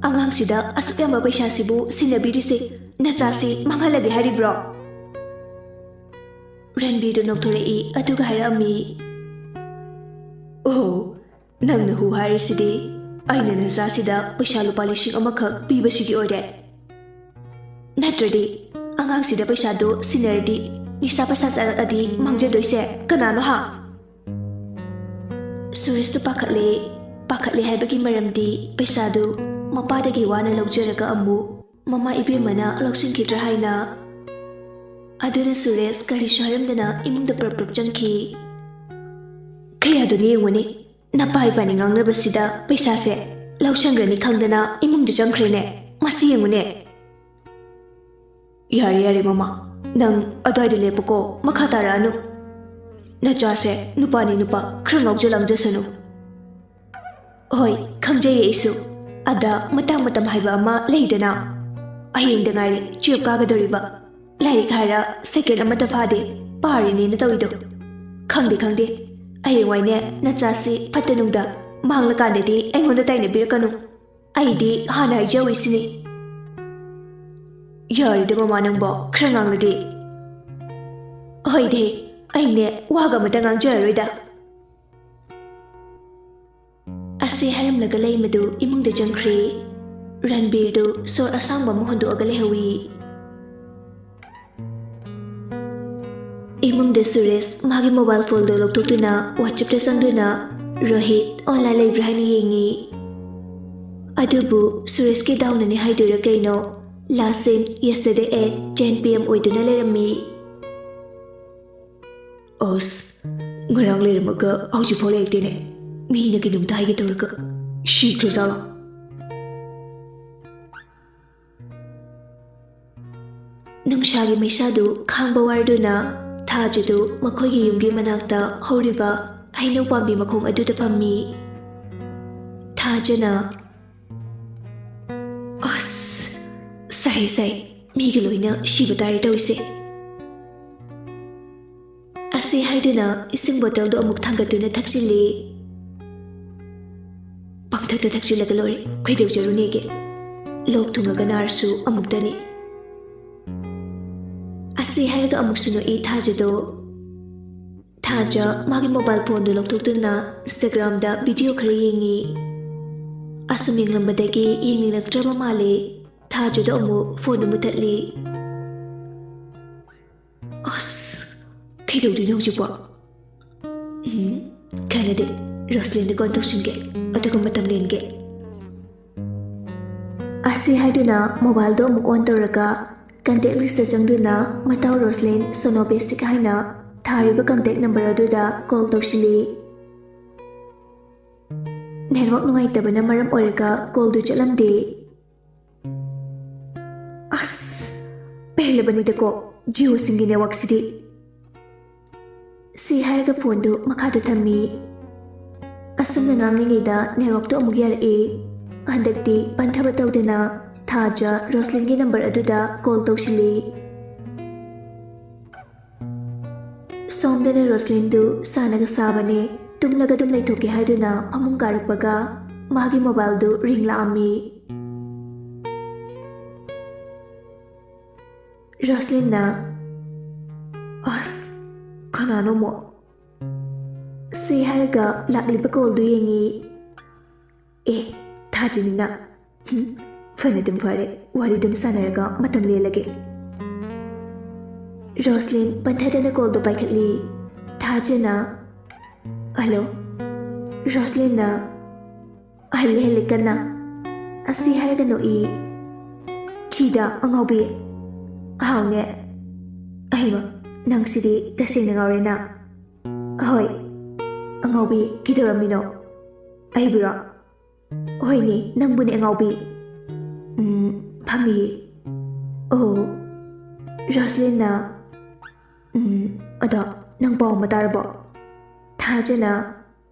ꯑꯉꯥꯡꯁꯤꯗ ꯑꯁꯨꯛ ꯌꯥꯝꯕ ꯄꯩꯁꯥꯁꯤꯕꯨ ꯁꯤꯟꯅꯕꯤꯔꯤꯁꯤ ꯅꯆꯥꯁꯤ ꯃꯥꯡꯍꯜꯂꯒꯦ ꯍꯥꯏꯔꯤꯕ꯭ꯔꯣ? ꯔꯟꯕꯤꯔꯗꯨ ꯅꯣꯛꯊꯣꯔꯛꯏ. ꯑꯗꯨꯒ ꯍꯥꯏꯔꯛꯑꯝꯃꯤ. ꯑꯣ, ꯅꯪꯅ ꯍꯨ ꯍꯥꯏꯔꯤꯁꯤꯗꯤ ꯑꯩꯅ ꯅꯆꯥꯁꯤꯗ ꯄꯩꯁꯥ ꯂꯨꯄꯥ 1,100,000 ꯄꯤꯕꯁꯤꯒꯤ ꯑꯣꯏꯔꯦ. ꯅꯠꯇ꯭ꯔꯗꯤ ꯑꯉꯥꯡꯁꯤꯗ ꯄꯩꯁꯥꯗꯨ ꯁꯤꯟꯅꯔꯗꯤ ꯅꯤꯁꯥ ꯄꯩꯁꯥ ꯆꯥꯔꯛꯑꯗꯤ ꯃꯥꯡꯖꯗꯣꯏꯁꯦ ꯀꯅꯥꯅꯣ ꯍꯥ? ꯁꯨꯔꯦꯁꯇꯨ ꯄꯥꯈꯠꯂꯦ ꯍꯥꯏꯕꯒꯤ ꯃꯔꯝꯗꯤ ꯄꯩꯁꯥꯗꯨ ꯃꯄꯥꯗꯒꯤ ꯋꯥꯅ ꯂꯧꯖꯔꯒ ꯑꯃꯨꯛ ꯃꯃꯥ ꯏꯕꯦꯝꯃꯅ ꯂꯧꯁꯤꯟꯈꯤꯗ꯭ꯔꯥ ꯍꯥꯏꯅ. ꯑꯗꯨꯅ ꯁꯨꯔꯦꯁ ꯀꯔꯤꯁꯨ ꯍꯥꯏꯔꯝꯗꯅ ꯏꯃꯨꯡꯗ ꯄ꯭ꯔꯞ ꯆꯪꯈꯤ. ꯀꯌꯥꯗꯨꯅꯤ ꯌꯦꯡꯉꯨꯅꯤ. ꯅꯄꯥ ꯏꯄꯥꯅꯤ ꯉꯥꯡꯅꯕꯁꯤꯗ ꯄꯩꯁꯥꯁꯦ ꯂꯧꯁꯟꯈ꯭ꯔꯅꯤ ꯈꯪꯗꯅ ꯏꯃꯨꯡꯗ ꯆꯪꯈ꯭ꯔꯦꯅꯦ. ꯃꯁꯤ ꯌꯦꯡꯉꯨꯅꯦ. ꯌꯥꯔꯦ ꯃꯃꯥ. ꯅꯪ ꯑꯗ꯭ꯋꯥꯏꯗ ꯂꯦꯞꯄꯨꯀꯣ. ꯃꯈꯥ ꯇꯥꯔꯛꯑꯅꯨ. ꯅꯆꯥꯁꯦ ꯅꯨꯄꯥꯅꯤ ꯅꯨꯄꯥ ꯈꯔ ꯉꯥꯎꯖꯁꯅꯨ. ꯍꯣꯏ, ꯈꯪꯖꯩꯌꯦ ꯑꯩꯁꯨ. ꯑꯗ ꯃꯇꯝ ꯍꯥꯏꯕ ꯑꯃ ꯂꯩꯗꯅ. ꯍꯌꯦꯡꯗ ꯉꯥꯏꯔꯦ 12 ꯀꯥꯒꯗꯧꯔꯤꯕ. ꯂꯥꯏꯔꯤꯛ ꯍꯥꯏꯔ ꯁꯦꯀꯦꯟ ꯑꯃꯠꯇ ꯐꯥꯗꯦ ꯄꯥꯔꯤꯅꯦꯅ ꯇꯧꯏꯗꯣ. ꯈꯪꯗꯦ. ꯍꯌꯦꯡꯋꯥꯏꯅꯦ ꯅꯆꯥꯁꯤ ꯐꯠꯇ ꯅꯨꯡꯗ ꯃꯥꯡꯂꯀꯥꯟꯗꯗꯤ ꯑꯩꯉꯣꯟꯗ ꯇꯥꯏꯅꯕꯤꯔꯛꯀꯅꯨ. ꯑꯩꯗꯤ ꯍꯥꯟꯅ ꯍꯥꯏꯖꯧꯏꯁꯤꯅꯤ. ꯌꯥꯔꯤꯗ ꯃꯃꯥ ꯅꯪꯕꯣ ꯈꯔ ꯉꯥꯡꯂꯗꯤ. ꯍꯣꯏꯗꯦ, ꯑꯩꯅꯦ ꯋꯥꯒ ꯑꯃꯇ ꯉꯥꯡꯖꯔꯔꯣꯏꯗ. ꯑꯁꯤ ꯍꯥꯏꯔꯝꯂꯒ ꯂꯩꯃꯗꯨ ꯏꯃꯨꯡꯗ ꯆꯪꯈ꯭ꯔꯦ. ꯔꯟꯕꯤꯔꯗꯨ ꯁꯣꯔ ꯑꯁꯥꯡꯕ ꯑꯃ ꯍꯣꯟꯗꯣꯛꯑꯒ ꯂꯩꯍꯧꯏ. ꯏꯃꯨꯡꯗ ꯁꯨꯔꯦꯁ ꯃꯥꯒꯤ ꯃꯣꯕꯥꯏꯜ ꯐꯣꯟꯗꯨ ꯂꯧꯊꯣꯛꯇꯨꯅ ꯋꯥꯆꯞꯇ ꯆꯪꯗꯨꯅ ꯔꯣꯍꯤꯠ ꯑꯣꯟꯂꯥꯏꯟ ꯂꯩꯕ꯭ꯔꯥ ꯍꯥꯏꯅ ꯌꯦꯡꯉꯤ. ꯑꯗꯨꯕꯨ ꯁꯨꯔꯦꯁꯀꯤ ꯗꯥꯎꯅꯅꯤ ꯍꯥꯏꯗꯣꯏꯔꯥ ꯀꯩꯅꯣ, ꯂꯥꯁ ꯁꯤꯟ ꯌꯦꯁꯇꯔꯗꯦ at 10 PM ꯑꯣꯏꯗꯨꯅ ꯂꯩꯔꯝꯃꯤ. ꯑꯁ, ꯉꯔꯥꯡ ꯂꯩꯔꯝꯃꯒ ꯍꯧꯖꯤꯛꯐꯥꯎ ꯂꯩꯔꯛꯇꯦꯅꯦ. ꯃꯤꯅ ꯀꯩꯅꯣꯝꯇ ꯍꯥꯏꯒꯦ ꯇꯧꯔꯒ ꯁꯤꯈ꯭ꯔꯖꯥꯠꯂꯣ? ꯅꯨꯡꯁꯥꯒꯤ ꯃꯩꯁꯥꯗꯨ ꯈꯥꯡꯕ ꯋꯥꯔꯗꯨꯅ ꯊꯥꯖꯗꯨ ꯃꯈꯣꯏꯒꯤ ꯌꯨꯝꯒꯤ ꯃꯅꯥꯛꯇ ꯍꯧꯔꯤꯕ ꯍꯩꯅꯧ ꯄꯥꯝꯕꯤ ꯃꯈꯣꯡ ꯑꯗꯨꯗ ꯐꯝꯃꯤ. ꯊꯥꯖꯅ ꯑꯁ, ꯁꯥꯏ ꯃꯤꯒ ꯂꯣꯏꯅ ꯁꯤꯕ ꯇꯥꯔꯦ ꯇꯧꯔꯤꯁꯦ. ꯑꯁꯤ ꯍꯥꯏꯗꯨꯅ ꯏꯁꯤꯡ ꯕꯣꯇꯜꯗꯨ ꯑꯃꯨꯛ ꯊꯥꯡꯒꯠꯇꯨꯅ ꯊꯛꯆꯤꯜꯂꯤ. ꯄꯪꯊꯛꯇ ꯊꯛꯆꯤꯜꯂꯒ ꯂꯣꯏꯔꯦ. ꯀꯩꯗꯧꯖꯔꯨꯅꯦꯒꯦ? ꯂꯣꯛ ꯊꯨꯡꯉꯒ ꯅꯥꯔꯁꯨ ꯑꯃꯨꯛꯇꯅꯤ. ꯑꯁꯤ ꯍꯥꯏꯔꯒ ꯑꯃꯨꯛꯁꯨ ꯅꯣꯛꯏ ꯊꯥꯖꯗꯣ. ꯊꯥꯖ ꯃꯥꯒꯤ ꯃꯣꯕꯥꯏꯜ ꯐꯣꯟꯗꯨ ꯂꯧꯊꯣꯛꯇꯨꯅ ꯏꯟꯁꯇꯥꯒ꯭ꯔꯥꯝꯗ ꯚꯤꯗꯤꯑꯣ ꯈꯔ ꯌꯦꯡꯉꯤ. ꯑꯁꯨꯝ ꯌꯦꯡꯂꯝꯕꯗꯒꯤ ꯌꯦꯡꯅꯤꯡꯂꯛꯇ꯭ꯔꯕ ꯃꯥꯜꯂꯦ. ꯊꯥꯖꯗꯣ ꯑꯃꯨꯛ ꯐꯣꯟꯗꯨ ꯃꯨꯊꯠꯂꯤ. ꯑꯁ, ꯀꯩꯗꯧꯗꯣꯏꯅꯣ ꯍꯧꯖꯤꯛꯄꯣ? ꯈꯟꯅꯗꯦ. ꯔꯣꯁꯂꯤꯟꯗ ꯀꯣꯜ ꯇꯧꯁꯤꯟꯒꯦ, ꯑꯗꯨꯒ ꯃꯇꯝ ꯂꯦꯟꯒꯦ. ꯑꯁꯤ ꯍꯥꯏꯗꯨꯅ ꯃꯣꯕꯥꯏꯜꯗꯣ ꯑꯃꯨꯛ ꯑꯣꯟ ꯇꯧꯔꯒ ꯀꯟꯇꯦꯛ ꯂꯤꯁꯇ ꯆꯪꯗꯨꯅ ꯃꯇꯥꯎ ꯔꯣꯁꯂꯤꯟ ꯁꯣꯅꯣꯕꯦꯁꯇꯤꯛ ꯍꯥꯏꯅ ꯊꯥꯔꯤꯕ ꯀꯟꯇꯦꯛ ꯅꯝꯕꯔ ꯑꯗꯨꯗ ꯀꯣꯜ ꯇꯧꯁꯤꯜꯂꯤ. network nuꯉꯥꯏꯇꯕꯅ ꯃꯔꯝ ꯑꯣꯏꯔꯒ ꯀꯣꯜꯗꯨ ꯆꯠꯂꯝꯗꯦ ꯄꯦꯜꯂꯕꯅꯤꯗꯀꯣ ꯖꯤꯑꯣꯁꯤꯡꯒꯤ ꯅꯦꯠꯋꯥꯛꯁꯤꯗꯤ ꯁꯤ ꯍꯥꯏꯔꯒ ꯐꯣꯟꯗꯨ ꯃꯈꯥꯗ ꯊꯝꯃꯤ ꯑꯁꯨꯝꯅ ꯉꯥꯡꯂꯤꯉꯩꯗ ꯅꯦꯠꯋꯥꯛꯇꯨ ꯑꯃꯨꯛ ꯌꯥꯔꯛꯏ ꯍꯟꯗꯛꯇꯤ ꯄꯟꯊꯕ ꯇꯧꯗꯅ ꯊꯥꯖ ꯔꯣꯁꯂꯤꯟꯒꯤ ꯅꯝꯕꯔ ꯑꯗꯨꯗ ꯀꯣꯜ ꯇꯧꯁꯤꯜꯂꯤ ꯁꯣꯝꯗꯅ ꯔꯣꯁꯂꯤꯟꯗꯨ ꯁꯥꯅꯒ ꯁꯥꯕꯅꯦ ꯇꯨꯝꯂꯒ ꯑꯗꯨꯝ ꯂꯩꯊꯣꯛꯀꯦ ꯍꯥꯏꯗꯨꯅ ꯐꯃꯨꯡ ꯀꯥꯔꯛꯄꯒ ꯃꯥꯒꯤ ꯃꯣꯕꯥꯏꯜꯗꯨ ꯔꯤꯡ ꯂꯥꯛꯑꯝꯃꯤ ꯔꯣꯁꯂꯤꯟꯅ ꯀꯅꯥꯅꯣ ꯃꯣ ꯁꯤ ꯍꯥꯏꯔꯒ ꯂꯥꯛꯂꯤꯕ ꯀꯣꯜꯗꯨ ꯌꯦꯡꯉꯤ ꯊꯥꯖꯅꯤꯅ ꯐꯅꯗꯨꯝ ꯐꯔꯦ ꯋꯥꯔꯤꯗꯨꯝ ꯁꯥꯟꯅꯔꯒ ꯃꯇꯝ ꯂꯦꯜꯂꯒꯦ ꯔꯣꯁꯂꯤꯟ ꯄꯟꯊꯗꯅ ꯀꯣꯜꯗꯨ ꯄꯥꯏꯈꯠꯂꯤ ꯊꯥꯖꯅ ꯍꯜꯂꯣ ꯔꯣꯁꯂꯤꯟꯅ ꯍꯜꯂꯦ ꯀꯟꯅ ꯑꯁꯤ ꯍꯥꯏꯔꯒ ꯅꯣꯛꯏ ꯆꯤꯗ ꯑꯉꯥꯎꯕꯤ ꯍꯥꯎꯅꯦ ꯑꯍꯩꯃ ꯅꯪꯁꯤꯗꯤ ꯇꯁꯦꯡꯅ ꯉꯥꯎꯔꯦꯅ ꯍꯣꯏ ꯑꯉꯥꯎꯕꯤ ꯀꯩꯗꯧꯔꯝꯃꯤꯅꯣ ꯑꯩꯕꯨꯔꯣ ꯍꯣꯏꯅꯦ ꯅꯪꯕꯨꯅꯦ ꯑꯉꯥꯎꯕꯤ ꯐꯝꯃꯤꯌꯦ ꯑꯣ ꯔꯣꯁꯂꯤꯟꯅ ꯑꯗꯣ ꯅꯪ ꯄꯥꯎ ꯑꯃ ꯇꯥꯔꯕꯣ ꯊꯥꯖꯅ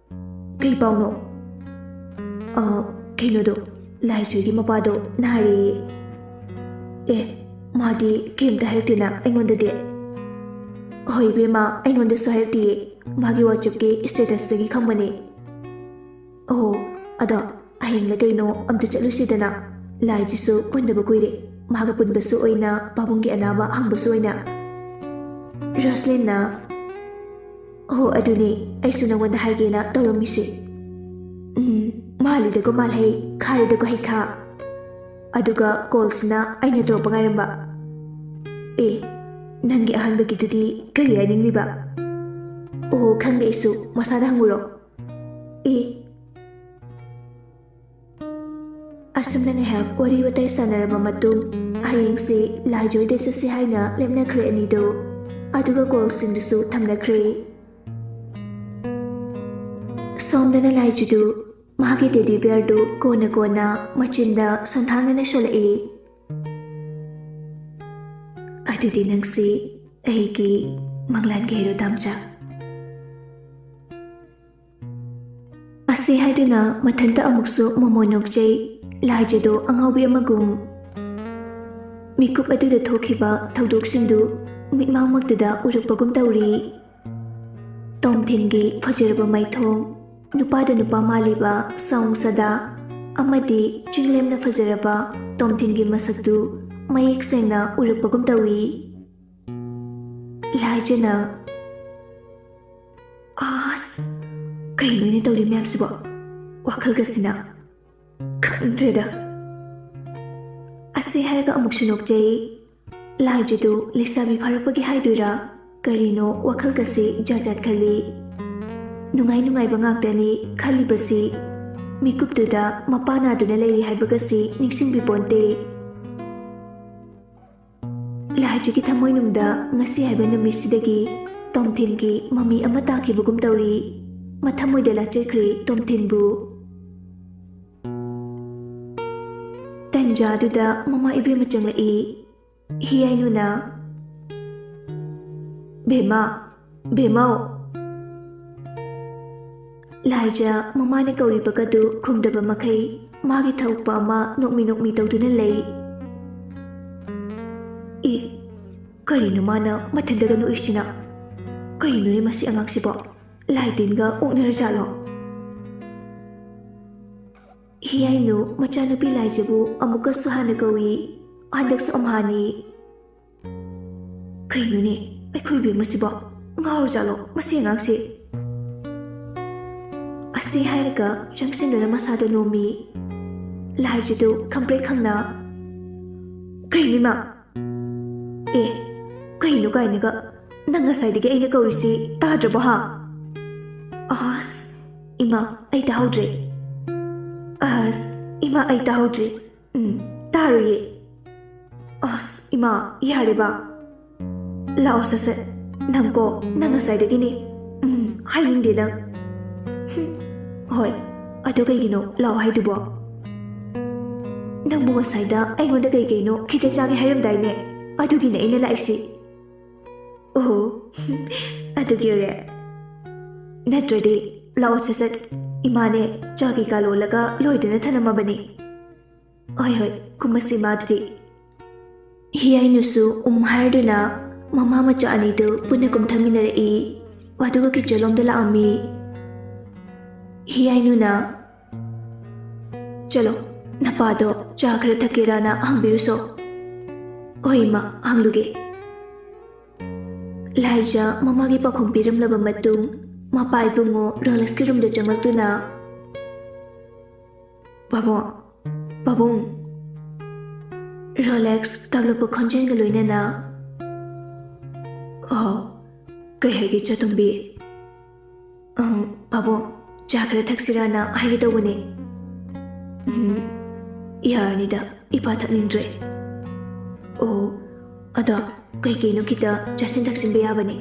ꯀꯩ ꯄꯥꯎꯅꯣ ꯀꯩꯅꯣꯗꯣ ꯂꯥꯏꯖꯣꯏꯒꯤ ꯃꯄꯥꯗꯣ ꯅꯥꯔꯦꯌꯦ ꯃꯥꯗꯤ ꯀꯩꯝꯇ ꯍꯥꯏꯔꯛꯇꯦꯅ ꯑꯩꯉꯣꯟꯗꯗꯤ ꯍꯣꯏ ꯏꯕꯦꯝꯃ ꯑꯩꯉꯣꯟꯗꯁꯨ ꯍꯥꯏꯔꯛꯇꯤꯌꯦ ꯃꯥꯒꯤ ꯋꯥꯆꯞꯀꯤ ꯁ꯭ꯇꯦꯇꯁꯇꯒꯤ ꯈꯪꯕꯅꯦ ꯑꯣ ꯑꯗꯣ ꯍꯌꯦꯡꯂ ꯀꯩꯅꯣ ꯑꯝꯇ ꯆꯠꯂꯨꯁꯤꯗꯅ ꯂꯥꯏꯖꯤꯁꯨ ꯄꯨꯟꯗꯕ ꯀꯨꯏꯔꯦ ꯃꯥꯒ ꯄꯨꯟꯕꯁꯨ ꯑꯣꯏꯅ ꯄꯥꯕꯨꯡꯒꯤ ꯑꯅꯥꯕ ꯍꯪꯕꯁꯨ ꯑꯣꯏꯅ ꯔꯣꯁꯂꯤꯟꯅ ꯍꯣ ꯑꯗꯨꯅꯦ ꯑꯩꯁꯨ ꯅꯉꯣꯟꯗ ꯍꯥꯏꯒꯦꯅ ꯇꯧꯔꯝꯃꯤꯁꯦ ꯃꯥꯜꯂꯤꯗꯀꯣ ꯃꯥꯜꯍꯩ ꯈꯥꯔꯤꯗꯀꯣ ꯍꯩꯈꯥ ꯑꯗꯨꯒ ꯀꯣꯜꯁꯤꯅ ꯑꯩꯅ ꯇꯧꯔꯛꯄ ꯉꯥꯏꯔꯝꯕ ꯅꯪꯒꯤ ꯑꯍꯥꯟꯕꯒꯤꯗꯨꯗꯤ ꯀꯔꯤ ꯍꯥꯏꯅꯤꯡꯂꯤꯕ ꯑꯣ ꯈꯪꯗꯦ ꯑꯩꯁꯨ ꯃꯁꯥꯗ ꯍꯪꯉꯨꯔꯣ ꯑꯁꯨꯝꯅ ꯉꯥꯏꯍꯥꯛ ꯋꯥꯔꯤ ꯋꯥꯇꯥꯏ ꯁꯥꯟꯅꯔꯕ ꯃꯇꯨꯡ ꯍꯌꯦꯡꯁꯦ ꯂꯥꯏꯖꯣꯏꯗ ꯆꯠꯁꯦ ꯍꯥꯏꯅ ꯂꯦꯞꯅꯈ꯭ꯔꯦ ꯑꯅꯤꯗꯣ ꯑꯗꯨꯒ ꯀꯣꯜꯁꯤꯡꯗꯨꯁꯨ ꯊꯝꯅꯈ꯭ꯔꯦ ꯁꯣꯝꯗꯅ ꯂꯥꯏꯖꯨꯗꯨ ꯃꯥꯒꯤ ꯇꯦꯗꯤ ꯕꯤꯌꯔꯗꯨ ꯀꯣꯟꯅ ꯃꯆꯤꯟꯗ ꯁꯣꯟꯊꯥꯡꯅꯅ ꯁꯣꯜꯂꯛꯏ ꯑꯗꯨꯗꯤ ꯅꯪꯁꯤ ꯑꯩꯒꯤ ꯃꯪꯂꯥꯟꯒꯤ ꯍꯦꯔꯣ ꯗꯥꯝꯆꯥ ꯑꯁꯤ ꯍꯥꯏꯗꯨꯅ ꯃꯊꯟꯇ ꯑꯃꯨꯛꯁꯨ ꯃꯃꯣꯏ ꯅꯣꯛꯆꯩ ꯂꯥꯏꯖꯗꯣ ꯑꯉꯥꯎꯕꯤ ꯑꯃꯒꯨꯝ ꯃꯤꯀꯨꯞ ꯑꯗꯨꯗ ꯊꯣꯛꯈꯤꯕ ꯊꯧꯗꯣꯛꯁꯤꯡꯗꯨ ꯃꯤꯠꯃꯥꯡꯃꯛꯇꯨꯗ ꯎꯔꯛꯄꯒꯨꯝ ꯇꯧꯔꯤ ꯇꯣꯝꯊꯤꯟꯒꯤ ꯐꯖꯔꯕ ꯃꯥꯏꯊꯣꯡ ꯅꯨꯄꯥꯗ ꯅꯨꯄꯥ ꯃꯥꯜꯂꯤꯕ ꯁꯥꯎꯡ ꯁꯥꯗꯥ ꯑꯃꯗꯤ ꯆꯤꯡꯂꯦꯝꯅ ꯐꯖꯔꯕ ꯇꯣꯝꯊꯤꯟꯒꯤ ꯃꯁꯛꯇꯨ ꯃꯌꯦꯛ ꯁꯦꯡꯅ ꯎꯔꯛꯄꯒꯨꯝ ꯇꯧꯏ ꯂꯥꯏꯖꯅ ꯀꯩꯅꯣꯅꯦ ꯇꯧꯔꯤ ꯃꯌꯥꯝꯁꯤꯕꯣ ꯋꯥꯈꯜꯒꯁꯤꯅ ꯈꯪꯗ꯭ꯔꯦꯗ ꯑꯁꯤ ꯍꯥꯏꯔꯒ ꯑꯃꯨꯛꯁꯨ ꯅꯣꯛꯆꯩ ꯂꯥꯏꯖꯗꯨ ꯂꯩꯁꯥꯕꯤ ꯐꯥꯔꯛꯄꯒꯤ ꯍꯥꯏꯗꯣꯏꯔꯥ ꯀꯔꯤꯅꯣ ꯋꯥꯈꯜꯒꯁꯤ ꯖꯥꯠ ꯖꯥꯠ ꯈꯜꯂꯤ ꯅꯨꯡꯉꯥꯏꯕ ꯉꯥꯛꯇꯅꯤ ꯈꯜꯂꯤꯕꯁꯤ ꯃꯤꯀꯨꯞꯇꯨꯗ ꯃꯄꯥ ꯅꯥꯗꯨꯅ ꯂꯩꯔꯤ ꯍꯥꯏꯕꯒꯁꯤ ꯅꯤꯡꯁꯤꯡꯕꯤꯄꯣꯟꯇꯦ ꯂꯥꯏꯖꯒꯤ ꯊꯃꯣꯏꯅꯨꯡꯗ ꯉꯁꯤ ꯍꯥꯏꯕ ꯅꯨꯃꯤꯠꯁꯤꯗꯒꯤ ꯇꯣꯝꯊꯤꯟꯒꯤ ꯃꯃꯤ ꯑꯃ ꯇꯥꯈꯤꯕꯒꯨꯝ ꯇꯧꯔꯤ ꯃꯊꯃꯣꯏꯗ ꯂꯥꯠꯆꯈ꯭ꯔꯦ ꯇꯣꯝꯊꯤꯟꯕꯨ ꯇꯟꯖꯥꯗꯨꯗ ꯃꯃꯥ ꯏꯕꯦꯝꯃ ꯆꯪꯂꯛꯏ ꯍꯤꯌꯥꯏꯅꯨꯅ ꯕꯦꯃꯥꯎ ꯂꯥꯏꯖ ꯃꯃꯥꯅ ꯀꯧꯔꯤꯕꯒꯗꯨ ꯈꯨꯝꯗꯕ ꯃꯈꯩ ꯃꯥꯒꯤ ꯊꯧꯔꯛꯄ ꯑꯃ ꯅꯣꯛꯃꯤ ꯇꯧꯗꯨꯅ ꯂꯩ ꯀꯔꯤꯅꯣ ꯃꯥꯅ ꯃꯊꯟꯇꯒ ꯅꯣꯛꯏꯁꯤꯅ ꯀꯩꯅꯣꯅꯦ ꯃꯁꯤ ꯑꯉꯥꯡꯁꯤꯕꯣ ꯂꯥꯏ ꯇꯤꯟꯒ ꯑꯣꯛꯅꯔꯖꯥꯠꯂꯣ ꯍꯤꯌꯥꯏꯅꯨ ꯃꯆꯥꯅꯨꯄꯤ ꯂꯥꯏꯖꯕꯨ ꯑꯃꯨꯛꯀꯁꯨ ꯍꯥꯟꯅ ꯀꯧꯏ ꯍꯟꯗꯛꯁꯨ ꯑꯝꯍꯥꯅꯤ ꯀꯩꯅꯣꯅꯦ ꯑꯩꯈꯣꯏ ꯏꯕꯦꯝꯃꯁꯤꯕꯣ ꯉꯥꯎꯔꯖꯥꯠꯂꯣ ꯃꯁꯤ ꯑꯉꯥꯡꯁꯤ ꯑꯁꯤ ꯍꯥꯏꯔꯒ ꯆꯪꯁꯤꯟꯗꯨꯅ ꯃꯁꯥꯗ ꯅꯣꯝꯃꯤ ꯂꯥꯏꯖꯗꯨ ꯈꯪꯄ꯭ꯔꯦꯛ ꯈꯪꯅ ꯀꯩꯅꯤꯃ ꯀꯩꯅꯣ ꯀꯥꯏꯅꯒ ꯅꯪ ꯉꯁꯥꯏꯗꯒꯤ ꯑꯩꯅ ꯀꯧꯔꯤꯁꯤ ꯇꯥꯗ꯭ꯔꯕꯣ ꯍꯥ ꯏꯃꯥ ꯑꯩ ꯇꯥꯍꯧꯗ꯭ꯔꯦ ꯏꯃꯥ ꯑꯩ ꯇꯥꯍꯧꯗ꯭ꯔꯦ ꯇꯥꯔꯣꯏꯌꯦ ꯏꯃꯥ ꯌꯥꯔꯦꯕ ꯂꯥꯛꯑꯣ ꯁꯠ ꯅꯪ ꯉꯁꯥꯏꯗꯒꯤꯅꯦ ꯍꯥꯏꯅꯤꯡꯗꯦ ꯅꯪ ꯍꯣꯏ ꯑꯗꯨ ꯀꯩꯒꯤꯅꯣ ꯂꯥꯛꯑꯣ ꯍꯥꯏꯗꯨꯕꯣ? ꯅꯪꯕꯨ ꯉꯁꯥꯏꯗ ꯑꯩꯉꯣꯟꯗ ꯀꯩꯅꯣ ꯈꯤꯇ ꯆꯥꯒꯦ ꯍꯥꯏꯔꯝꯗꯥꯏꯅꯦ, ꯑꯗꯨꯒꯤꯅꯦ ꯑꯩꯅ ꯂꯥꯛꯏꯁꯤ꯫ ꯑꯣ ꯑꯗꯨꯒꯤ ꯑꯣꯏꯔꯦ, ꯅꯠꯇ꯭ꯔꯗꯤ ꯂꯥꯛꯑꯣ ꯁꯠ ꯏꯃꯥꯅꯦ ꯆꯥ ꯀꯩꯀꯥ ꯂꯣꯜꯂꯒ ꯂꯣꯏꯗꯅ ꯊꯅꯝꯃꯕꯅꯤ꯫ ꯍꯣꯏ ꯍꯣꯏ ꯀꯨꯝꯃꯁꯤ ꯏꯃꯥꯗꯨꯗꯤ꯫ ꯍꯤꯌꯥꯏꯅꯨꯁꯨ ꯍꯥꯏꯔꯗꯨꯅ ꯃꯃꯥ ꯃꯆꯥ ꯑꯅꯤꯗꯨ ꯄꯨꯟꯅ ꯀꯨꯝꯊꯃꯤꯟꯅꯔꯛꯏ, ꯑꯗꯨꯒ ꯀꯤꯆꯟꯂꯣꯝꯗ ꯂꯥꯛꯑꯝꯃꯤ꯫ ꯍꯤꯌꯥꯏꯅꯨꯅ ꯆꯂꯣ ꯅꯄꯥꯗꯣ ꯆꯥ ꯈꯔ ꯊꯛꯀꯦꯔꯥꯅ ꯍꯪꯕꯤꯔꯨꯁꯣ꯫ ꯍꯣꯏ ꯏꯃꯥ ꯍꯪꯂꯨꯒꯦ꯫ ꯂꯥꯏꯖꯥ ꯃꯃꯥꯒꯤ ꯄꯥꯎꯈꯨꯝ ꯄꯤꯔꯝꯂꯕ ꯃꯇꯨꯡ ꯃꯄꯥ ꯏꯕꯨꯡꯉꯣ ꯔꯣꯂꯦꯛꯁꯀꯤ ꯔꯨꯝꯗ ꯆꯪꯂꯛꯇꯨꯅ ꯄꯥꯕꯨꯡ ꯔꯣꯂꯦꯛꯁ ꯇꯞꯂꯛꯄ ꯈꯣꯟꯖꯦꯜꯒ ꯂꯣꯏꯅꯅ ꯀꯩ ꯍꯥꯏꯒꯦ ꯆꯥꯇꯣꯝꯕꯤ? ꯄꯥꯕꯨꯡ ꯆꯥ ꯈꯔ ꯊꯛꯁꯤꯔꯥꯅ ꯍꯥꯏꯒꯦ ꯇꯧꯕꯅꯦ꯫ ꯌꯥꯔꯅꯤꯗ ꯏꯄꯥ ꯊꯛꯅꯤꯡꯗ꯭ꯔꯦ꯫ ꯑꯣ ꯑꯗꯣ ꯀꯩꯀꯩꯅꯣ ꯈꯤꯇ ꯆꯥꯁꯤꯟ ꯊꯛꯆꯤꯟꯕ ꯌꯥꯕꯅꯤ꯫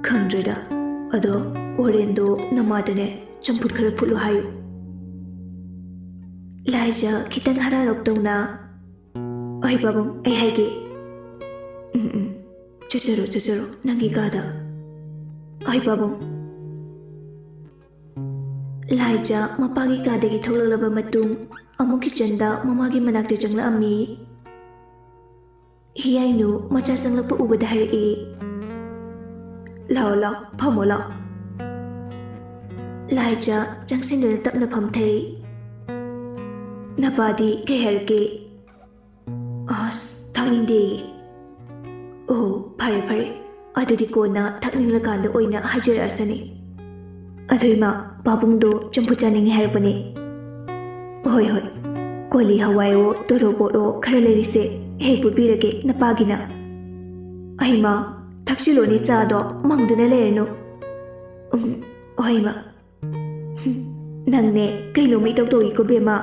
ꯈꯪꯗ꯭ꯔꯦꯗ, ꯑꯗꯣ ꯍꯣꯔꯦꯟꯗꯣ ꯅꯃꯥꯗꯅꯦ ꯆꯝꯐꯨꯠ ꯈꯔ ꯐꯨꯠꯂꯣ ꯍꯥꯏꯌꯨ꯫ ꯂꯥꯏꯖꯥ ꯈꯤꯇꯪ ꯍꯔꯥꯎꯔꯛꯇꯧꯅ ꯍꯣꯏ ꯄꯥꯕꯨꯡ ꯑꯩ ꯍꯥꯏꯒꯦ꯫ ꯆꯠꯆꯔꯣ ꯅꯪꯒꯤ ꯀꯥꯗ꯫ ꯍꯣꯏ ꯄꯥꯕꯨꯡ꯫ ꯂꯥꯏꯖꯥ ꯃꯄꯥꯒꯤ ꯀꯥꯗꯒꯤ ꯊꯣꯛꯂꯛꯂꯕ ꯃꯇꯨꯡ ꯑꯃꯨꯛ ꯀꯤꯆꯟꯗ ꯃꯃꯥꯒꯤ ꯃꯅꯥꯛꯇ ꯆꯪꯂꯛꯑꯝꯃꯤ꯫ ꯍꯤꯌꯥꯏꯅꯨ ꯃꯆꯥ ꯆꯪꯂꯛꯄ ꯎꯕꯗ ꯍꯥꯏꯔꯛꯏ, ꯂꯥꯛꯑꯣ ꯐꯝꯃꯣ ꯂꯥꯛꯑꯣ꯫ ꯂꯥꯏꯖꯥ ꯆꯪꯁꯤꯟꯗꯨꯅ ꯇꯞꯅ ꯐꯝꯊꯩ꯫ ꯅꯄꯥꯗꯤ ꯀꯩ ꯍꯥꯏꯔꯛꯀꯦ? ꯑꯁ ꯊꯛꯅꯤꯡꯗꯦ꯫ ꯑꯣ ꯐꯔꯦ ꯑꯗꯨꯗꯤ ꯀꯣꯟꯅ ꯊꯛꯅꯤꯡꯂꯀꯥꯟꯗ ꯑꯣꯏꯅ ꯍꯥꯏꯖꯔꯛꯑꯁꯅꯤ꯫ ꯑꯗꯨ ꯏꯃꯥ ꯄꯥꯕꯨꯡꯗꯣ ꯆꯝꯐꯨꯠ ꯆꯥꯅꯤꯡꯉꯦ ꯍꯥꯏꯔꯛꯄꯅꯦ꯫ ꯍꯣꯏ ꯀꯣꯂꯤ ꯍꯋꯥꯏꯑꯣ ꯇꯣꯔꯣꯕꯣꯠꯑꯣ ꯈꯔ ꯂꯩꯔꯤꯁꯦ, ꯍꯦꯛ ꯐꯨꯠꯄꯤꯔꯒꯦ ꯅꯄꯥꯒꯤꯅ꯫ ꯑꯩꯃ ꯊꯛꯆꯤꯜꯂꯣꯅꯦ ꯆꯥꯗꯣ ꯃꯪꯗꯨꯅ ꯂꯩꯔꯅꯨ꯫ ꯍꯣꯏ ꯏꯃꯥ꯫ ꯅꯪꯅꯦ ꯀꯩꯅꯣꯝꯃ ꯏꯇꯧ ꯇꯧꯏꯀꯣ ꯕꯦꯝꯃ꯫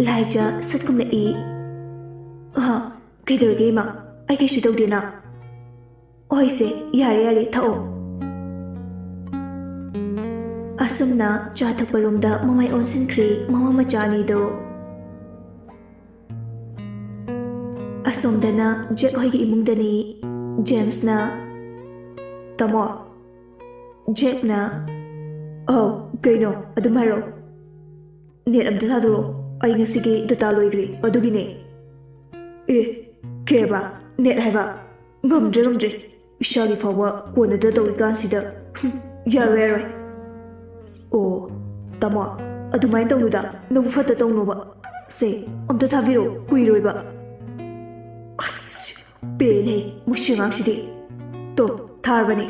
ꯂꯥꯏꯖꯥ ꯁꯠꯀꯨꯝꯂꯛꯏ꯫ ꯀꯩꯗꯧꯔꯒꯦ ꯏꯃꯥ? ꯑꯩ ꯀꯩꯁꯨ ꯇꯧꯗꯦꯅ꯫ ꯍꯣꯏꯁꯦ ꯌꯥꯔꯦ ꯊꯛꯑꯣ꯫ ꯑꯁꯨꯝꯅ ꯆꯥ ꯊꯛꯄꯔꯣꯝꯗ ꯃꯃꯥꯏ ꯑꯣꯟꯁꯤꯟꯈ꯭ꯔꯦ ꯃꯃꯥ ꯃꯆꯥ ꯑꯅꯤꯗꯣ꯫ ꯑꯁꯣꯝꯗꯅ ꯖꯦꯛ ꯍꯣꯏꯒꯤ ꯏꯃꯨꯡꯗꯅꯤ꯫ ꯖꯦꯝꯁꯅ ꯇꯥꯃꯣ꯫ ꯖꯦꯛꯅ ꯀꯩꯅꯣ ꯑꯗꯨꯝ ꯍꯥꯏꯔꯛꯑꯣ꯫ ꯅꯦꯠ ꯑꯝꯇ ꯊꯥꯗꯣꯔꯛꯑꯣ, ꯑꯩ ꯉꯁꯤꯒꯤ ꯗꯇꯥ ꯂꯣꯏꯈ꯭ꯔꯦ ꯑꯗꯨꯒꯤꯅꯦ꯫ ꯀꯦꯕ ꯅꯦꯠ ꯍꯥꯏꯕ? ꯉꯝꯗ꯭ꯔꯦ ꯏꯁꯥꯒꯤ ꯐꯥꯎꯕ ꯀꯣꯟꯅꯗ ꯇꯧꯔꯤꯀꯥꯟꯁꯤꯗ ꯌꯥꯔꯣꯏ꯫ ꯑꯣ ꯇꯥꯃꯣ ꯑꯗꯨꯃꯥꯏꯅ ꯇꯧꯅꯨꯗ, ꯅꯕꯨ ꯐꯠꯇ ꯇꯧꯅꯣꯕ꯫ ꯁꯦ ꯑꯝꯇ ꯊꯥꯕꯤꯔꯛꯑꯣ ꯀꯨꯏꯔꯣꯏꯕ꯫ ꯑꯁ ꯄꯦꯜꯂꯦ ꯃꯁꯤ ꯑꯉꯥꯡꯁꯤꯗꯤ꯫ ꯇꯣ ꯊꯥꯔꯕꯅꯤ꯫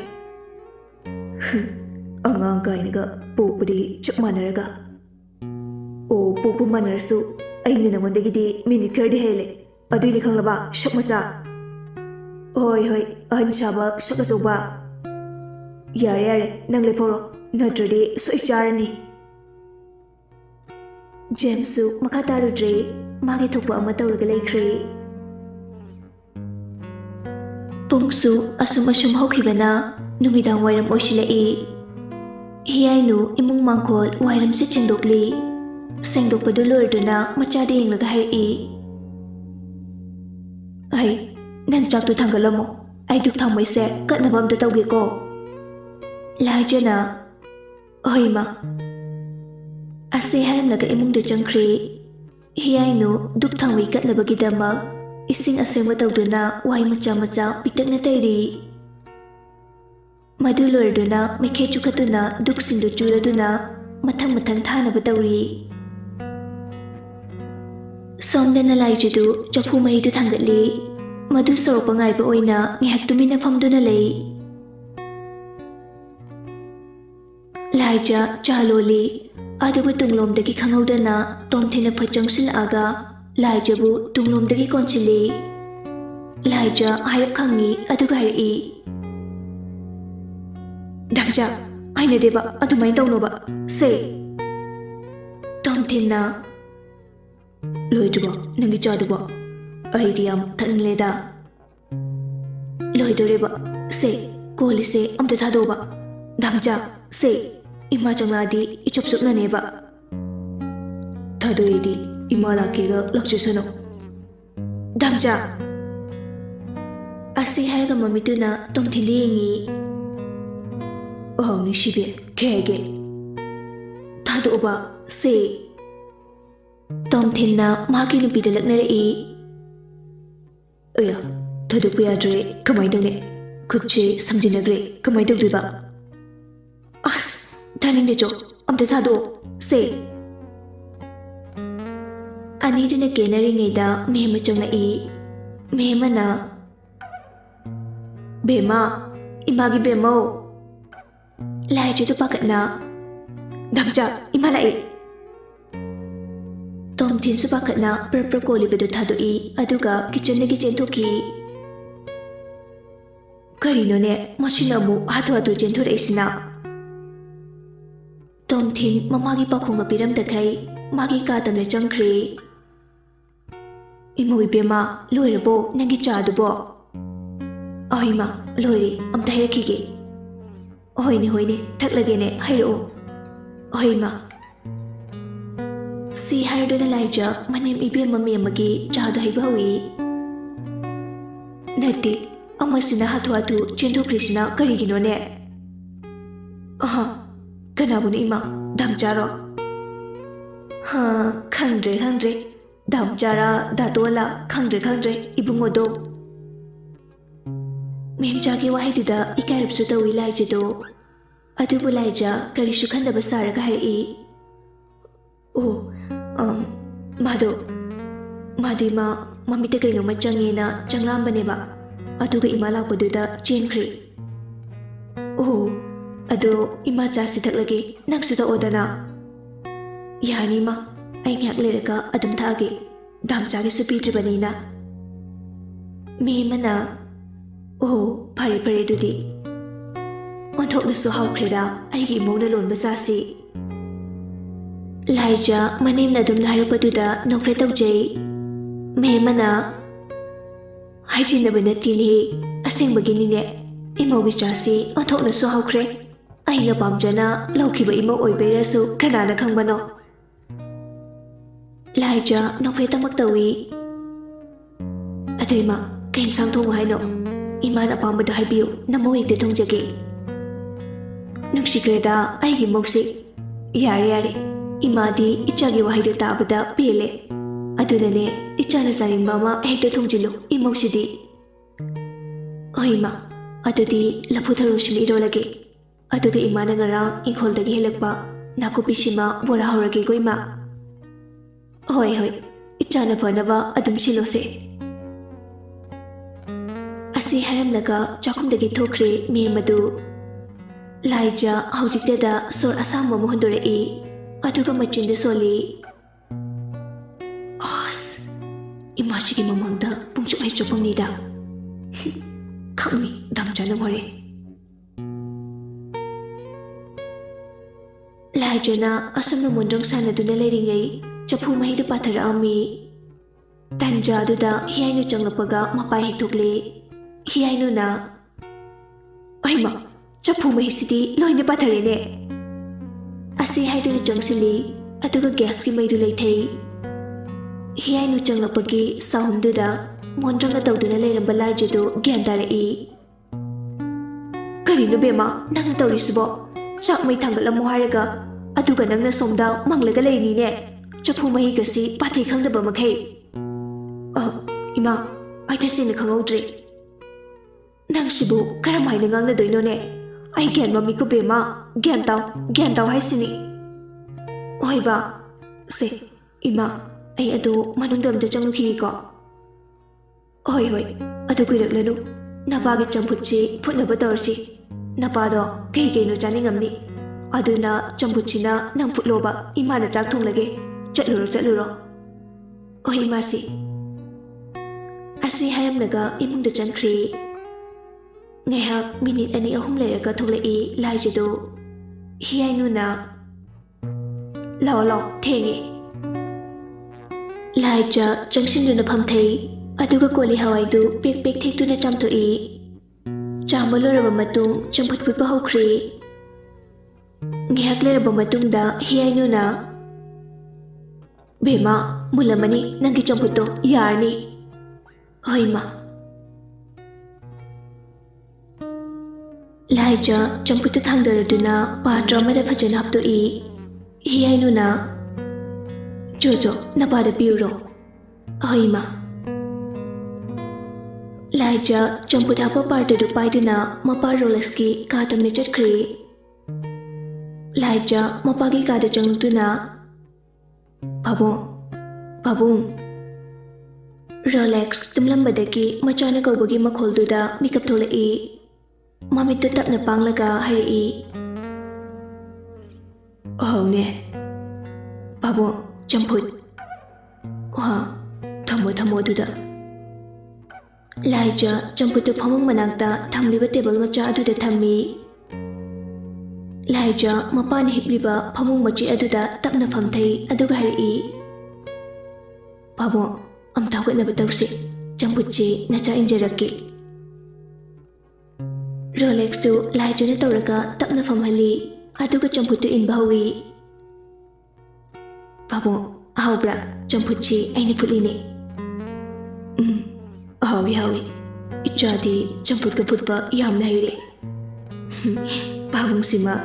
ꯑꯉꯥꯡ ꯀꯥꯏꯅꯒ ꯄꯣꯛꯄꯗꯤ ꯆꯞ ꯃꯥꯟꯅꯔꯒ꯫ ꯑꯣ ꯄꯣꯛꯄ ꯃꯥꯟꯅꯔꯁꯨ ꯑꯩꯅ ꯅꯉꯣꯟꯗꯒꯤꯗꯤ ꯃꯤꯅꯤꯠ ꯈꯔꯗꯤ ꯍꯦꯜꯂꯦ, ꯑꯗꯨꯏꯅꯤ ꯈꯪꯂꯕ ꯁꯛ ꯃꯆꯥ꯫ ꯍꯣꯏ ꯑꯍꯟ ꯁꯥꯕ ꯁꯛ ꯑꯆꯧꯕ꯫ ꯌꯥꯔꯦ ꯅꯪ ꯂꯦꯞꯍꯧꯔꯣ, ꯅꯠꯇ꯭ꯔꯗꯤ ꯁꯣꯏ ꯆꯥꯔꯅꯤ꯫ ꯖꯦꯝꯁꯁꯨ ꯃꯈꯥ ꯇꯥꯔꯨꯗ꯭ꯔꯦ, ꯃꯥꯒꯤ ꯊꯣꯛꯄ ꯑꯃ ꯇꯧꯔꯒ ꯂꯩꯈ꯭ꯔꯦ꯫ ꯄꯨꯡꯁꯨ ꯑꯁꯨꯝ ꯍꯧꯈꯤꯕꯅ ꯅꯨꯃꯤꯗꯥꯡ ꯋꯥꯏꯔꯝ ꯑꯣꯏꯁꯤꯜꯂꯛꯏ꯫ ꯍꯤꯌꯥꯏꯅꯨ ꯏꯃꯨꯡ ꯃꯥꯡꯒꯣꯜ ꯋꯥꯏꯔꯝꯁꯤꯠ ꯁꯦꯡꯗꯣꯛꯂꯤ꯫ ꯁꯦꯡꯗꯣꯛꯄꯗꯨ ꯂꯣꯏꯔꯗꯨꯅ ꯃꯆꯥꯗ ꯌꯦꯡꯂꯒ ꯍꯥꯏꯔꯛꯏ, ꯅꯪ ꯆꯥꯛꯇꯣ ꯊꯥꯡꯒꯠꯂꯝꯃꯣ, ꯑꯩ ꯗꯨꯛ ꯊꯥꯎꯃꯩꯁꯦ ꯀꯠꯅꯕ ꯑꯝꯇ ꯇꯧꯒꯦꯀꯣ꯫ ꯂꯥꯏꯖꯥꯅ ꯍꯣꯏ ꯏꯃꯥ꯫ ꯑꯁꯤ ꯍꯥꯏꯔꯝꯂꯒ ꯏꯃꯨꯡꯗ ꯆꯪꯈ꯭ꯔꯦ꯫ ꯍꯤꯌꯥꯏꯅꯨ ꯗꯨꯛ ꯊꯥꯎꯃꯩ ꯀꯠꯅꯕꯒꯤꯗꯃꯛ ꯏꯁꯤꯡ ꯑꯁꯦꯡꯕ ꯇꯧꯗꯨꯅ ꯋꯥꯏ ꯃꯆꯥ ꯄꯤꯛꯇꯛꯅ ꯇꯩꯔꯤ꯫ ꯃꯗꯨ ꯂꯣꯏꯔꯗꯨꯅ ꯃꯩꯈꯦꯠ ꯆꯨꯈꯠꯇꯨꯅ ꯗꯨꯛꯁꯤꯡꯗꯨ ꯆꯨꯔꯗꯨꯅ ꯃꯊꯪ ꯊꯥꯅꯕ ꯇꯧꯔꯤ꯫ ꯁꯣꯝꯗꯅ ꯂꯥꯏꯖꯗꯨ ꯆꯐꯨ ꯃꯍꯤꯗꯨ ꯊꯥꯡꯒꯠꯂꯤ꯫ ꯃꯗꯨ ꯁꯧꯔꯛꯄ ꯉꯥꯏꯕ ꯑꯣꯏꯅ ꯉꯥꯏꯍꯥꯛ ꯇꯨꯃꯤꯟꯅ ꯐꯝꯗꯨꯅ ꯂꯩ꯫ ꯂꯥꯏꯖꯥ ꯆꯥ ꯂꯣꯜꯂꯤ, ꯑꯗꯨꯕꯨ ꯇꯨꯡꯂꯣꯝꯗꯒꯤ ꯈꯪꯍꯧꯗꯅ ꯇꯣꯝꯊꯤꯅ ꯐꯠ ꯆꯪꯁꯤꯜꯂꯛꯑꯒ ꯂꯥꯏꯖꯥꯕꯨ ꯇꯨꯡꯂꯣꯝꯗꯒꯤ ꯀꯣꯟꯁꯤꯜꯂꯤ꯫ ꯂꯥꯏꯖꯥ ꯍꯥꯏꯔꯞ ꯈꯪꯉꯤ, ꯑꯗꯨꯒ ꯍꯥꯏꯔꯛꯏ, ꯗꯥꯝꯆꯥ ꯍꯩꯅꯗꯦꯕ ꯑꯗꯨꯃꯥꯏꯅ ꯇꯧꯅꯣꯕ ꯁꯦ꯫ ꯇꯣꯝꯊꯤꯟꯅ ꯂꯣꯏꯗ꯭ꯔꯤꯕꯣ ꯅꯪꯒꯤ ꯆꯥꯗꯨꯕꯣ? ꯑꯩꯗꯤ ꯌꯥꯝ ꯊꯛꯅꯤꯡꯂꯦꯗ꯫ ꯂꯣꯏꯗꯣꯔꯦꯕ, ꯁꯦ ꯀꯣꯜꯂꯤꯁꯦ ꯑꯝꯇ ꯊꯥꯗꯣꯛꯑꯣꯕ꯫ ꯗꯥꯝꯆꯥ ꯁꯦ Ima changladi ichop sukna neba. Thadoidi ima lakiga lakchesano. Damcha. Asi harga mamituna tomthili ngi. Oh ni shibe kege. Thado ba se. Tomthilna magi nupida laknare I. Oya, thado puyadre kamai done. Khutche samjinagre kamai dogdiba. As Daning de jo, amta thado, se. Ani dina kenari ngeda mehma chongna I. Mehma na. Bema, imagi bemo. Lai je tu pakat na. Damcha, imalai. Tom tin su pakat na perprakoli bedu thado I. Aduga kitchen lagi centoki. Karino ne masina mu hatu centur isina. Tom Thin mamagi pakhung apiram dakai magi ka tamne changkhre imoi bema loirabo nangi cha dubo ahima loiri amta herakige hoine thaklage ne hairo ahima si haidona laija manem ibe mami amagi cha da haibawi nati amasina hatu chendu krisna karigino ne aha Kanabuni ima, damcharo. Ha, khangre. Damchara, datola, khangre, ibungodo. Memjagi wahidida ikaripsu tawi laijido. Adubu laija karishu khanda basara kahai. Oh, Madima, mamita kaino machangena changlambaneba. Aduga imala paduda chenkri. Oh, Ado ima chasi thaklage naksuda odana yani ma ai ngak leraka adum thage damcha ge supi tribanina me mana oh pare dudi onthok na su haw khreda ai gi mona lon ba si laija manim na dum lai paduda nokre tawjei me mana hai chin na bana tili aseng bagini ne imo gi chasi onthok na su haw khre Aina pamjana laukiba imo oibeirasu kanana khangbano Laija nokfe tamak tawi Aduima kain sang thong haino Imana pambada haibiu namo hekte thongjage Nuksigreda aigi moksi Yare Imadi ichagi wahide tabada pele Adunane ichana saring mama hekte thongjilu imoksidi Oima Adudi laputharushmi irolage Aduga imana ngarang ingkholdagi helakpa nakupishima bora horage goima Hoi ichana phanaba adum silose Asi haramnaga chakumdagi thokre me madu Laija haujiktada sor asamba muhandore I aduga machinda soli As imashigi mamangda pungchuk hai chopamnida Khangni damcha namore Laijana asumna mundrong sanaduna leiringai chapu mahidu pathara ami tanja aduda hiainu changlapaga mapai hitukle hiainu na aima chapu mahisidi loina patharene asi haiduna changsili aduga gas ki maidu leithei hiainu changlapagi soundduda mundrong tawduna leiramba laijadu gyandara I karinu bema nang tawrisubo Chak may tanggalam mo haraga Aduga nang nasomdaw manglaga layni ne Chapu mahi kasi pati khangda ba maghay Ima ay tasin na khangawdre Nang sibu karamay na ngang nadoy no ne Ay gyan mami ko bema Gyan taw hay sini Ohay ba Se Ima ay ado manungdam da chang lukhi ko Ohay Ado kuirak lanu Nabagit chang putsi put na ba si Napado kay no janing amni Aduna chambuchina nang putloba imana chak thonglage chatluro Ohi masi Asi haramnaga imungda changkhri Ngayhak minute ani ahum leraka tholai laijado hiainu na Lao thengi Laija changsindu na phamthei aduga koli hawaidu pek thektuna chamthoi Chambaloraba matung champut putpa hokre Ngihak leraba matungda hiyainuna Bema mulamani nangi champuto yarni Hoima Laija champuto thangdaraduna patra amada fajana haptoi hiyainuna Jojo napada piuro Hoima Laija champut hapa partadu paiduna mapa Rolexki katamne chatkri Laija mapagi kada changlutuna Babung Rolex tumlambadaki machana kaubagi makholduda mikap tholai Mamittu takna panglaga harai Ohne Babung champut Thamo duda Laija champutu phamung manakta thamliba table macha aduda thammi Laija mapana hipliba phamung machi aduda tapna phamthai aduga harai Babung amta hotnaba tawsi champutchi nacha injarakki Rolex tu Laija na tawraga tapna phamhali aduga champutu inba hawi Babung ahawbra champutchi aina phulini Hawi Ichadi champut ka phutpa yamna haire Babung sima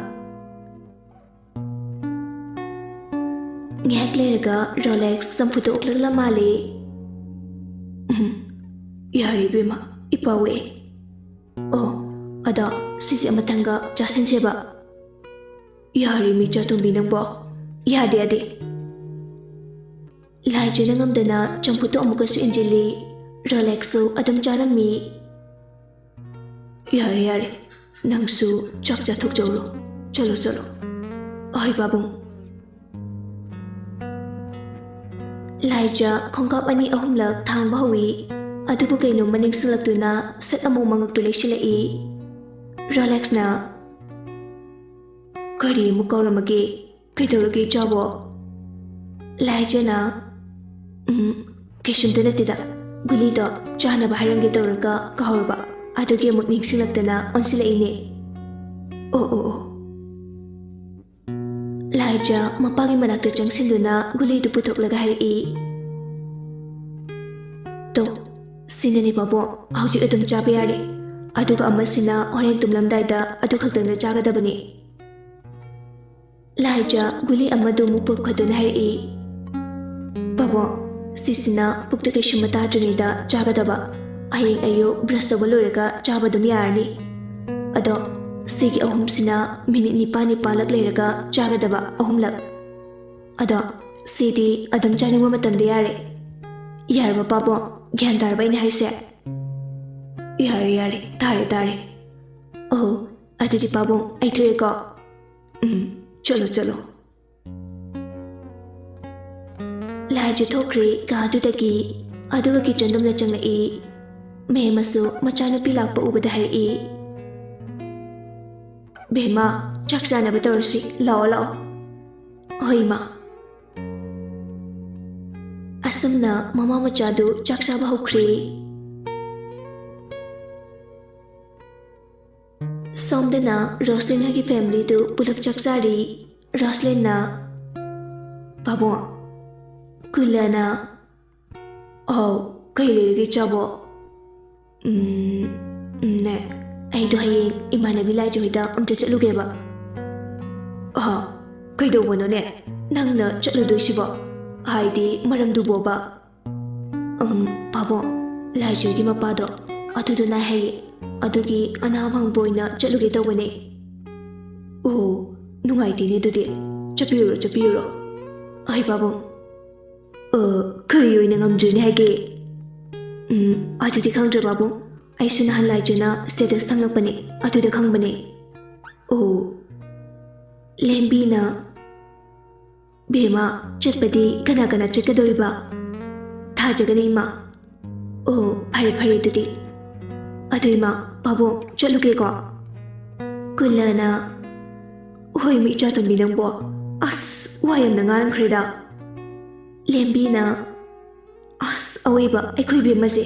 Ngihak lerega Rolex samputo uklagla mali Yari bima ipawe Ada sisi amatanga jasin seba Yari micha tumbi nangbo Yade Laija nangamdana champuto amukasu injili Rolexu adam charami Yari Nangsu chakcha thokjoro Chalo Ay babung Laija khongkap ani ahumlak thangba hawi Adubu kaino maning sulaktuna set among mangaktu lesilai Rolex na Kari mukauramagi Kaidoragi jabo Laija na Kishunta natida Guli do chana baharangi tauraga kahorba Adugi amuk ningsilaktana onsilai ne Laija mapagi manakta changsinduna guli du puthoklaga harai To sinani babo hauji adum chaba yare aduga amasina horen tumlamdaida adu khaktangna chagadabani Laija guli amadu mupur khaduna harai Babo sisina pukta keshumata junida chagadaba ayeng ayo brush tawba loiraga chabadum yarani ado Sigi ahumsina minit nipa lak chagadaba ahumlak Ada sidi adam chaningwa matamda yare Yarba pabo gyan darba ina haise Yare tare Adudi pabo ay thuye ko Chalo Laija thokri ka adudagi aduga kitchendum na changlai Me masu machana pilakpa ubada harai Bema chakchana batorsi lao Hoima Asumna mama machadu chaksaba hukri Somdana Roslyn hagi family tu pulap chaksari Roslyn na Babo Kulana Kailirigi chabo Ne Aido hayeng imanabi Laija hoida amta chatlugeba Kaidawano ne nangna chatludoisiba haidi maramduboba Babo Laija hoigi mapado aduduna haye adugi anabang boina chatluge tawbane Nungaitine dudi chapiro Ay babo Kari oina ngamdrine haige Adudi khangdra babo Aisu nahan Laijana status thanglakpani aduda khangbani Lembi na Bema chatpadi kana chatkadoriba Thajagani ima Phare dudi Aduima babo chatluge ko Kulana Hoi mi chatambi nangbo As wayam na ngarang krida Lembi na As aweba aikoi bemase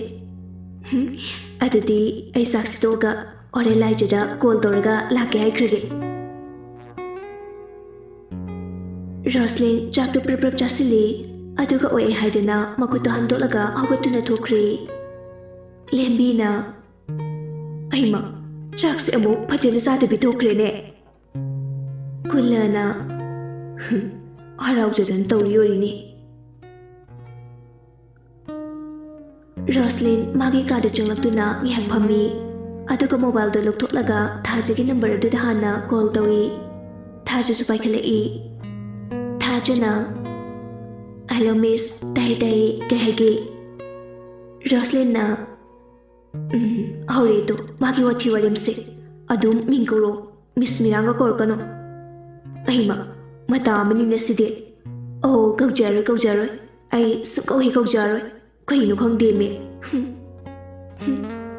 Adudi ay saksi toga ore Laijada call toraga lake haikrige Roslyn chaktu prap chasili aduga oe haidana makuto handolaga haugatuna thokri. Lembina aima chakse amu phajana sade bi thokre ne. Kulana haraujadan tawri ni. Roslyn magi kada changlaktuna ngihak phammi aduga mobile da loktholaga thajagi number aduda hana call tawi. Thaja su paikhalai. Thajana hello miss dai kahagi. Roslyn na hore to magi wathi warimse adum mingkoro miss miranga korkano. Ahima mata amani naside. Oh kaujaro ai sukauhi kaujaro kainu khangde me.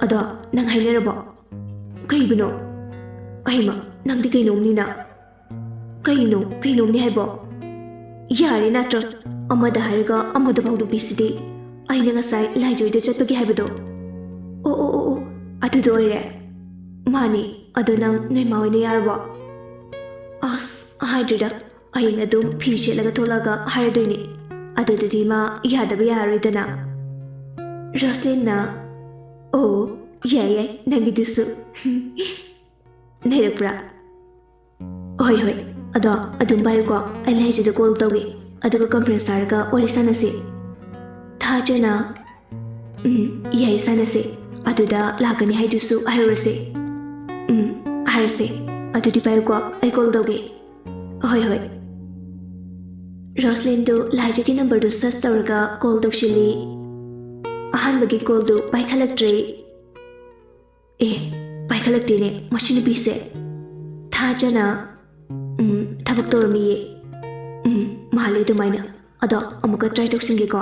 Ada nang hainarabo kaibino. Ahima nangdi kainomni na. Kainom ni haibo. Yare natro amada haiga amada baudu bisidi. Aina ngasai laijoida chatpagi haibado. Oh adudo oire. Mani ado nang naimaoine yarbo. As haidrida aina adum phi selaga tholaga haidoini. Adudadi ma yadaba yaroidana. Roslyn na oh yay nangidusu. Nairapra. Hoi Ada adum bayo ko ay lahi sida call tawi aduga conference taraga wali sanasi. Thajana yay sanasi aduda lagani haidusu ahirase. Ahirase adudi bayo ko ay call tawi. Hoi Roslyn do lahi number do search taraga call tawshili. Ahan bagi call do paikhalaktre. Paikhalakte ne machine bise. Thajana tabak tormiye. Mahali dumaina. Ada amuka try toksingi ko.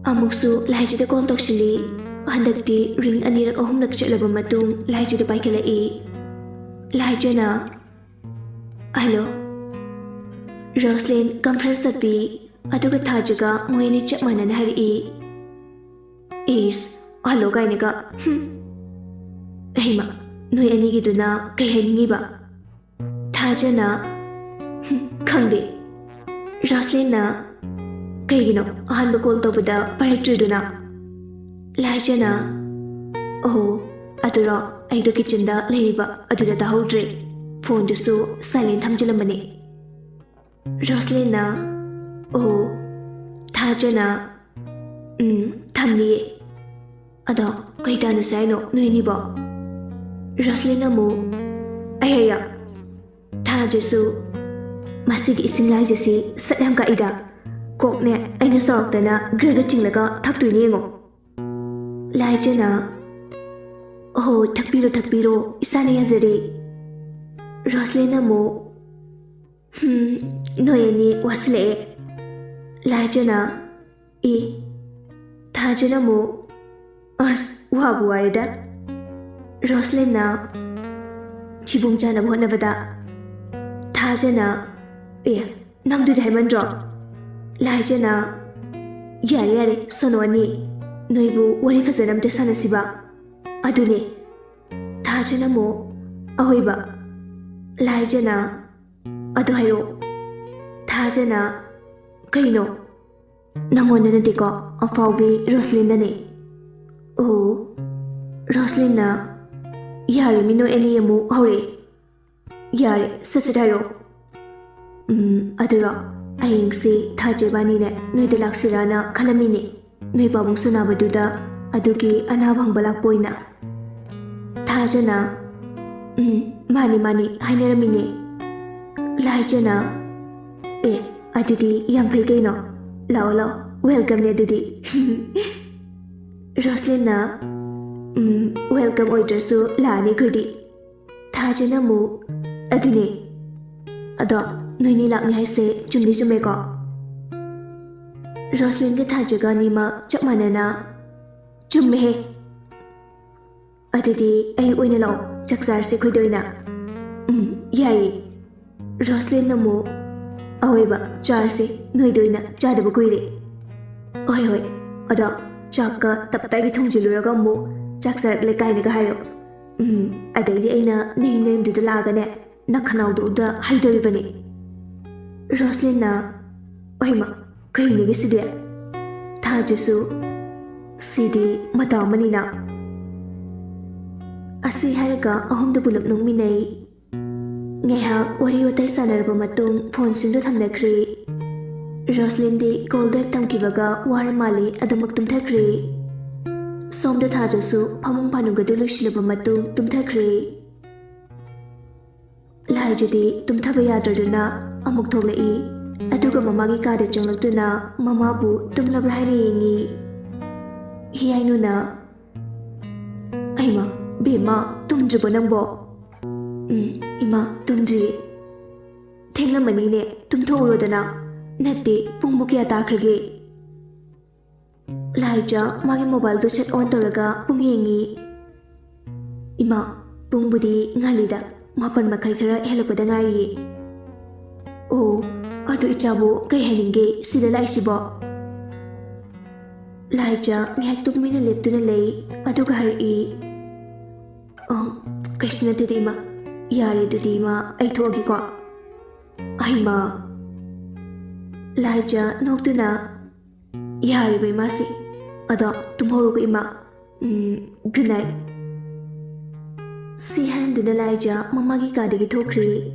Amuksu lahijida call toksili. Handakti ring anirak ahumnak chalaba matung lahijida paikhalai. Lahijana. Hello. Roslyn conference sabi. Aduga thajaga moyani chakmanan hari. Is hello kainaga. Ahima. Noi anigiduna kay haningiba. Thajana khangde. Roslyn na kaygino ahanba call tawbada parektriduna. Lahijana oh aduro aido kitchen da leiriba aduda tahodre. Phone dusu silent thamjalamani. Roslyn na oh Thajana thamni. Ado kaitana saino noini ba. Roslyn amu ayaya Thajasu masigi ising lai jesi satyam ka ida kokne aina sawtana graga chinglaga thaktuini ngo. Laijana oh thakpiro isane yazare. Roslyn amu noyani wasle. Laijana Thajana mu as wabu warida. Roslyn na chibung chana bhona bada. Thajana nangdu diamondro. Laijana yare sononi noibu wari fasanam te sanasiba. Adune Thajana mo ahoiba. Laijana adu hayo. Thajana kaino nangona natiko afawbi Roslyn dane. Oh Roslyn na yare mino eniyamu hore. Yare sachadayo. Adura ayingsi thajebani ne noida laksirana khalamini. Noi babung sunabaduda adugi anabang balakpoina. Thajana mani hainaramine. Laijana adudi yamphai kaino. Lao welcome ne adudi. Roslyn na welcome oidrasu laani khudi. Thajana mu adune ado noini lakni haise chumdi chume ko. Roslyn ke Thajaga nima chapmanana chumme he. Adudi ai oina lao chaksar se khoidoina. Yai Roslyn namu aoiba char se noidoina chadabu kuire. Hoi ado chakka taptai thongjiluraga mu chaksar le kainaga hayo. Adai aina name du lagane nakhanaudauda haidoribani. Roslina, oima, kahinigi sidi. Thajasu, sidi matamanina. Asi haraga ahumda bulap nungminay. Ngayhak wari watay sanaraba matung phone singdo thamnakri. Roslyn di goldek tamkibaga waramali adamak tumthakri. Somda Thajasu phamung phanugadu loisilaba matung tumthakri. Laijadi tumthaba yadraduna amuk thoklai. Aduga mamagi kada changlakduna mamabu tumlabra haina yengi. Hiyainuna, aima, bema tumdribo nangbo. Ima tumdri. Thenglamanine tumthorodana. Natti pungbu kya takrage. Laija magi mobile do set on toraga pungengi. Ima pungbudi ngalida mapan makai khara helapada ngai. Oh, adu ichabu kai haninge sida laisibo. Laija ngak tukmina leptuna lei aduga hari. Oh, kaisna dima. Yare dima ai thogi ko. Ai ma Laija nokduna yari bai masi ada tumhoro ko ima good night. Si handuna Laija mamagi kadagi thokri.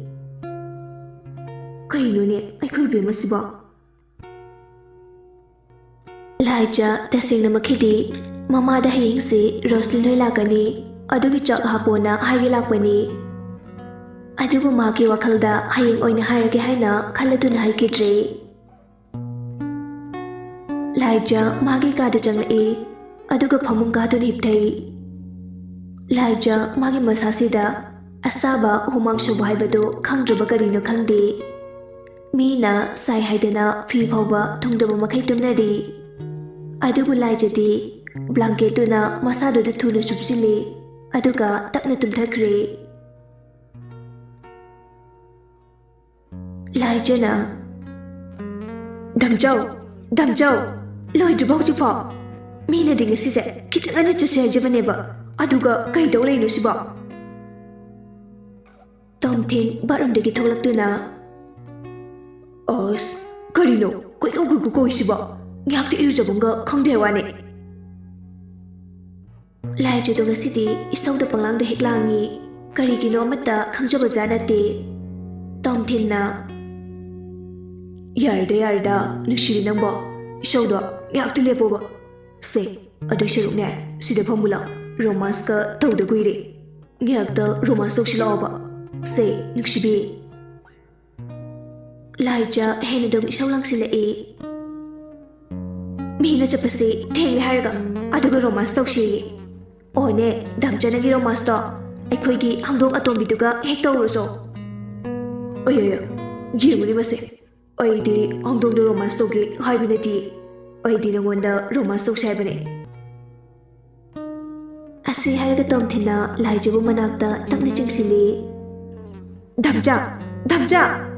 Kaino ne aikhoi be masiba. Laija tasengna makhidi mama da hingsi Roslyn roi lakani adugi chak hapona haigi lakpani. Adubu magi wakhalda hayeng oina hairage haina khaladuna haikidre. Laija magi kada changlai aduga phamung kadun hipthai. Laija magi masasida asaba humang shuba haibadu khangdraba karino khangde. Mina sai haidana fi phawba thungdaba makhai tumnari. Adubu Laijadi blanketuna masaduda thuna subsili aduga takna tumthakre. Laijana Damcha Loi dribau sifa. Mina dinga sise kitang ana chase jabaneba aduga kai dawlai no siba. Tomthin baram degi thoklaktuna. Os karino koi ko siba. Ngakti irujabunga khangde wani. Laija do ngasidi isauda panglangda heklangi karigino amata khangjaba janate. Tomthinna Yarda nushiri nangbo isauda ngakti lepoba. Se adu shirukne sida phambula romance ka tawda guire. Ngakta romance tawshilaba. Se nukshibi. Laija henadam isaulang sila Mina chapase thengli haraga aduga romance tawshi. One Damcha nagi romance to aikhoigi hangdok atombiduga hek tawroso. Oya yemuni mase. Oidi hangdok do romance togi haibinati. Oidi nangonda romance tawshi haibane. Asi haraga tomthina Laijabu manakta takna changsili. Damcha